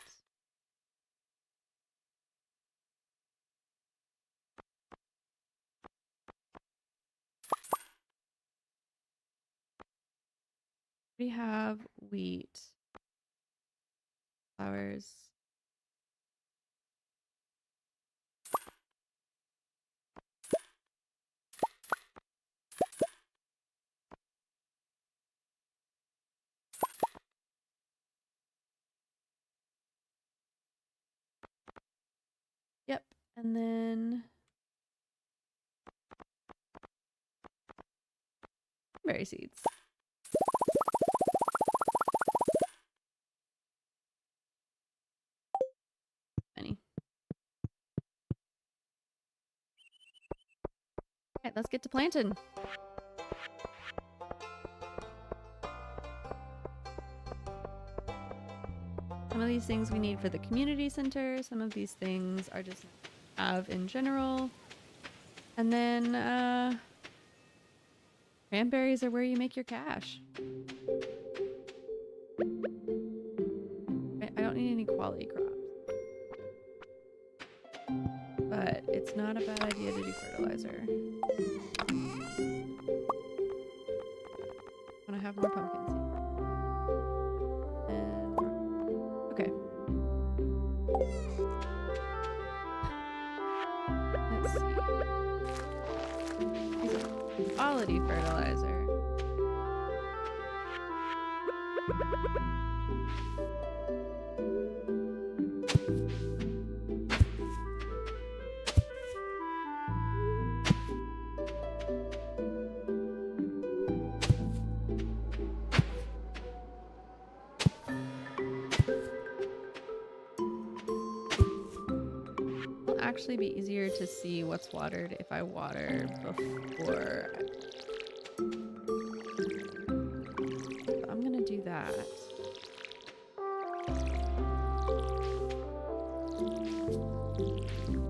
We have wheat. Flowers. Yep, and then berry seeds. Any. Alright, let's get to planting. Some of these things we need for the community center. Some of these things are just have in general. And then cranberries are where you make your cash. I don't need any quality crops. But it's not a bad idea to do fertilizer. I want to have more pumpkin seeds. And okay. Let's see. Use a quality fertilizer. Actually be easier to see what's watered if I water before. So I'm gonna do that.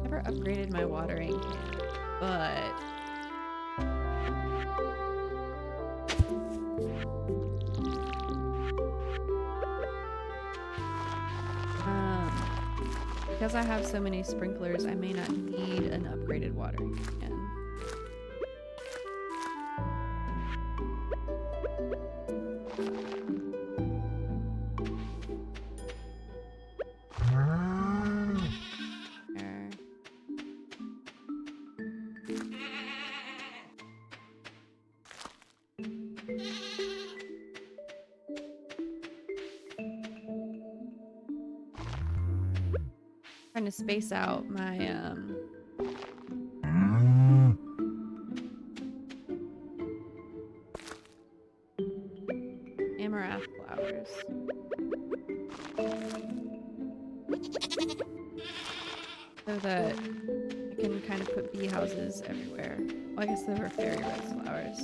Never upgraded my watering can, but because I have so many sprinklers, I may not need an upgraded watering can. There. Trying to space out my amaranth flowers. So that I can kind of put bee houses everywhere. Well, I guess they were fairy rose flowers.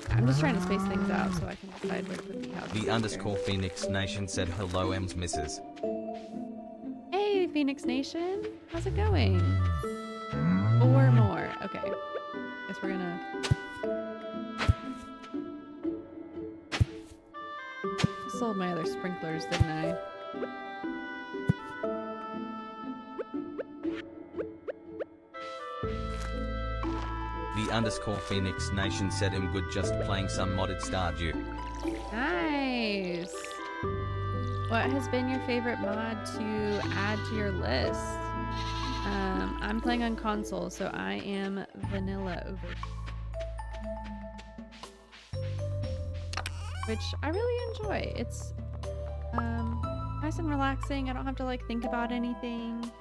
I'm just trying to space things out so I can decide where to put bee houses. The underscore Phoenix Nation said hello, M's misses. Hey, Phoenix Nation. How's it going? 4 more. Okay. Guess we're gonna... I sold my other sprinklers, didn't I? The underscore Phoenix Nation said I'm good just playing some modded Stardew. Nice. What has been your favorite mod to add to your list? I'm playing on console, so I am vanilla over, which I really enjoy. It's nice and relaxing. I don't have to like think about anything.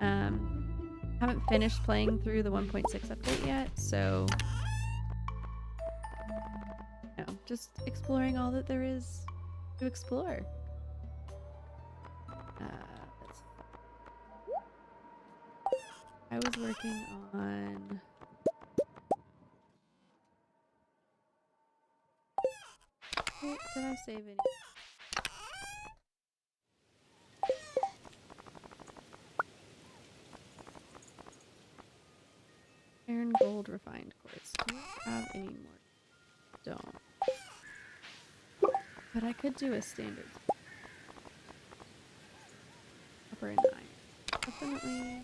Haven't finished playing through the 1.6 update yet, so no, just exploring all that there is to explore. I was working on did I save any? Iron, gold, refined quartz. Do I have any more? Don't. But I could do a standard. Copper and iron. Definitely.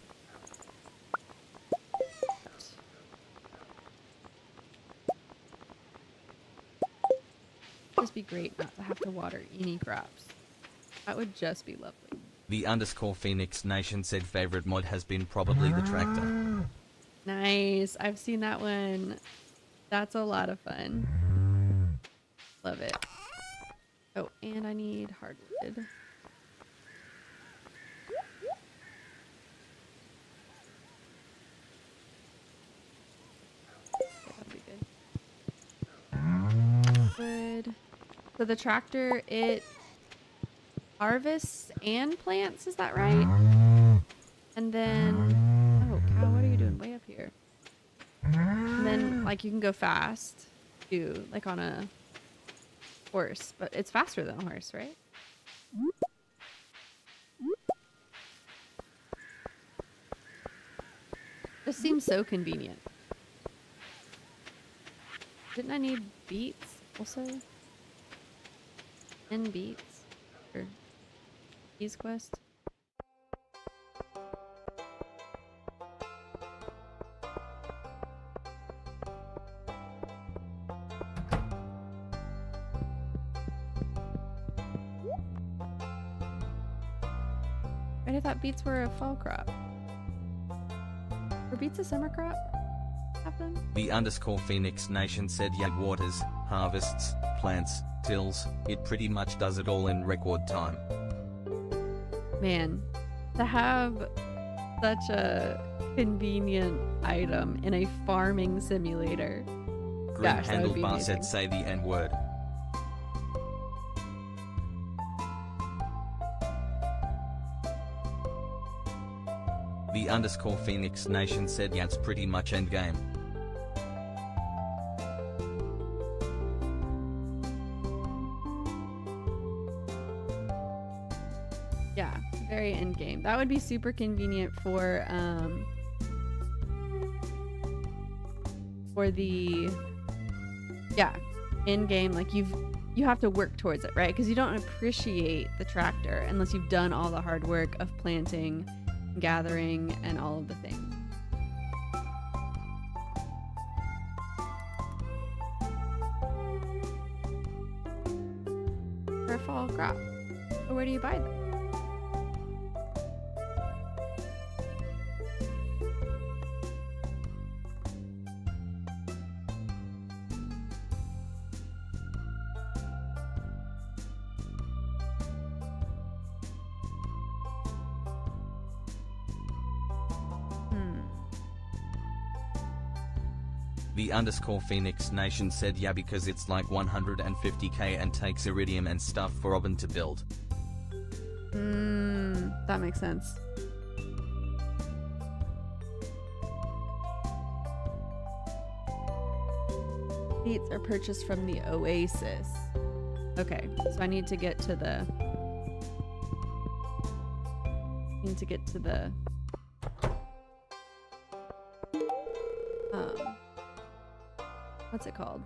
Just be great not to have to water any crops. That would just be lovely. The underscore Phoenix Nation said favorite mod has been probably the tractor. Nice. I've seen that one. That's a lot of fun. Love it. Oh, and I need hardwood. That'd be good. Wood. So the tractor, it harvests and plants, is that right? And then, oh cow, what are you doing way up here? And then, like, you can go fast, too, like on a horse, but it's faster than a horse, right? This seems so convenient. Didn't I need beets also? 10 beets? Or Bees Quest? Right, I thought beets were a fall crop. Were beets a summer crop? Have them? The underscore Phoenix Nation said yeah, waters, harvests, plants, tills, it pretty much does it all in record time. Man, to have such a convenient item in a farming simulator. Green Gosh, that would be Handlebar amazing. said say the N-word. The underscore Phoenix Nation said yeah, it's pretty much endgame. Yeah, very end game. That would be super convenient for the in game. Like you have to work towards it, right? Because you don't appreciate the tractor unless you've done all the hard work of planting, gathering, and all of the things. For a fall crop. But where do you buy them? The underscore Phoenix Nation said yeah because it's like 150k and takes iridium and stuff for Robin to build. That makes sense. Seats are purchased from the Oasis. Okay, so I need to get to the... what's it called?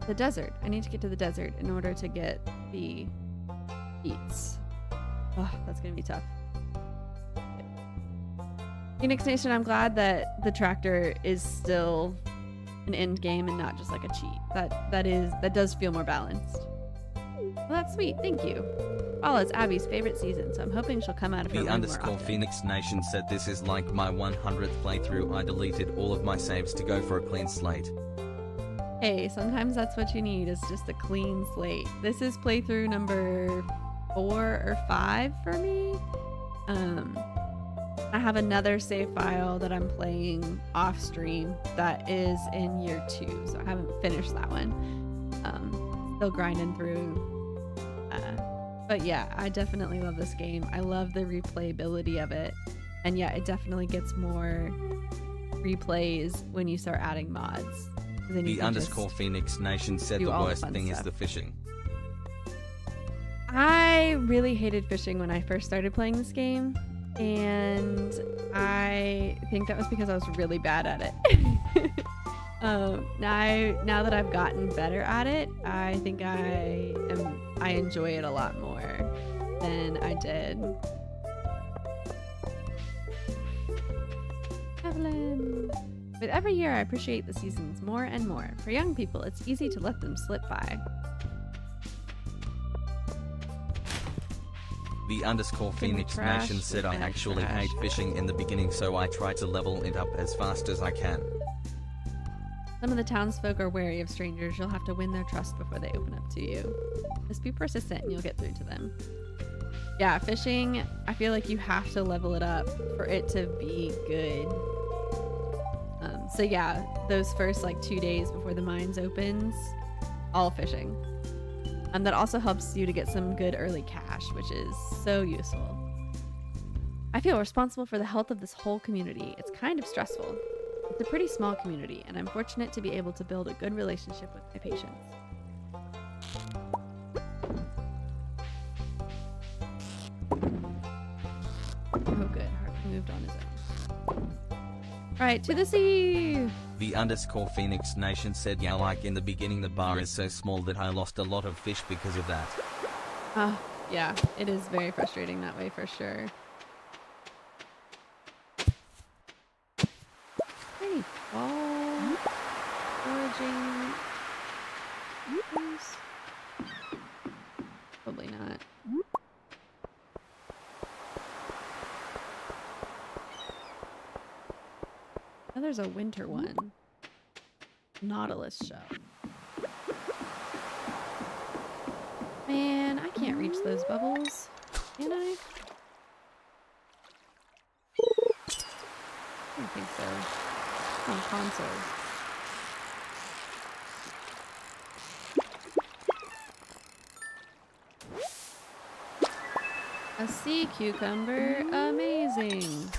The desert. I need to get to the desert in order to get the eats. Oh, that's gonna be tough. Okay. Phoenix Nation, I'm glad that the tractor is still an end game and not just like a cheat. That does feel more balanced. Well, that's sweet. Thank you. Fall is Abby's favorite season, so I'm hoping she'll come out of her The room underscore more often. Phoenix Nation said this is like my 100th playthrough. I deleted all of my saves to go for a clean slate. Hey, sometimes that's what you need, is just a clean slate. This is playthrough number 4 or 5 for me. I have another save file that I'm playing off stream that is in year 2, so I haven't finished that one. Still grinding through. But yeah, I definitely love this game. I love the replayability of it. And yeah, it definitely gets more replays when you start adding mods. The underscore Phoenix Nation said the worst thing is the fishing. I really hated fishing when I first started playing this game, and I think that was because I was really bad at it. Now that I've gotten better at it, I think I enjoy it a lot more than I did. Evelyn. With every year, I appreciate the seasons more and more. For young people, it's easy to let them slip by. The underscore Phoenix Nation said I actually hate fishing in the beginning, so I try to level it up as fast as I can. Some of the townsfolk are wary of strangers. You'll have to win their trust before they open up to you. Just be persistent and you'll get through to them. Yeah, fishing, I feel like you have to level it up for it to be good. So yeah, those first like 2 days before the mines opens, all fishing. That also helps you to get some good early cash, which is so useful. I feel responsible for the health of this whole community. It's kind of stressful. It's a pretty small community, and I'm fortunate to be able to build a good relationship with my patients. Oh good, Harvey moved on his own. Right, to the sea! The underscore Phoenix Nation said yeah, like in the beginning the bar is so small that I lost a lot of fish because of that. Yeah, it is very frustrating that way for sure. Hey, ball. Foraging. Probably not. Oh, there's a winter one. Nautilus shell. Man, I can't reach those bubbles. Can I? I don't think so. On consoles. A sea cucumber. Amazing.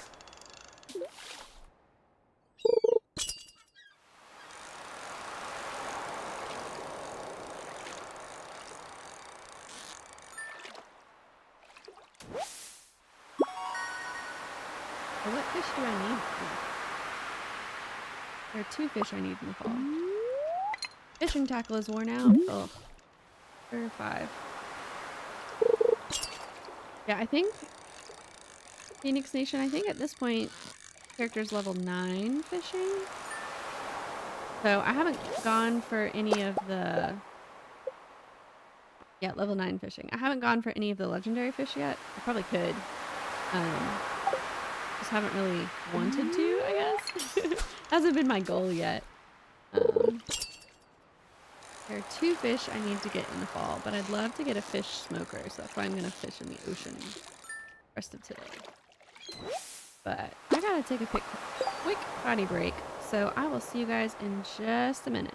What fish do I need? There are 2 fish I need in the fall. Fishing tackle is worn out. Ugh. There are 5. Yeah, I think Phoenix Nation, I think at this point character's level 9 fishing. So I haven't gone for any of the... Yeah, level 9 fishing. I haven't gone for any of the legendary fish yet. I probably could. Just haven't really wanted to, I guess. Hasn't been my goal yet. There are 2 fish I need to get in the fall, but I'd love to get a fish smoker, so that's why I'm gonna fish in the ocean the rest of today. But I gotta take a quick potty break, so I will see you guys in just a minute.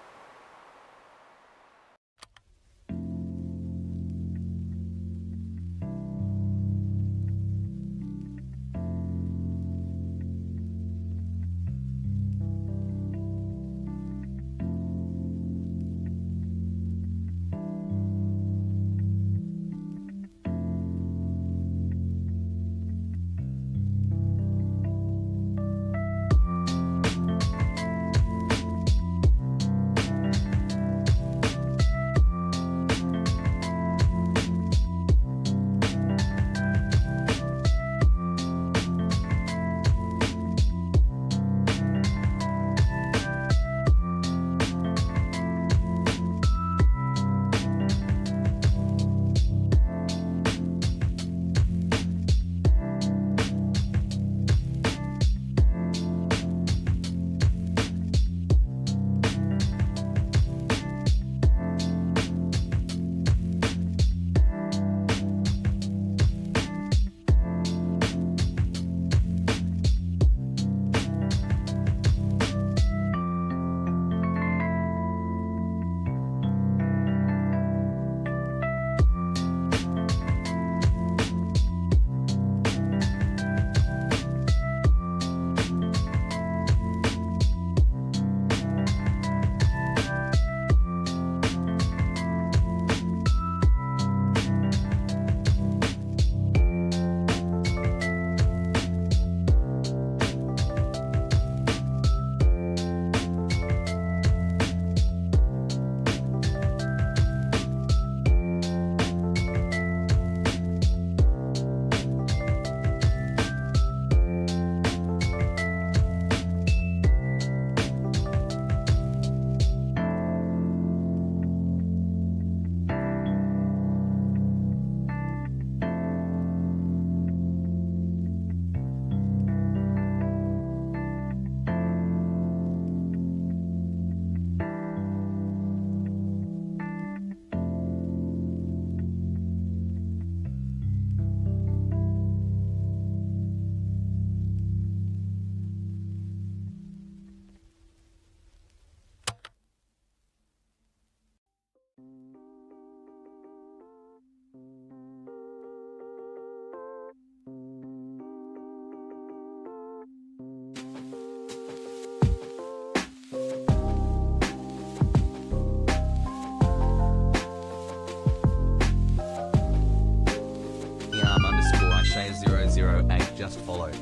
_Shay008 just followed.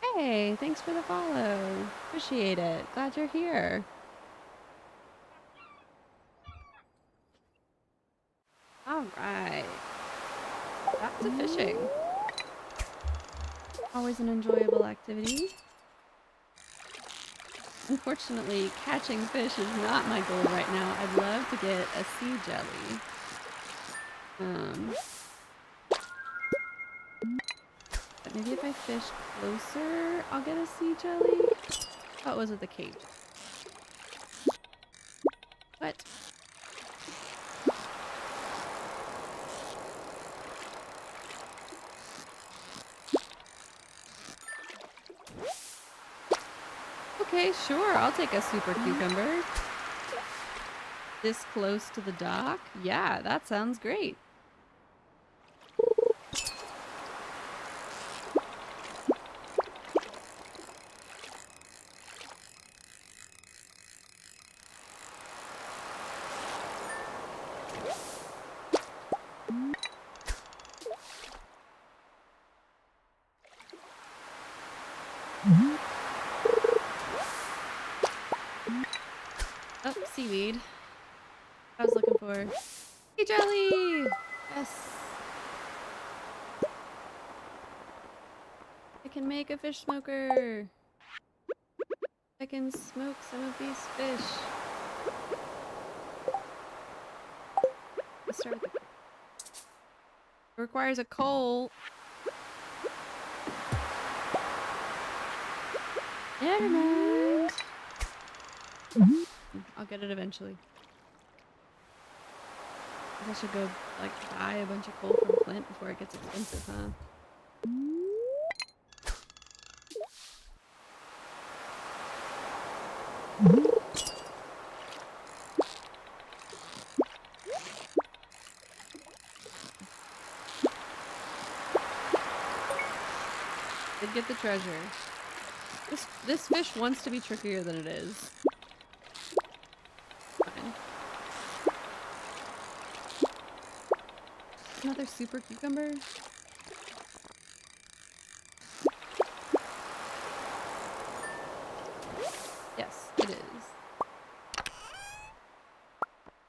Hey, thanks for the follow. Appreciate it. Glad you're here. All right. Back to fishing. Always an enjoyable activity. Unfortunately, catching fish is not my goal right now. I'd love to get a sea jelly. But maybe if I fish closer, I'll get a sea jelly. What was with the cage? What? Okay, sure. I'll take a super cucumber. This close to the dock? Yeah, that sounds great. Oh, seaweed. I was looking for sea jelly. Yes. I can make a fish smoker. I can smoke some of these fish. Let's start with the... It requires a coal. Never mind. I'll get it eventually. I should go like buy a bunch of coal from Clint before it gets expensive, huh? Did get the treasure. This fish wants to be trickier than it is. Fine. Another super cucumber? Yes, it is.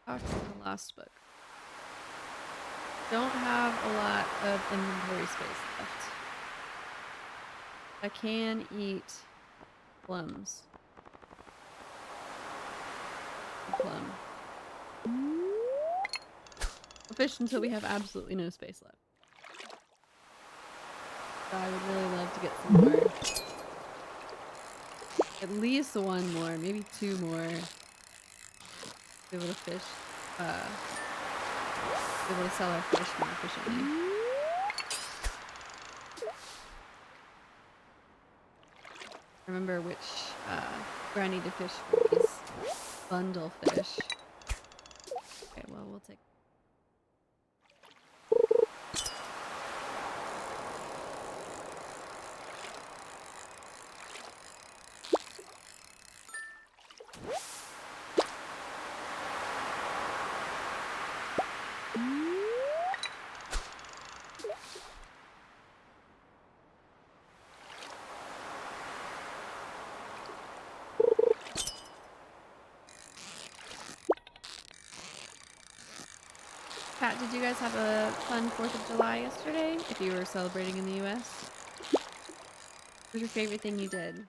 Talk to the last book. Don't have a lot of inventory space left. I can eat plums. Plum. I'll fish until we have absolutely no space left. So I would really love to get some more. At least one more, maybe two more. Be able to fish. Be able to sell our fish more efficiently. Remember which where I need to fish for these bundle fish. Okay, well we'll take. Pat, did you guys have a fun 4th of July yesterday? If you were celebrating in the US? What was your favorite thing you did?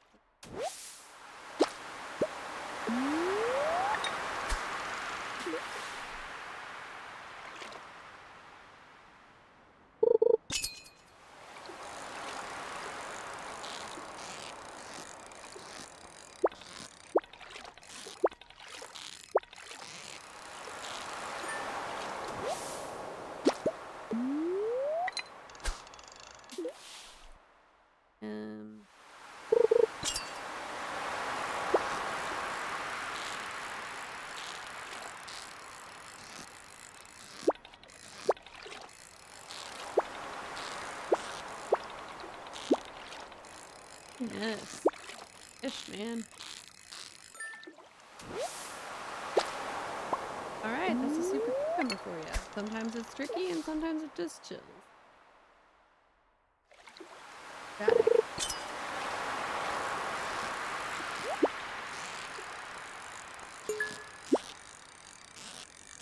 Yes. Fish, man. Alright, that's a super cucumber for you. Sometimes it's tricky and sometimes it just chills. Got it.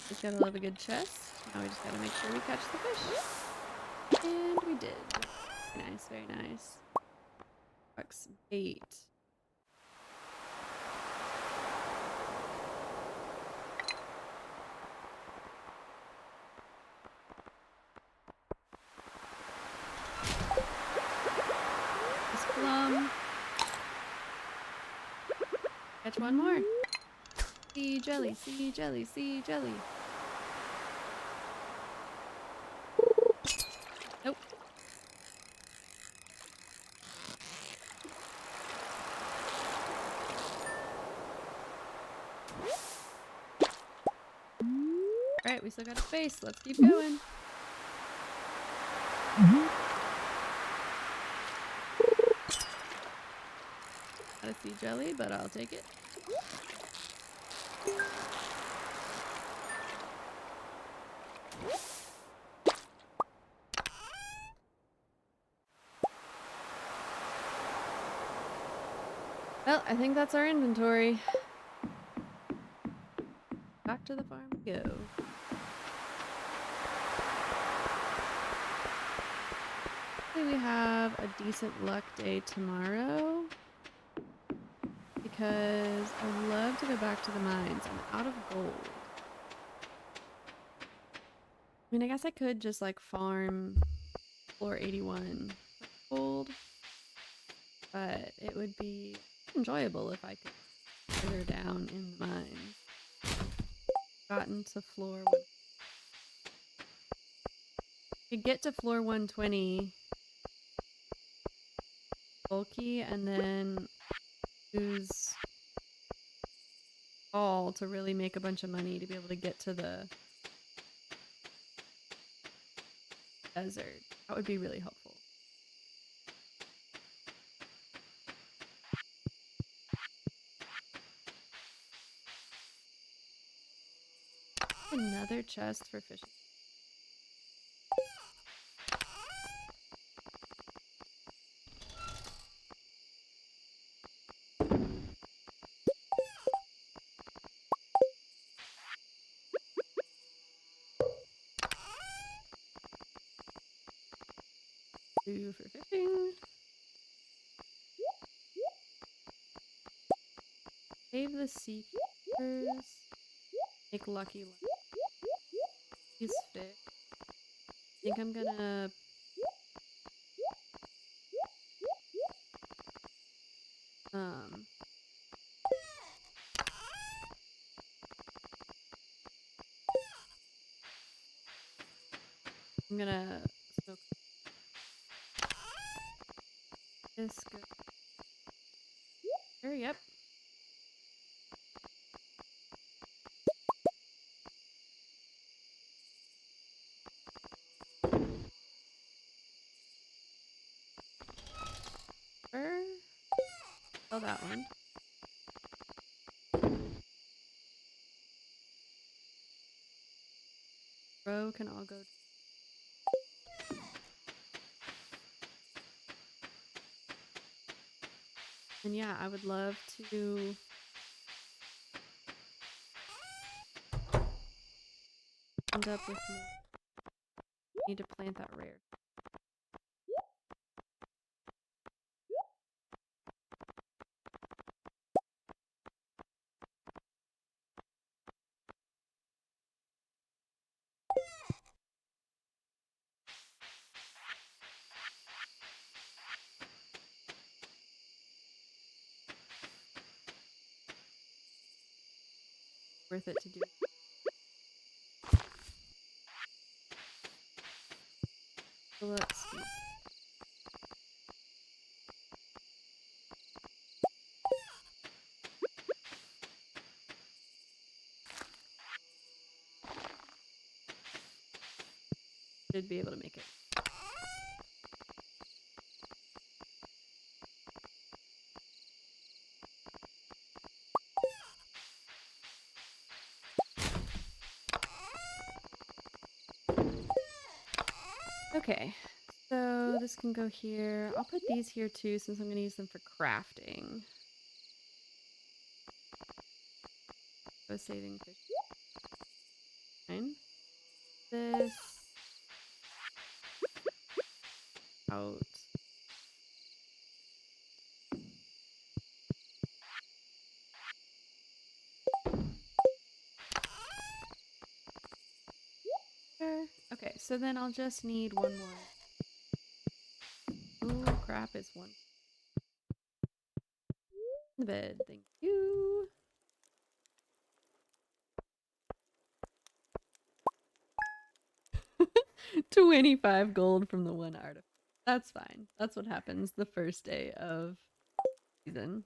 Just gotta love a good chest. Now we just gotta make sure we catch the fish. And we did. Very nice, very nice. Bucks bait. This plum. Catch one more. Sea jelly, sea jelly, sea jelly. Nope. Alright, we still got a space. Let's keep going. Not a sea jelly, but I'll take it. Well, I think that's our inventory. Back to the farm we go. Hopefully we have a decent luck day tomorrow. Because I would love to go back to the mines. I'm out of gold. I mean, I guess I could just like farm floor 81 gold. But it would be enjoyable if I could further down in the mines. Gotten to floor Could get to floor 120 bulky and then use all to really make a bunch of money to be able to get to the desert. That would be really helpful. Another chest for fishing. Two for fishing. Save the seekers. Make lucky. Use fish. I think I'm gonna I'm gonna smoke this. Go. There, yep. Oh, that one. Row can all go. And yeah, I would love to end up with more. Need to plant that rare. Worth it to do. So let's see. Should be able to make it. Okay, so this can go here. I'll put these here too since I'm going to use them for crafting. So saving fish. Fine. This out. There. Okay, so then I'll just need one more. Ooh, crap, it's one. The bed, thank you. $25 gold from the one artifact. That's fine. That's what happens the first day of season.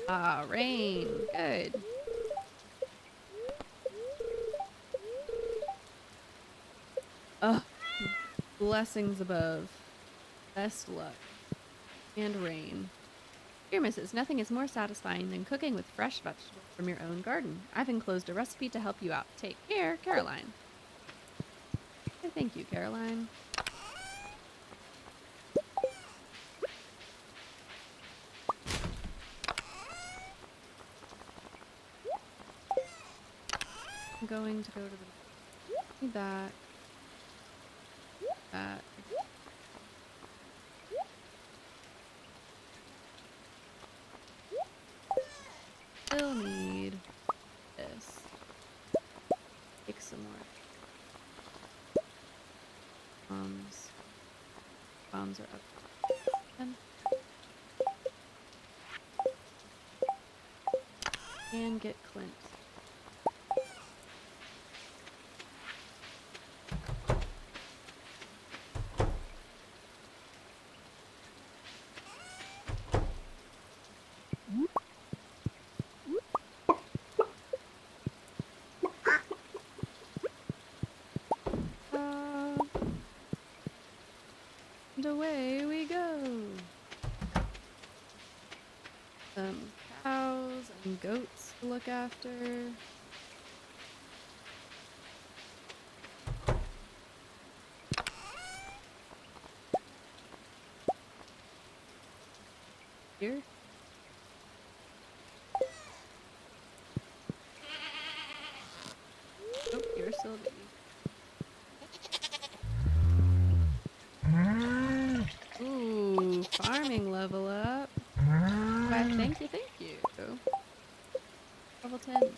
Ah, rain. Good. Ugh. Blessings above. Best luck. And rain. Dear Mrs., nothing is more satisfying than cooking with fresh vegetables from your own garden. I've enclosed a recipe to help you out. Take care, Caroline. Okay, thank you, Caroline. I'm going to go to the back. That. Still need this. Take some more. Bombs. Bombs are up. 10. And get Clint. And away we go. Some cows and goats to look after. Here. Oh, you're still a baby. Ooh, farming level up. Why, thank you, thank you. Level 10? No.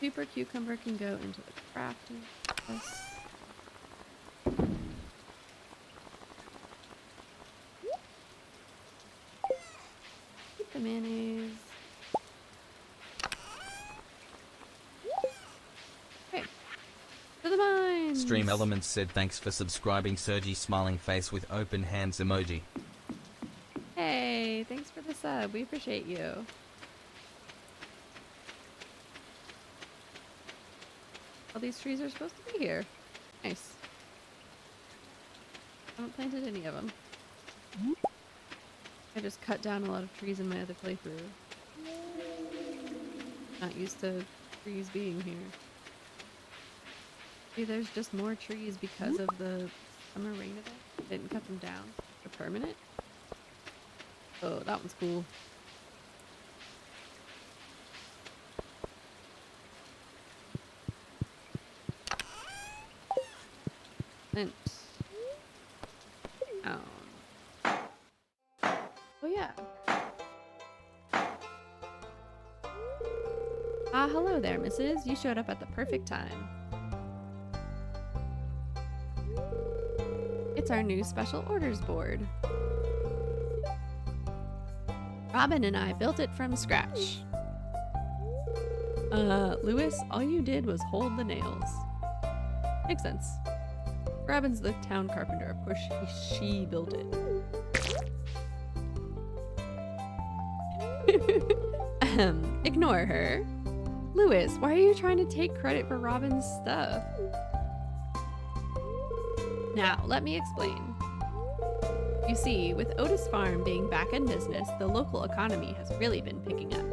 Super cucumber can go into the crafting process. Keep the mayonnaise. Okay. To the mines! Stream Elements said thanks for subscribing. Sergi smiling face with open hands emoji. Hey, thanks for the sub. We appreciate you. All these trees are supposed to be here. Nice. I haven't planted any of them. I just cut down a lot of trees in my other playthrough. Not used to trees being here. See, there's just more trees because of the summer rain event. I didn't cut them down. They're permanent. Oh, that one's cool. And oh yeah. Hello there, Mrs. You showed up at the perfect time. It's our new special orders board. Robin and I built it from scratch. Lewis, all you did was hold the nails. Makes sense. Robin's the town carpenter. Of course, she built it. Ignore her. Lewis, why are you trying to take credit for Robin's stuff? Now, let me explain. You see, with Otis Farm being back in business, the local economy has really been picking up.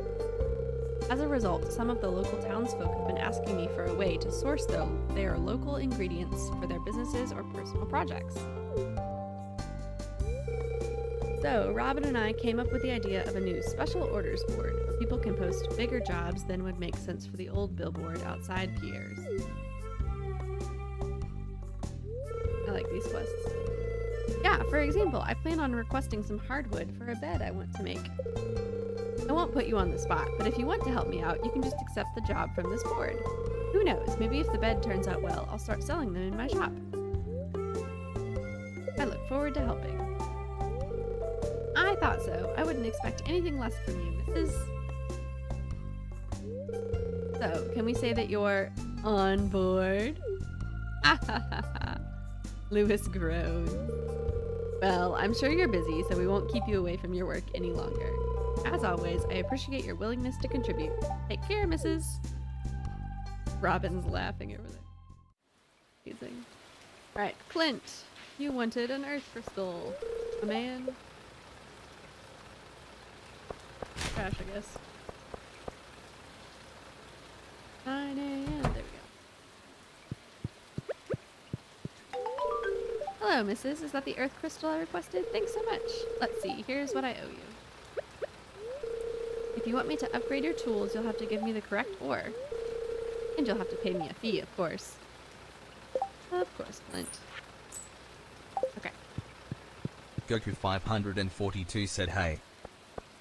As a result, some of the local townsfolk have been asking me for a way to source their local ingredients for their businesses or personal projects. So, Robin and I came up with the idea of a new special orders board where people can post bigger jobs than would make sense for the old billboard outside Pierre's. I like these quests. Yeah, for example, I plan on requesting some hardwood for a bed I want to make. I won't put you on the spot, but if you want to help me out, you can just accept the job from this board. Who knows, maybe if the bed turns out well, I'll start selling them in my shop. I look forward to helping. I thought so. I wouldn't expect anything less from you, Mrs. So, can we say that you're on board? Lewis groans. Well, I'm sure you're busy, so we won't keep you away from your work any longer. As always, I appreciate your willingness to contribute. Take care, Mrs. Robin's laughing over there. Amazing. Alright, Clint. You wanted an earth crystal. A man. Trash, I guess. 9 a.m. There we go. Hello, Mrs. Is that the earth crystal I requested? Thanks so much. Let's see. Here's what I owe you. If you want me to upgrade your tools, you'll have to give me the correct ore. And you'll have to pay me a fee, of course. Of course, Clint. Okay. Goku 542 said hey.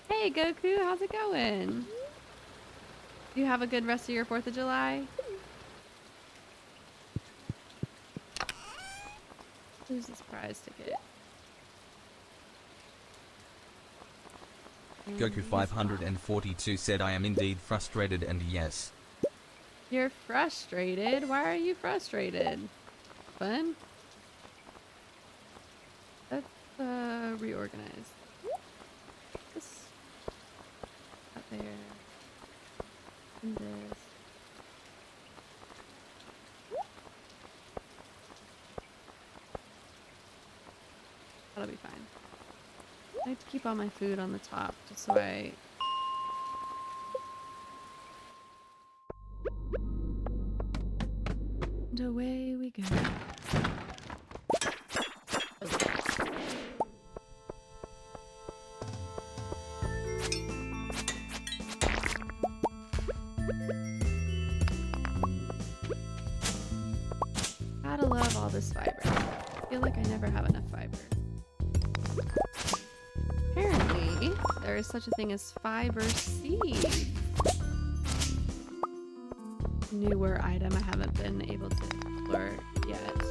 Hey, Goku, how's it going? Do you have a good rest of your 4th of July? Who's this prize ticket? Goku 542 said, I am indeed frustrated, and yes. You're frustrated? Why are you frustrated? Fun? Let's reorganize. This up there. And this. That'll be fine. I like to keep all my food on the top just so I... And away we go. Gotta love all this fiber. I feel like I never have enough fiber. Apparently, there is such a thing as fiber seeds. Newer item I haven't been able to explore yet.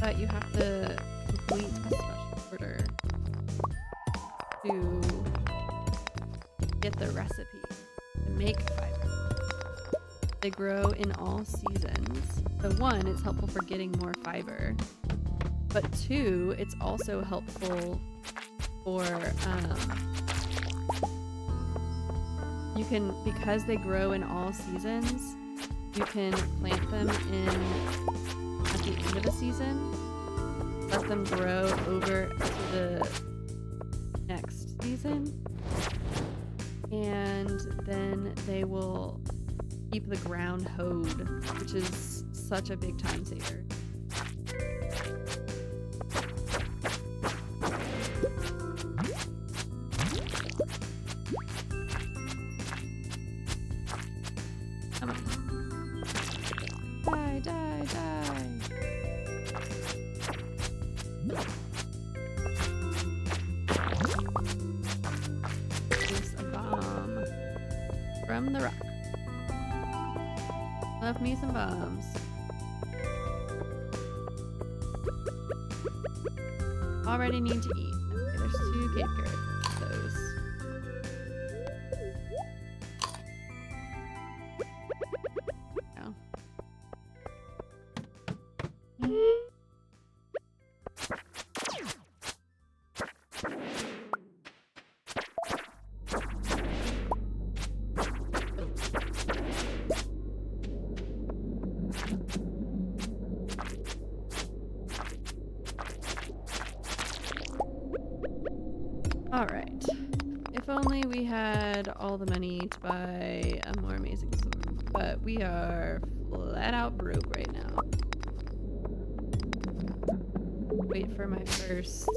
But you have to complete a special order to get the recipe to make fiber. They grow in all seasons. So one, it's helpful for getting more fiber. But two, it's also helpful for, you can, because they grow in all seasons, you can plant them in at the end of a season, let them grow over to the next season, and then they will keep the ground hoed, which is such a big time saver. From the rock. Love me some bombs. Already need to eat. Okay, there's 2 cave carrots. Those. No. Alright. If only we had all the money to buy a more amazing sword. But we are flat out broke right now. Wait for my first,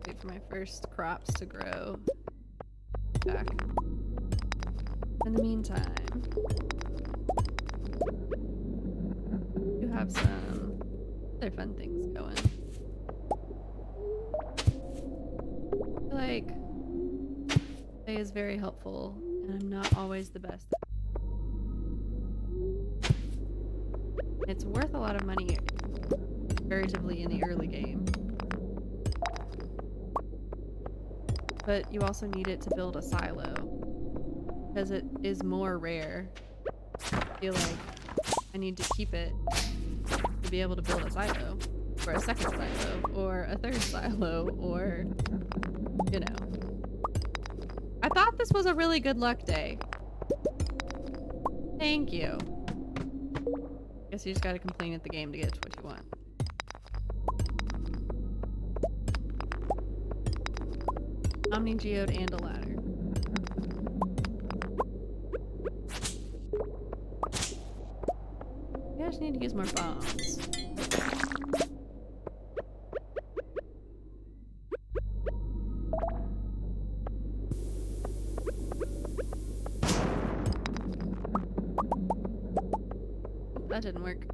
wait for my first crops to grow back. In the meantime, you have some other fun things going. I feel like play is very helpful, and I'm not always the best. It's worth a lot of money comparatively in the early game. But you also need it to build a silo, because it is more rare. I feel like I need to keep it to be able to build a silo, or a second silo, or a third silo, or, you know. I thought this was a really good luck day. Thank you. Guess you just gotta complain at the game to get to what you want. Omni geode and a ladder. I just need to use more bombs. That didn't work.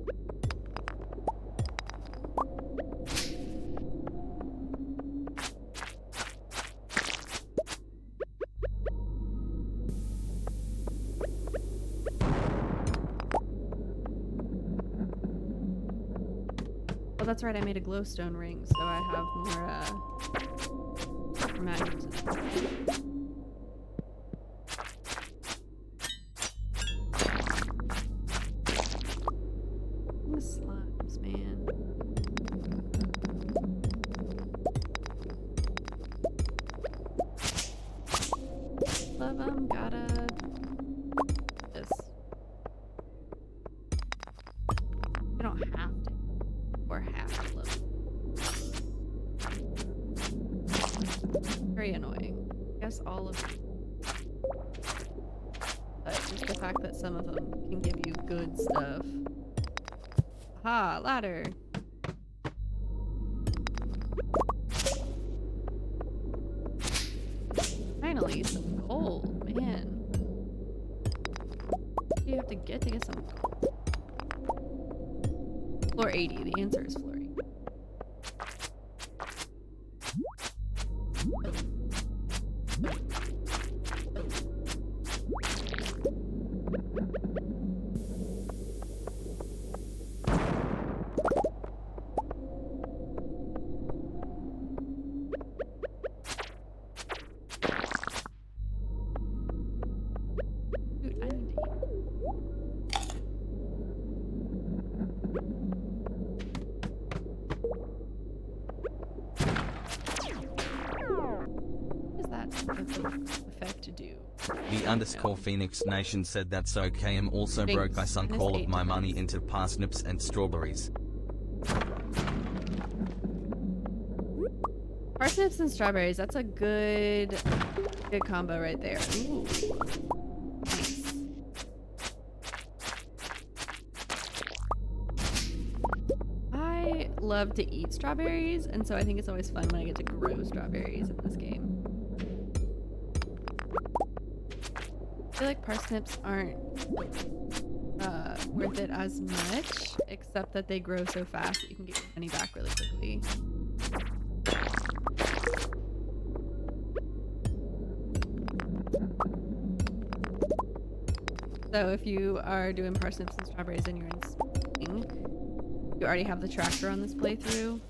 that's right. I made a glowstone ring, so I have more magnetism. The slimes, man. Love 'em, gotta. This. You don't have to. Or have to love them. Very annoying. I guess all of them. But just the fact that some of them can give you good stuff. Aha, ladder. Finally, some gold, man. What do you have to get some gold? Floor 80, the answer is floor 80. Dude, I need to eat. What does that effect to do? The underscore Phoenix Nation said that's okay. I'm also Thanks. broke. I sunk Minus all of 8 my to money minus. into parsnips and strawberries. Parsnips and strawberries, that's a good combo right there. Ooh. Nice. I love to eat strawberries, and so I think it's always fun when I get to grow strawberries in this game. I feel like parsnips aren't worth it as much, except that they grow so fast that you can get your money back really quickly. So if you are doing parsnips and strawberries and you're in spring, you already have the tractor on this playthrough?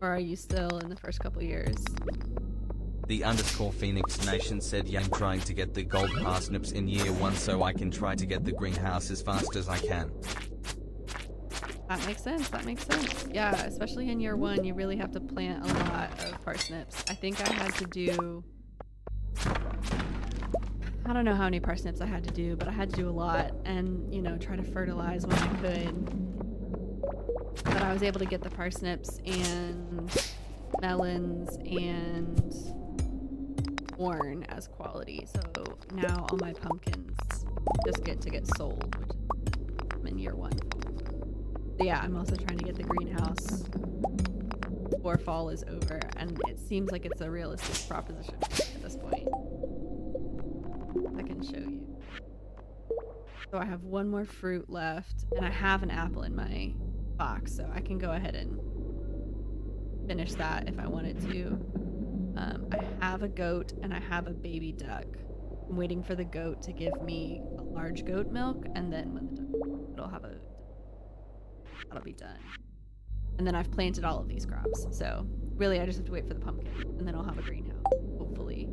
Or are you still in the first couple years? The underscore Phoenix Nation said yeah, I'm trying to get the gold parsnips in year 1 so I can try to get the greenhouse as fast as I can. That makes sense, that makes sense. Yeah, especially in year 1, you really have to plant a lot of parsnips. I think I had to do... I don't know how many parsnips I had to do, but I had to do a lot and, you know, try to fertilize when I could. But I was able to get the parsnips and melons and corn as quality. So now all my pumpkins just get sold, which I'm in year 1. But yeah, I'm also trying to get the greenhouse before fall is over, and it seems like it's a realistic proposition at this point. I can show you. So I have one more fruit left, and I have an apple in my box, so I can go ahead and finish that if I wanted to. I have a goat and I have a baby duck. I'm waiting for the goat to give me a large goat milk, and then when the duck, that'll be done. And then I've planted all of these crops, so really I just have to wait for the pumpkin, and then I'll have a greenhouse, hopefully.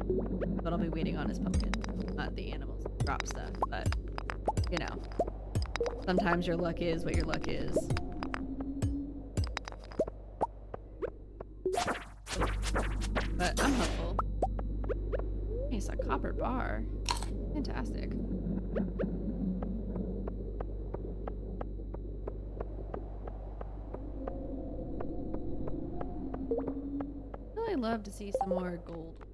But I'll be waiting on his pumpkin, not the animals crop stuff, but you know, sometimes your luck is what your luck is. But I'm hopeful. Nice, a copper bar. Fantastic. Really love to see some more gold.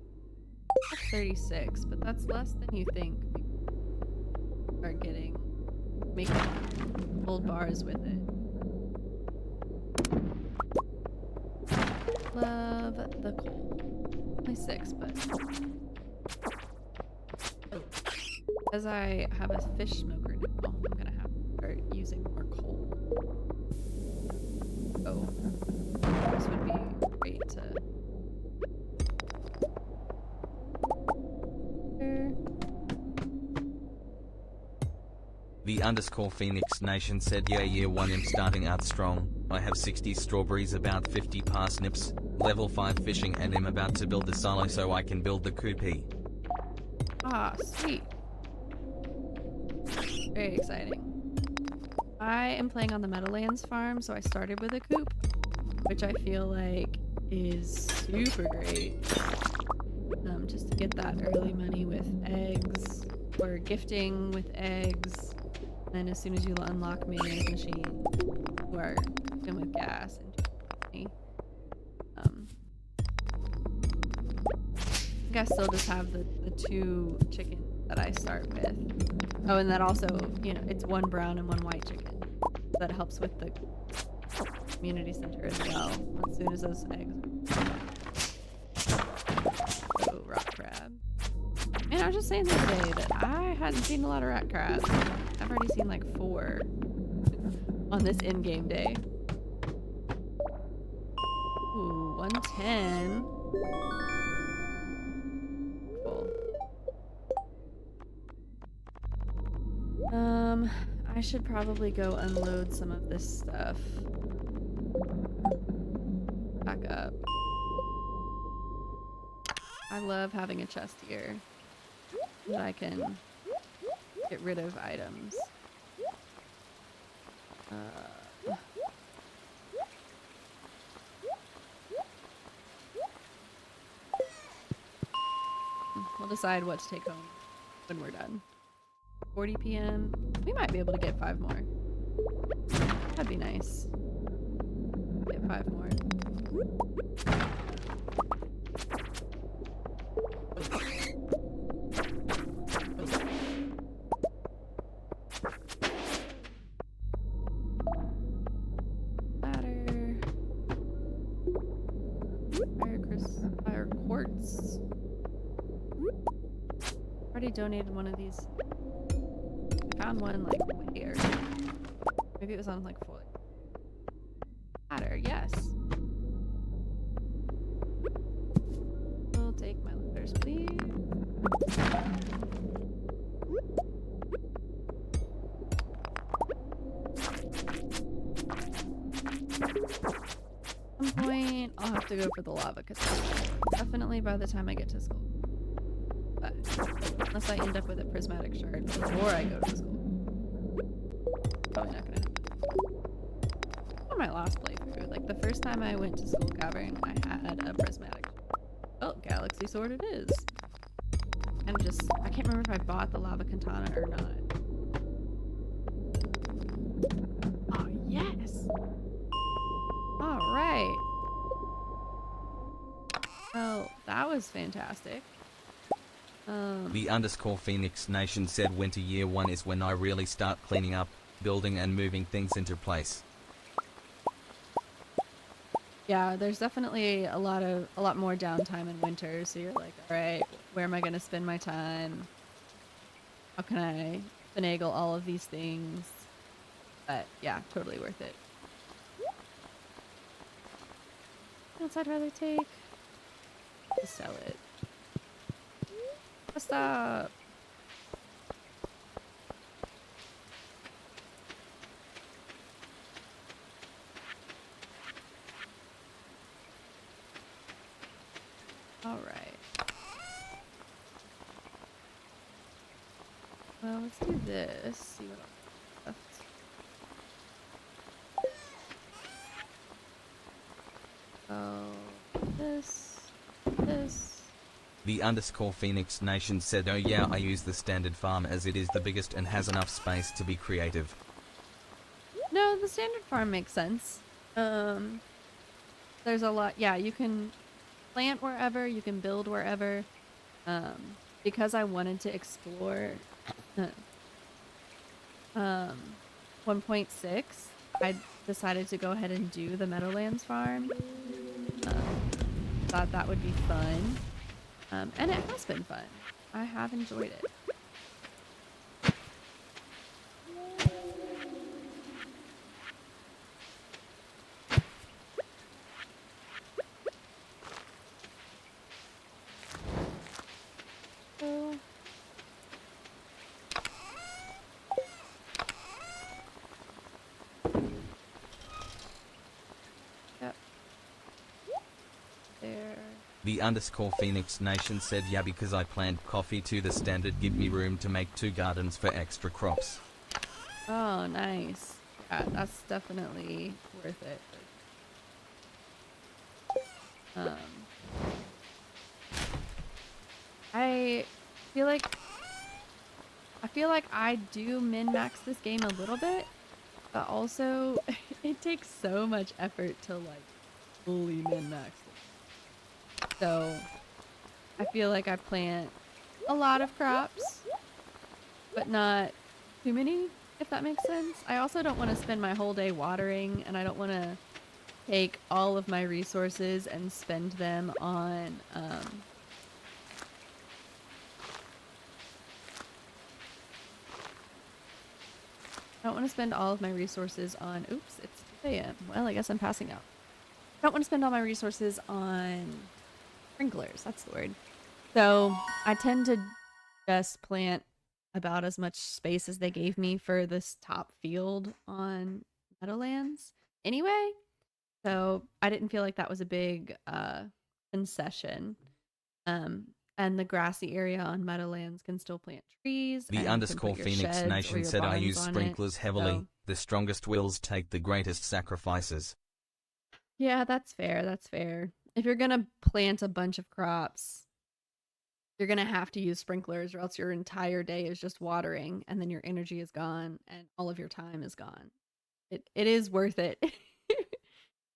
36, but that's less than you think people are getting. Making gold bars with it. Love the coal. Only 6, but as I have a fish smoker now, I'm gonna have to start using more coal. Oh, this would be great to. The underscore Phoenix Nation said yeah, year 1 I'm starting out strong. I have 60 strawberries, about 50 parsnips, level 5 fishing, and am about to build the silo so I can build the coopy. Ah, sweet. Very exciting. I am playing on the Meadowlands farm, so I started with a coop, which I feel like is super great. Just to get that early money with eggs, or gifting with eggs. And as soon as you unlock Mayonnaise Machine, you are cooking with gas and I think I still just have the 2 chickens that I start with. Oh, and that also, you know, it's 1 brown and 1 white chicken. That helps with the community center as well. As soon as those eggs are... Oh, rock crab. Man, I was just saying the other day that I hadn't seen a lot of rat crabs. I've already seen like 4 on this in-game day. Ooh, 110. Cool. I should probably go unload some of this stuff. Back up. I love having a chest here that I can get rid of items. We'll decide what to take home when we're done. 40 p.m. We might be able to get 5 more. That'd be nice. Get 5 more. Ladder. Fire quartz. Already donated one of these. Found one like way early. Maybe it was on like 4. Ladder, yes. I'll take my ladders, please. At some point, I'll have to go for the lava cassette. Definitely by the time I get to school. But unless I end up with a prismatic shard before I go to school. Probably not gonna happen. On my last playthrough, like the first time I went to Skull Cavern, I had a prismatic shard. Oh, Galaxy Sword it is. And I can't remember if I bought the lava katana or not. Oh, yes! Alright. Well, that was fantastic. The _Phoenix Nation said winter year 1 is when I really start cleaning up, building and moving things into place. Yeah, there's definitely a lot more downtime in winter, so you're like, alright, where am I gonna spend my time? How can I finagle all of these things? But yeah, totally worth it. What else I'd rather take? Just sell it. Stop. All right. Well, let's do this. See what else left. Oh, this. The _Phoenix Nation said, oh yeah, I use the standard farm as it is the biggest and has enough space to be creative. No, the standard farm makes sense. There's a lot. Yeah, you can plant wherever, you can build wherever. Because I wanted to explore 1.6, I decided to go ahead and do the Meadowlands farm. Thought that would be fun. And it has been fun. I have enjoyed it. The underscore Phoenix Nation said yeah because I plant coffee to the standard give me room to make 2 gardens for extra crops. Oh, nice. Yeah, that's definitely worth it. I feel like I do min-max this game a little bit, but also it takes so much effort to like fully min-max it. So I feel like I plant a lot of crops, but not too many, if that makes sense. I also don't want to spend my whole day watering, and I don't want to take all of my resources and spend them on I don't want to spend all of my resources on oops, it's 2 a.m. Well, I guess I'm passing out. I don't want to spend all my resources on sprinklers, that's the word. So I tend to just plant about as much space as they gave me for this top field on Meadowlands anyway. So I didn't feel like that was a big concession. And the grassy area on Meadowlands can still plant trees. The underscore Phoenix Nation said I use sprinklers heavily. So, the strongest wills take the greatest sacrifices. yeah, that's fair. That's fair. If you're going to plant a bunch of crops, you're going to have to use sprinklers, or else your entire day is just watering, and then your energy is gone and all of your time is gone. It is worth it.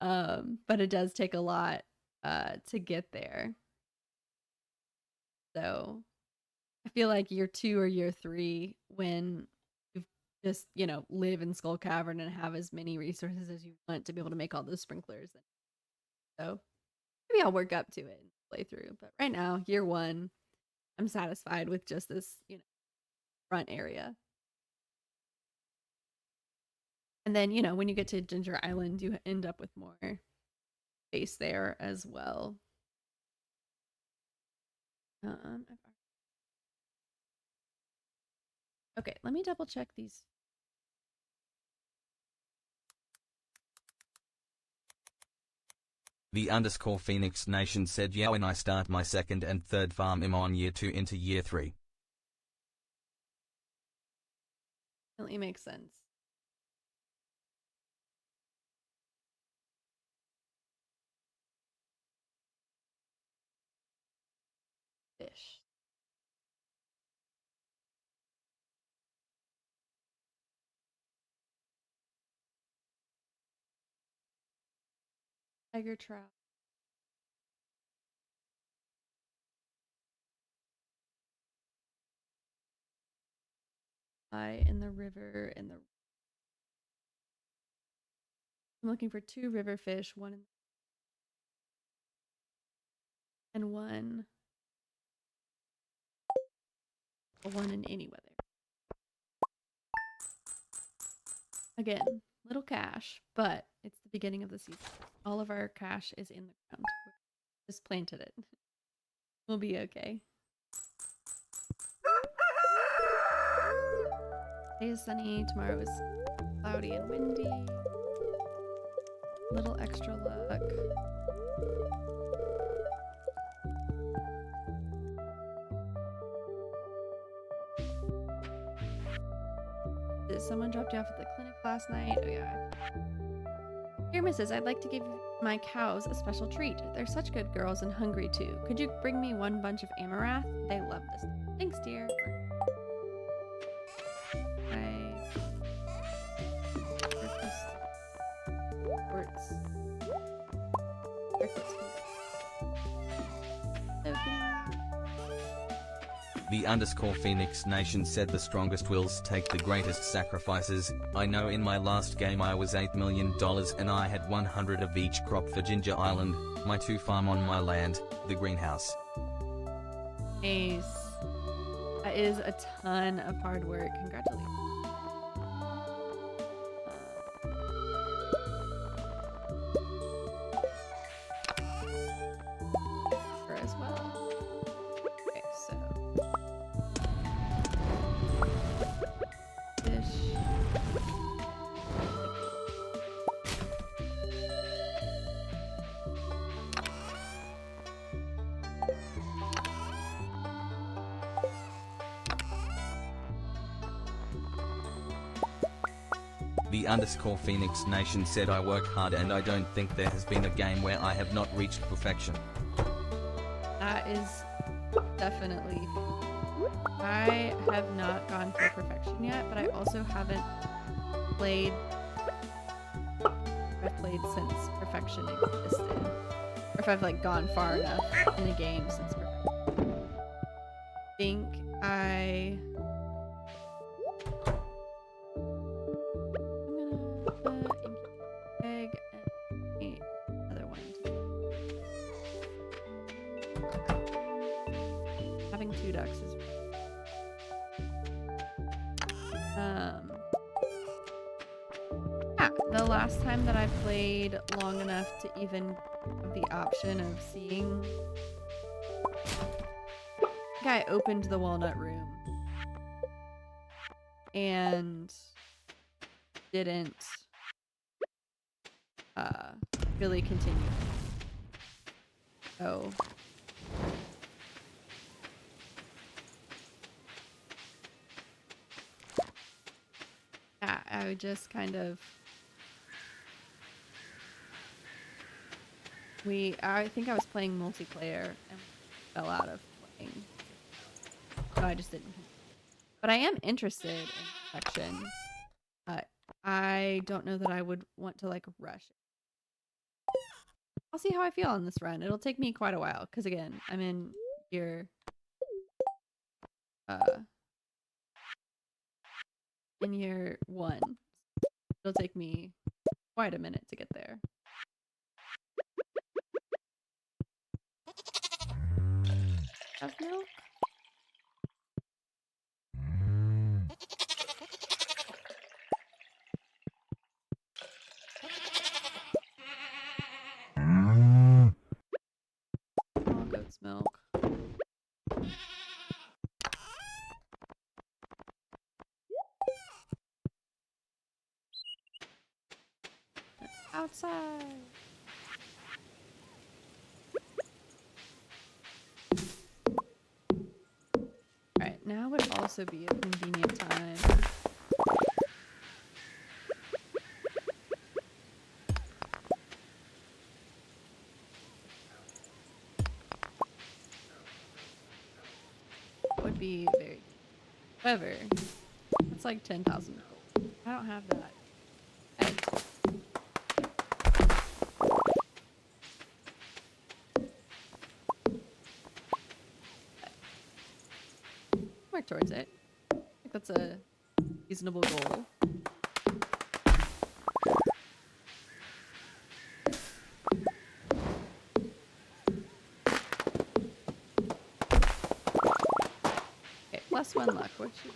But it does take a lot to get there. So I feel like year 2 or year 3, when you just, you know, live in Skull Cavern and have as many resources as you want to be able to make all those sprinklers. So maybe I'll work up to it and play through. But right now, year 1, I'm satisfied with just this, you know, front area. And then, you know, when you get to Ginger Island, you end up with more space there as well. Okay, let me double check these. The underscore Phoenix Nation said yeah when I start my 2nd and 3rd farm I'm on year 2 into year 3. Definitely makes sense. Fish. Tiger trout. In the river I'm looking for 2 river fish, one in and one in any weather. Again, little cash, but it's the beginning of the season. All of our cash is in the ground. We just planted it. We'll be okay. Today is sunny, tomorrow is cloudy and windy. Little extra luck. Someone dropped you off at the clinic last night. Oh yeah. Dear Mrs., I'd like to give my cows a special treat. They're such good girls and hungry too. Could you bring me 1 bunch of amaranth? They love this. Thanks, dear. The underscore Phoenix Nation said the strongest wills take the greatest sacrifices. I know in my last game I was $8 million and I had 100 of each crop for Ginger Island, my 2 farm on my land, the greenhouse. Nice. That is a ton of hard work. Congratulations. As well. Okay, so fish. The underscore Phoenix Nation said I work hard and I don't think there has been a game where I have not reached perfection. That is definitely. I have not gone for perfection yet, but I also haven't played. I've played since perfection existed, or if I've like gone far enough in a game since perfection. I think I. I'm gonna egg and another one. Having 2 ducks is. Yeah, the last time that I played long enough to even have the option of seeing. I think I opened the walnut room and didn't really continue. Oh. Yeah, I would just kind of. I think I was playing multiplayer and fell out of playing. So I just didn't. But I am interested in perfection. I don't know that I would want to like rush it. I'll see how I feel on this run. It'll take me quite a while because again, I'm in year in year 1. It'll take me quite a minute to get there. Have milk? All goat's milk. Outside. Alright, now would also be a convenient time. Would be very. However, it's like 10,000 gold. I don't have that. Work towards it. I think that's a reasonable goal. Okay, +1 luck. What should.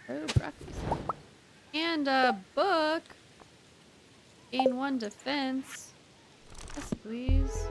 Oh, breakfast. And a book. Gain 1 defense. Yes, please.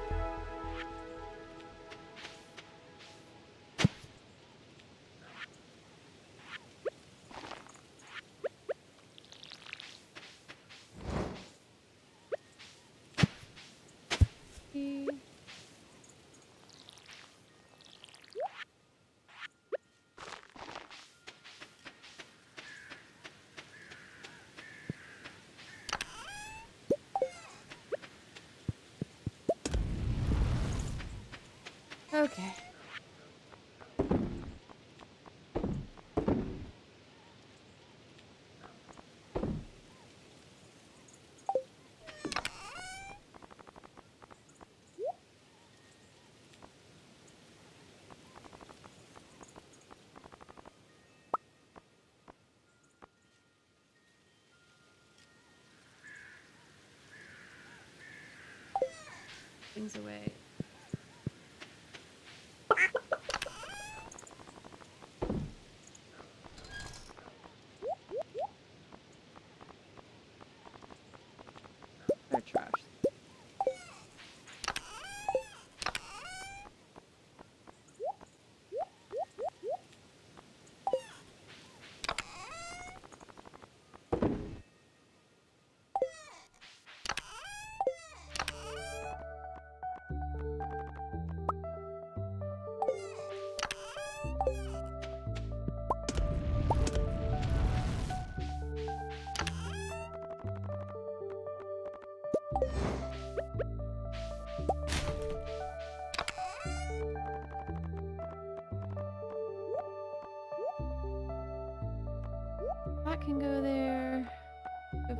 Okay. Things away. Or trash. can go there. Go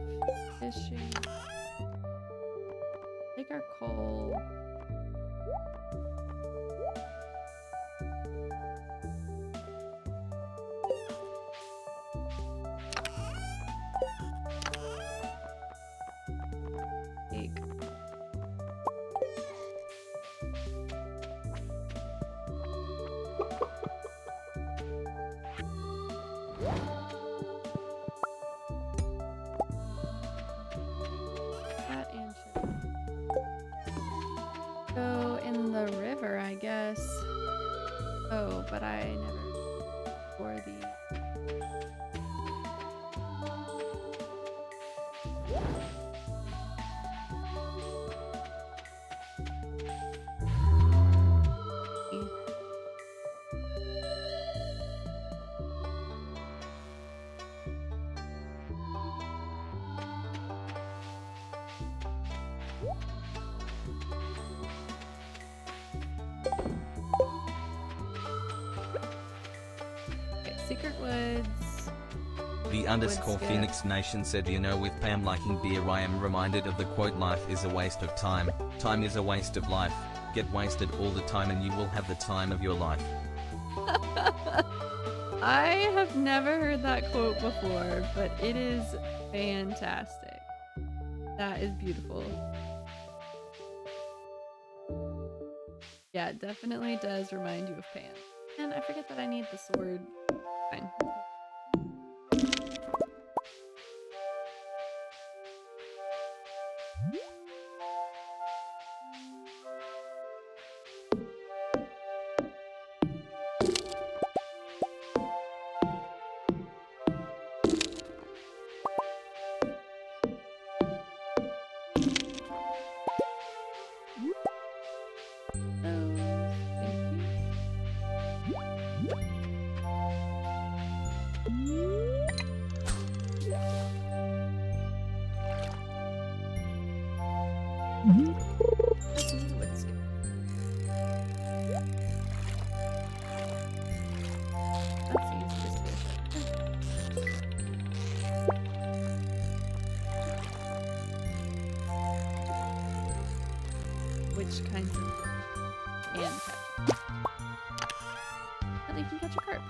fishing. Take our coal. Take. That and sugar. Go in the river, I guess. Oh, but I never for the. Okay, Secret Woods. The underscore Woods, yeah. Phoenix Nation said, you know, with Pam liking beer, I am reminded of the quote, life is a waste of time. Time is a waste of life. Get wasted all the time and you will have the time of your life. I have never heard that quote before, but it is fantastic. That is beautiful. Yeah, it definitely does remind you of Pam. And I forget that I need the sword. Fine. Which kinds of can catch? Oh, you can catch a carp.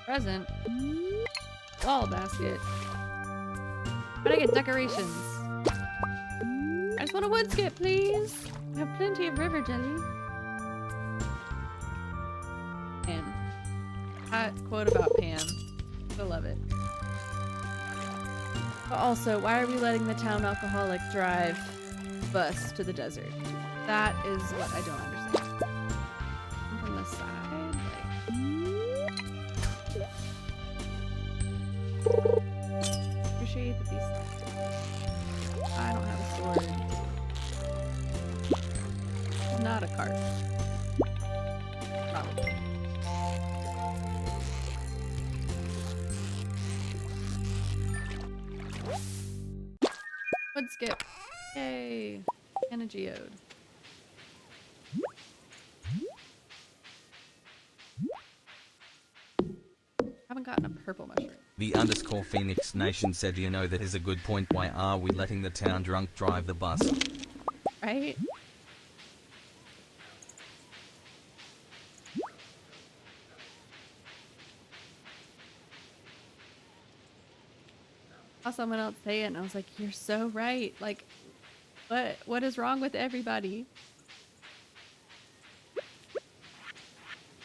Present. Wall basket. But I get decorations. I just want a wood skip, please. I have plenty of river jelly. And that quote about Pam. I love it. But also, why are we letting the town alcoholic drive bus to the desert? That is what I don't understand. And from the side, like... Appreciate that these... I don't have a sword. Not a cart. Probably. Wood skip. Yay. And a geode. Haven't gotten a purple mushroom. The underscore Phoenix Nation said, you know, that is a good point. Why are we letting the town drunk drive the bus? Right? Saw someone else say it and I was like, you're so right. Like, what is wrong with everybody?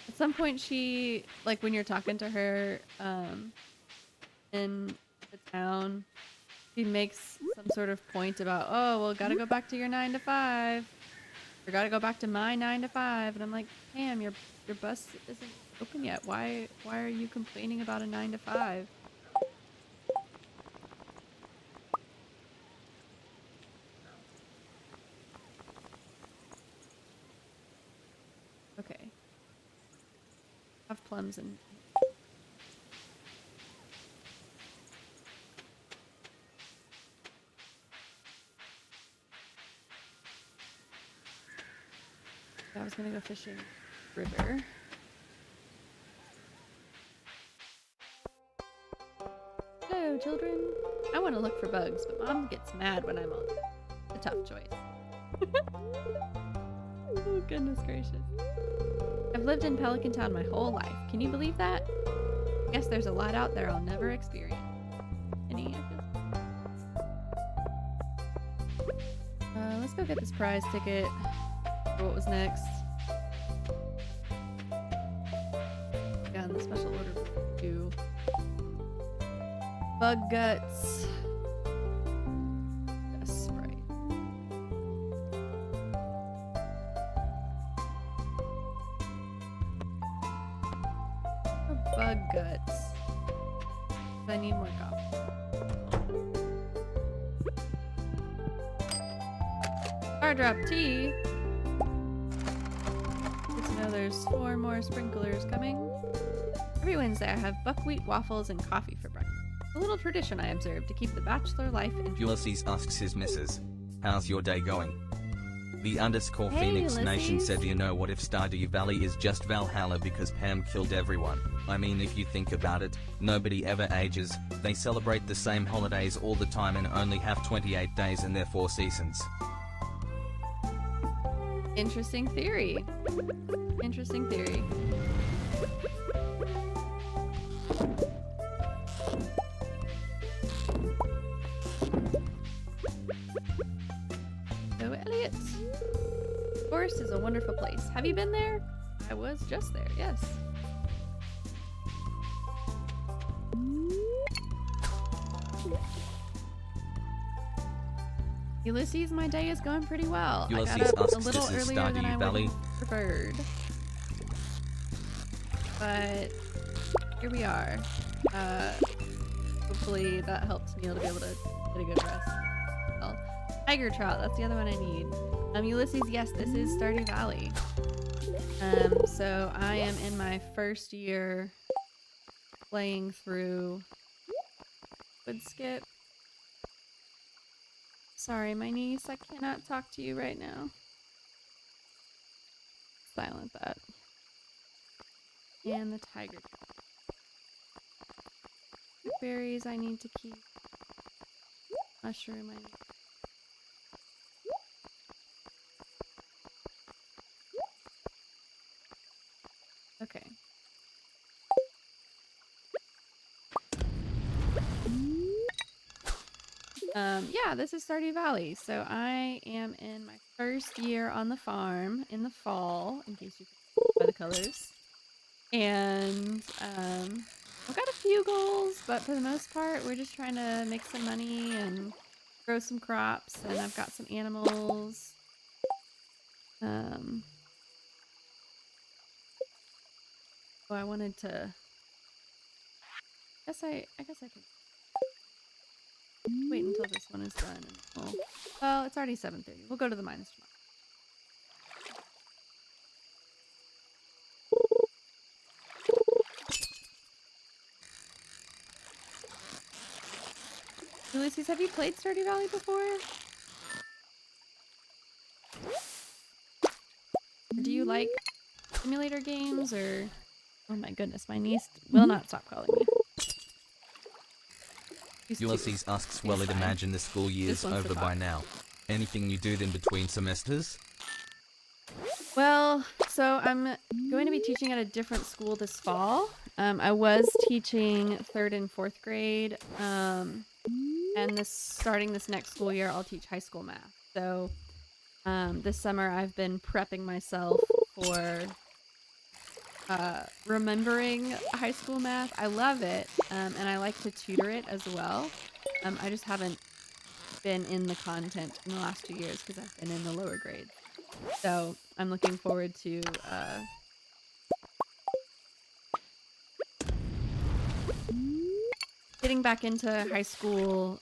At some point she, like when you're talking to her in the town, she makes some sort of point about, oh, well, gotta go back to your 9 to 5. Or gotta go back to my 9 to 5. And I'm like, Pam, your bus isn't open yet. Why are you complaining about a 9 to 5? Okay. Have plums and... I was gonna go fishing river. Hello, children. I want to look for bugs, but Mom gets mad when I'm on. It's a tough choice. Oh, goodness gracious. I've lived in Pelican Town my whole life. Can you believe that? I guess there's a lot out there I'll never experience. Any, I guess. Let's go get this prize ticket. For what was next? Got the special order for 2. Bug guts. A Sprite. Oh, bug guts. I need more coffee. Star drop tea. Good to know there's 4 more sprinklers coming. Every Wednesday I have buckwheat waffles and coffee for breakfast. A little tradition I observe to keep the bachelor life interesting. Ulysses asks his missus, "How's your day going?" The _ Hey, Phoenix Nation Ulysses. said, "You know what if Stardew Valley is just Valhalla because Pam killed everyone? I mean, if you think about it, nobody ever ages. They celebrate the same holidays all the time and only have 28 days in their 4 seasons." Interesting theory. Interesting theory. So, Elliot. Forest is a wonderful place. Have you been there? I was just there, yes. Ulysses, my day is going pretty well. Ulysses I got up asks, a little "This is earlier than Stardew I Valley?" would have preferred. But here we are. Hopefully that helps Neil to be able to get a good rest. Well, tiger trout, that's the other one I need. Ulysses, yes, this is Stardew Valley. So I am in my first year playing through Woodskip. Sorry, my niece, I cannot talk to you right now. Silent that. And the tiger. Berries I need to keep. Mushroom I need. Okay. Yeah, this is Stardew Valley. So I am in my first year on the farm in the fall, in case you can see by the colors. And I've got a few goals, but for the most part, we're just trying to make some money and grow some crops. And I've got some animals. Oh, I wanted to. I guess I can wait until this one is done. And well, it's already 7:30. We'll go to the mines tomorrow. Ulysses, have you played Stardew Valley before? Or do you like simulator games or... Oh my goodness, my niece will not stop calling me. Ulysses asks, "Well, I'd imagine the school year's over by now. Anything you do in between semesters?" Well, so I'm going to be teaching at a different school this fall. I was teaching 3rd and 4th grade, and starting this next school year, I'll teach high school math. So this summer, I've been prepping myself for remembering high school math. I love it, and I like to tutor it as well. I just haven't been in the content in the last 2 years because I've been in the lower grades. So I'm looking forward to getting back into high school.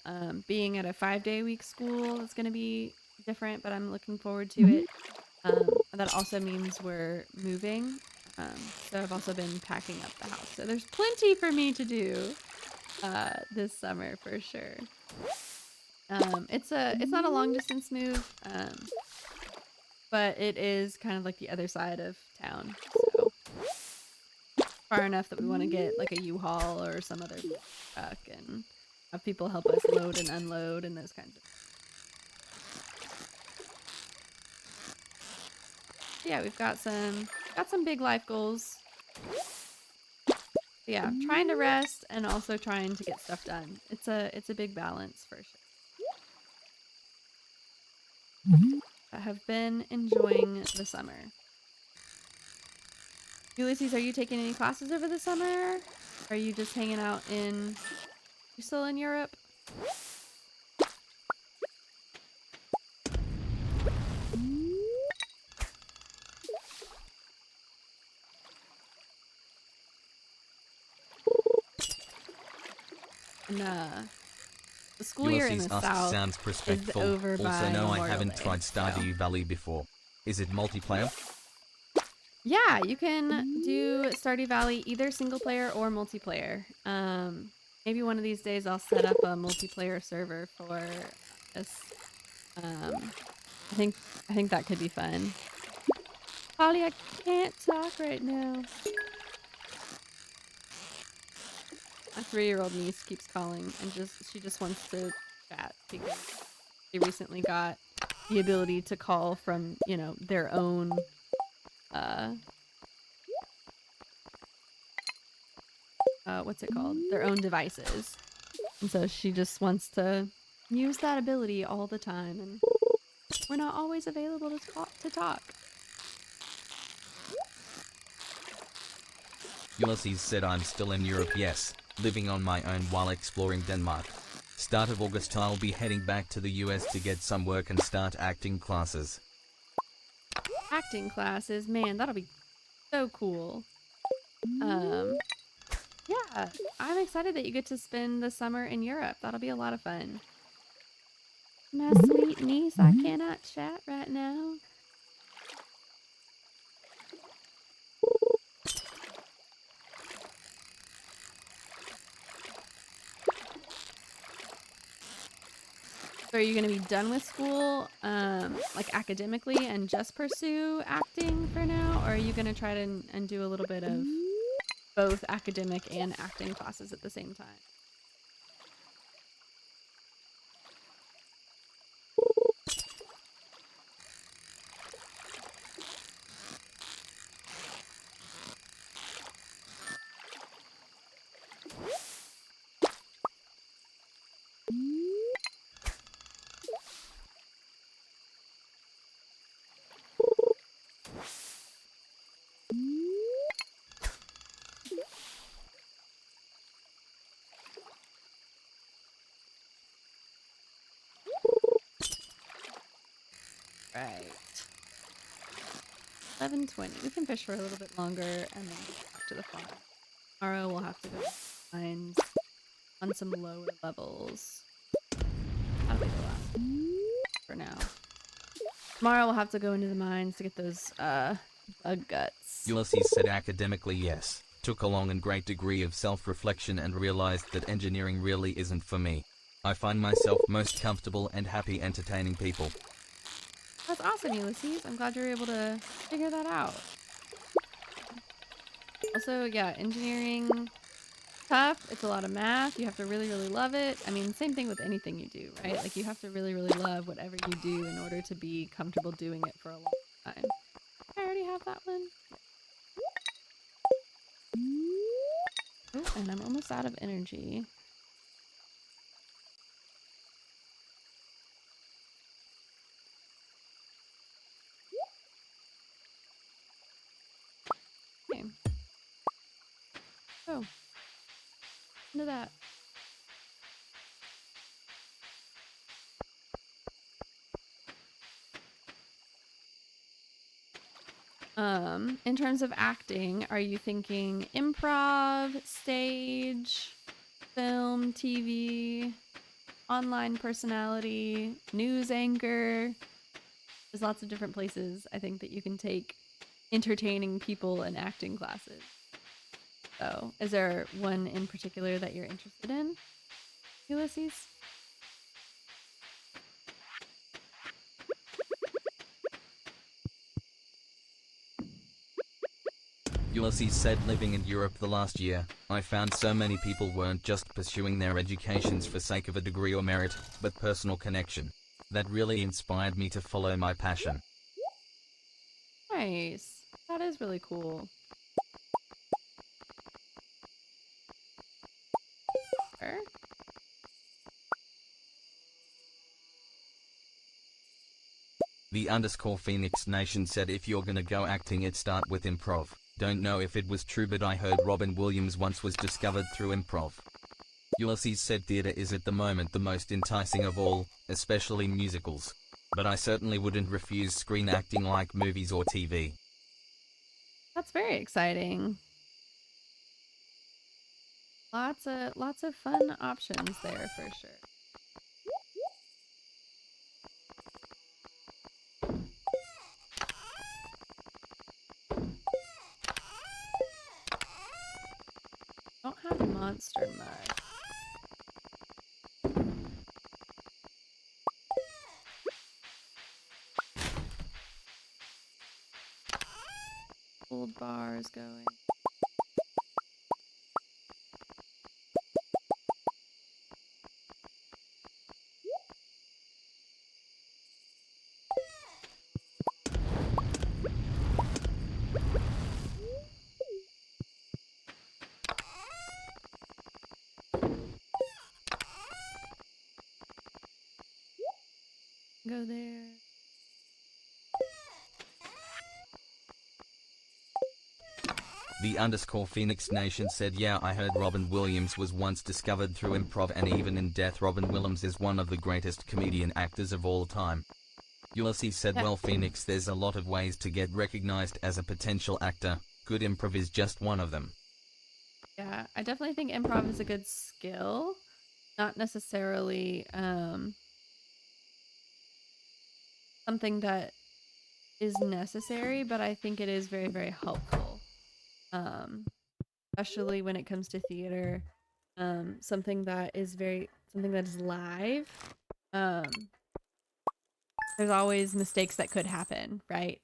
Being at a 5-day-a-week school is going to be different, but I'm looking forward to it. That also means we're moving. So I've also been packing up the house. So there's plenty for me to do this summer for sure. It's not a long distance move. but it is kind of like the other side of town. So far enough that we want to get like a U-Haul or some other truck and have people help us load and unload and those kinds of. Yeah, we've got some big life goals. Yeah, trying to rest and also trying to get stuff done. It's a big balance for sure. I have been enjoying the summer. Ulysses, are you taking any classes over the summer? Are you just hanging out in... You still in Europe? And, the school year in the south sounds is respectful. over by Also, no, I Memorial haven't Day, tried so- Stardew Valley before. Is it multiplayer? Yeah, you can do Stardew Valley either single player or multiplayer. Maybe one of these days I'll set up a multiplayer server for us. I think that could be fun. Holly, I can't talk right now. My 3-year-old niece keeps calling and she just wants to chat because they recently got the ability to call from, you know, their own what's it called? Their own devices. And so she just wants to use that ability all the time, and we're not always available to talk. Ulysses said I'm still in Europe, yes, living on my own while exploring Denmark. Start of August I'll be heading back to the US to get some work and start acting classes. Acting classes, man, that'll be so cool. Yeah, I'm excited that you get to spend the summer in Europe. That'll be a lot of fun. My sweet niece, I cannot chat right now. So are you going to be done with school, like academically, and just pursue acting for now? Or are you going to try to and do a little bit of both academic and acting classes at the same time? Right. 11:20. We can fish for a little bit longer and then get back to the farm. Tomorrow we'll have to go to the mines on some lower levels. That'll be the last for now. Tomorrow we'll have to go into the mines to get those bug guts. Ulysses said academically yes. Took a long and great degree of self-reflection and realized that engineering really isn't for me. I find myself most comfortable and happy entertaining people. That's awesome, Ulysses. I'm glad you were able to figure that out. Also, yeah, engineering, tough. It's a lot of math. You have to really, really love it. I mean, same thing with anything you do, right? Like, you have to really, really love whatever you do in order to be comfortable doing it for a long time. I already have that one. Oh, and I'm almost out of energy. Okay. Oh. Into that. In terms of acting, are you thinking improv, stage, film, TV, online personality, news anchor? There's lots of different places I think that you can take entertaining people and acting classes. So, is there one in particular that you're interested in, Ulysses? Ulysses said, living in Europe the last year, I found so many people weren't just pursuing their educations for sake of a degree or merit, but personal connection. That really inspired me to follow my passion. Nice. That is really cool. Sure. The _ Phoenix Nation said, if you're gonna go acting it start with improv. Don't know if it was true, but I heard Robin Williams once was discovered through improv. Ulysses said theater is at the moment the most enticing of all, especially musicals. But I certainly wouldn't refuse screen acting like movies or TV. That's very exciting. Lots of fun options there for sure. Don't have monster mud. Gold bars going. Go there. The _ Phoenix Nation said, yeah, I heard Robin Williams was once discovered through improv, and even in death Robin Williams is one of the greatest comedian actors of all time. Ulysses said, well, Phoenix, there's a lot of ways to get recognized as a potential actor. Good improv is just one of them. Yeah, I definitely think improv is a good skill. Not necessarily something that is necessary, but I think it is very, very helpful. Especially when it comes to theater, something that is live. There's always mistakes that could happen, right?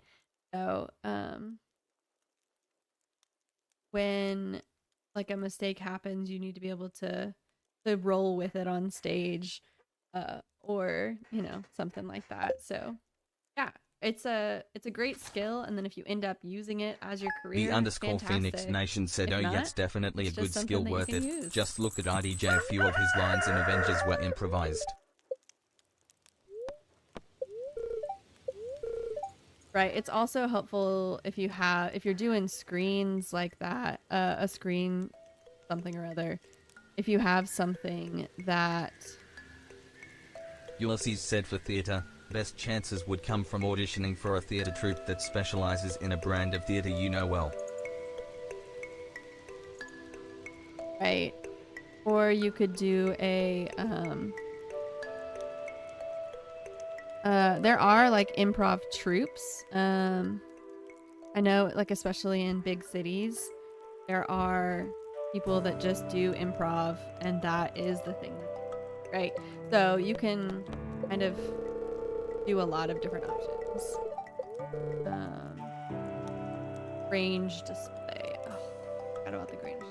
So, when like a mistake happens, you need to be able to roll with it on stage, or something like that. So, yeah. It's a great skill, and then if you end up using it as your career, The _ Phoenix Nation said, oh yeah, it's definitely a good skill, worth it. Use. Just look at IDJ, a few of his lines in Avengers were improvised. Right, it's also helpful if you're doing screens like that, a screen something or other, if you have something that... Ulysses said, for theater, best chances would come from auditioning for a theater troupe that specializes in a brand of theater you know well. Right. Or you could do a, there are like improv troupes. I know, like, especially in big cities, there are people that just do improv, and that is the thing, right? So you can kind of do a lot of different options. Range display. Oh, forgot about the range.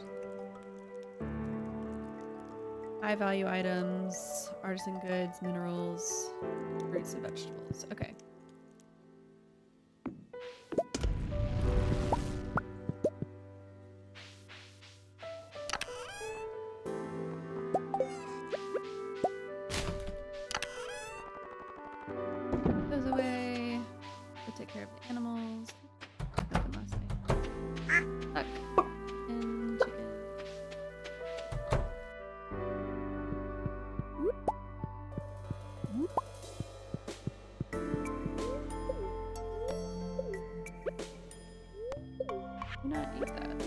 High value items, artisan goods, minerals, fruits and vegetables. Okay. Goes away. We'll take care of the animals. Got them last night. Duck. And chicken. Do not eat that.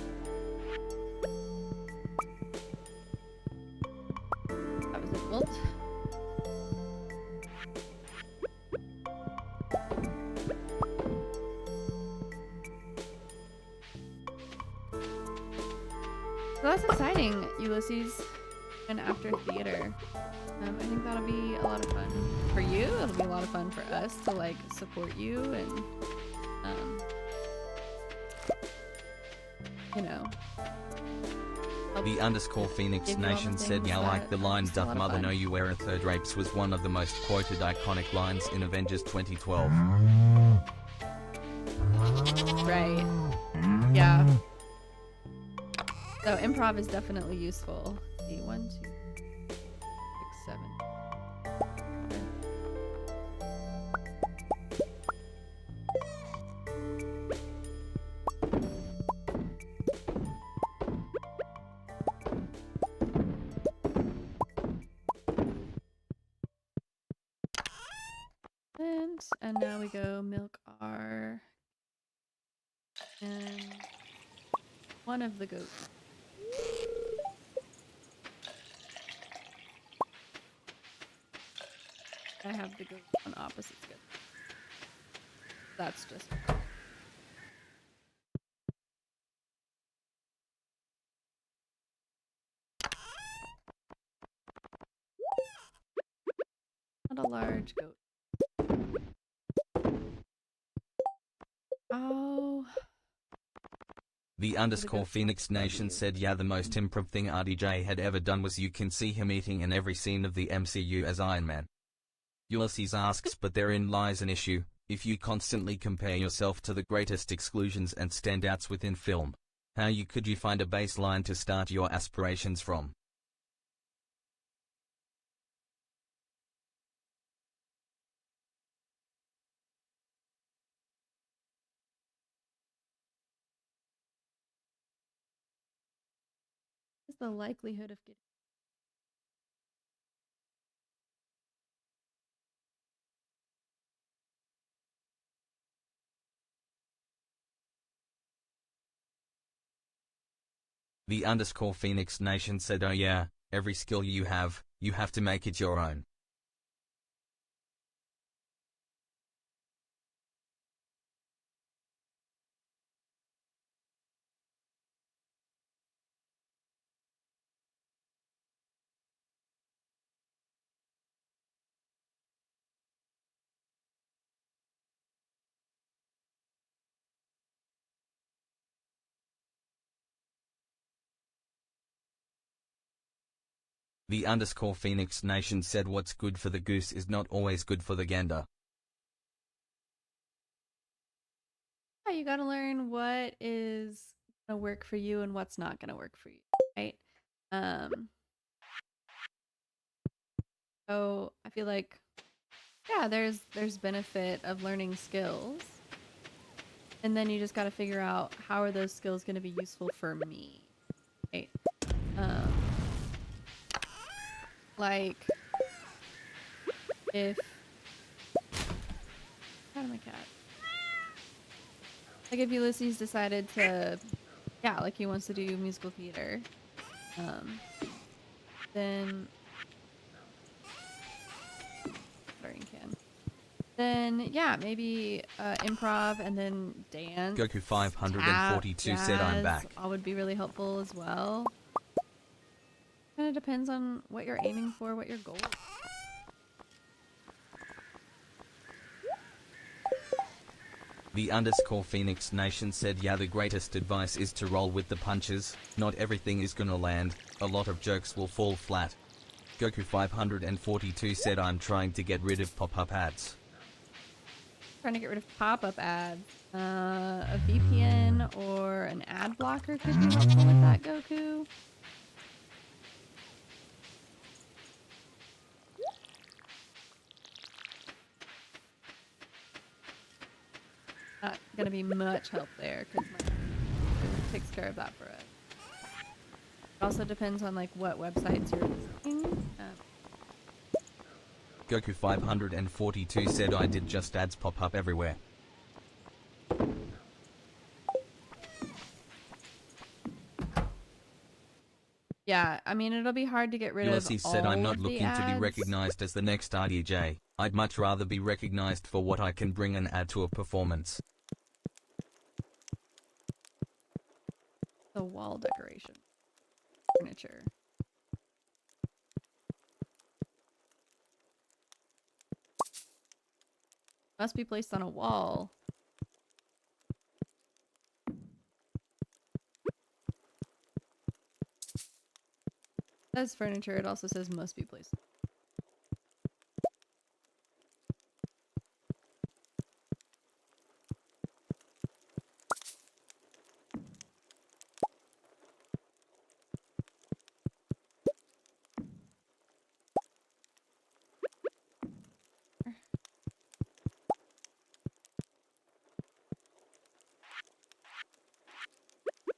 That was difficult. So that's exciting, Ulysses. And after theater, I think that'll be a lot of fun for you. It'll be a lot of fun for us to like support you and you know. The underscore Phoenix Give you all the Nation said, things yeah, like that the line, are just a lot doth of mother fun. know you wear a third rapes was one of the most quoted iconic lines in Avengers 2012. Right. Yeah. So improv is definitely useful. Let's see, 1, 2, 6, 7. And now we go milk R and one of the goats. I have the goats on opposite schedule. That's just not a large goat. Oh. The underscore Phoenix Nation said, yeah, the most improv thing RDJ had ever done was you can see him eating in every scene of the MCU as Iron Man. Ulysses asks, but therein lies an issue. If you constantly compare yourself to the greatest exclusions and standouts within film, how could you find a baseline to start your aspirations from? What's the likelihood of getting The underscore Phoenix Nation said, oh yeah, every skill you have to make it your own. The underscore Phoenix Nation said, what's good for the goose is not always good for the gander. Yeah, you gotta learn what is gonna work for you and what's not gonna work for you, right? So I feel like, yeah, there's benefit of learning skills, and then you just gotta figure out how are those skills gonna be useful for me, right? Like if out of my cat. Like if Ulysses decided to, yeah, like he wants to do musical theater, then yeah, maybe improv and then dance. Goku 542 said, I'm back. All would be really helpful as well. Kind of depends on what you're aiming for, what your goal is. The underscore Phoenix Nation said, yeah, the greatest advice is to roll with the punches. Not everything is gonna land. A lot of jokes will fall flat. Goku 542 said, I'm trying to get rid of pop-up ads. Trying to get rid of pop-up ads. A VPN or an ad blocker could be helpful with that, Goku. Not gonna be much help there because it takes care of that for us. It also depends on like what websites you're visiting. Goku 542 said, I did just ads pop up everywhere. Yeah, I mean it'll be hard to get rid Ulysses of all said, I'm not of the looking to be ads. recognized as the next RDJ. I'd much rather be recognized for what I can bring and add to a performance. The wall decoration. Furniture. Must be placed on a wall. says furniture, it also says must be placed.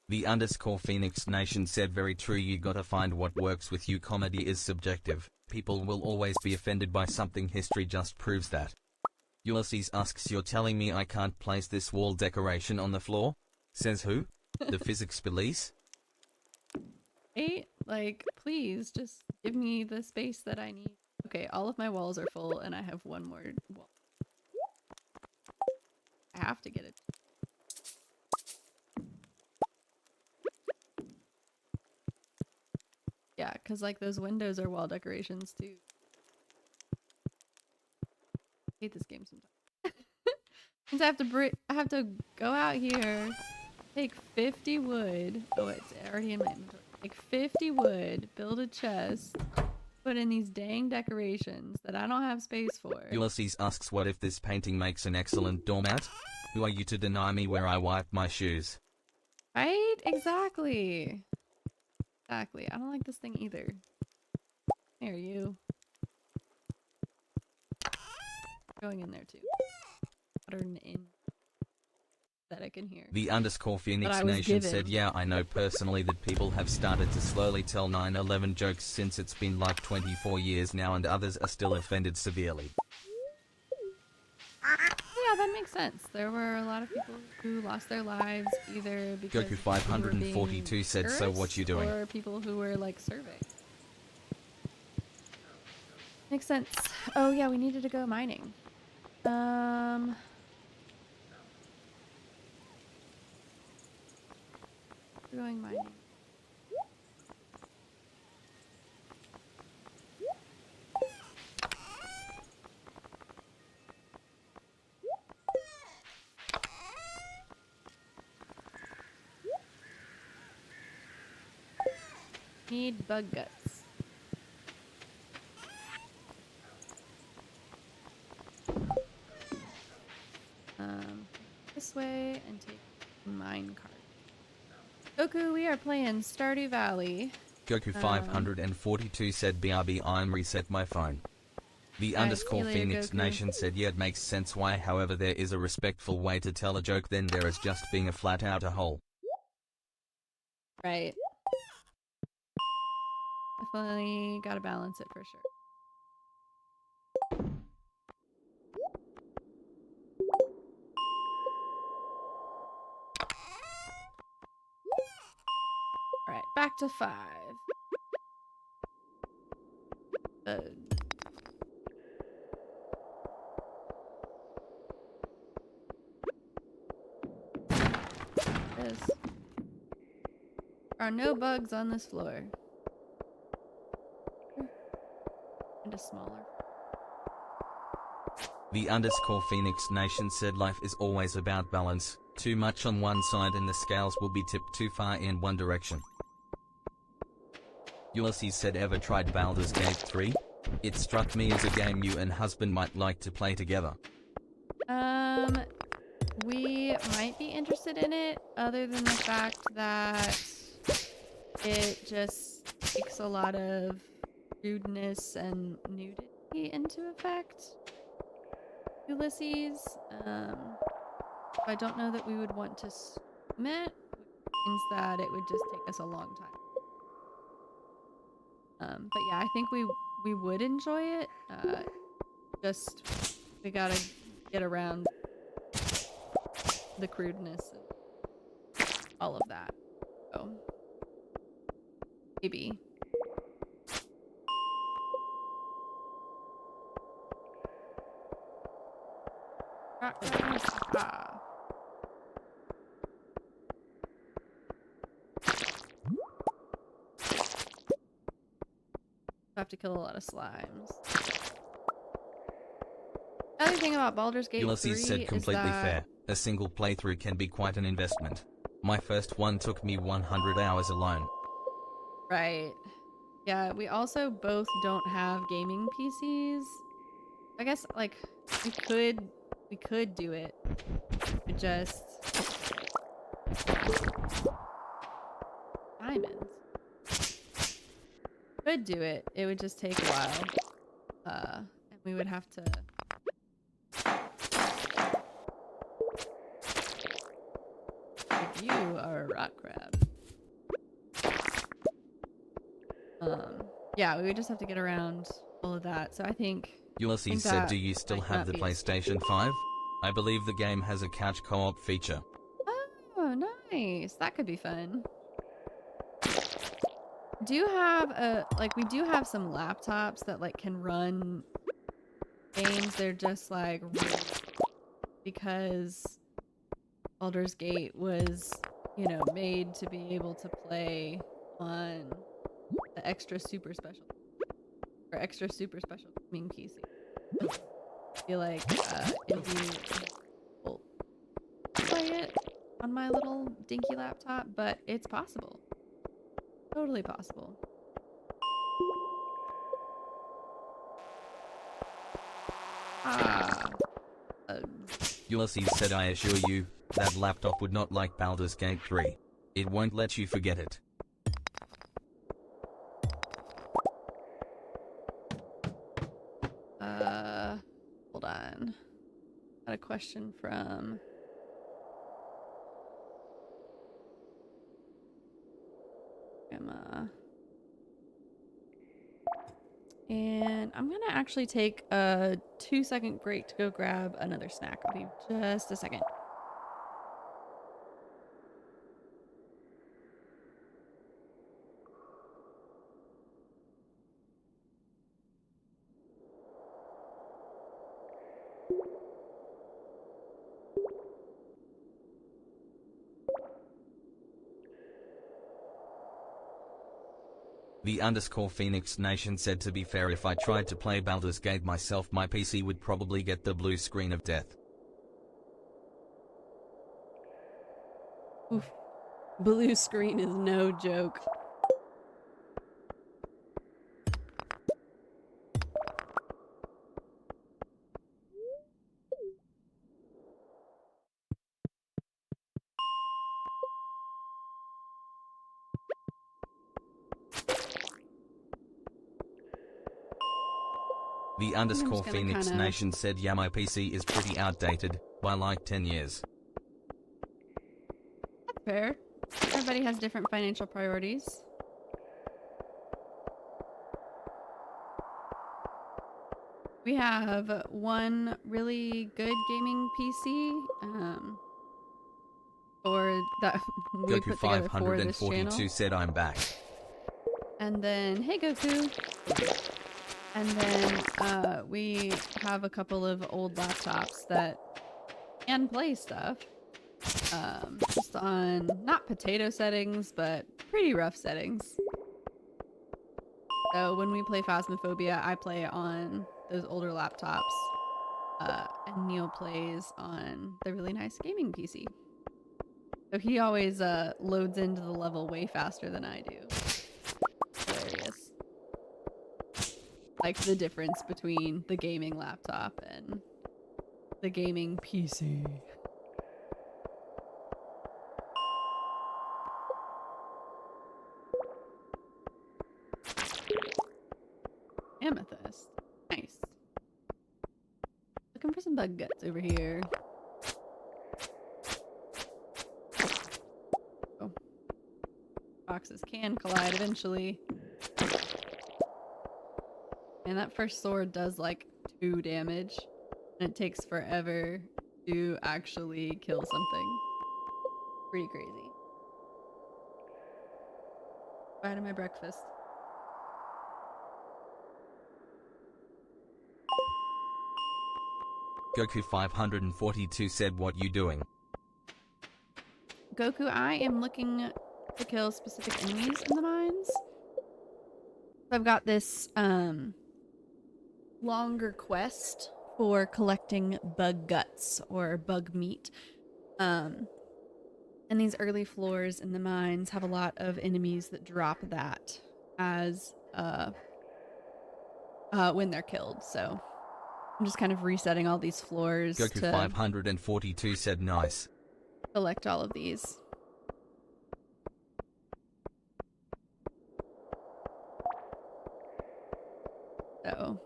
The underscore Phoenix Nation said very true, you gotta find what works with you. Comedy is subjective. People will always be offended by something, history just proves that. Ulysses asks, you're telling me I can't place this wall decoration on the floor? Says who? The physics police? Hey, like, please just give me the space that I need. Okay, all of my walls are full and I have one more wall. I have to get it. Yeah, because like those windows are wall decorations too. I hate this game sometimes. Since I have to go out here, take 50 wood. Oh, it's already in my inventory. Take 50 wood, build a chest, put in these dang decorations that I don't have space for. Ulysses asks, what if this painting makes an excellent doormat? Who are you to deny me where I wipe my shoes? Right? Exactly. Exactly. I don't like this thing either. Here, you. Going in there too. Pattern in that I can hear. The underscore Phoenix Nation said, yeah, I know personally that people have started to slowly tell 9/11 jokes since it's been like 24 years now, and others are still offended severely. Yeah, that makes sense. There were a lot of people who lost their lives either because Goku 542 said, so what you doing? Or people who were like serving. Makes sense. Oh yeah, we needed to go mining. We're going mining. Need bug guts. This way and take mine cart. Goku, we are playing Stardew Valley. Goku 542 said, BRB, I'm reset my phone. The underscore Phoenix Nation said, yeah, it makes sense why, however there is a respectful way to tell a joke, then there is just being a flat out a hole. Right. Definitely gotta balance it for sure. Alright, back to 5. There are no bugs on this floor. And a smaller. The underscore Phoenix Nation said, life is always about balance. Too much on one side and the scales will be tipped too far in one direction. Ulysses said, ever tried Baldur's Gate 3? It struck me as a game you and husband might like to play together. We might be interested in it, other than the fact that it just takes a lot of rudeness and nudity into effect. Ulysses, I don't know that we would want to swim it, which means that it would just take us a long time. But yeah, I think we would enjoy it. Just we gotta get around the crudeness and all of that. So maybe. I have to kill a lot of slimes. Another thing about Baldur's Gate 3 Ulysses said, completely fair. A single playthrough can be quite an investment. My first one took me 100 hours alone. Right. Yeah, we also both don't have gaming PCs. I guess like we could do it. It just diamonds. Could do it. It would just take a while. And we would have to like you are a rock crab. Yeah, we would just have to get around all of that. So I think ULC said, do you still have the PlayStation 5? I believe the game has a couch co-op feature. Oh, nice. That could be fun. Do you have we do have some laptops that like can run games. They're just like because Baldur's Gate was, you know, made to be able to play on the extra super special gaming PC. I feel like if you play it on my little dinky laptop, but it's possible. Totally possible. ULC said, I assure you, that laptop would not like Baldur's Gate 3. It won't let you forget it. Hold on. Got a question from Emma. And I'm gonna actually take a 2-second break to go grab another snack. I'll be just a second. The _Phoenix Nation said, to be fair, if I tried to play Baldur's Gate myself, my PC would probably get the blue screen of death. Oof. Blue screen is no joke. The _Phoenix Nation said, yeah, my PC is pretty outdated, by like 10 years. That's fair. Everybody has different financial priorities. We have one really good gaming PC, or that we put together for this channel. Goku542 said, I'm back. And then, hey Goku. And then we have a couple of old laptops that can play stuff. Just on not potato settings, but pretty rough settings. So when we play Phasmophobia, I play on those older laptops. And Neil plays on the really nice gaming PC. So he always loads into the level way faster than I do. Hilarious. Like the difference between the gaming laptop and the gaming PC. Amethyst. Nice. Looking for some bug guts over here. Oh. Boxes can collide eventually. And that first sword does like 2 damage. And it takes forever to actually kill something. Pretty crazy. Bye to my breakfast. Goku542 said, what you doing? Goku, I am looking to kill specific enemies in the mines. I've got this longer quest for collecting bug guts or bug meat. And these early floors in the mines have a lot of enemies that drop that as when they're killed. So I'm just kind of resetting all these floors Goku to 542 said nice. collect all of these. So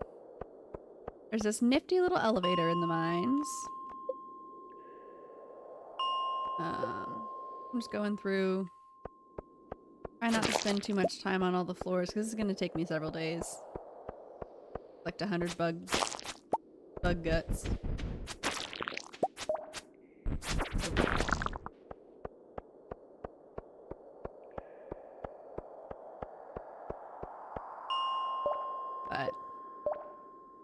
there's this nifty little elevator in the mines. I'm just going through. Try not to spend too much time on all the floors because this is going to take me several days. Like 100 bug guts. But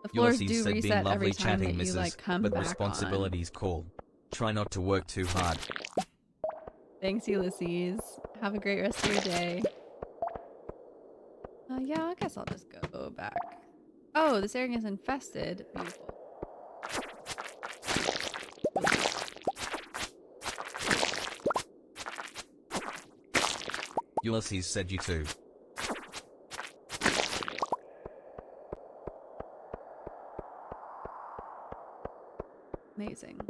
the floors Ulysses do said being reset lovely every time chatting that you misses, like come but back responsibilities call. Try not to work too hard. on. Thanks, Ulysses. Have a great rest of your day. Yeah, I guess I'll just go back. Oh, this area is infested. Beautiful. Ulysses said you too. Amazing.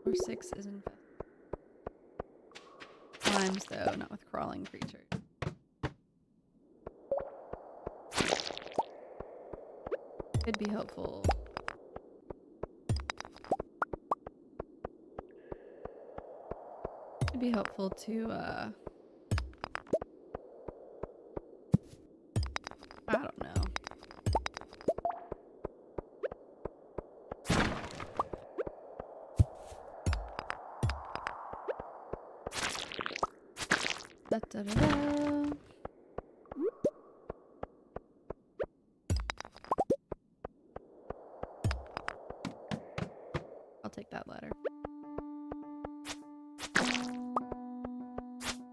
Floor 6 is infested. Slimes, though, not with crawling creatures. Could be helpful. Could be helpful to, I don't know. Da, da, da, da. I'll take that ladder.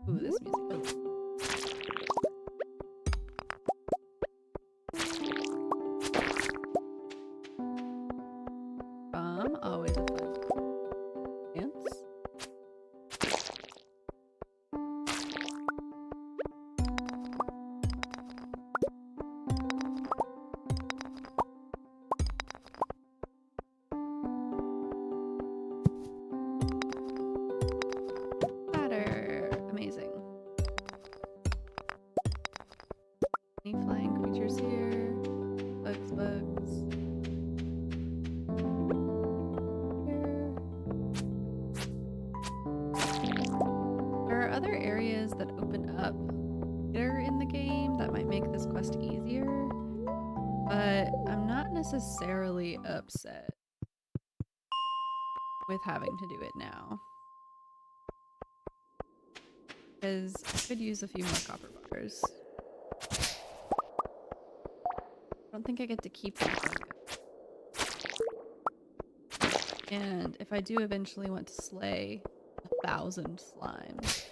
Ooh, this music. Always a fun dance. Ladder. Amazing. Any flying creatures here? Bugs, bugs. There are other areas that open up later in the game that might make this quest easier, but I'm not necessarily upset with having to do it now. Because I could use a few more copper bars. I don't think I get to keep them. And if I do eventually want to slay 1,000 slimes,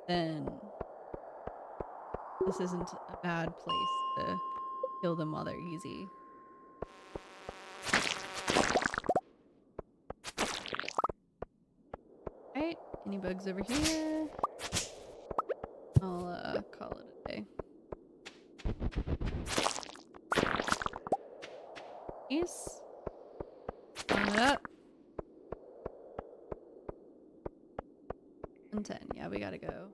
then this isn't a bad place to kill them while they're easy. Alright, any bugs over here? I'll call it a day. Nice. Climb it up. 110. Yeah, we gotta go.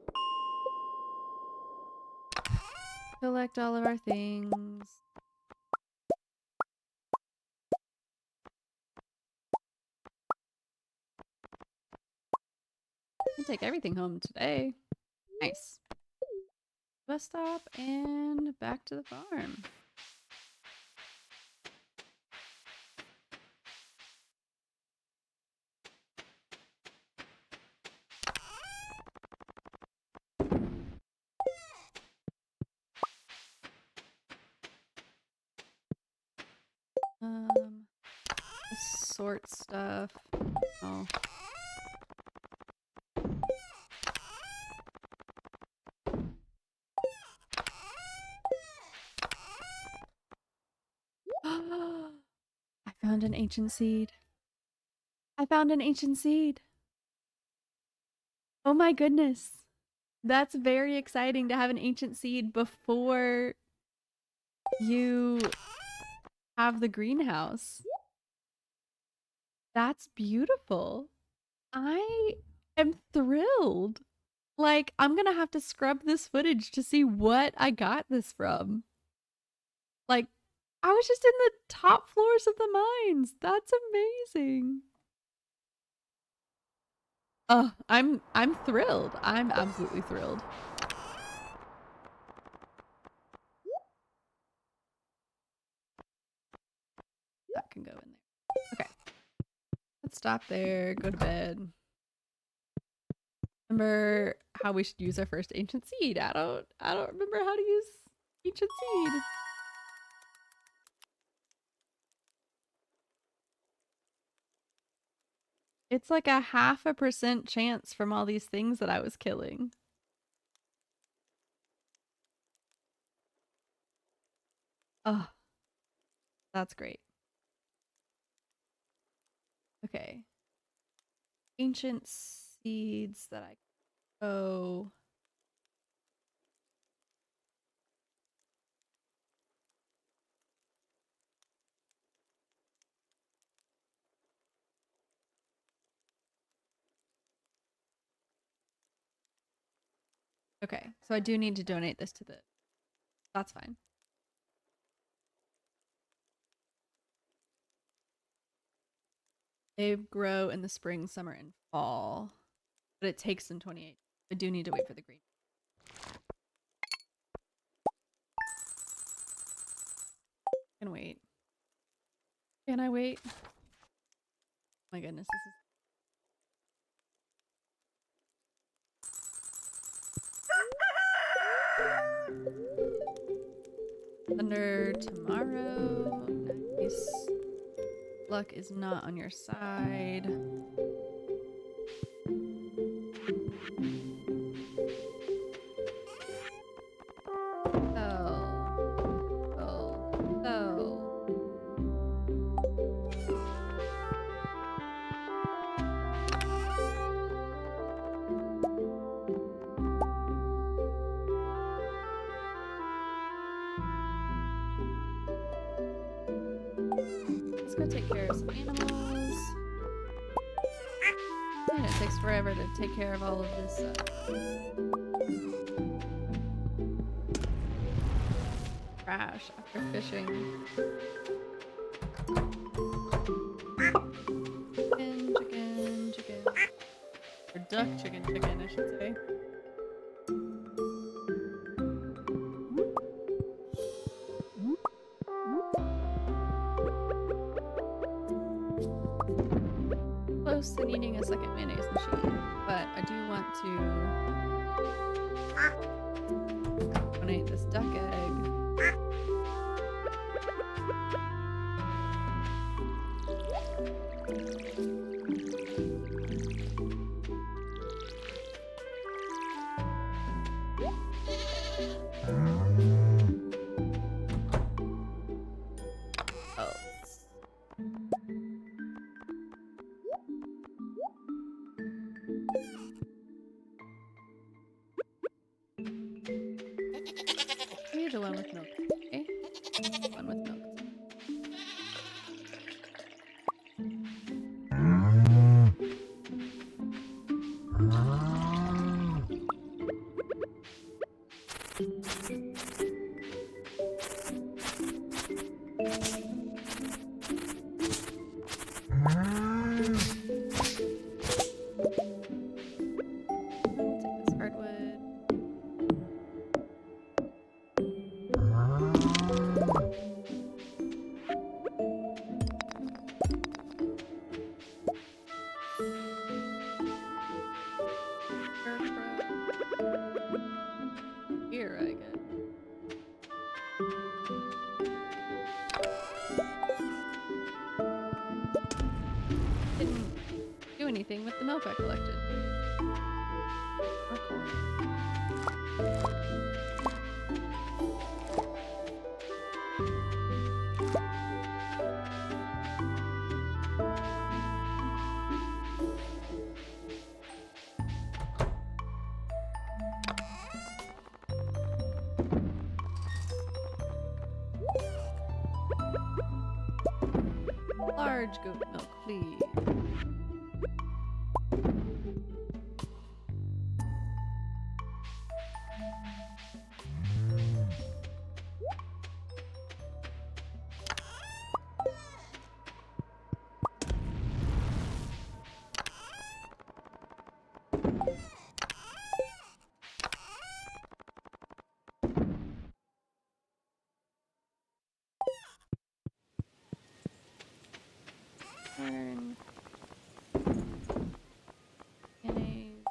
Collect all of our things. Can take everything home today. Nice. Bus stop and back to the farm. Sort stuff. Oh. I found an ancient seed. I found an ancient seed. Oh my goodness. That's very exciting to have an ancient seed before you have the greenhouse. That's beautiful. I am thrilled. Like, I'm gonna have to scrub this footage to see what I got this from. Like, I was just in the top floors of the mines. That's amazing. Oh, I'm thrilled. I'm absolutely thrilled. That can go in there. Okay. Let's stop there. Go to bed. Remember how we should use our first ancient seed. I don't remember how to use ancient seed. It's like a 0.5% chance from all these things that I was killing. Oh, that's great. Okay. Ancient seeds that I grow. Okay, so I do need to donate this to the... That's fine. They grow in the spring, summer, and fall. But it takes them 28. I do need to wait for the green. Can wait. Can I wait? Oh my goodness, this is... Thunder tomorrow. Nice. Luck is not on your side. Let's go take care of some animals. And it takes forever to take care of all of this trash after fishing. Chicken. Or duck chicken, I should say. Close to needing a second mayonnaise machine, but I do want to donate this duck egg. The one with milk. Okay. The one with milk. Take this hardwood. Here, I guess. Didn't do anything with the milk I collected. Or corn. large goat milk, please. Turn. Mayonnaise.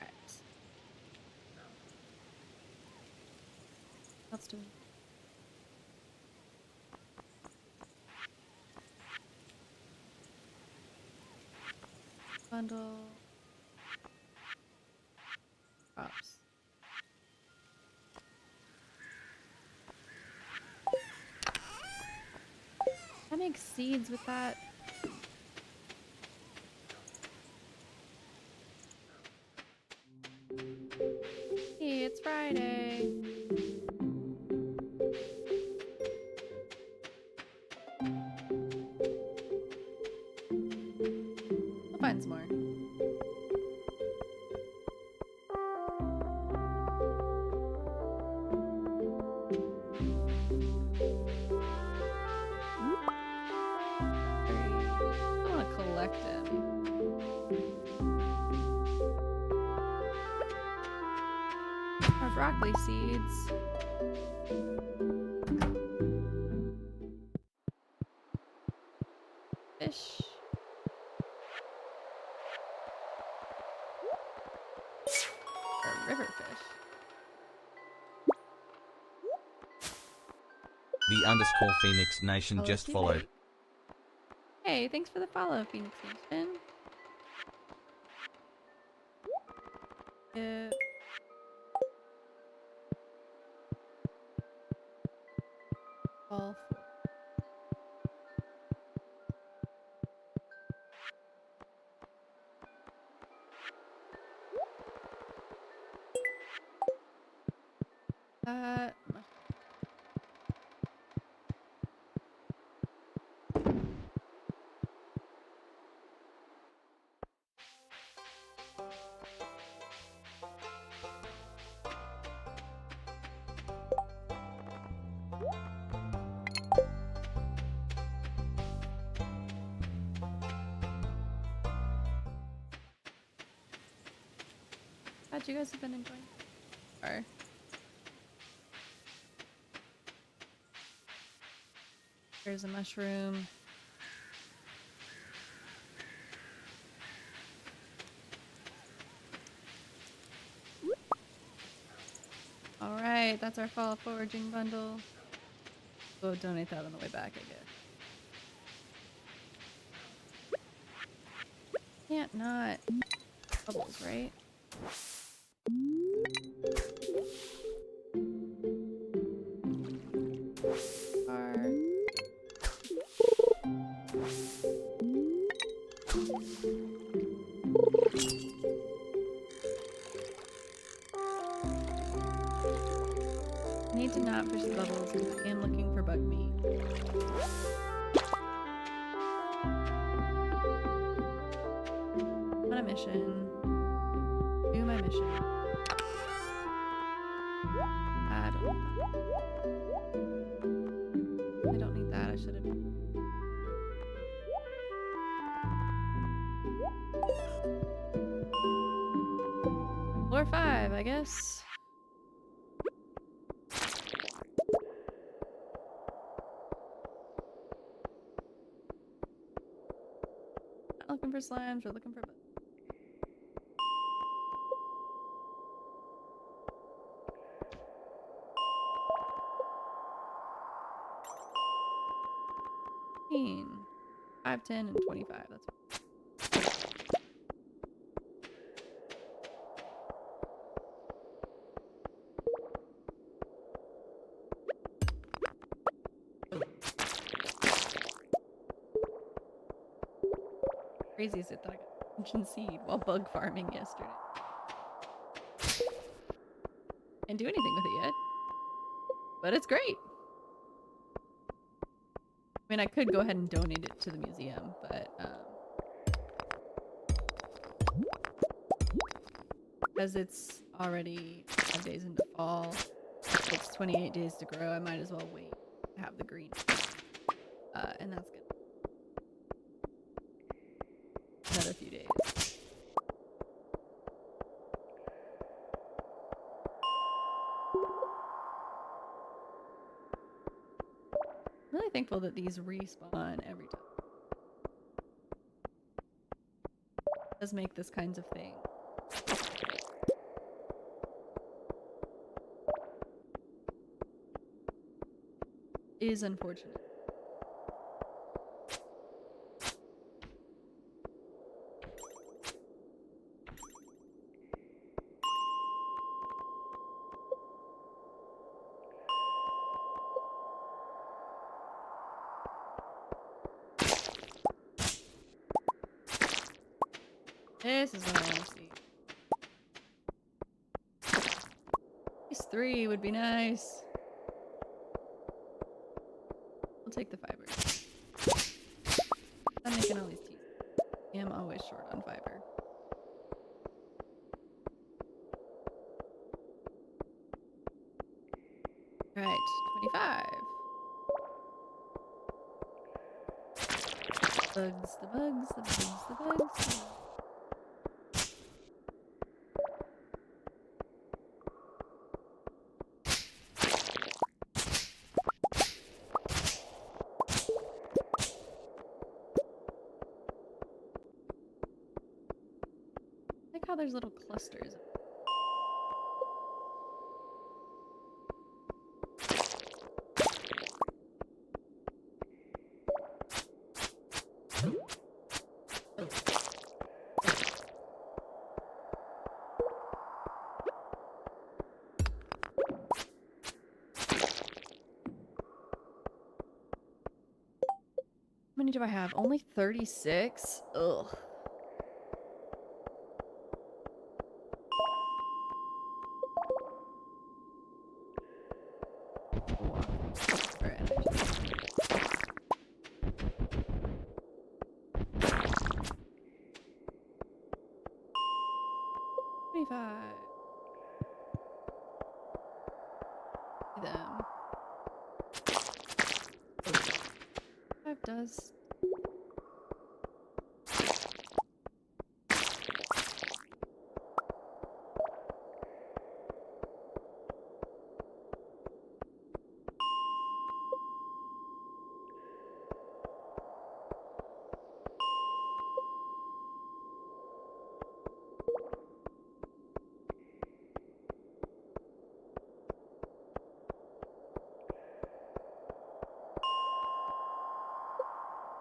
Alright. Let's do it. Bundle. Props. I make seeds with that. Hey, it's Friday. We'll find some more. I want to collect them. Our broccoli seeds. Fish. Or river fish. The underscore Phoenix Nation Oh, just okay. followed. Hey, thanks for the follow, Phoenix Nation. Yeah. All four. Glad you guys have been enjoying it. Or there's a mushroom. Alright, that's our fall foraging bundle. We'll donate that on the way back, I guess. Can't not bubbles, right? Need to not fish the bubbles because I am looking for bug meat. On a mission. Do my mission. I don't need that. I should have. Floor 5, I guess. Not looking for slimes, we're looking for bugs. $15, $5, $10, and $25. That's crazy is it that I got Ancient Seed while bug farming yesterday? Can't do anything with it yet. But it's great. I mean, I could go ahead and donate it to the museum, but because it's already 5 days into fall, it takes 28 days to grow, I might as well wait to have the green. And that's good. Another few days. I'm really thankful that these respawn every time. It does make this kinds of thing. Is unfortunate. This is what I want to see. These 3 would be nice. I'll take the fiber. I'm making all these teeth. I am always short on fiber. Alright, 25. Bugs, the bugs, the bugs, the bugs. I like how there's little clusters. How many do I have? Only 36? Ugh. Them. 5 does.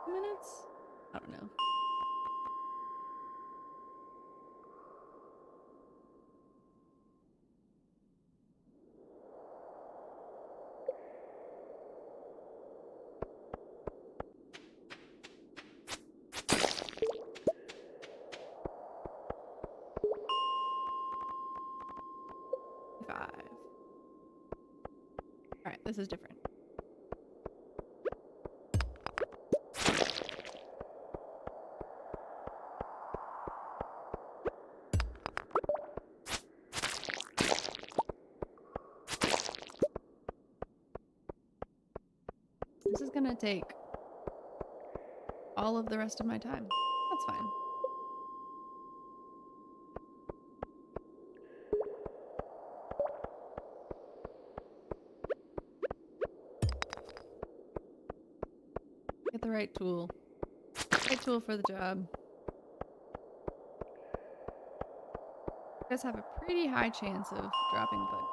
Minutes? I don't know. Alright, this is different. This is gonna take all of the rest of my time. That's fine. Get the right tool. Right tool for the job. You guys have a pretty high chance of dropping bug.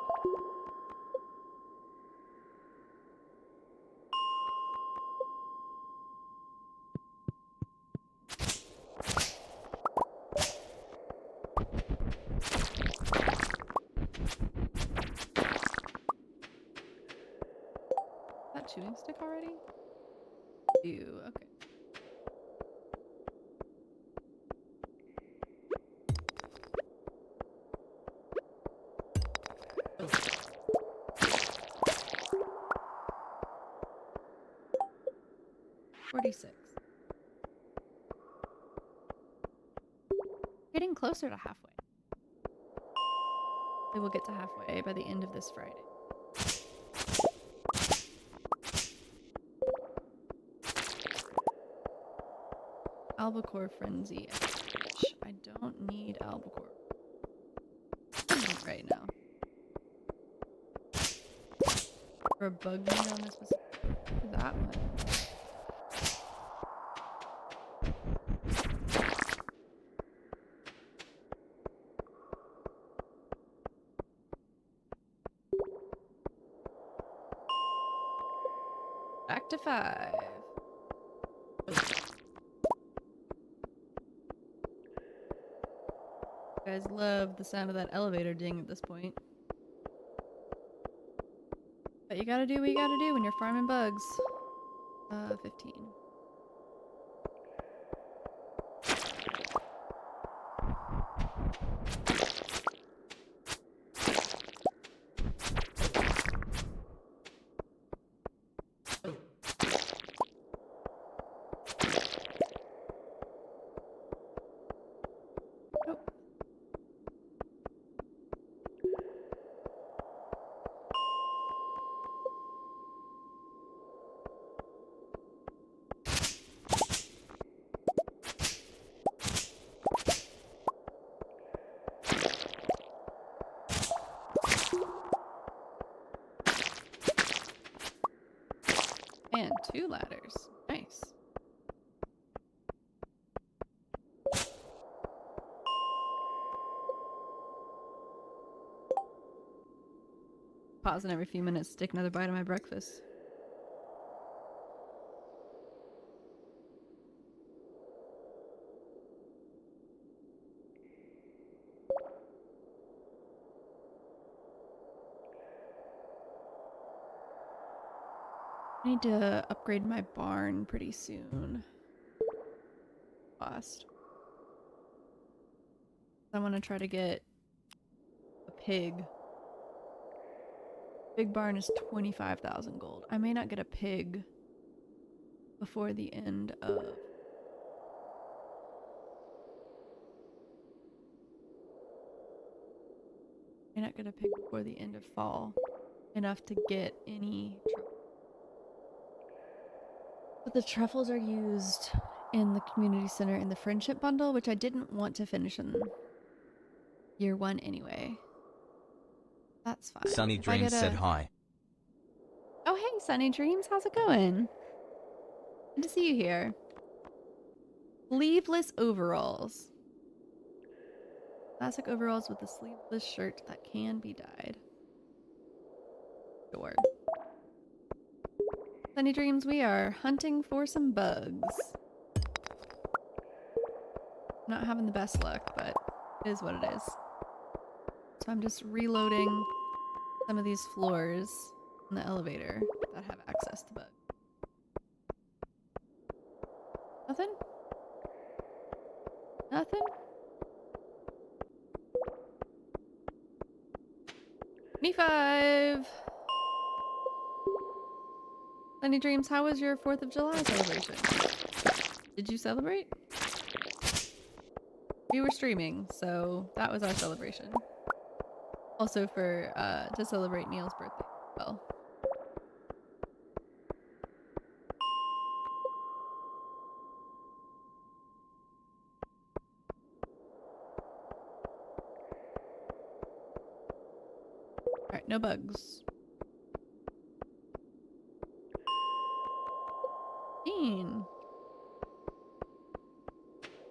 That shooting stick already? Ew, okay. $46. Getting closer to halfway. We will get to halfway by the end of this Friday. Albacore Frenzy. I don't need Albacore right now. For a bug meat on this for that one. Back to 5. You guys love the sound of that elevator ding at this point. But you gotta do what you gotta do when you're farming bugs. 15. And 2 ladders. Nice. Pausing every few minutes to take another bite of my breakfast. I need to upgrade my barn pretty soon. Cost. I want to try to get a pig. Big barn is 25,000 gold. I may not get a pig before the end of... I may not get a pig before the end of fall. Enough to get any truffles. But the truffles are used in the community center in the friendship bundle, which I didn't want to finish in year 1 anyway. That's fine. Sunny Dreams said hi. Oh, hey, Sunny Dreams. How's it going? Good to see you here. Sleeveless overalls. Classic overalls with a sleeveless shirt that can be dyed. Sure. Sunny Dreams, we are hunting for some bugs. Not having the best luck, but it is what it is. So I'm just reloading some of these floors in the elevator that have access to bugs. Nothing? Nothing? Me5! Sunny Dreams, how was your 4th of July celebration? Did you celebrate? We were streaming, so that was our celebration. Also for, to celebrate Neil's birthday as well. Alright, no bugs.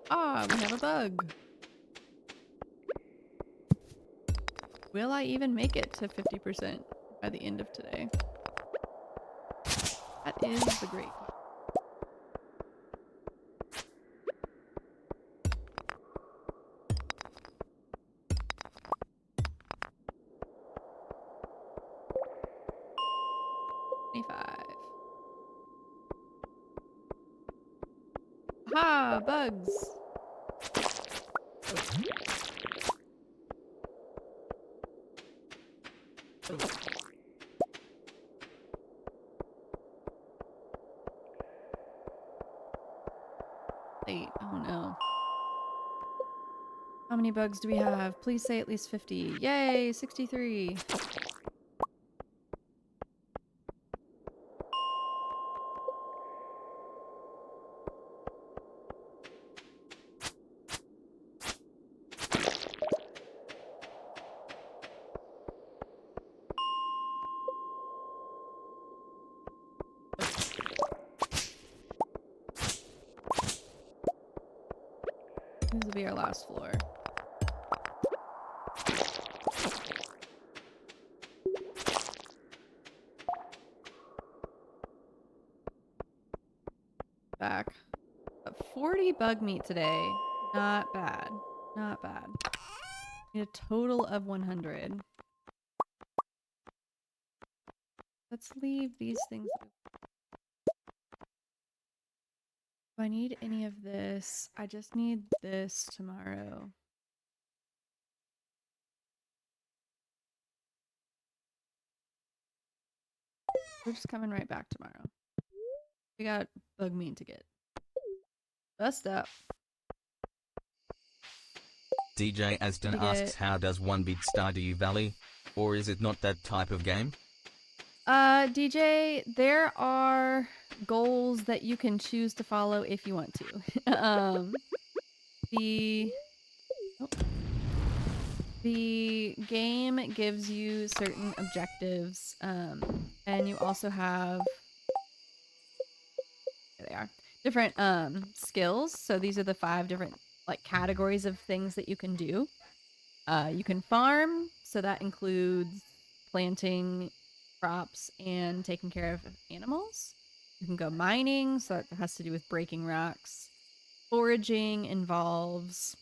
Ah, we have a bug. Will I even make it to 50% by the end of today? That is the great question. Ah, bugs. Wait, oh no. How many bugs do we have? Please say at least 50. Yay, 63. This will be our last floor. Back. 40 bug meat today. Not bad. Not bad. Need a total of 100. Let's leave these things. Do I need any of this? I just need this tomorrow. We're just coming right back tomorrow. We got bug meat to get. Bust up. DJ Aston asks, how does one beat Stardew Valley? Or is it not that type of game? DJ, there are goals that you can choose to follow if you want to. The game gives you certain objectives, and you also have, there they are, different skills. So these are the 5 different like categories of things that you can do. You can farm, so that includes planting crops and taking care of animals. You can go mining, so that has to do with breaking rocks. Foraging involves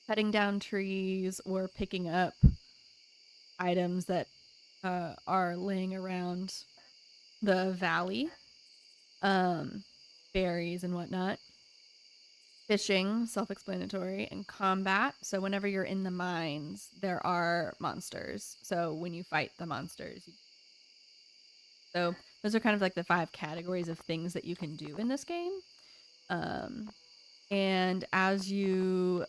cutting down trees or picking up items that are laying around the valley, berries and whatnot. Fishing, self-explanatory, and combat. So whenever you're in the mines, there are monsters. So when you fight the monsters, so those are kind of like the 5 categories of things that you can do in this game. And as you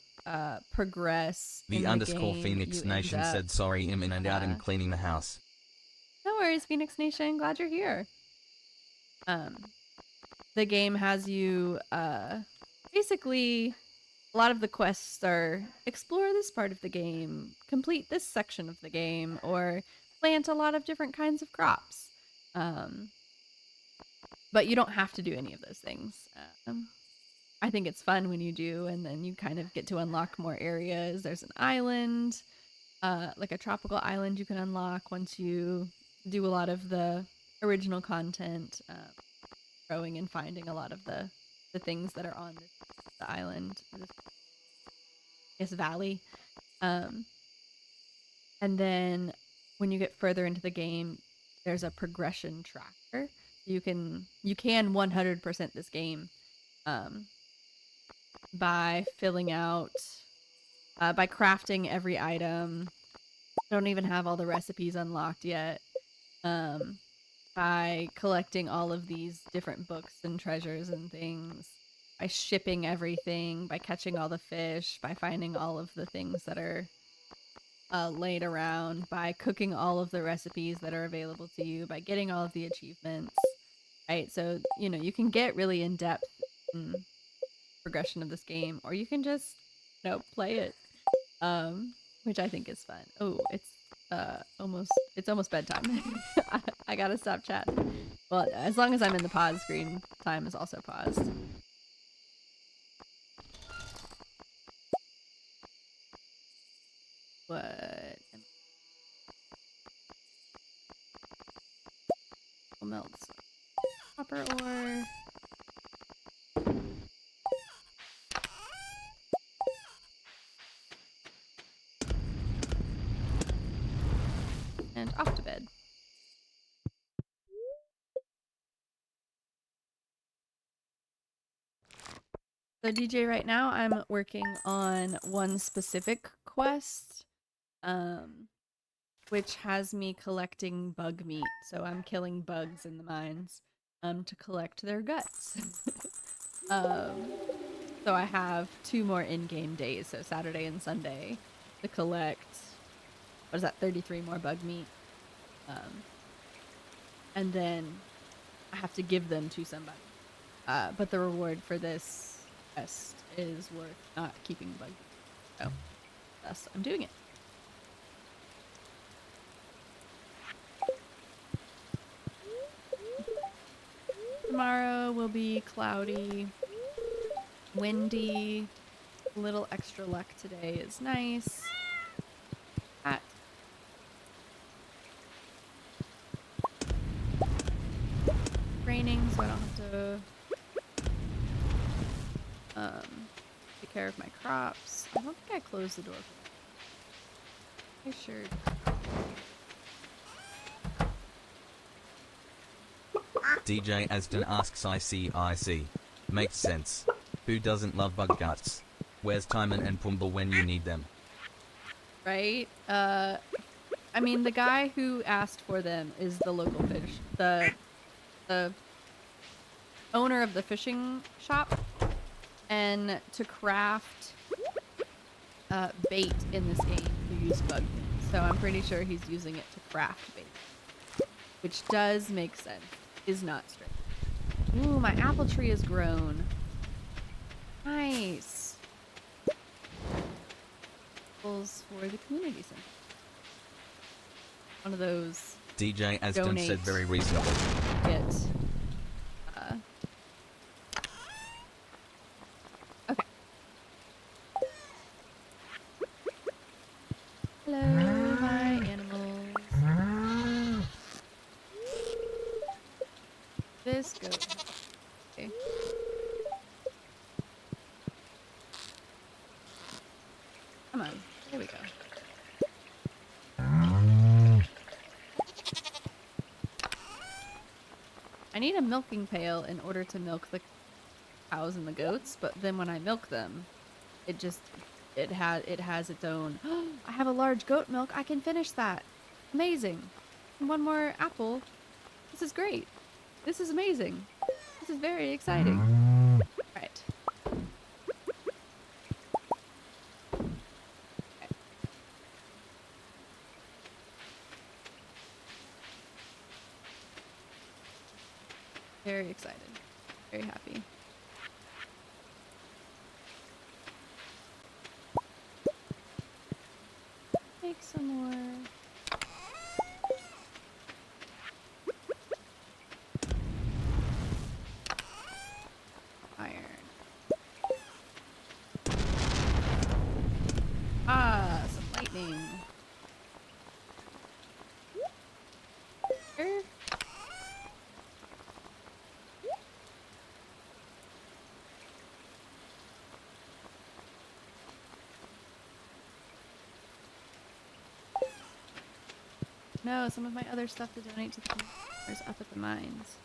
progress The in underscore game, Phoenix you Nation end up, said sorry, I'm in and out and cleaning the house. no worries, Phoenix Nation. Glad you're here. The game has you basically, a lot of the quests are explore this part of the game, complete this section of the game, or plant a lot of different kinds of crops. But you don't have to do any of those things. I think it's fun when you do, and then you kind of get to unlock more areas. There's an island, like a tropical island you can unlock once you do a lot of the original content, growing and finding a lot of the things that are on the island, this, I guess, valley. And then when you get further into the game, there's a progression tracker. You can 100% this game by filling out, by crafting every item. I don't even have all the recipes unlocked yet. By collecting all of these different books and treasures and things, by shipping everything, by catching all the fish, by finding all of the things that are laid around, by cooking all of the recipes that are available to you, by getting all of the achievements, right? So, you know, you can get really in depth in progression of this game, or you can just, you know, play it, which I think is fun. Oh, it's almost bedtime. I gotta stop chatting. Well, as long as I'm in the pause screen, time is also paused. What? We'll melt copper ore. And off to bed. So DJ, right now I'm working on one specific quest. which has me collecting bug meat. So I'm killing bugs in the mines to collect their guts. So I have 2 more in-game days, so Saturday and Sunday, to collect, what is that, 33 more bug meat. And then I have to give them to somebody. But the reward for this quest is worth not keeping bug meat. So thus I'm doing it. Tomorrow will be cloudy, windy, a little extra luck today is nice. Raining, so I don't have to take care of my crops. I don't think I closed the door for that. I sure. DJ Aston asks I see. Makes sense. Who doesn't love bug guts? Where's Timon and Pumbaa when you need them? Right? I mean, the guy who asked for them is the local fish. The owner of the fishing shop. And to craft bait in this game, you use bug meat. So I'm pretty sure he's using it to craft bait. Which does make sense. Is not straight. Ooh, my apple tree has grown. Nice. Apples for the community center. One of those. DJ Aston said very reasonable. Get. Okay. Hello, my animals. This goat. Okay. Come on. There we go. I need a milking pail in order to milk the cows and the goats, but then when I milk them, it has its own. I have a large goat milk. I can finish that. Amazing. And 1 more apple. This is great. This is amazing. This is very exciting. Right. Okay. Very excited. Very happy. Make some more. Some lightning. Here. No, some of my other stuff to donate to the community up at the mines.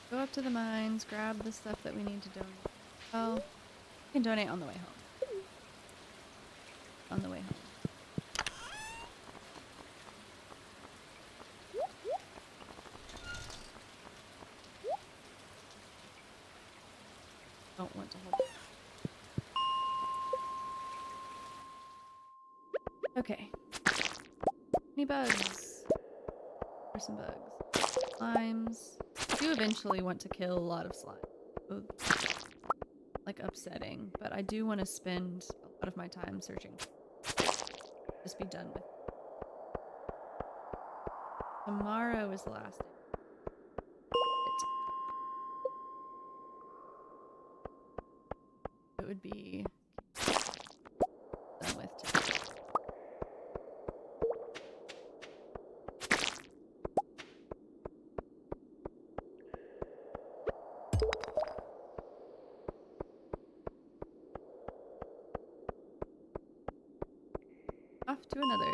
Go up to the mines, grab the stuff that we need to donate. Well, we can donate on the way home. On the way home. Don't want to hold it. Okay. Any bugs? There's some bugs. Slimes. I do eventually want to kill a lot of slime. Ooh. Like upsetting, but I do want to spend a lot of my time searching. Just be done with it. Tomorrow is the last day. it would be done with today. Off to another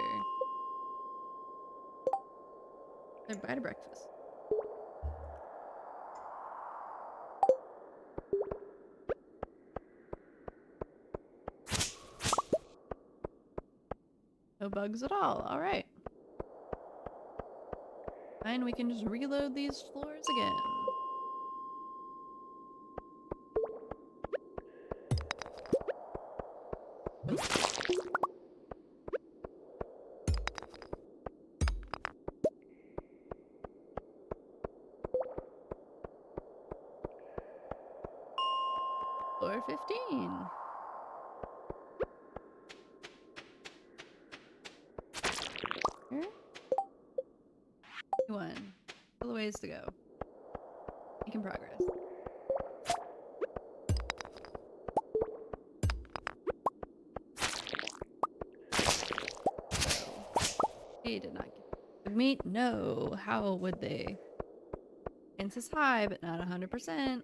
bite of breakfast. No bugs at all. All right. Fine, we can just reload these floors again. Floor 15. Here. 21. Still a ways to go. Making progress. They did not get the meat. No. How would they? Chance is high, but not 100%.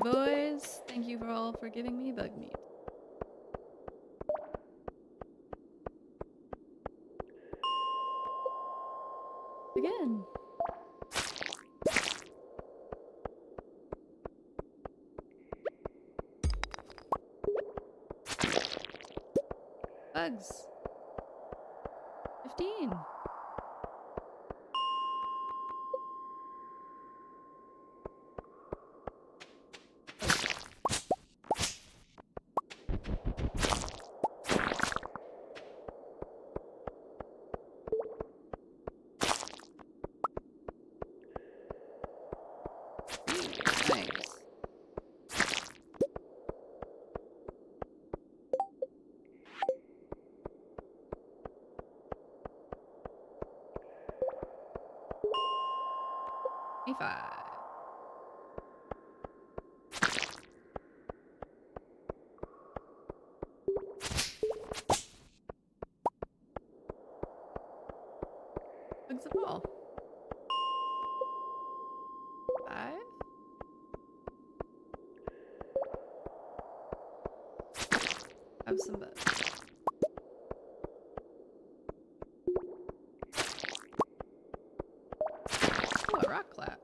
Boys, thank you all for giving me bug meat. Again. Bugs. 15. Nice. $25. Bugs of all. 5. Have some bugs. Oh, a rock clap.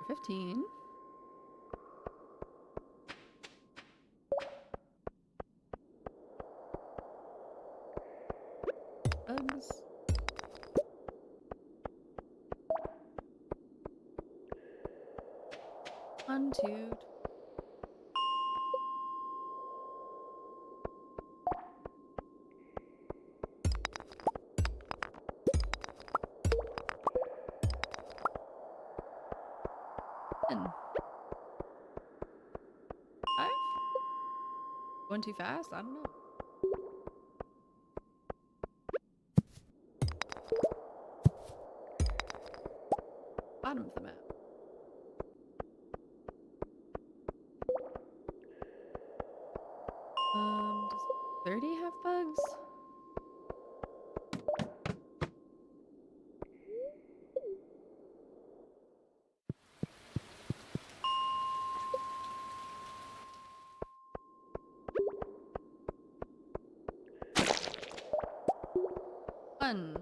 15. Bugs. One, two. Ten. 5? Going too fast? I don't know. Bottom of the map. Does 30 have bugs? One.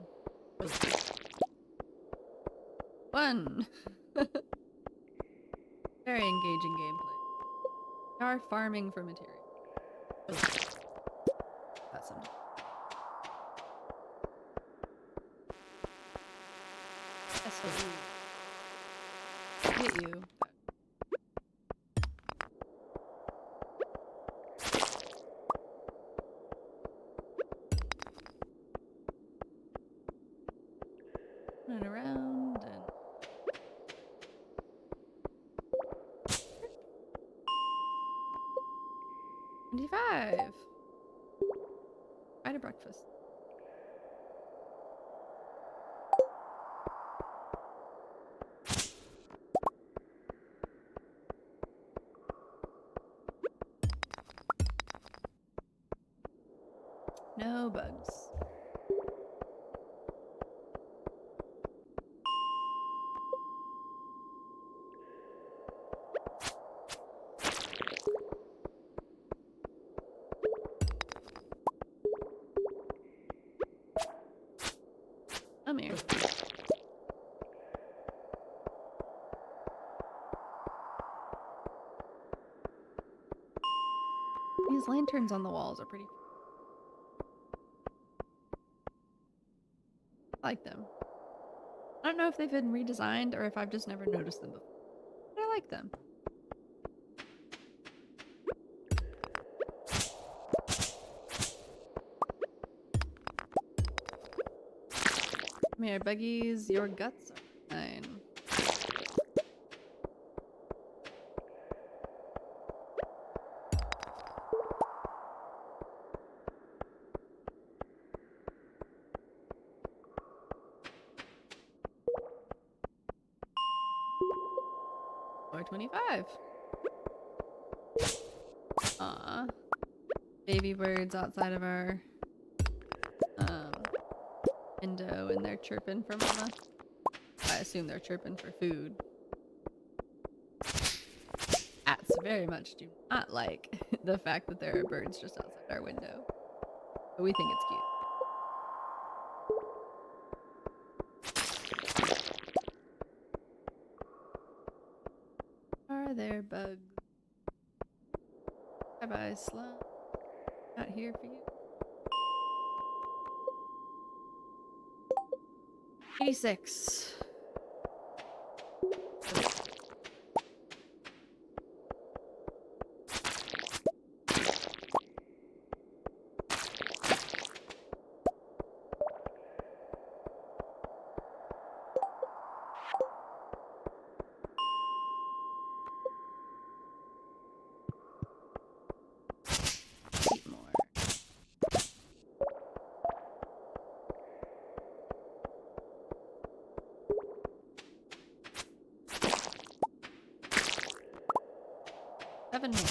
One. Very engaging gameplay. We are farming for material. That's something. Yes, hit you. 75. Right at breakfast. No bugs. Come here. These lanterns on the walls are pretty. I like them. I don't know if they've been redesigned or if I've just never noticed them before. But I like them. Come here, buggies. Your guts are fine. Or 25. Aw. Baby birds outside of our window, and they're chirping for mama. I assume they're chirping for food. Cats very much do not like the fact that there are birds just outside our window. But we think it's cute. Are there bugs? Bye-bye, slug. Not here for you. 86. Seven more.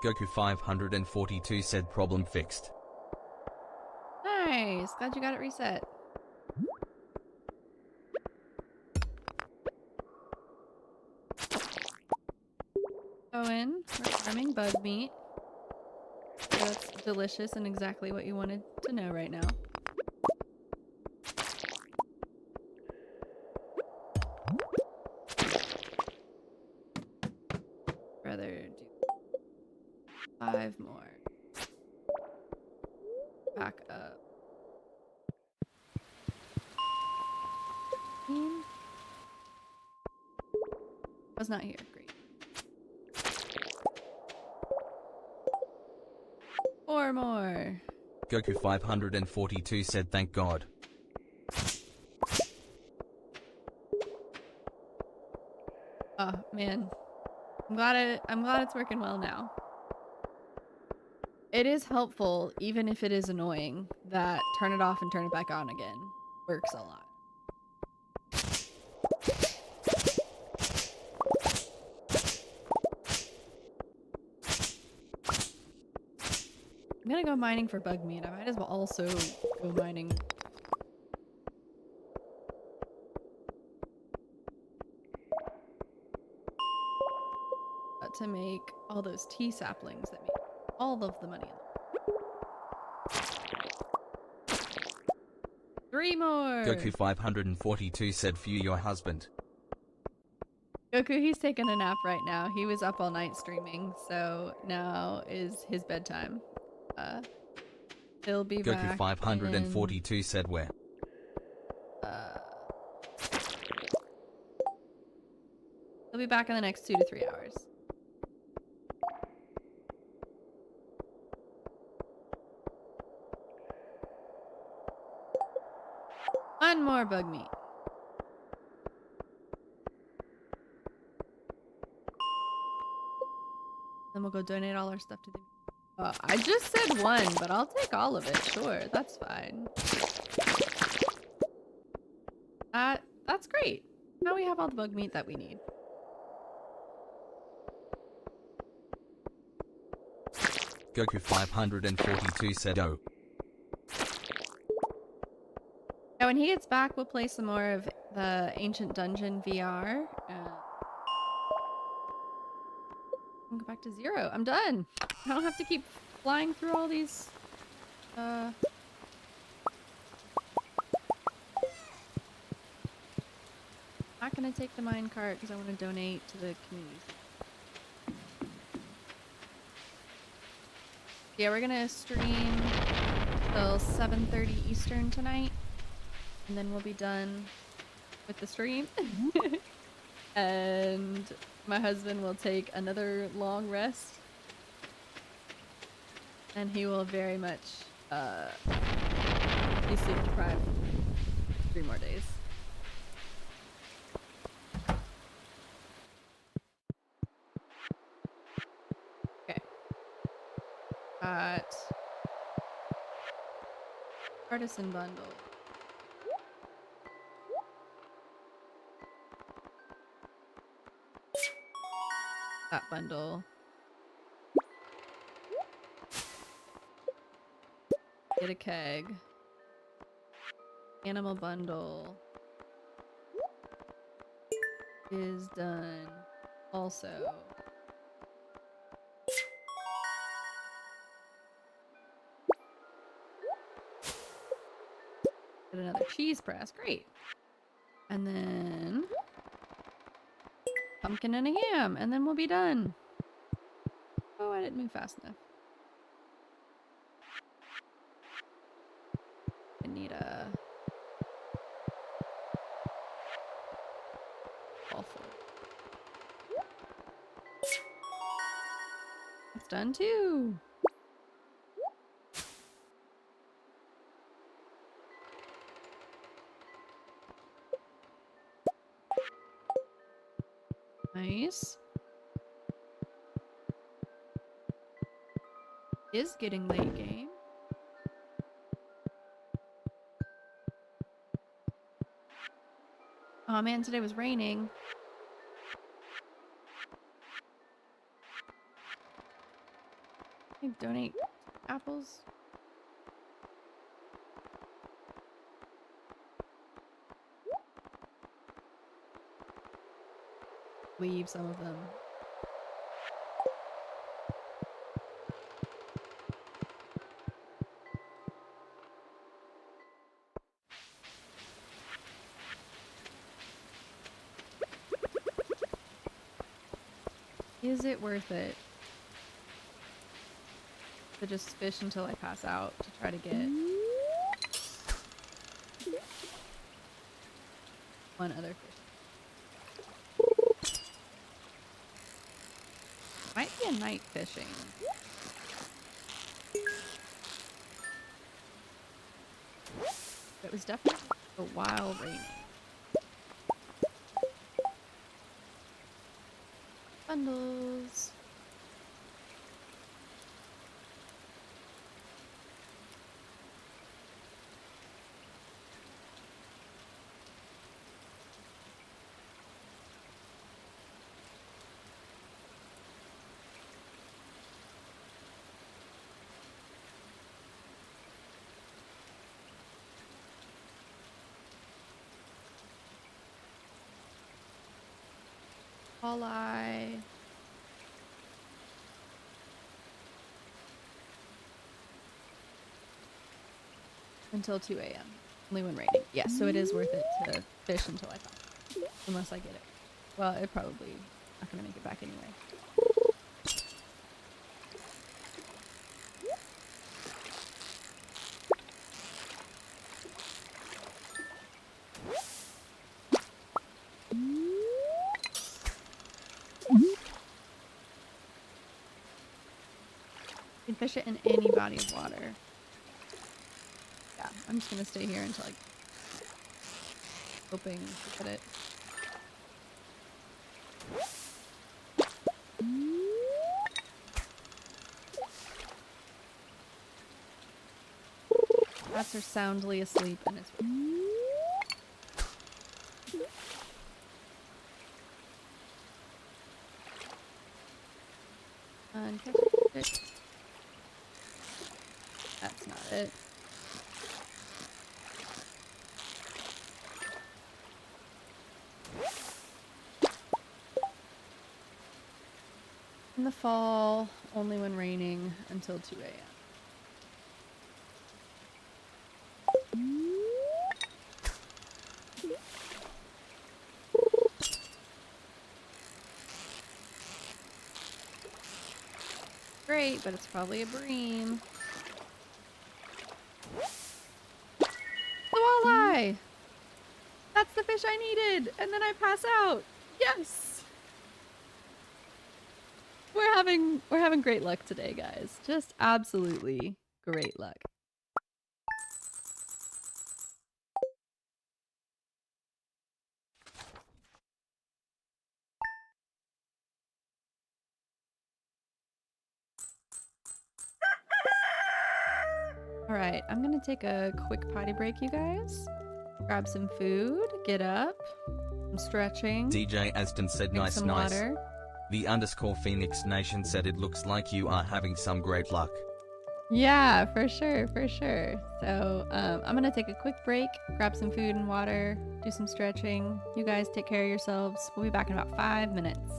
Goku 542 said problem fixed. Nice. Glad you got it reset. Go in. We're farming bug meat. So that's delicious and exactly what you wanted to know right now. Rather do 5 more. Back up. Was not here. Great. 4 more. Goku 542 said thank God. Oh man. I'm glad it's working well now. It is helpful, even if it is annoying, that turn it off and turn it back on again works a lot. I'm gonna go mining for bug meat. I might as well also go mining. To make all those tea saplings that make all of the money. 3 more! Goku 542 said for your husband. Goku, he's taking a nap right now. He was up all night streaming, so now is his bedtime. He'll be Goku back 542 said where? He'll be back in the next 2 to 3 hours. One more bug meat. Then we'll go donate all our stuff to the... I just said one, but I'll take all of it. Sure, that's fine. That's great. Now we have all the bug meat that we need. Goku 542 said, "Oh." Now, when he gets back, we'll play some more of the Ancient Dungeon VR. I'll go back to 0. I'm done. I don't have to keep flying through all these. Not gonna take the minecart because I want to donate to the community. Yeah, we're gonna stream till 7:30 Eastern tonight, and then we'll be done with the stream. And my husband will take another long rest, and he will very much be sleep deprived 3 more days. Okay. Artisan bundle. That bundle. Get a keg. Animal bundle is done. Also. Get another cheese press. Great. And then pumpkin and a ham, and then we'll be done. Oh, I didn't move fast enough. I need a ball full. It's done too. Nice. Is getting late game. Oh man, today was raining. Can you donate apples? Leave some of them. Is it worth it to just fish until I pass out to try to get one other fish? Might be a night fishing. It was definitely a while raining. Bundles. Walleye. Until 2 a.m. Only when raining. Yes, so it is worth it to fish until I come. Unless I get it. Well, it probably not gonna make it back anyway. You can fish it in any body of water. Yeah, I'm just gonna stay here until hoping to get it. Cats are soundly asleep and it's... That's not it. In the fall, only when raining, until 2 a.m. Great, but it's probably a bream. The walleye! That's the fish I needed! And then I pass out! Yes! We're having great luck today, guys. Just absolutely great luck. Alright, I'm gonna take a quick potty break, you guys. Grab some food, get up, some stretching. DJ Aston said drink nice, some nice. water. The _Phoenix Nation said it looks like you are having some great luck. Yeah, for sure, for sure. So I'm gonna take a quick break, grab some food and water, do some stretching. You guys take care of yourselves. We'll be back in about 5 minutes.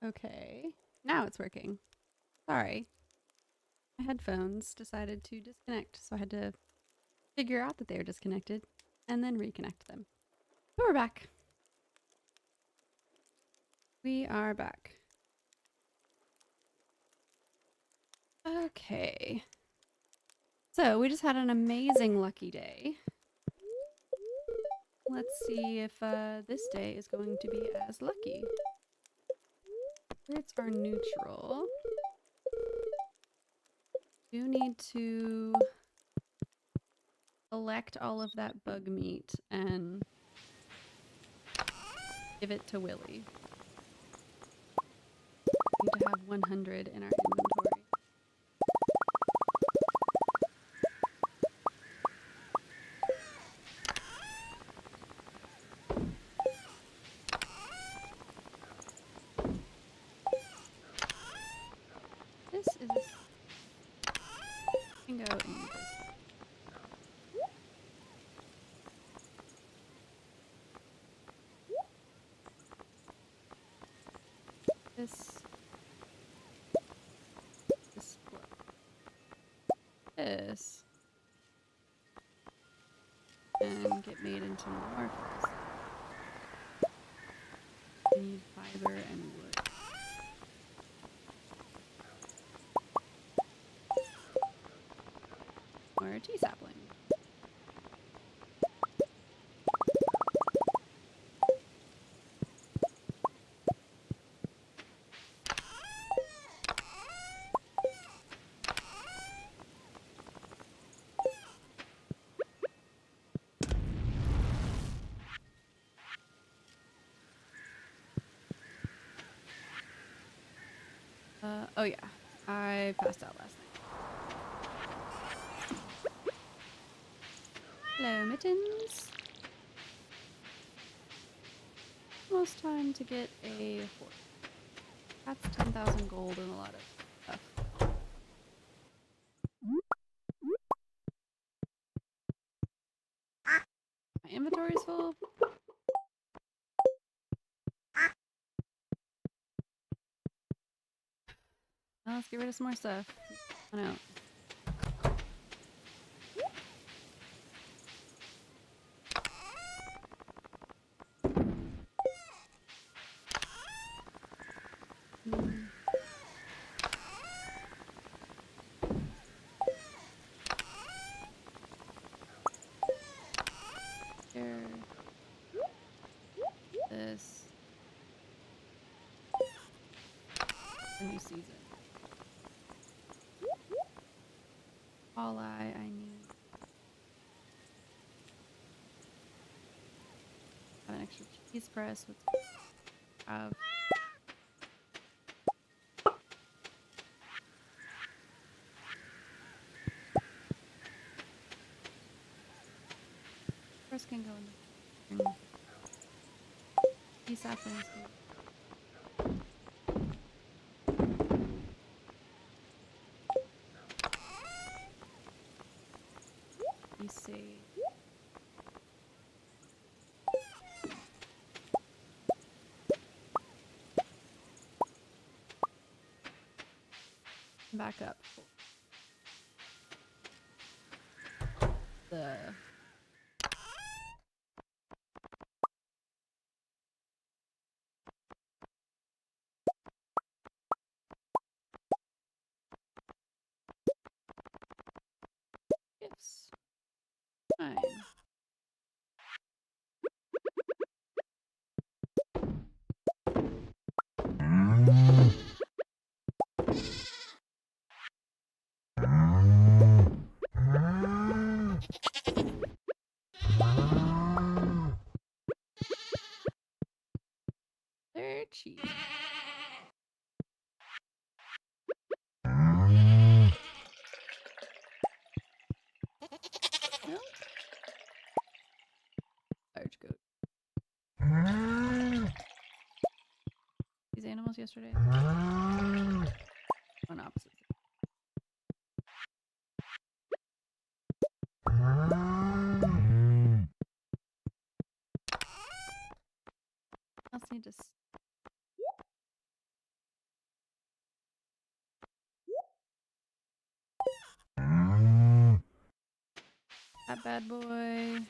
Okay, now it's working. Sorry. My headphones decided to disconnect, so I had to figure out that they were disconnected and then reconnect them. But we're back. We are back. Okay. So we just had an amazing lucky day. Let's see if this day is going to be as lucky. Spirits are neutral. Do need to collect all of that bug meat and give it to Willy. We need to have 100 in our inventory. This is... can go in this. This and get made into more first. I need fiber and wood. Or a tea sapling. Oh yeah, I passed out last night. Hello, Mittens. Almost time to get a horse. That's 10,000 gold and a lot of stuff. My inventory's full. Now let's get rid of some more stuff. Come on out. Here. This. A new season. I need. Have an extra cheese press with have press can go in the these saplings can you see. Back up. The gifts. Fine. They're cheap. No? Large goat. These animals yesterday. On opposites. Else need to. That bad boy.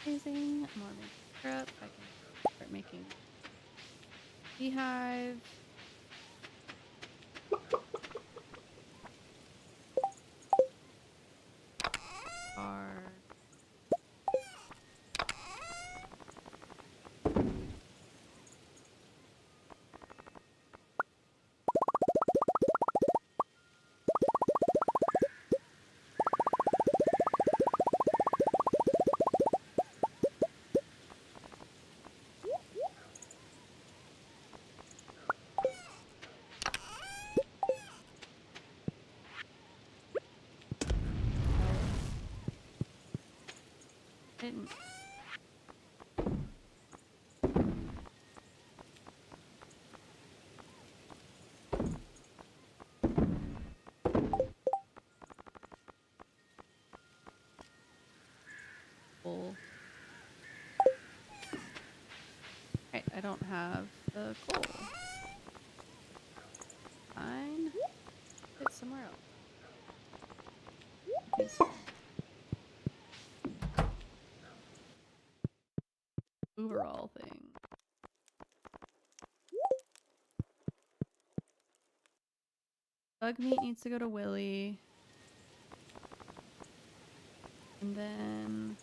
Amazing. More syrup. I can start making beehive. Are didn't. Coal. Right, I don't have the coal. Fine. Get somewhere else. Okay, so overall thing. Bug meat needs to go to Willy. And then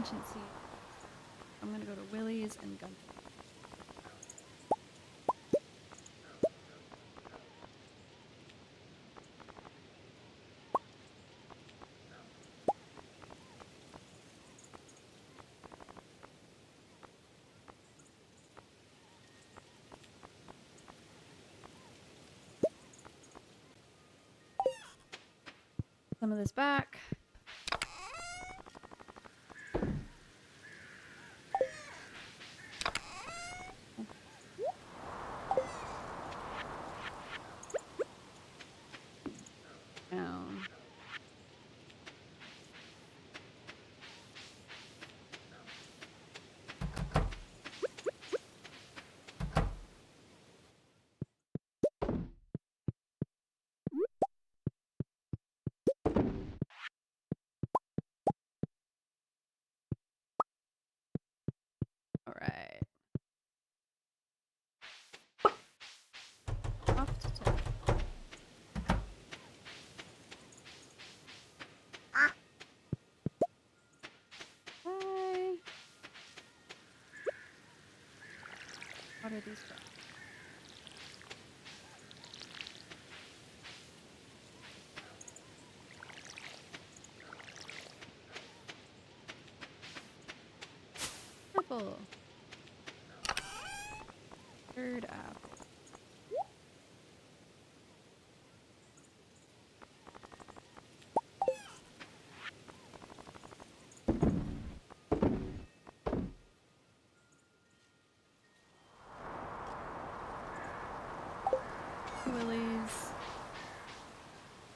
ancient sea. I'm gonna go to Willie's and Gunther. Some of this back. Down. All right. Off to town. Hi. What are these from? Apple. Third apple. Willie's.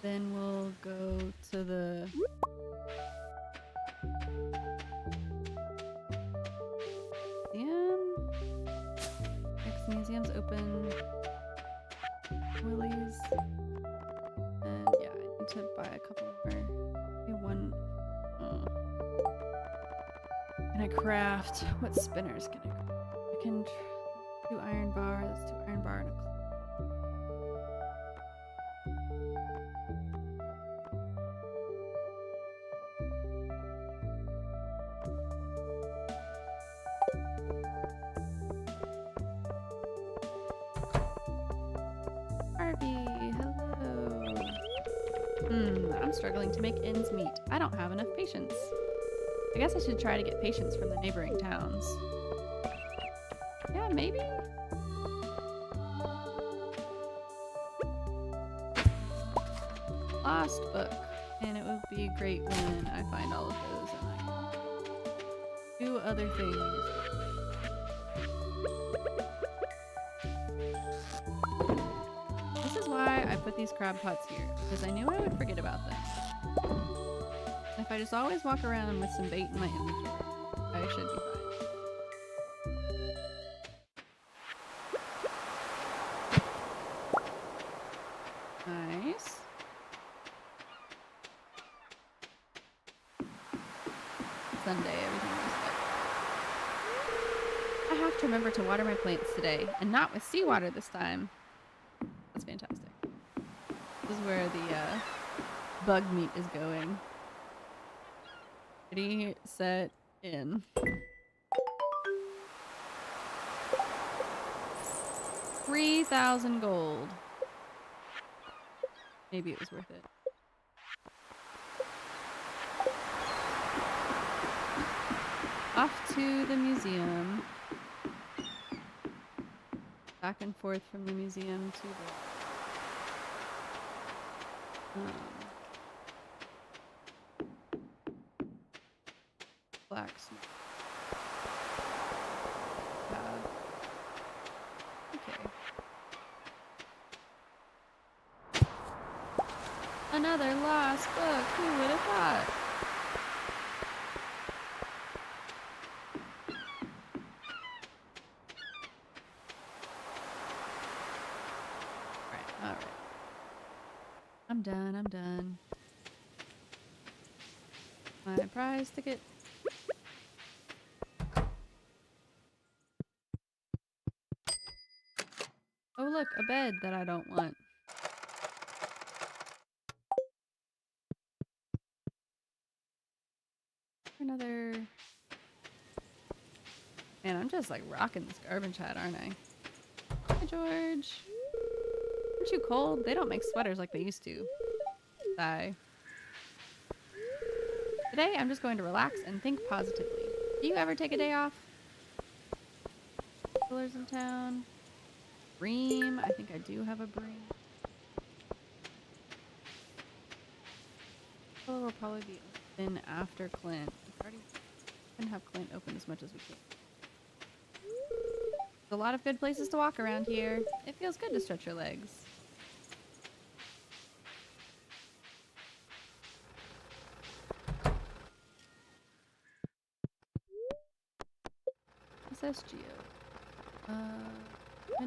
Then we'll go to the museum. Next museum's open. Willie's. And yeah, I need to buy a couple more. Maybe one. Can I craft? What spinners can I craft? I can do iron bar. Let's do iron bar and a hello. I'm struggling to make ends meet. I don't have enough patience. I guess I should try to get patience from the neighboring towns. Yeah, maybe? Lost book. And it would be great when I find all of those and I can do other things. This is why I put these crab pots here, because I knew I would forget about them. If I just always walk around with some bait in my inventory, I should be fine. Nice. Sunday, everything is good. I have to remember to water my plants today, and not with seawater this time. That's fantastic. This is where the bug meat is going. Ready, set, in. 3,000 gold. Maybe it was worth it. Off to the museum. Back and forth from the museum to the blacksmith. Okay. Another lost book. Who would have thought? All right. I'm done. I'm done. My prize ticket. Oh look, a bed that I don't want. Another just like rocking this garbage hat, aren't I? Hi, George. Aren't you cold? They don't make sweaters like they used to. Sigh. Today, I'm just going to relax and think positively. Do you ever take a day off? Killers in town. Bream. I think I do have a bream. Will probably be open after Clint. It's already can have Clint open as much as we can. There's a lot of good places to walk around here. It feels good to stretch your legs. What's this geo?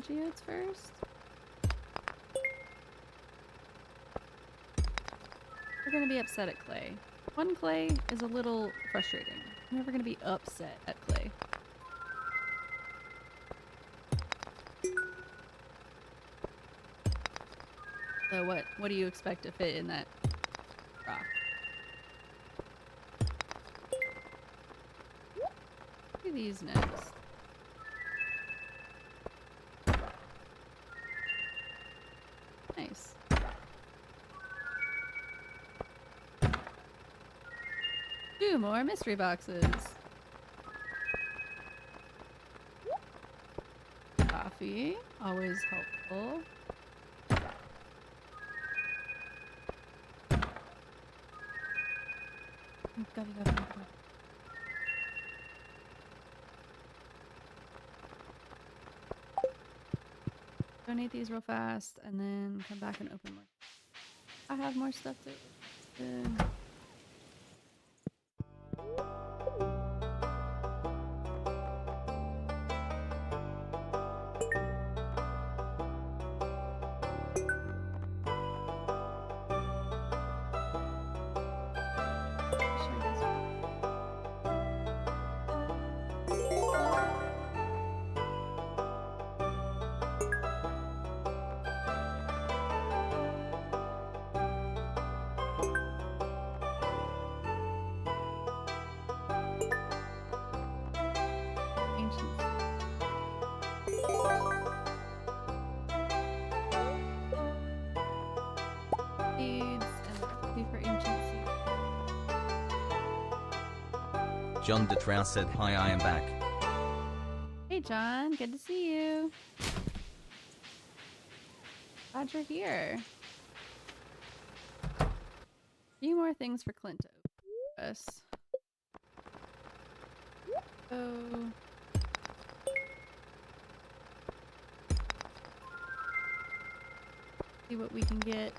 Geodes first. We're gonna be upset at Clay. One Clay is a little frustrating. I'm never gonna be upset at Clay. So what do you expect to fit in that rock? Do these next. Nice. 2 more mystery boxes. Coffee, always helpful. Coffee. Donate these real fast and then come back and open more. I have more stuff to open. John DeTrow said, "Hi, I am back." Hey John, good to see you. Glad you're here. A few more things for Clint to open us. So see what we can get.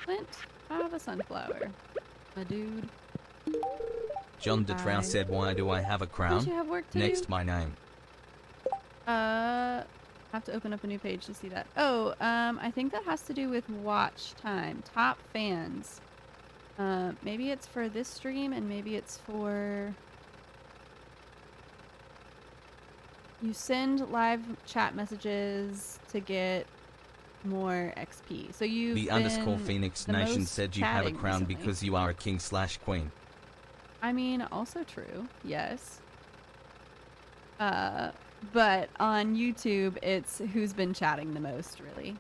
Clint, I have a sunflower. My dude. John DeTrow said, "Why do I have a crown?" Don't you have work to Next, do? my name. Have to open up a new page to see that. Oh, I think that has to do with watch time. Top fans. Maybe it's for this stream and maybe it's for... You send live chat messages to get more XP. So you The underscore Phoenix Nation said you have a crown recently. because you are a king/queen. I mean, also true. Yes. But on YouTube, it's who's been chatting the most, really.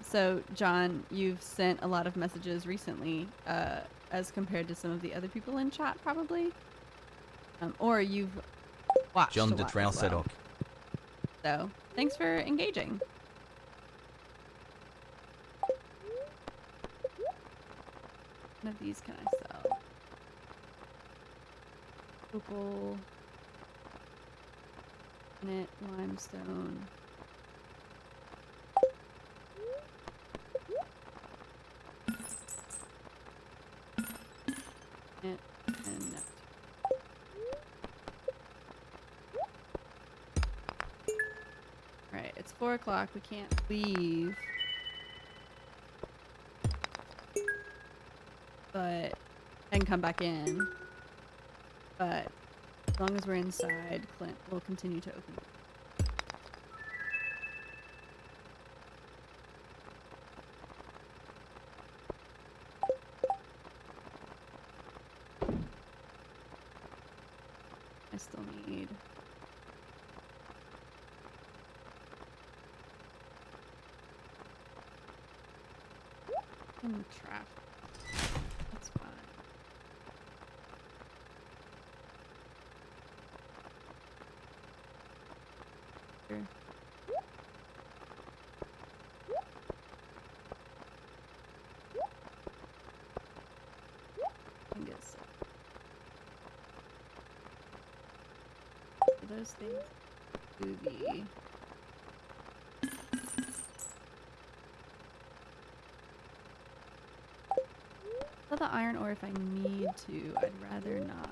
So John, you've sent a lot of messages recently, as compared to some of the other people in chat, probably. Or you've watched John a lot DeTrow as said, well. "Ok." So thanks for engaging. One of these can I sell? Opal, granite, limestone. And net. Right, it's 4 o'clock. We can't leave. But and come back in. But as long as we're inside, Clint will continue to open. I still need... traffic. That's fine. Sure. I guess so. Those things do the the iron ore if I need to. I'd rather not.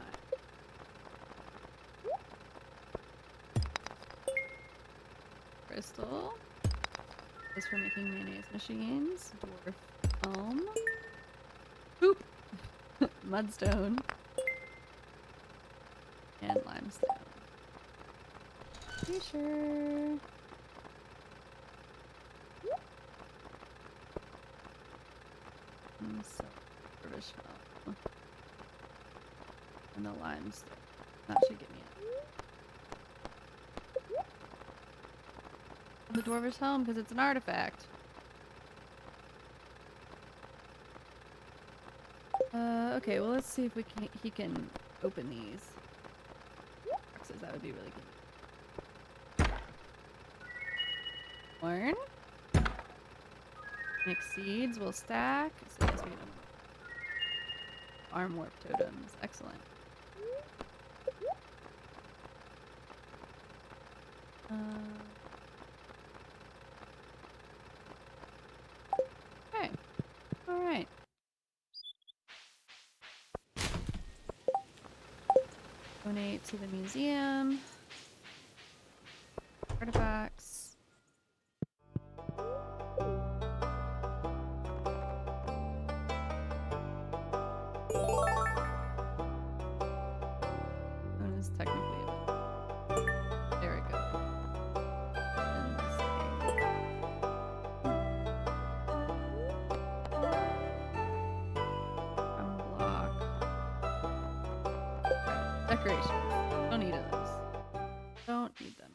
Crystal. This for making mayonnaise machines. Dwarf elm. Poop. Mudstone. And limestone. Pretty sure. So and the limestone. That should get me it. The Dwarvish Helm because it's an artifact. Okay, well let's see if he can open these boxes. That would be really good. Corn. Mixed seeds will stack. So yes, we don't. Arm warp totems. Excellent. Okay. Alright. Donate to the museum. Artifacts. Decorations. Don't need those. Don't need them.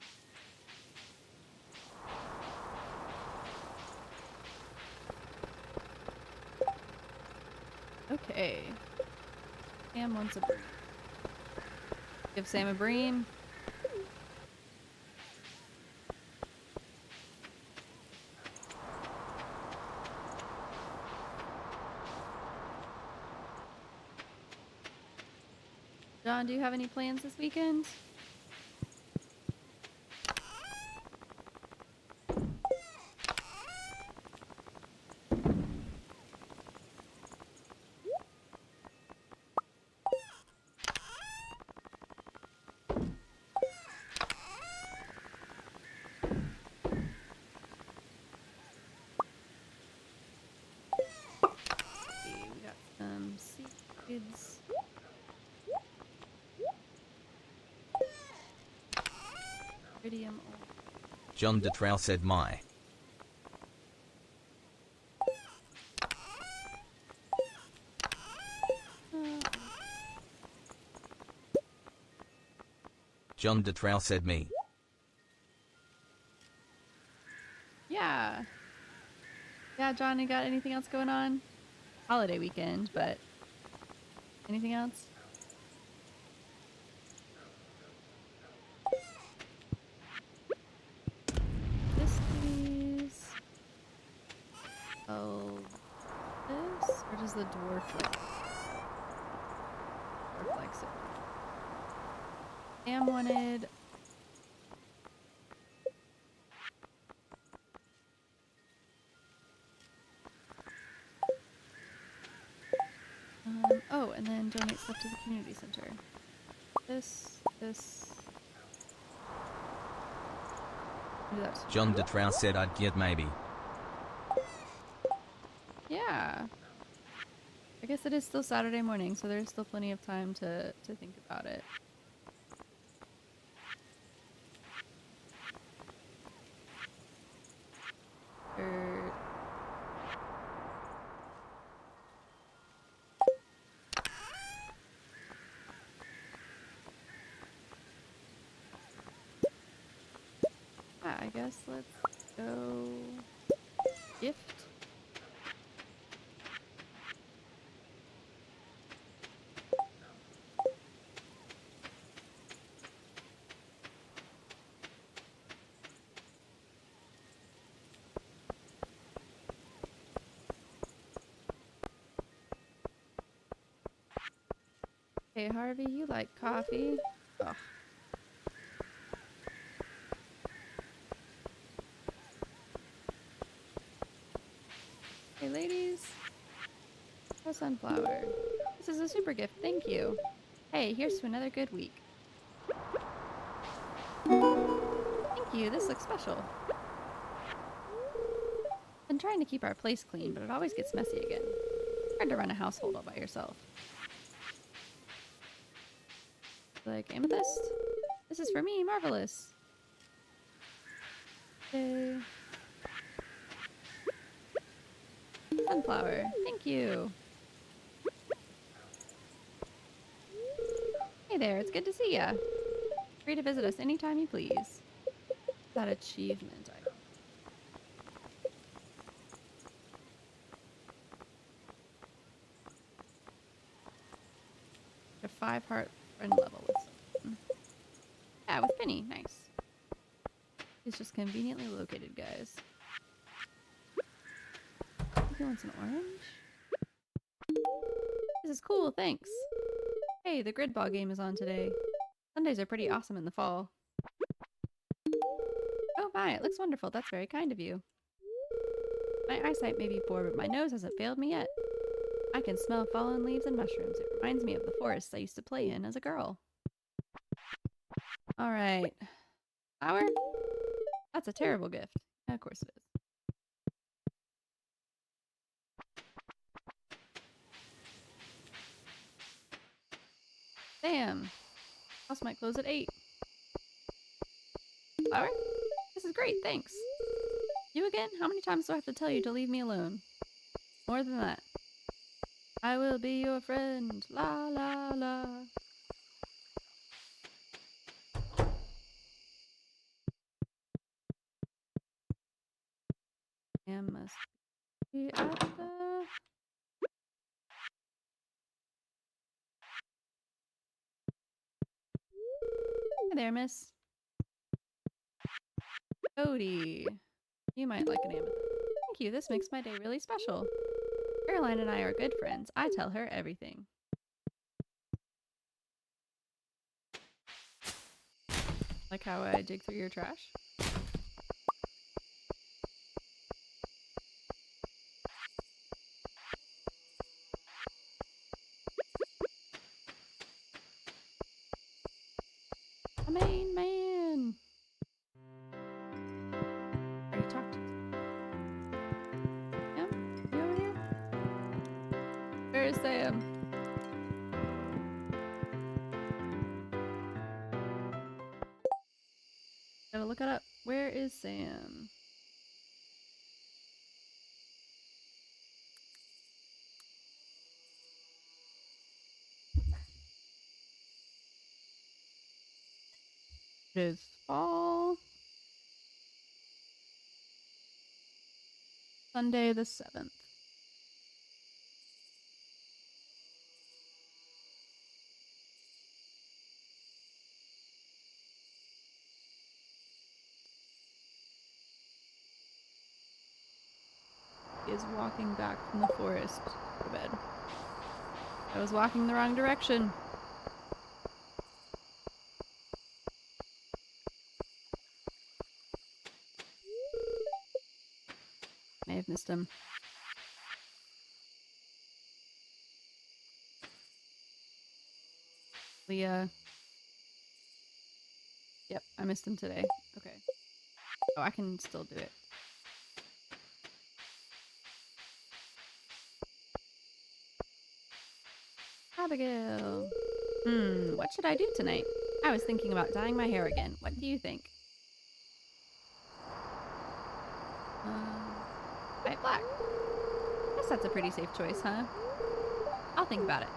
Okay. Sam wants a bream. Give Sam a bream. John, do you have any plans this weekend? Okay, we got some seeds. John DeTrell said my. John DeTrell said me. Yeah. Yeah, John, you got anything else going on? Holiday weekend, but anything else? This please. Oh, this? Or does the dwarf like? Dwarf likes it. Sam wanted. Oh, and then donate stuff to the community center. This. John DeTrell said I'd get maybe. Yeah. I guess it is still Saturday morning, so there's still plenty of time to think about it. I guess let's go gift. Hey Harvey, you like coffee? Ugh. Hey ladies. Oh, sunflower. This is a super gift, thank you. Hey, here's to another good week. Thank you, this looks special. Been trying to keep our place clean, but it always gets messy again. Hard to run a household all by yourself. Like, amethyst? This is for me, marvelous. Okay. Sunflower, thank you. Hey there, it's good to see ya. Free to visit us anytime you please. That achievement item. A 5-heart friend level with someone. Yeah, with Penny, nice. It's just conveniently located, guys. He wants an orange? This is cool, thanks. Hey, the grid ball game is on today. Sundays are pretty awesome in the fall. Oh my, it looks wonderful. That's very kind of you. My eyesight may be poor, but my nose hasn't failed me yet. I can smell fallen leaves and mushrooms. It reminds me of the forests I used to play in as a girl. Alright. Flower? That's a terrible gift. Yeah, of course it is. Damn. House might close at 8. Flower? This is great, thanks. You again? How many times do I have to tell you to leave me alone? More than that. I will be your friend. La la la. And must be at the... Hi there, miss. Cody. You might like an amethyst. Thank you, this makes my day really special. Caroline and I are good friends. I tell her everything. Like how I dig through your trash? A main man! Already talked to you. Sam? You over here? Where is Sam? Gotta look it up. Where is Sam? It is fall. Sunday the 7th. He is walking back from the forest to bed. I was walking the wrong direction. May have missed him. Leah. Yep, I missed him today. Okay. Oh, I can still do it. Abigail. What should I do tonight? I was thinking about dyeing my hair again. What do you think? White black. Guess that's a pretty safe choice, huh? I'll think about it.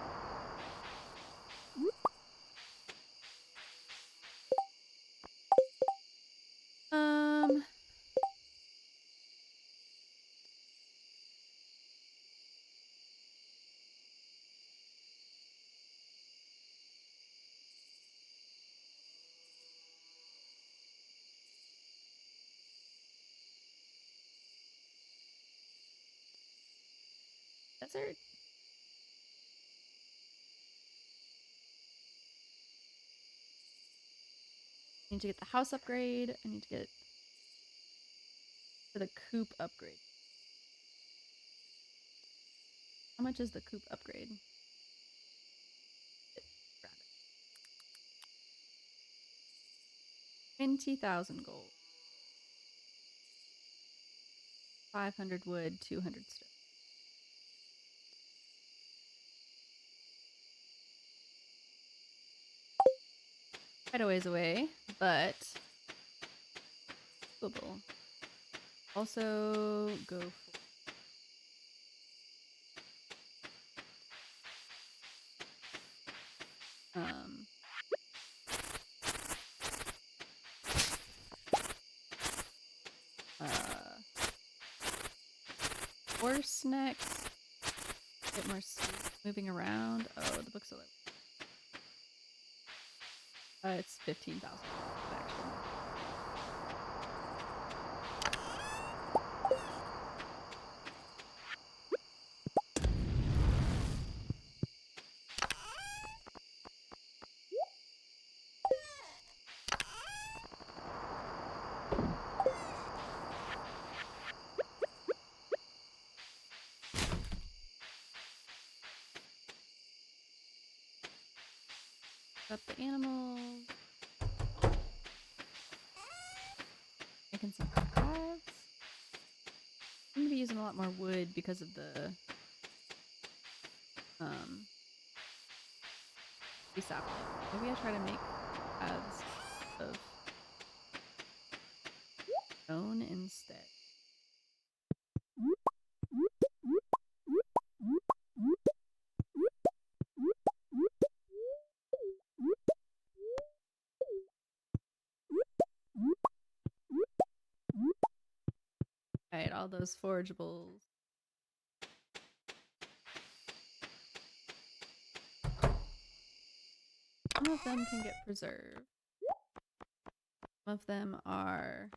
Desert. I need to get the house upgrade. I need to get to the coop upgrade. How much is the coop upgrade? 20,000 gold. 500 wood, 200 stone. Quite a ways away, but doable. Also go for horse next. Get more moving around. Oh, the book's a little. It's 15,000 actually. Up the animals. Making some paths. I'm gonna be using a lot more wood because of the tree sapling. Maybe I try to make paths of stone instead. Alright, all those forageables. Some of them can get preserved. Some of them are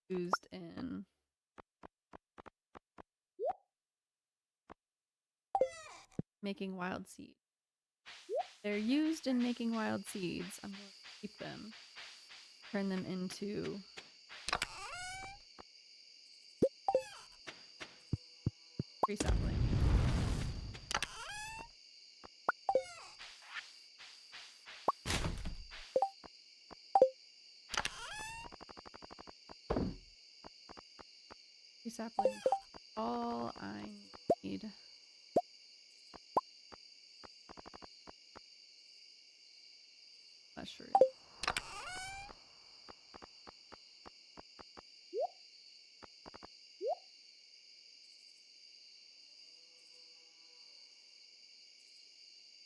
used in making wild seeds. They're used in making wild seeds. I'm going to keep them, turn them into tree sapling. Tree sapling. All I need. Mushroom.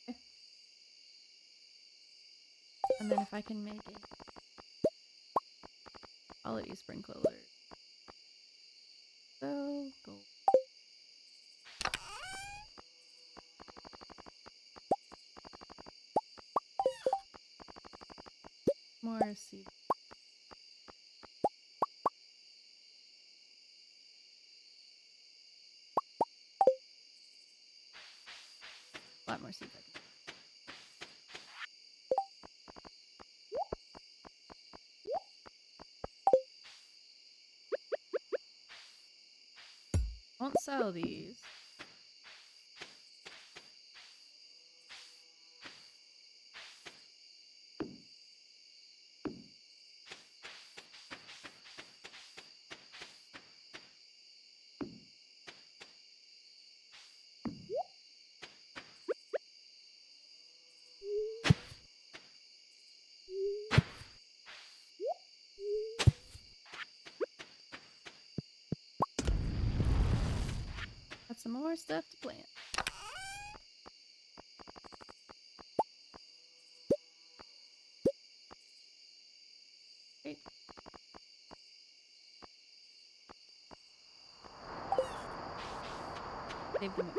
Okay. And then if I can make a quality sprinkler. So go. More seeds. A lot more seeds I can. Won't sell these. some more stuff to plant. Great. Save the mix.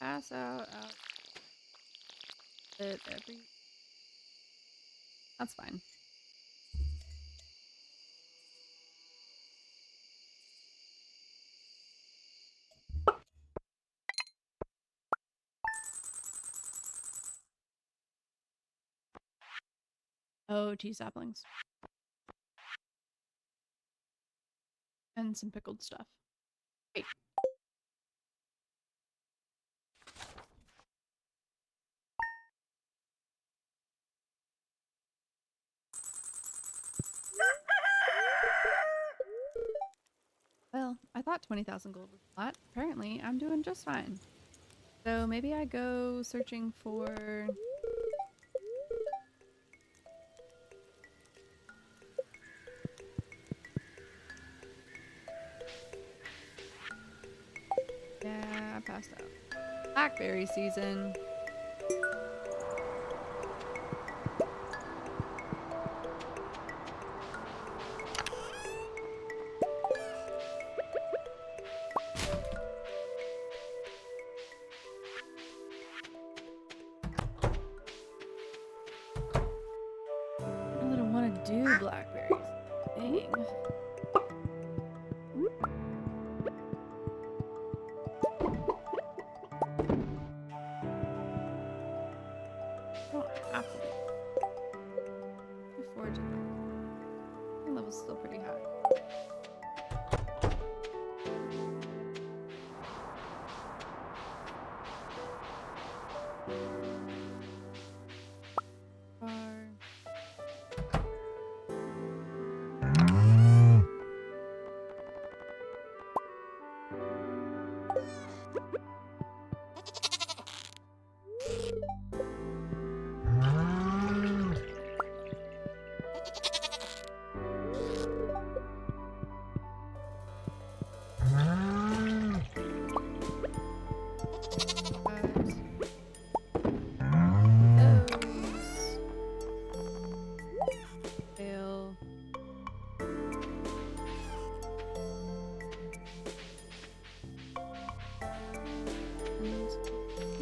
Pass out. It every. That's fine. Oh, tea saplings. And some pickled stuff. Great. Well, I thought 20,000 gold was a lot. Apparently, I'm doing just fine. So maybe I go searching for... Yeah, I passed out. Blackberry season. I really don't want to do blackberries. Dang. I don't have to do it. Foraging. My level's still pretty high.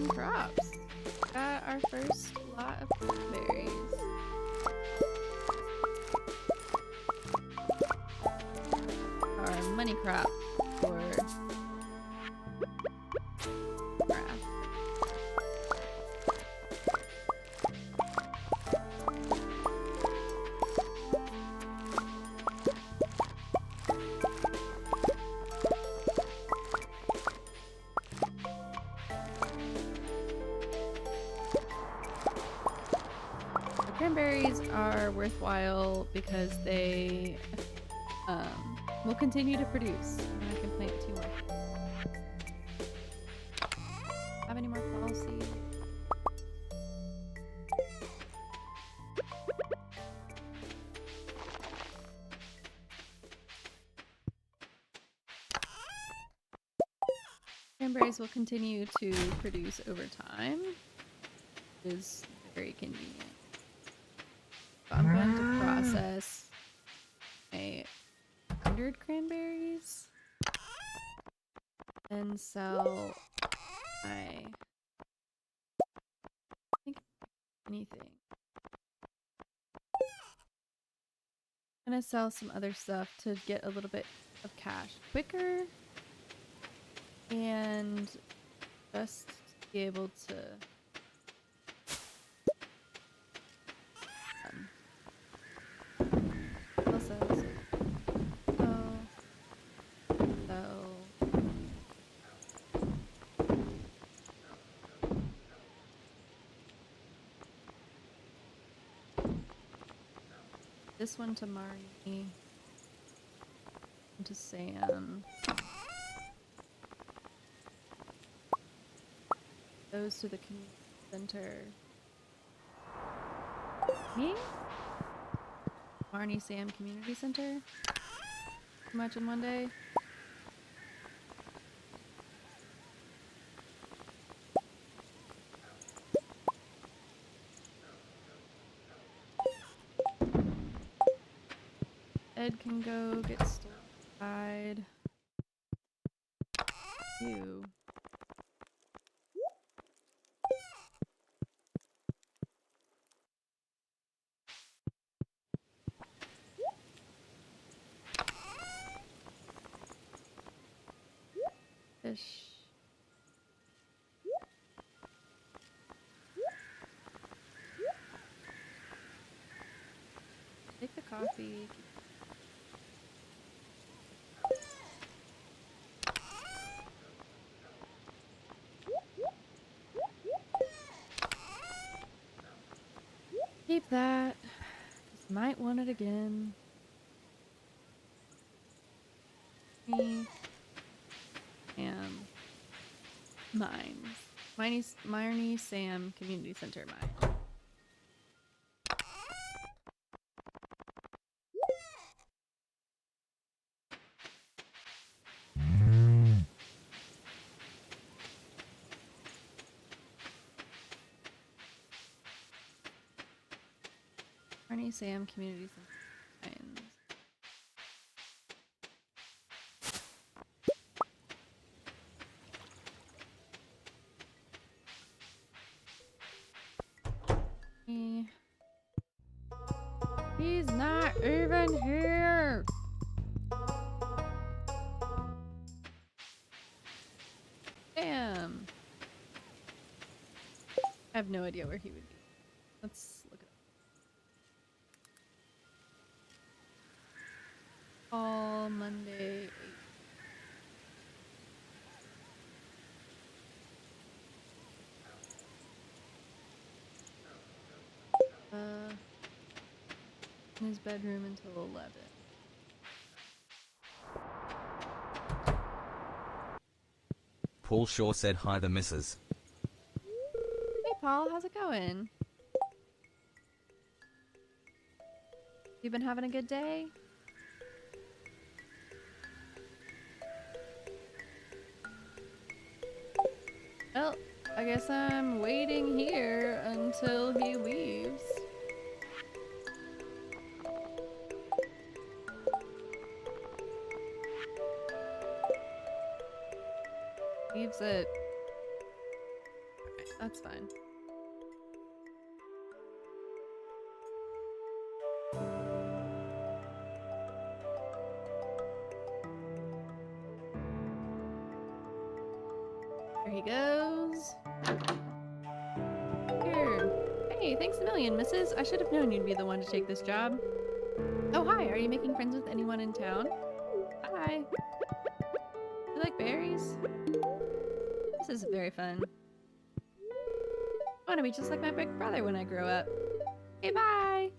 Crops. Got our first lot of berries. Our money crop for craft. Cranberries are worthwhile because they will continue to produce. And I can plant 2 more. Have any more fall seeds? Cranberries will continue to produce over time, which is very convenient. So I'm going to process a 100 cranberries and sell I think anything. I'm gonna sell some other stuff to get a little bit of cash quicker and just be able to also this one to Marnie, and to Sam. Those to the community center. Me? Marnie, Sam, community center? Too much in one day? Ed can go get side. You. Fish. Take the coffee. Keep that. Just might want it again. Me. And mines. Marnie, Sam, community center, mine. Marnie, Sam, community center, mines. He's not even here. Damn. I have no idea where he would be. Let's look it up. All Monday. In his bedroom until 11. Paul Shaw said hi the missus. Hey Paul, how's it going? You been having a good day? Well, I guess I'm waiting here until he leaves. Leaves it. Okay, that's fine. There he goes. Here. Hey, thanks a million, missus. I should have known you'd be the one to take this job. Oh, hi. Are you making friends with anyone in town? Hi. You like berries? This is very fun. I want to be just like my big brother when I grow up. Okay, bye!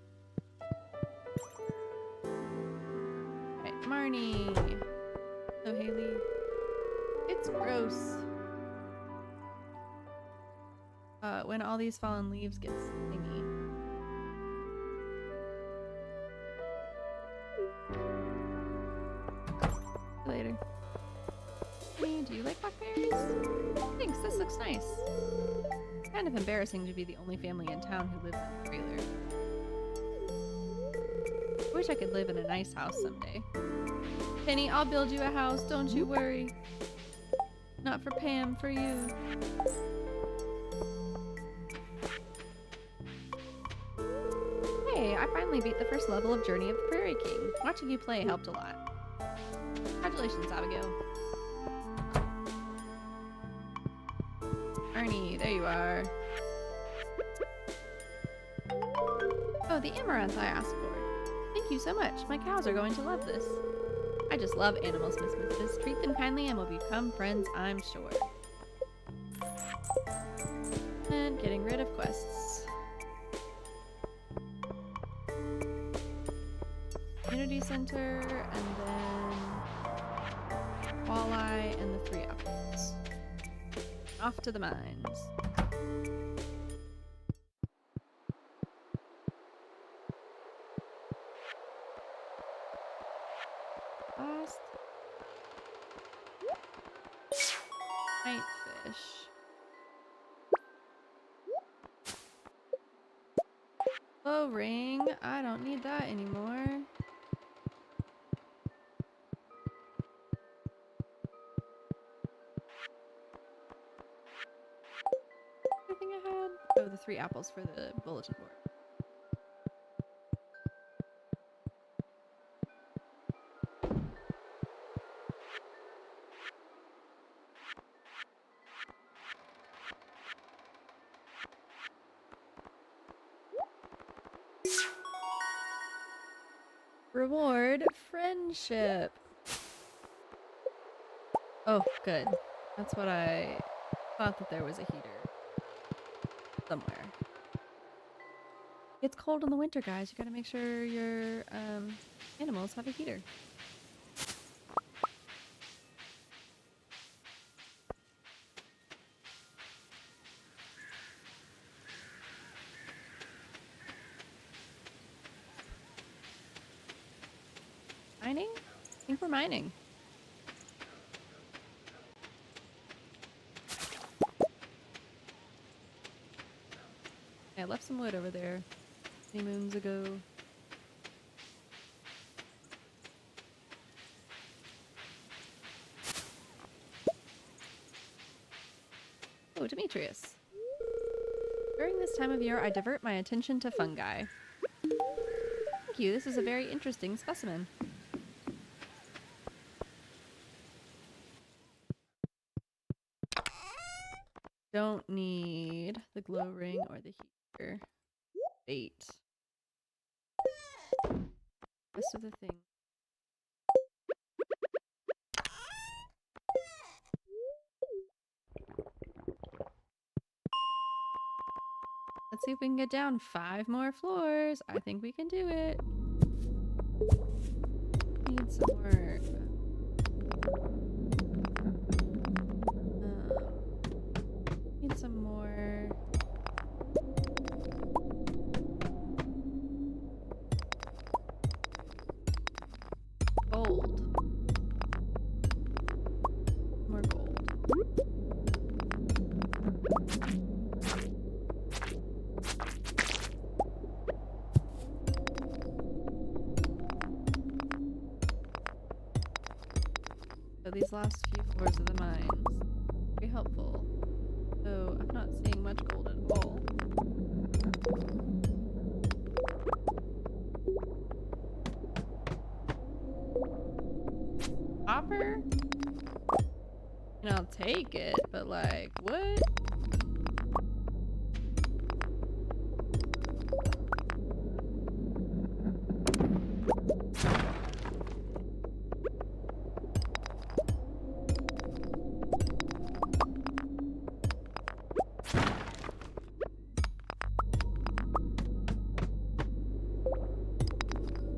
Alright, Marnie. So, Haley. It's gross. When all these fallen leaves get stingy. See you later. Hey, do you like blackberries? Thanks, this looks nice. It's kind of embarrassing to be the only family in town who lives in a trailer. I wish I could live in a nice house someday. Penny, I'll build you a house, don't you worry. Not for Pam, for you. Hey, I finally beat the first level of Journey of the Prairie King. Watching you play helped a lot. Congratulations, Abigail. Ernie, there you are. Oh, the amaranth I asked for. Thank you so much. My cows are going to love this. I just love animals, Miss Mrs. Treat them kindly and we'll become friends, I'm sure. And getting rid of quests. Community center, and then walleye and the 3 apples. Off to the mines. Last night fish. Bow ring. I don't need that anymore. Everything I had? Oh, the 3 apples for the bulletin board. Reward friendship. Oh, good. That's what I thought, that there was a heater somewhere. It's cold in the winter, guys. You gotta make sure your animals have a heater. Mining? I think we're mining. I left some wood over there many moons ago. Oh, Demetrius. During this time of year, I divert my attention to fungi. Thank you, this is a very interesting specimen. Don't need the glow ring or the heater. Bait. Rest of the thing. Let's see if we can get down 5 more floors. I think we can do it. Need some more. Need some more. Gold. More gold. So these last few floors of the mines, very helpful. So I'm not seeing much gold at all. Copper? And I'll take it, but like, what?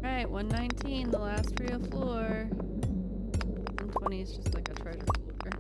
Right, 119, the last real floor. 120 is just like a treasure floor with this.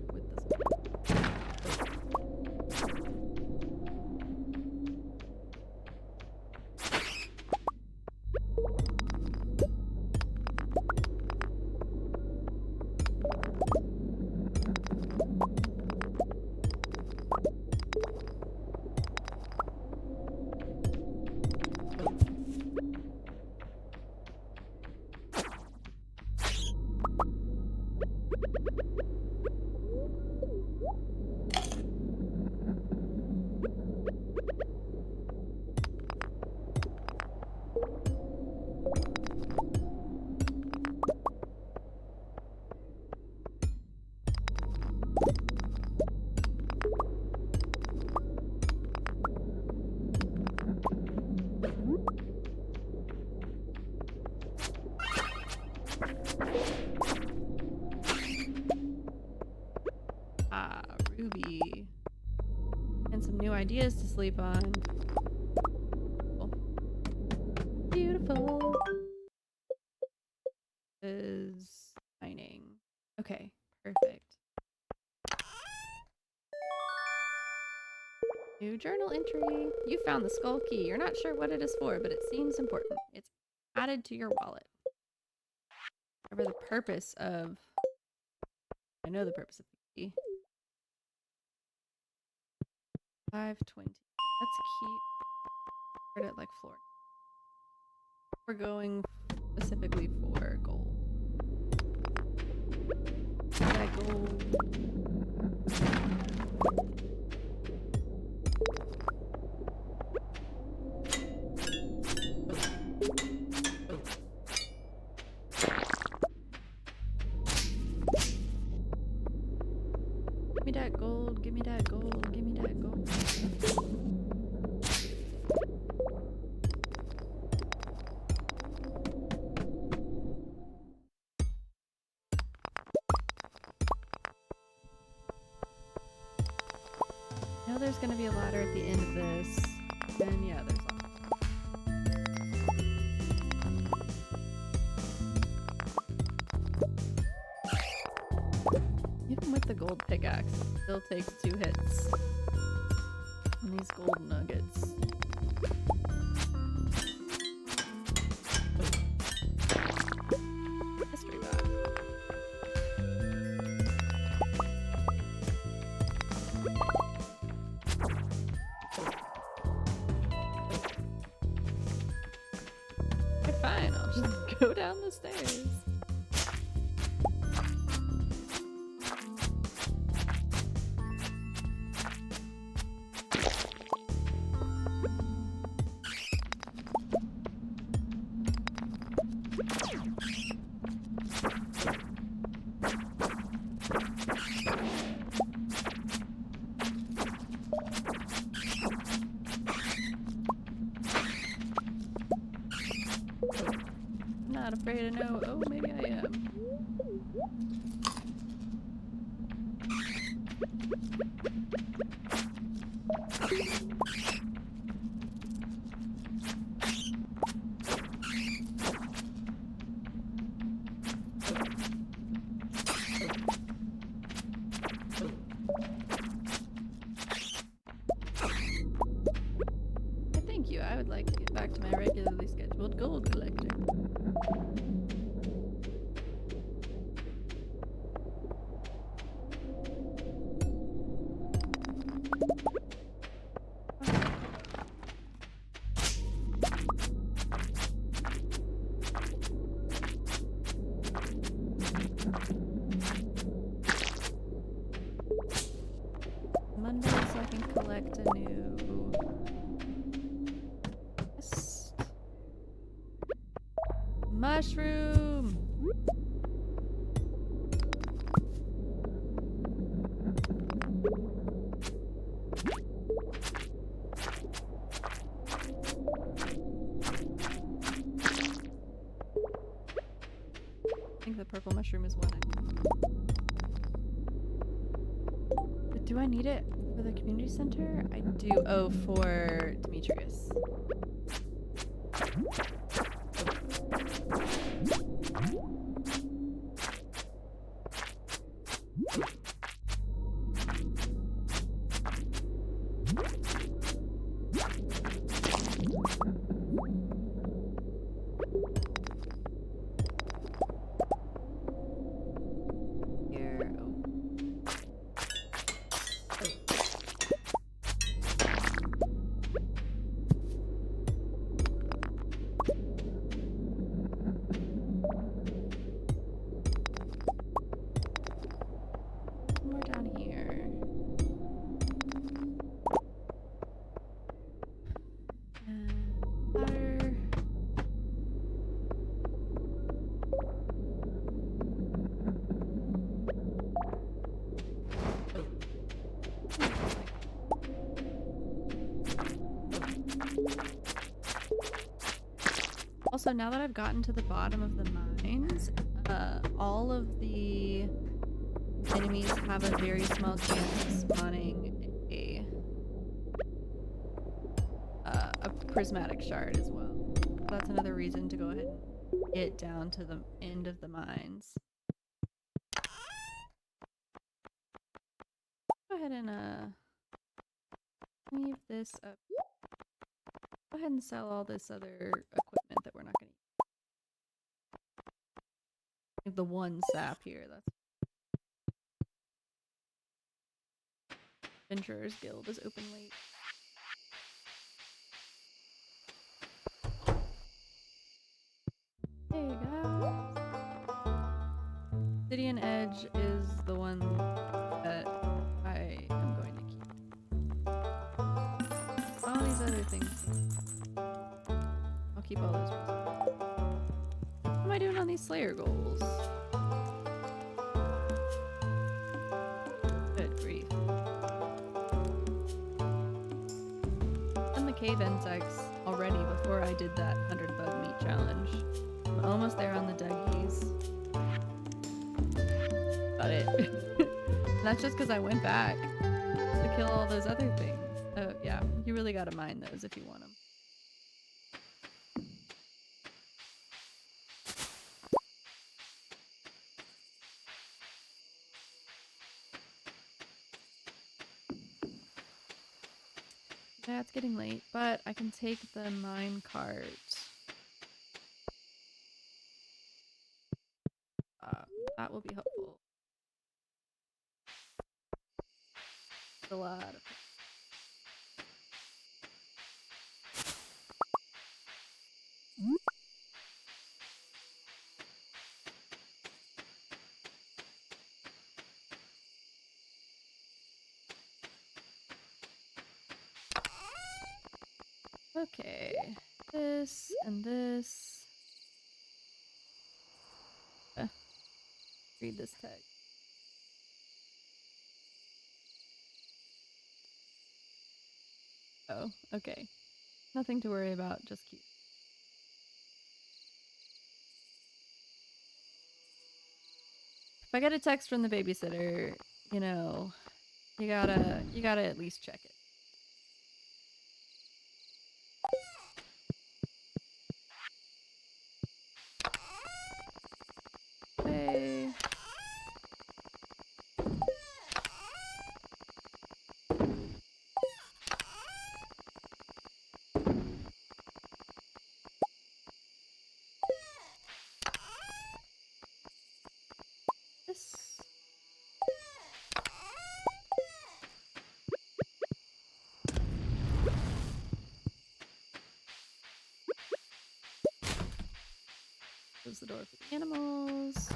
ideas to sleep on. Beautiful. Is mining. Okay, perfect. New journal entry. You found the skull key. You're not sure what it is for, but it seems important. It's added to your wallet. Whatever the purpose of... I know the purpose of the key. 520. Let's keep it like Florida. We're going specifically for gold. That gold. Give me that gold, give me that gold, give me that gold. I know there's gonna be a ladder at the end of this, and yeah, there's a Even with the gold pickaxe, it still takes 2 hits on these gold nuggets. Mystery box. Okay, fine, I'll just go down the stairs. Not afraid of no. Oh, maybe I am. Thank you. I would like to get back to my regularly scheduled gold collector. Monday, so I can collect a new quest. Mushroom! I think the purple mushroom is one. But do I need it for the community center? I do. Oh, for Demetrius. Here. Oh. More down here. And water. Also, now that I've gotten to the bottom of the mines, all of the enemies have a very small chance of spawning a prismatic shard as well. That's another reason to go ahead and get down to the end of the mines. Go ahead and leave this up. Go ahead and sell all this other equipment that we're not going to use. Leave the one sap here. That's Adventurers Guild is open late. There you go. City and Edge is the one that I am going to keep. All these other things. I'll keep all those reasons. What am I doing on these Slayer goals? Good grief. Done the cave insects already before I did that 100 bug meat challenge. I'm almost there on the Dougies. Got it. And that's just because I went back to kill all those other things. Oh yeah, you really gotta mine those if you want them. Yeah, it's getting late, but I can take the mine cart. That will be helpful. A lot of okay, this and this. Read this text. Oh, okay. Nothing to worry about, just cute. If I get a text from the babysitter, you know, you gotta at least check it. Okay. This. Close the door for the animals.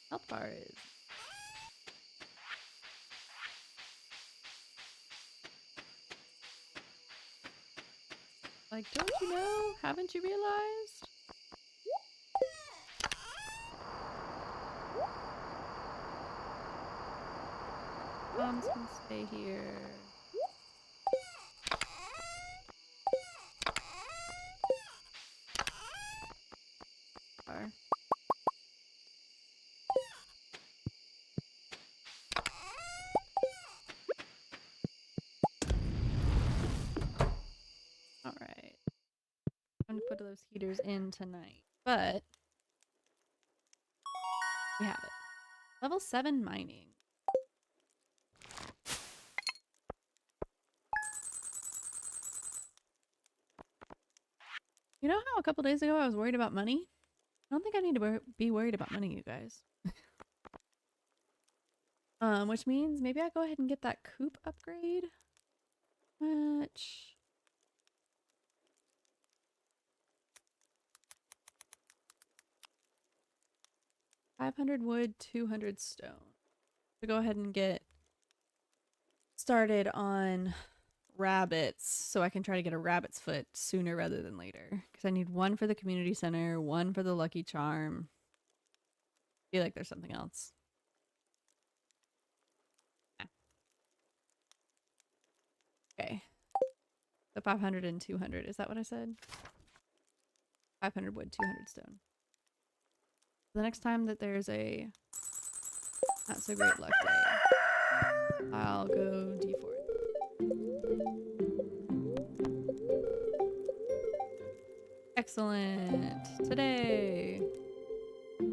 Health bar is. Like, don't you know? Haven't you realized? Moms can stay here. Bar. Alright. I'm gonna put those heaters in tonight. But we have it. Level 7 mining. You know how a couple days ago I was worried about money? I don't think I need to be worried about money, you guys. Which means maybe I go ahead and get that coop upgrade. Much. 500 wood, 200 stone. So go ahead and get started on rabbits so I can try to get a rabbit's foot sooner rather than later. Because I need one for the community center, one for the lucky charm. I feel like there's something else. Okay. So 500 and 200. Is that what I said? 500 wood, 200 stone. The next time that there's a not so great luck day, I'll go D for it. Excellent. Today. Good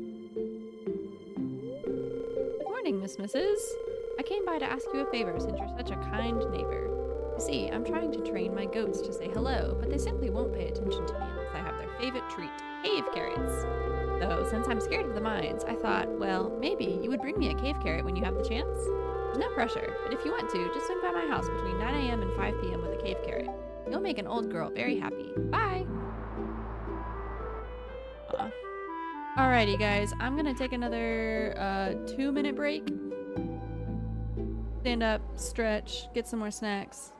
morning, Mrs. I came by to ask you a favor since you're such a kind neighbor. You see, I'm trying to train my goats to say hello, but they simply won't pay attention to me unless I have their favorite treat, cave carrots. So, since I'm scared of the mines, I thought, well, maybe you would bring me a cave carrot when you have the chance? There's no pressure, but if you want to, just swing by my house between 9 a.m. and 5 p.m. with a cave carrot. You'll make an old girl very happy. Bye! Alrighty, guys, I'm gonna take another 2-minute break. Stand up, stretch, get some more snacks.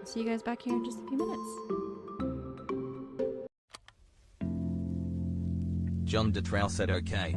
See you guys back here in just a few minutes. John DeTrell said okay.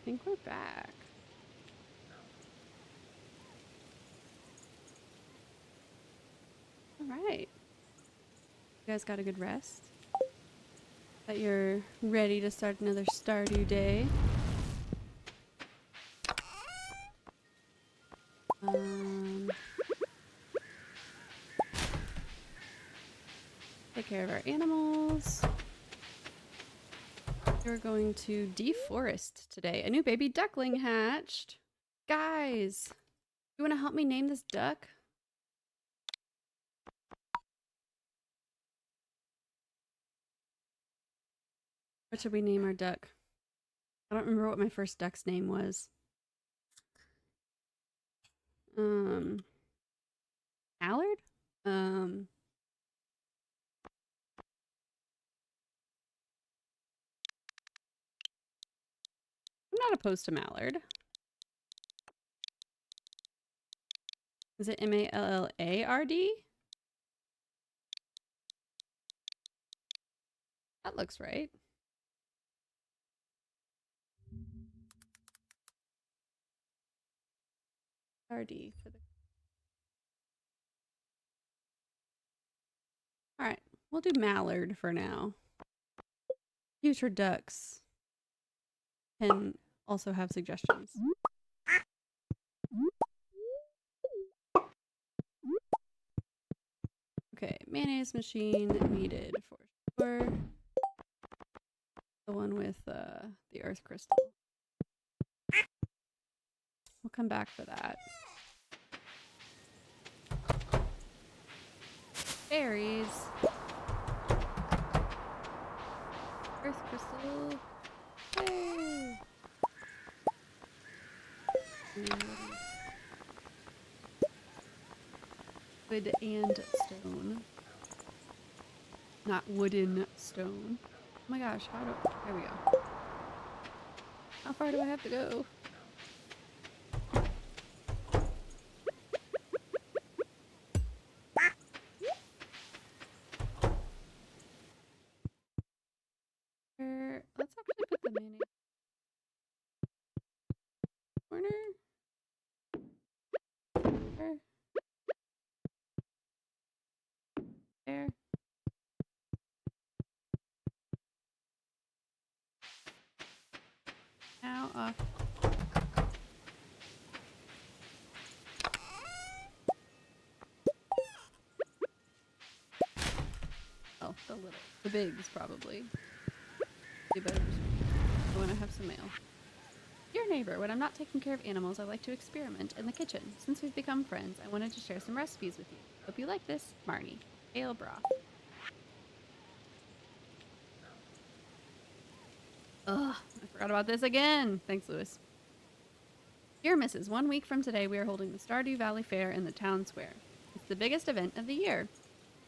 think we're back. All right. You guys got a good rest? That you're ready to start another Stardew day. Take care of our animals. We're going to deforest today. A new baby duckling hatched. Guys, you want to help me name this duck? What should we name our duck? I don't remember what my first duck's name was. Mallard? I'm not opposed to Mallard. Is it M-A-L-L-A-R-D? That looks right. R-D for the... Alright, we'll do Mallard for now. Future ducks can also have suggestions. Okay, mayonnaise machine needed for sure. The one with the earth crystal. We'll come back for that. Berries. Earth crystal. Hey. Wood and stone. Not wooden stone. Oh my gosh, how do... There we go. How far do I have to go? Let's actually put the mayonnaise corner. There. Now off. Oh, the bigs probably. Do better. I want to have some mail. Dear neighbor, when I'm not taking care of animals, I like to experiment in the kitchen. Since we've become friends, I wanted to share some recipes with you. Hope you like this. Marnie. Ale broth. Ugh, I forgot about this again. Thanks, Lewis. Dear Mrs., 1 week from today, we are holding the Stardew Valley Fair in the town square. It's the biggest event of the year,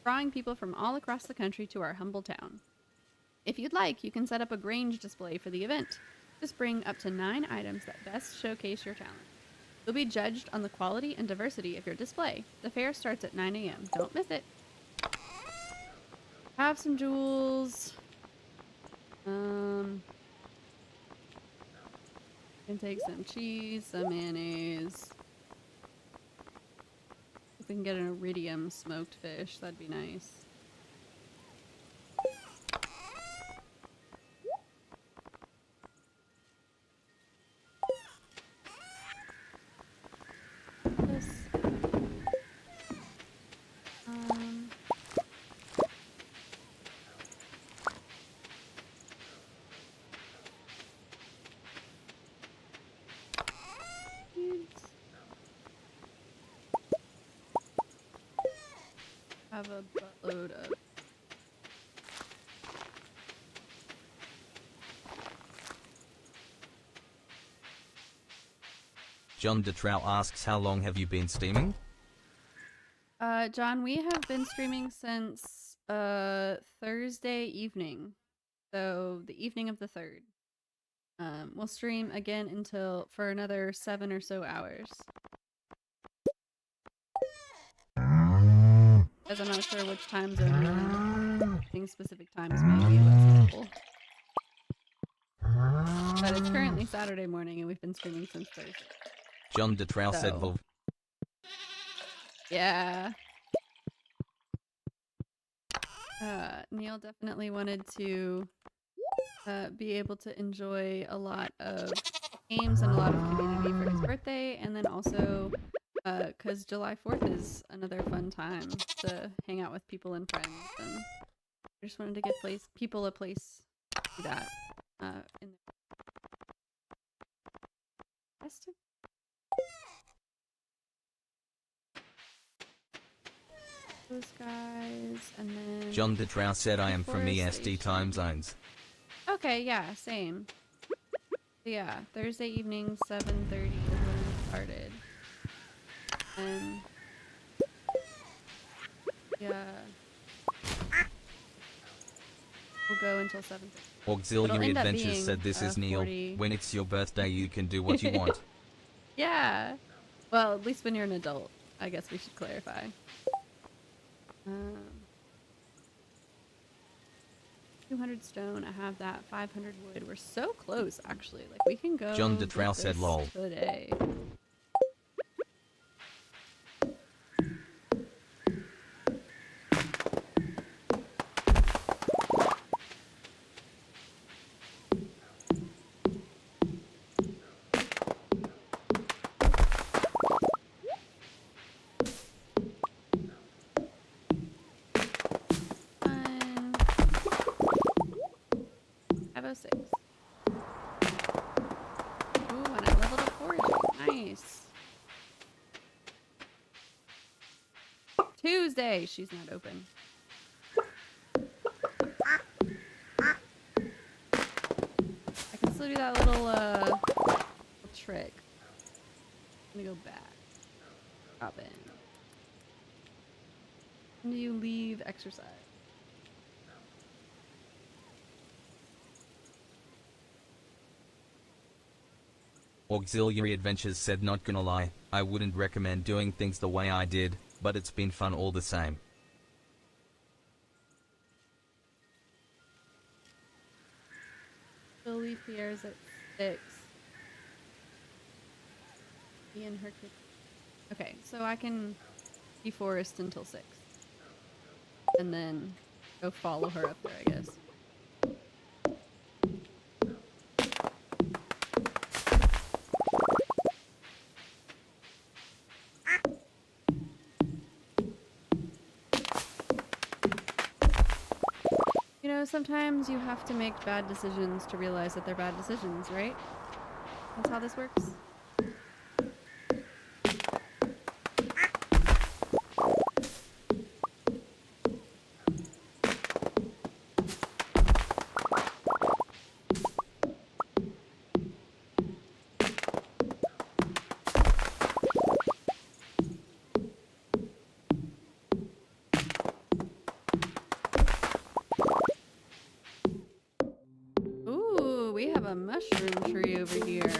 drawing people from all across the country to our humble town. If you'd like, you can set up a Grange display for the event. Just bring up to 9 items that best showcase your talent. You'll be judged on the quality and diversity of your display. The fair starts at 9 a.m. Don't miss it. Have some jewels. Can take some cheese, some mayonnaise. If we can get an iridium smoked fish, that'd be nice. Have a buttload of John DeTrout asks, how long have you been streaming? John, we have been streaming since Thursday evening. So the evening of the 3rd. We'll stream again for another 7 or so hours. Because I'm not sure which time zone you're in. I think specific times may be less helpful. But it's currently Saturday morning and we've been streaming since Thursday. John DeTrowell said, So- "Vol." Yeah. Neil definitely wanted to be able to enjoy a lot of games and a lot of community for his birthday, and then also because July 4th is another fun time to hang out with people and friends, and I just wanted to give people a place to do that in the rest of those guys, and then John DeTrowell said, "I am from Deforestation. EST time zones." Okay, yeah, same. So yeah, Thursday evening, 7:30 is when we started. And yeah, we'll go until 7:30. Auxiliary Adventures said, "This is Neil. 40... When it's your birthday, you can do what you want." Yeah. Well, at least when you're an adult, I guess we should clarify. 200 stone, I have that. 500 wood. We're so close, actually. Like, we can go. John get DeTrowell said, this "Lol." Today. Ooh, and I leveled up foraging. Nice. Tuesday. She's not open. I can still do that little trick. I'm gonna go back. Hop in. When do you leave exercise? Auxiliary Adventures said, "Not gonna lie, I wouldn't recommend doing things the way I did, but it's been fun all the same." She'll leave Pierre's at 6. Be in her kitchen. Okay, so I can deforest until 6. And then go follow her up there, I guess. You know, sometimes you have to make bad decisions to realize that they're bad decisions, right? That's how this works. Ooh, we have a mushroom tree over here.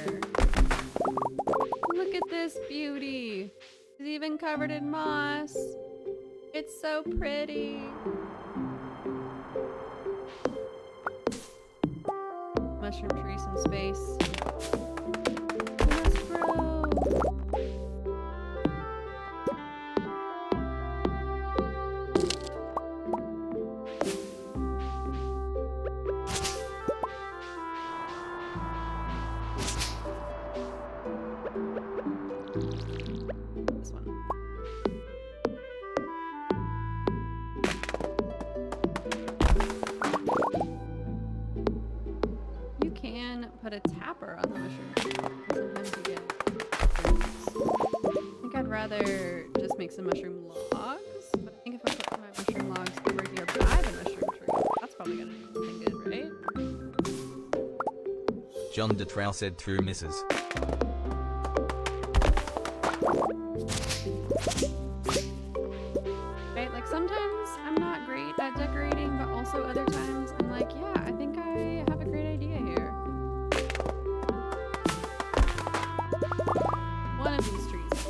Look at this beauty. It's even covered in moss. It's so pretty. Mushroom tree, some space. It must grow. This one. You can put a tapper on the mushroom tree. Sometimes you get mushrooms. I think I'd rather just make some mushroom logs. But I think if I put my mushroom logs over here by the mushroom tree, that's probably gonna do something good, right? John DeTrowell said, "Through misses." Right? Like sometimes I'm not great at decorating, but also other times I'm like, yeah, I think I have a great idea here. One of these trees.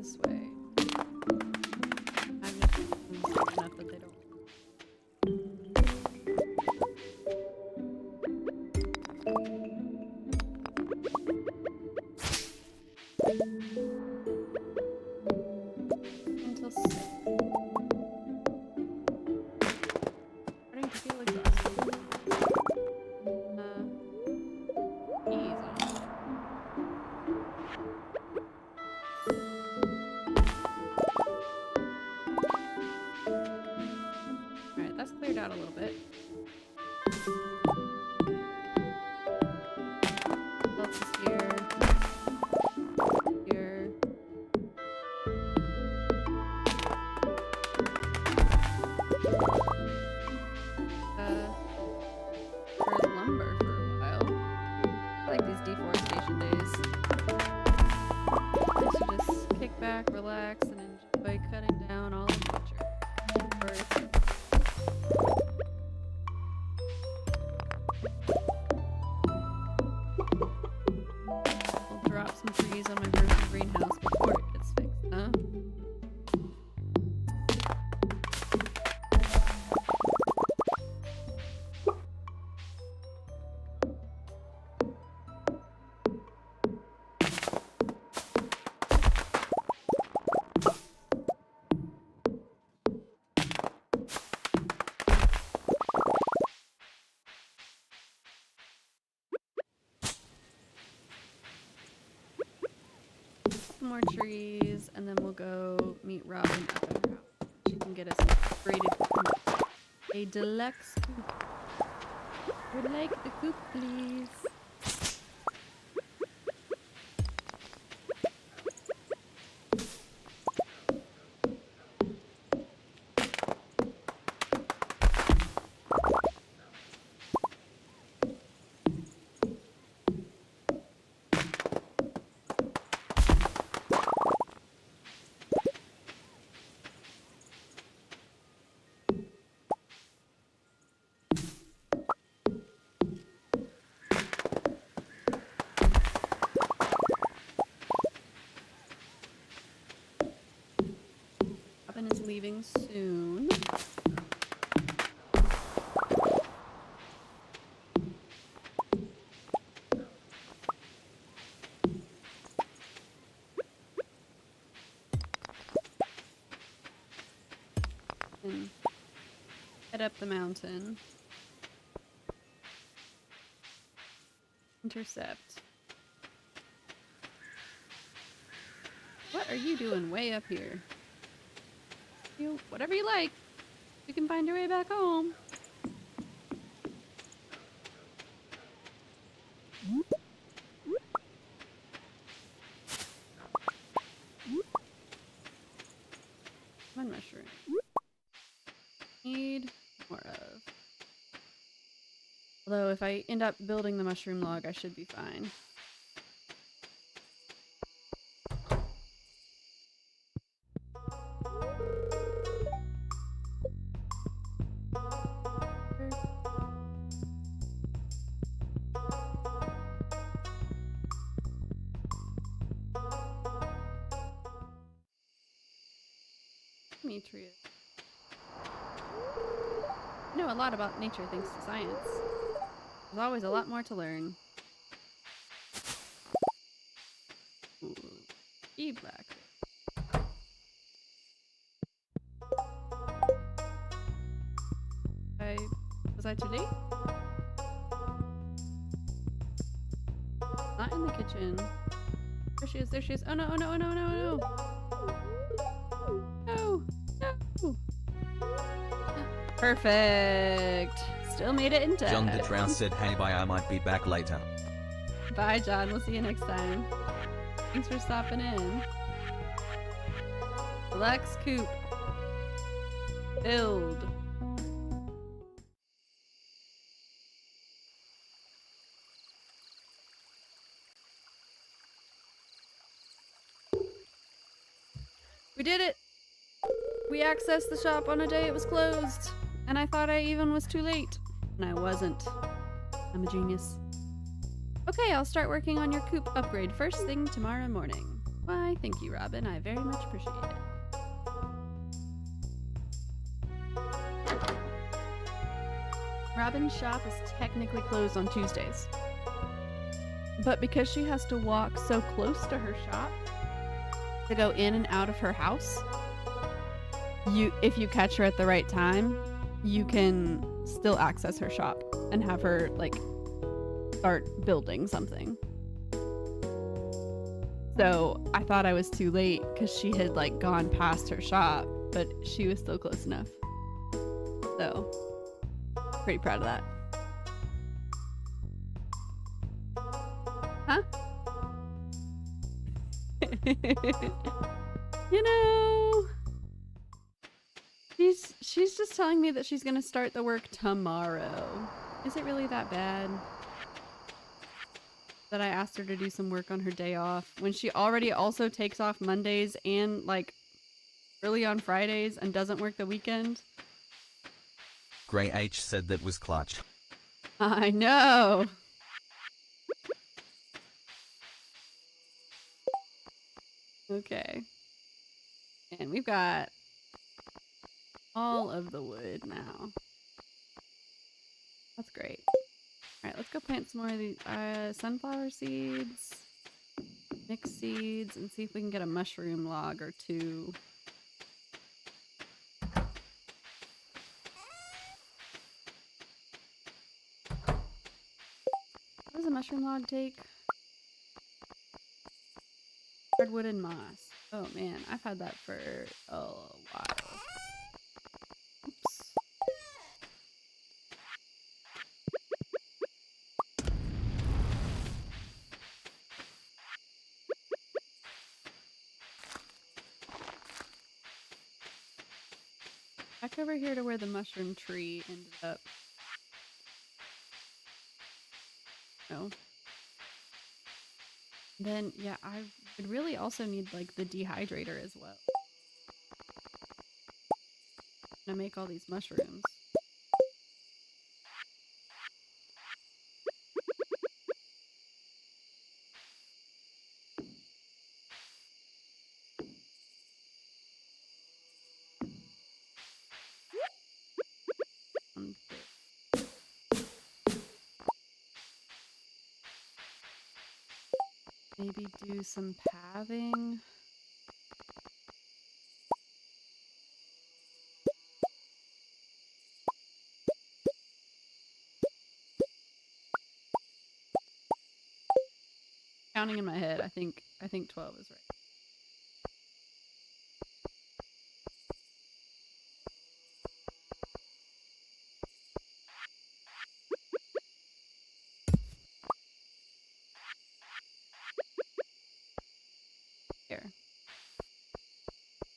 this way. I'm just enough that they don't. Until 6. Starting to feel exhausted. Easy. Alright, that's cleared out a little bit. What else is here? Here. For lumber for a while. I like these deforestation days. I should just kick back, relax, and enjoy cutting down all of nature. Birds. I'll drop some trees on my broken greenhouse before it gets fixed, huh? More trees, and then we'll go meet Robin up at her house. She can get us an upgraded coop. A deluxe coop. Would like the coop, please. Robin is leaving soon. And head up the mountain. Intercept. What are you doing way up here? You, whatever you like. You can find your way back home. One mushroom. Need more of. Although if I end up building the mushroom log, I should be fine. Demetrius. I know a lot about nature thanks to science. There's always a lot more to learn. Ooh, black. Was I too late? Not in the kitchen. There she is, there she is. Oh no, oh no, oh no, oh no, oh no. No, no. Perfect. Still made it in time. John the Drow said, hey bye, I might be back later. Bye, John. We'll see you next time. Thanks for stopping in. Lex Coop. Build. We did it! We accessed the shop on a day it was closed, and I thought I even was too late. And I wasn't. I'm a genius. Okay, I'll start working on your coop upgrade first thing tomorrow morning. Why, thank you, Robin. I very much appreciate it. Robin's shop is technically closed on Tuesdays. But because she has to walk so close to her shop to go in and out of her house, if you catch her at the right time, you can still access her shop and have her like start building something. So I thought I was too late because she had like gone past her shop, but she was still close enough. So pretty proud of that. Huh? You know, she's just telling me that she's gonna start the work tomorrow. Is it really that bad that I asked her to do some work on her day off when she already also takes off Mondays and like early on Fridays and doesn't work the weekend? Grey H said that was clutch. I know. Okay. And we've got all of the wood now. That's great. Alright, let's go plant some more of these sunflower seeds, mixed seeds, and see if we can get a mushroom log or two. What does a mushroom log take? Hardwood and moss. Oh man, I've had that for a while. Oops. Back over here to where the mushroom tree ended up. No. Then, yeah, I would really also need, like, the dehydrator as well. To make all these mushrooms. Maybe do some pathing. Counting in my head, I think 12 is right. Here.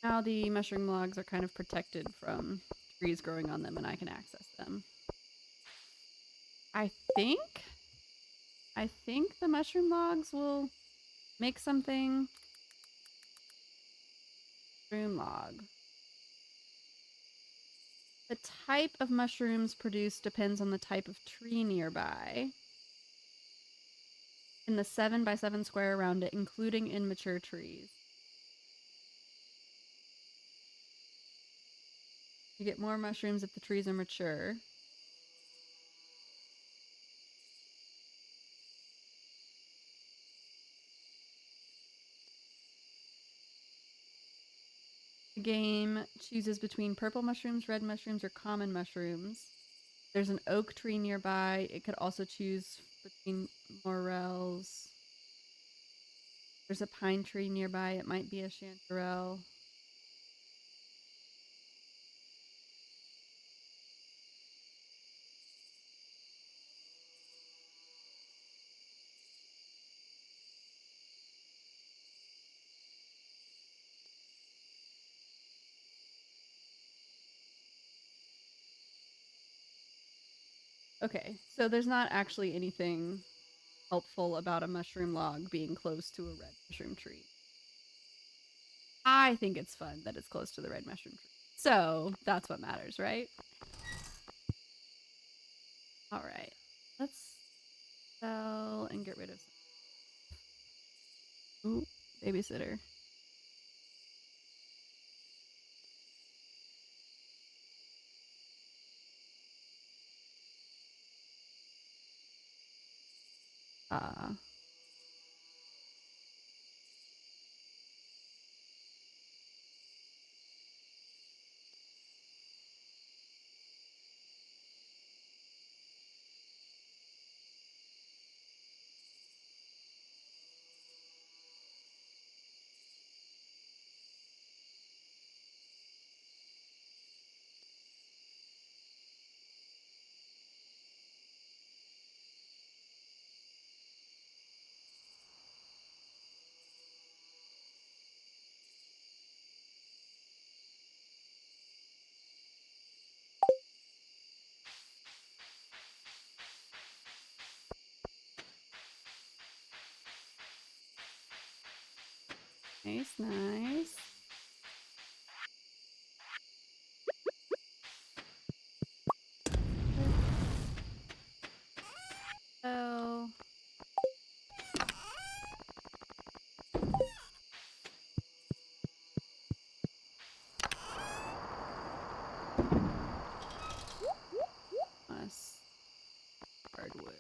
Now the mushroom logs are kind of protected from trees growing on them and I can access them. I think the mushroom logs will make something. Mushroom log. The type of mushrooms produced depends on the type of tree nearby. In the 7x7 square around it, including immature trees. You get more mushrooms if the trees are mature. The game chooses between purple mushrooms, red mushrooms, or common mushrooms. There's an oak tree nearby. It could also choose between morels. There's a pine tree nearby. It might be a chanterelle. Okay, so there's not actually anything helpful about a mushroom log being close to a red mushroom tree. I think it's fun that it's close to the red mushroom tree. So that's what matters, right? All right, let's sell and get rid of some. Ooh, Babysitter. Nice, nice. Oh. Nice. Hardwood.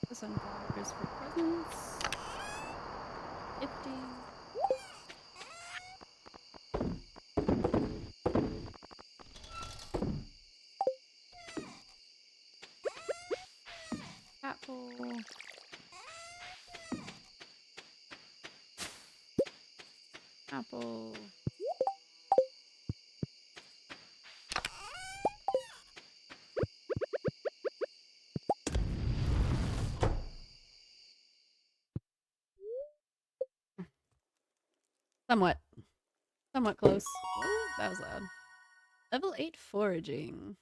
The sunflowers for presents. 50. Apple. Apple. Somewhat close. Oh, that was loud. Level 8 foraging.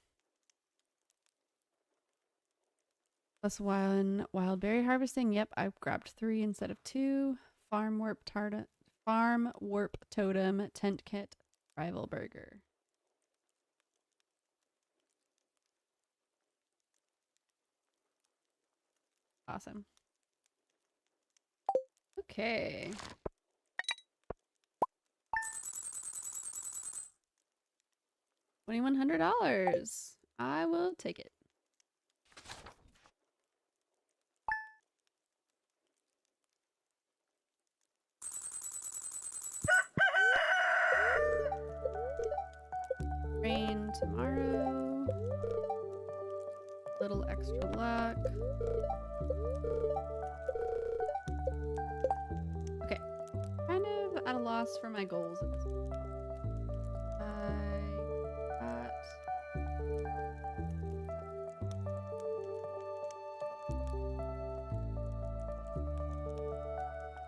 Plus wild berry harvesting. Yep, I grabbed 3 instead of 2. Farm warp totem, tent kit, rival burger. Awesome. Okay. $2,100. I will take it. Rain tomorrow. Little extra luck. Okay. Kind of at a loss for my goals at this point.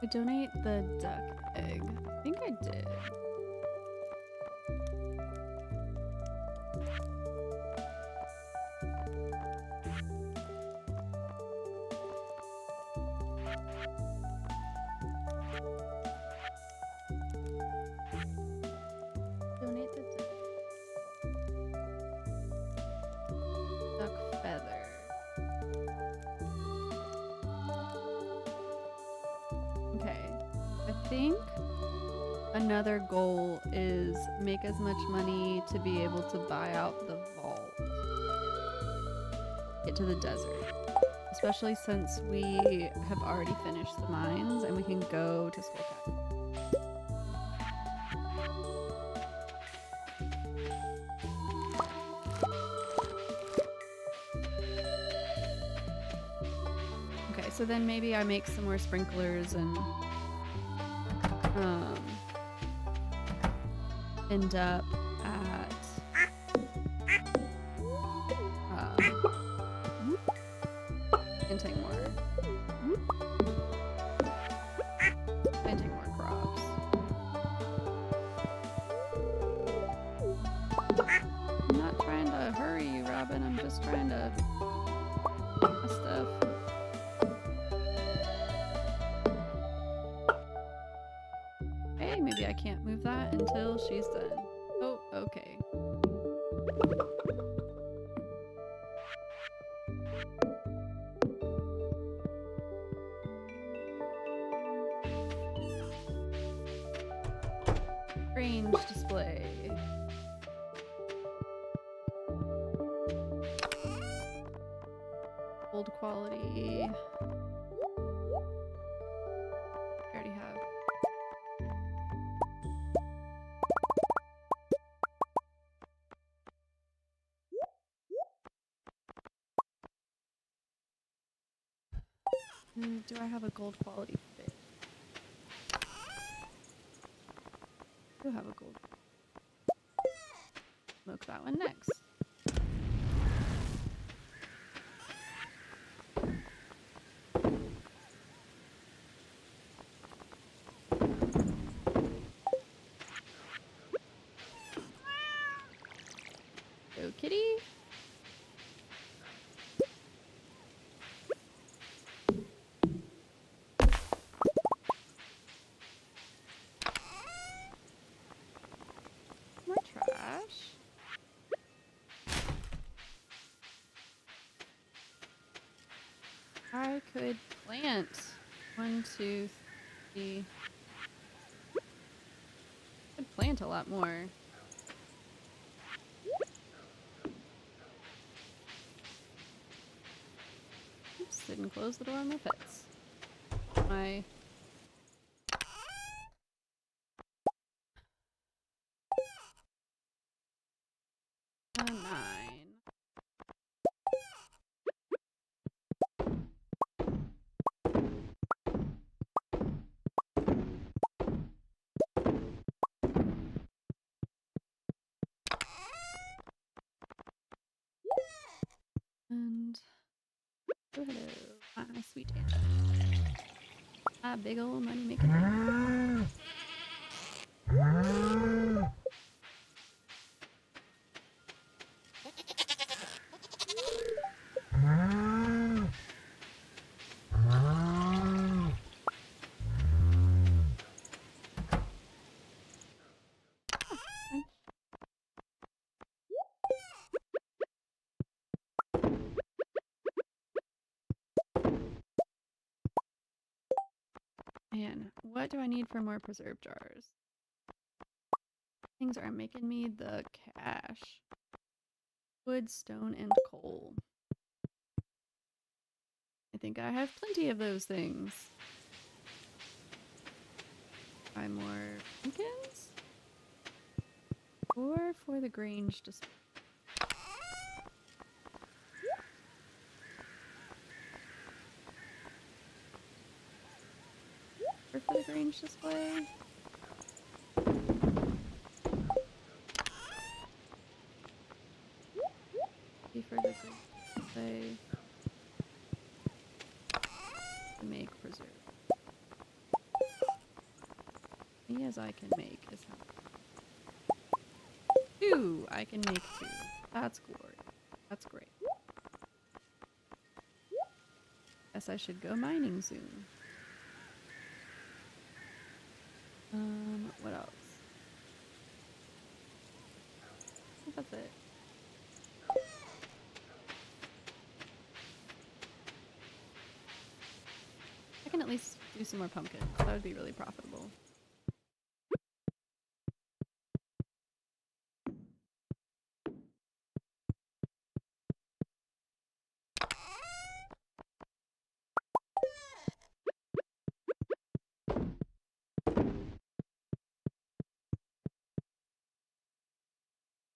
I donate the duck egg. I think I did. Donate the duck feather. Okay, I think another goal is make as much money to be able to buy out the vault. Get to the desert. Especially since we have already finished the mines and we can go to Skullcap. so then maybe I make some more sprinklers and end up at planting more crops. I'm not trying to hurry you, Robin. I'm just trying to get my stuff. Hey, maybe I can't move that until she's done. Oh, okay. Range display. Gold quality. I already have. Do I have a gold quality fit? I do have a gold. Smoke that one next. Go kitty. More trash. I could plant 1, 2, 3. I could plant a lot more. Oops, didn't close the door on my pets. My nine. And oh, hello, my sweet angel. My big old money making. Man, what do I need for more preserve jars? Things are making me the cash. Wood, stone, and coal. I think I have plenty of those things. Buy more pumpkins? Or for the Grange display? Or for the Grange display? For the Grange display. To make preserve. As I can make is how 2. I can make 2. That's glorious. That's great. Guess I should go mining soon. What else? I think that's it. I can at least do some more pumpkins. That would be really profitable.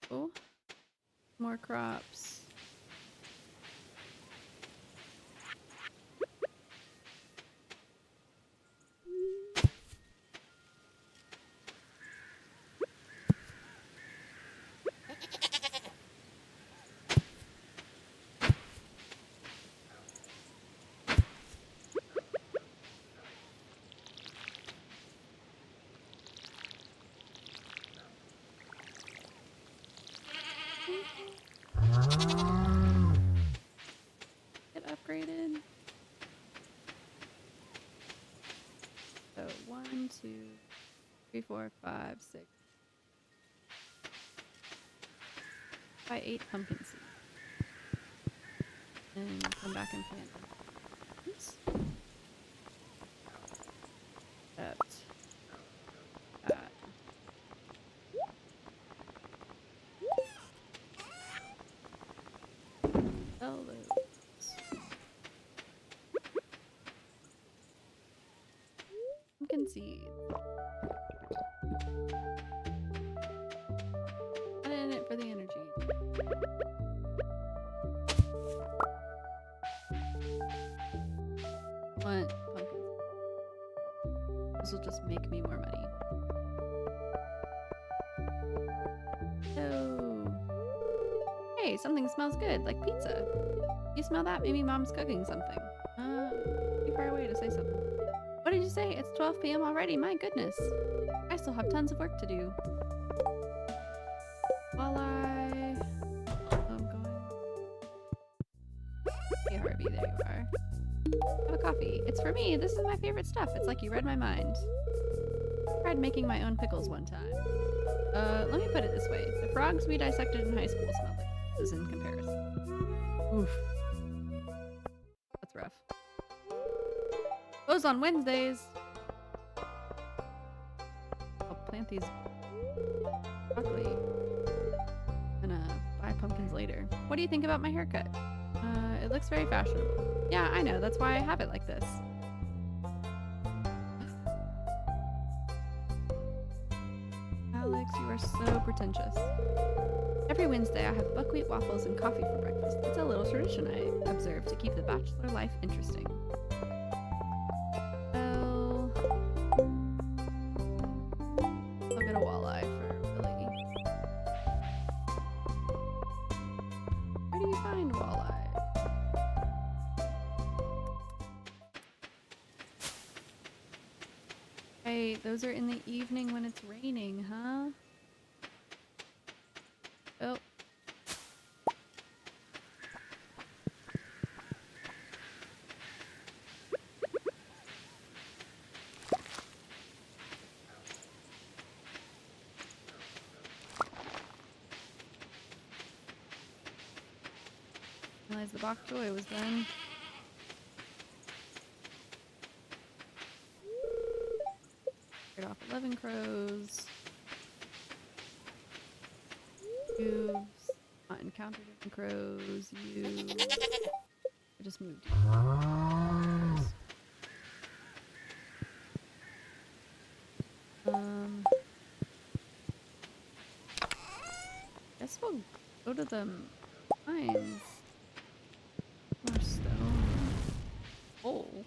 Oh, more crops. 1, 2, 3, 4, 5, 6. Buy 8 pumpkin seeds. And come back and plant them. Oops. That. Sell those. Pumpkin seeds. Not in it for the energy. Want pumpkin. This will just make me more money. Oh. Hey, something smells good, like pizza. You smell that? Maybe Mom's cooking something. Too far away to say something. What did you say? It's 12 p.m. already. My goodness. I still have tons of work to do. While I'm going. Hey, Harvey, there you are. Have a coffee. It's for me. This is my favorite stuff. It's like you read my mind. I tried making my own pickles one time. Let me put it this way. The frogs we dissected in high school smelled like this in comparison. Oof. That's rough. Close on Wednesdays. I'll plant these broccoli and buy pumpkins later. What do you think about my haircut? It looks very fashionable. Yeah, I know. That's why I have it like this. Alex, you are so pretentious. Every Wednesday I have buckwheat waffles and coffee for breakfast. It's a little tradition I observe to keep the bachelor life interesting. Well, I'll get a walleye for Billy. Where do you find walleye? Hey, those are in the evening when it's raining, huh? Oh. Realized the bok choy was done. Get off 11 crows. You've not encountered any crows. I just moved. Guess we'll go to the mines. More stone. Coal.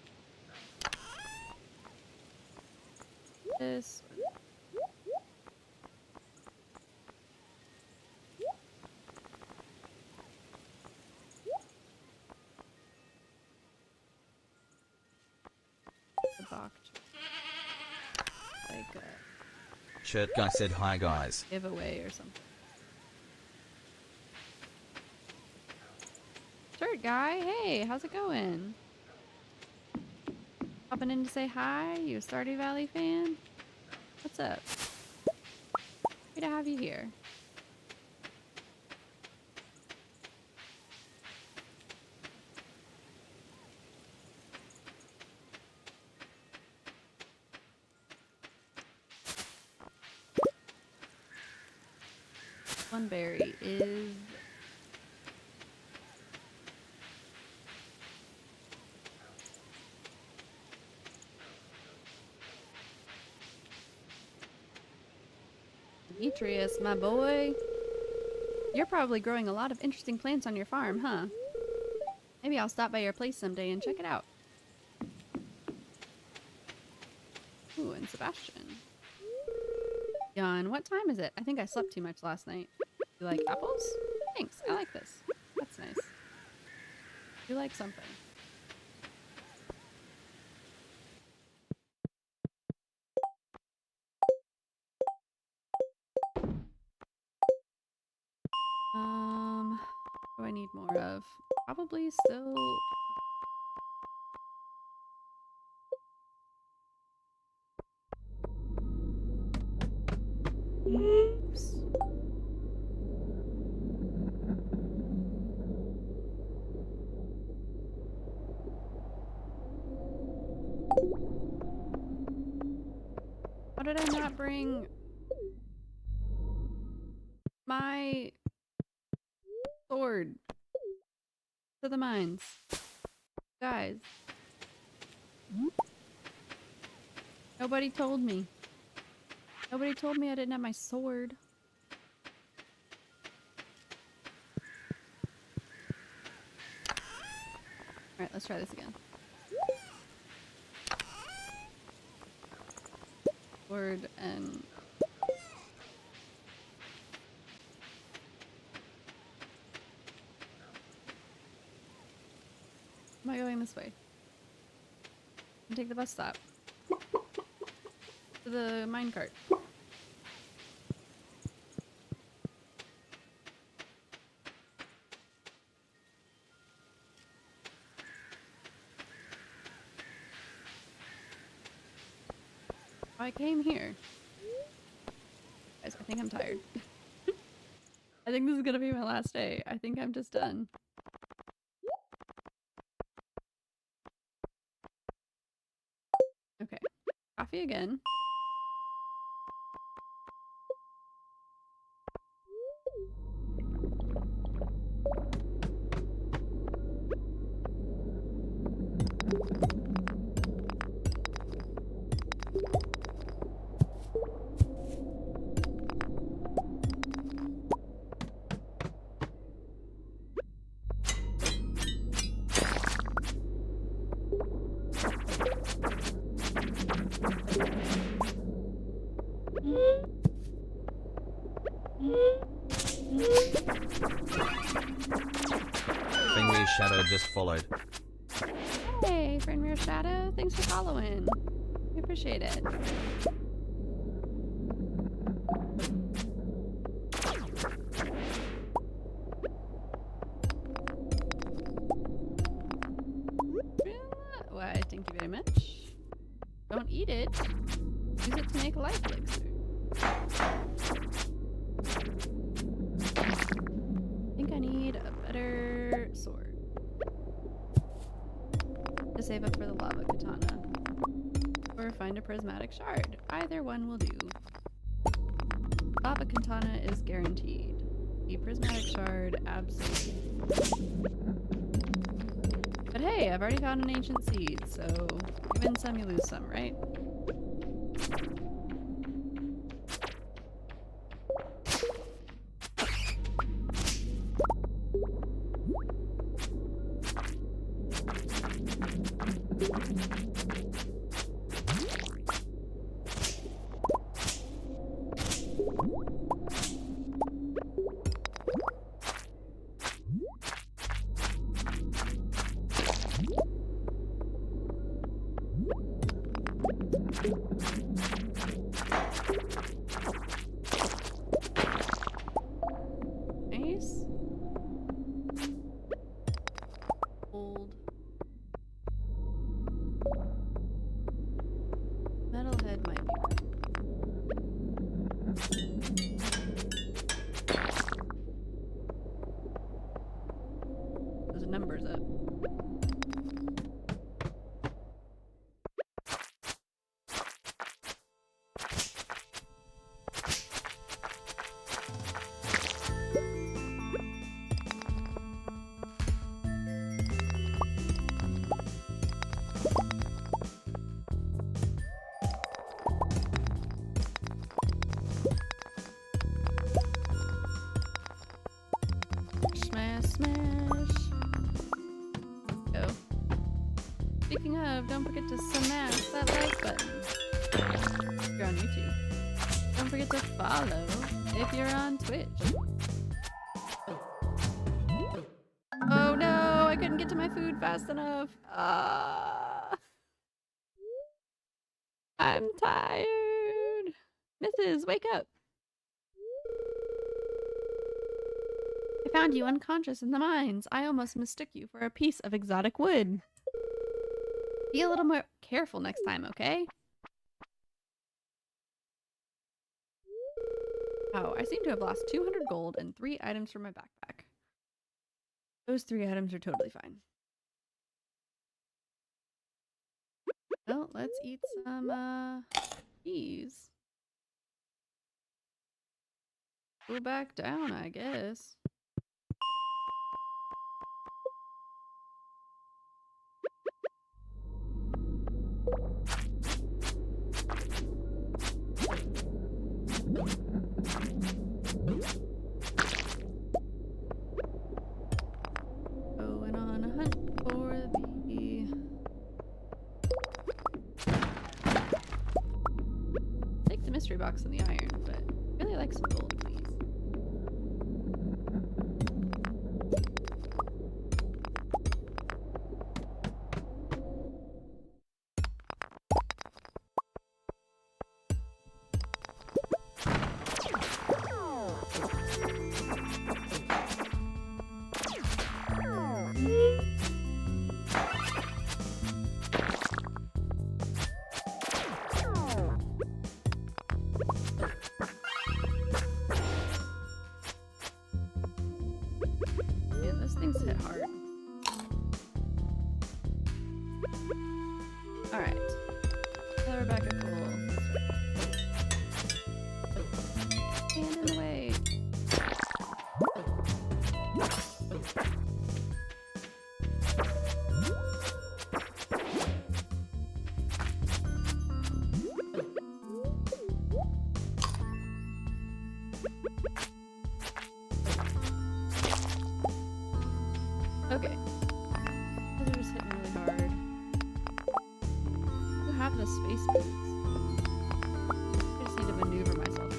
This. Like a Shirt guy said hi guys. giveaway or something. Shirt guy, hey, how's it going? Popping in to say hi? You a Stardew Valley fan? What's up? Happy to have you here. One berry is Demetrius, my boy. You're probably growing a lot of interesting plants on your farm, huh? Maybe I'll stop by your place someday and check it out. Ooh, and Sebastian. Jan, what time is it? I think I slept too much last night. You like apples? Thanks, I like this. That's nice. You like something. What do I need more of? Probably still... Oops. How did I not bring my sword to the mines? Guys. Nobody told me. Nobody told me I didn't have my sword. Alright, let's try this again. Sword and... Am I going this way? And take the bus stop. To the minecart. I came here. Guys, I think I'm tired. I think this is gonna be my last day. I think I'm just done. Okay. Coffee again. Fenrir's shadow just followed. Hey, Fenrir Shadow. Thanks for following. We appreciate it. Why, thank you very much. Don't eat it. Use it to make a life elixir. I think I need a better sword. To save up for the lava katana. Or find a prismatic shard. Either one will do. Lava katana is guaranteed. The prismatic shard, absolutely. But hey, I've already found an ancient seed, so you win some, you lose some, right? Nice. Old. Metalhead might be right. Those numbers up. Smash, smash. Go. Speaking of, don't forget to smash that like button if you're on YouTube. Don't forget to follow if you're on Twitch. Oh no, I couldn't get to my food fast enough. I'm tired. Mrs., wake up. I found you unconscious in the mines. I almost mistook you for a piece of exotic wood. Be a little more careful next time, okay? Oh, I seem to have lost 200 gold and 3 items from my backpack. Those 3 items are totally fine. Well, let's eat some cheese. Go back down, I guess. Going on a hunt for the... Take the mystery box and the iron, but I really like some gold, please. Yeah, those things hit hard. Alright. We're back at cool. Stand in the way. Okay. Those are just hitting really hard. You have the space boots. I just need to maneuver myself.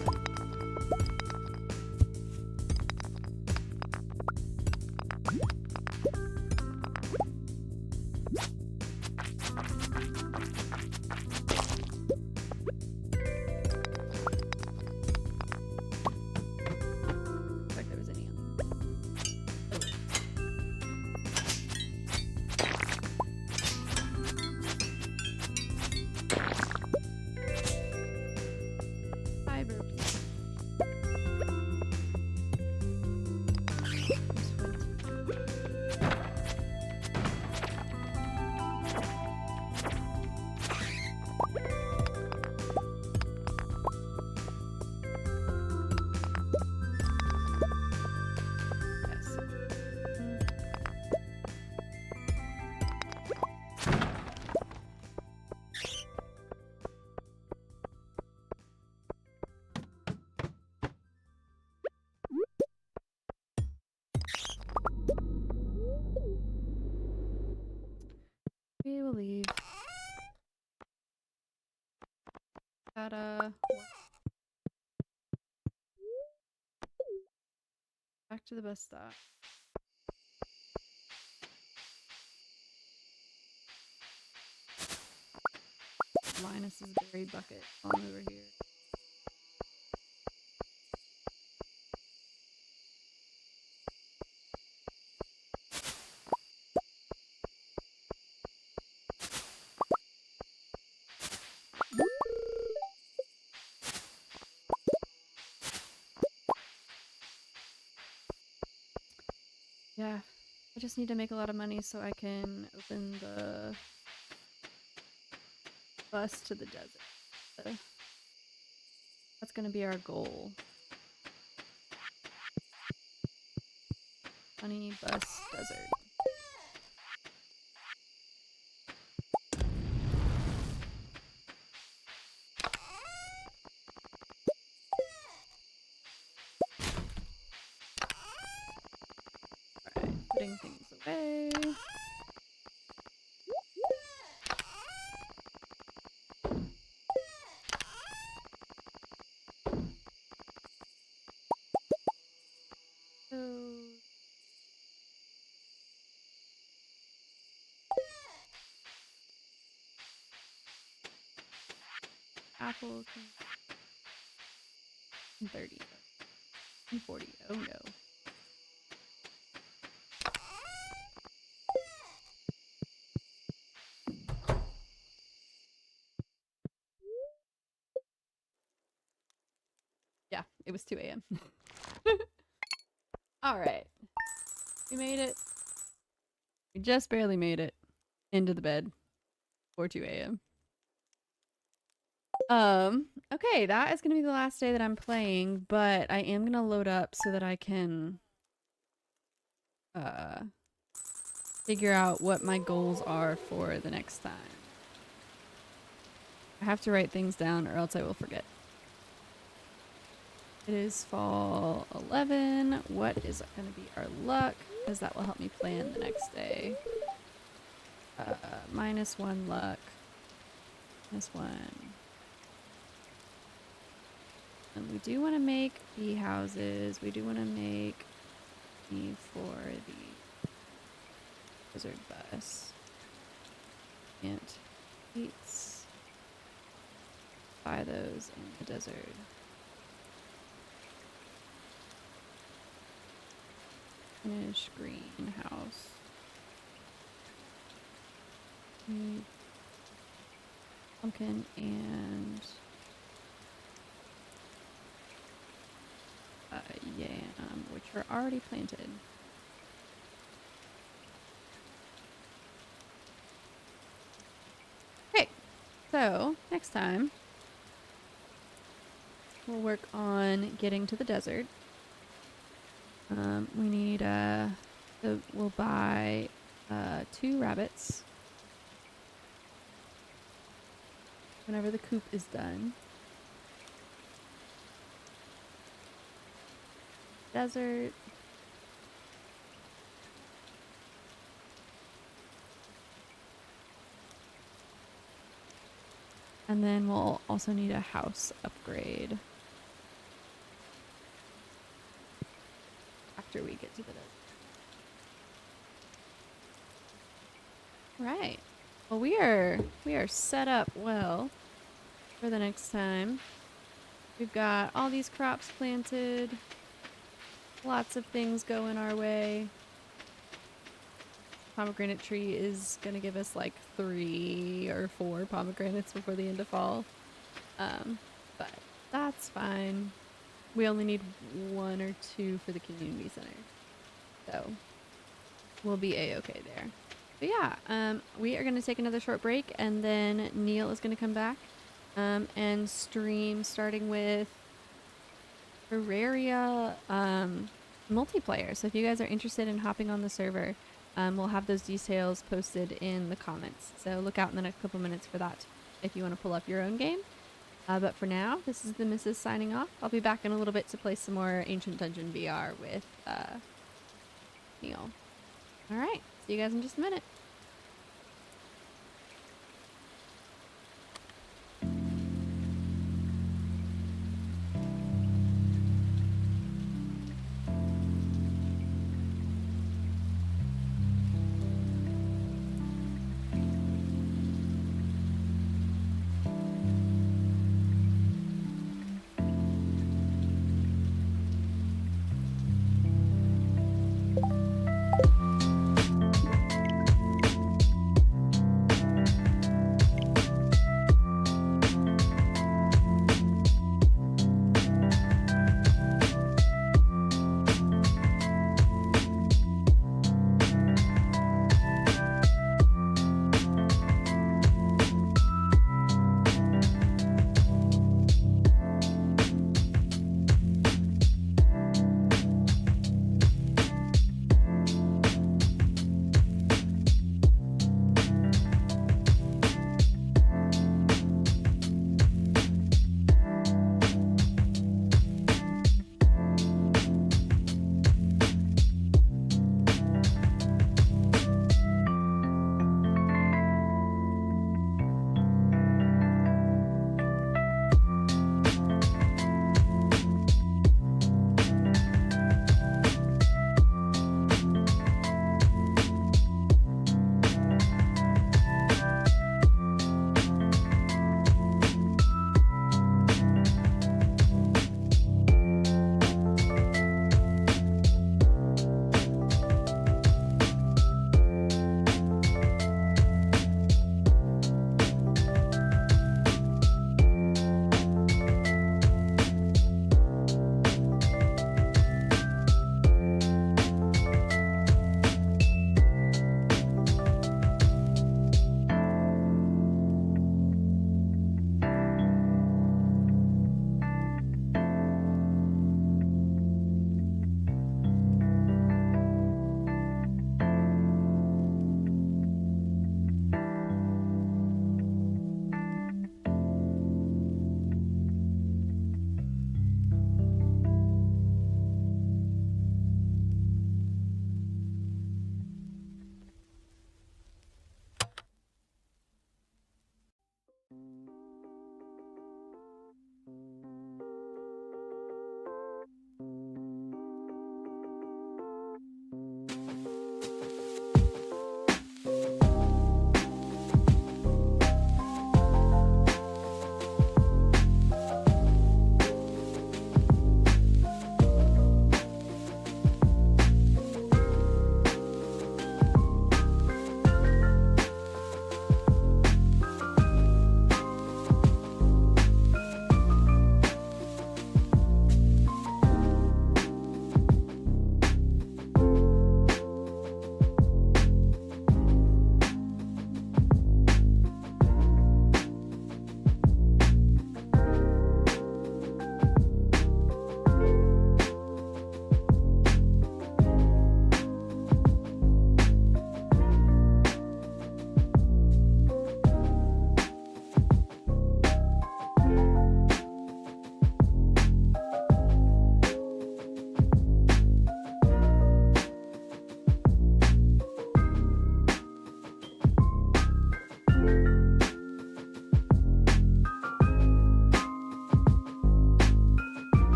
Looks like there was any on. Fiber. Yes. We will leave. Gotta back to the bus stop. Linus's berry bucket on over here. Yeah, I just need to make a lot of money so I can open the bus to the desert. That's gonna be our goal. Honey bus desert. Alright, putting things away. So apple can 30 and 40. Oh no. Yeah, It was 2 a.m. All right. We made it. We just barely made it into the bed for 2 a.m. Okay, that is going to be the last day that I'm playing, but I am going to load up so that I can figure out what my goals are for the next time. I have to write things down or else I will forget. It is fall 11. What is going to be our luck? Because that will help me plan the next day. -1 luck. -1. And we do want to make bee houses. We do want to make me for the wizard bus. Ant eats. Buy those in the desert. Finish greenhouse. Need pumpkin and yam, which are already planted. Okay, so next time we'll work on getting to the desert. We need we'll buy 2 rabbits whenever the coop is done. Desert. And then we'll also need a house upgrade after we get to the desert. Right. Well, we are set up well for the next time. We've got all these crops planted. Lots of things going our way. Pomegranate tree is going to give us like 3 or 4 pomegranates before the end of fall. But that's fine. We only need 1 or 2 for the community center. So we'll be a-okay there. But yeah, we are going to take another short break and then Neil is going to come back and stream starting with Terraria multiplayer. So if you guys are interested in hopping on the server, we'll have those details posted in the comments. So look out in the next couple minutes for that if you want to pull up your own game. But for now, this is the Mrs. signing off. I'll be back in a little bit to play some more Ancient Dungeon VR with Neil. Alright, see you guys in just a minute.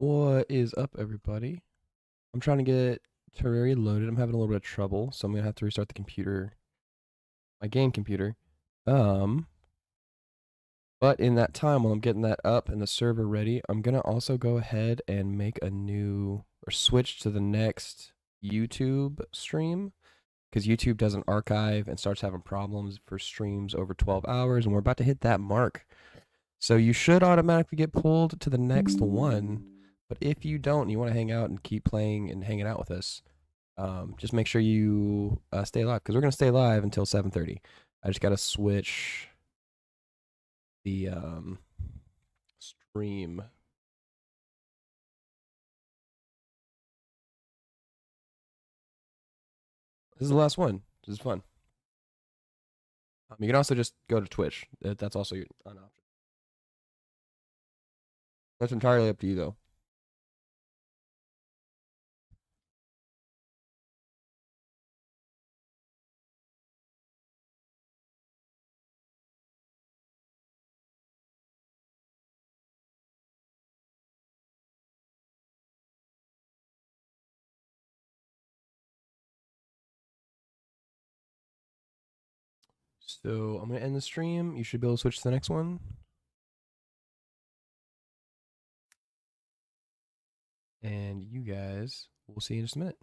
What is up, everybody? I'm trying to get Terraria loaded. I'm having a little bit of trouble, so I'm gonna have to restart the computer, my game computer. But in that time, while I'm getting that up and the server ready, I'm gonna also go ahead and make a new or switch to the next YouTube stream, because YouTube doesn't archive and starts having problems for streams over 12 hours, and we're about to hit that mark. So you should automatically get pulled to the next one. But if you don't, and you want to hang out and keep playing and hanging out with us, just make sure you stay live, because we're going to stay live until 7:30. I just got to switch the stream. This is the last one. This is fun. You can also just go to Twitch. That's also an option. That's entirely up to you, though. So I'm going to end the stream. You should be able to switch to the next one. And you guys, we'll see you in just a minute.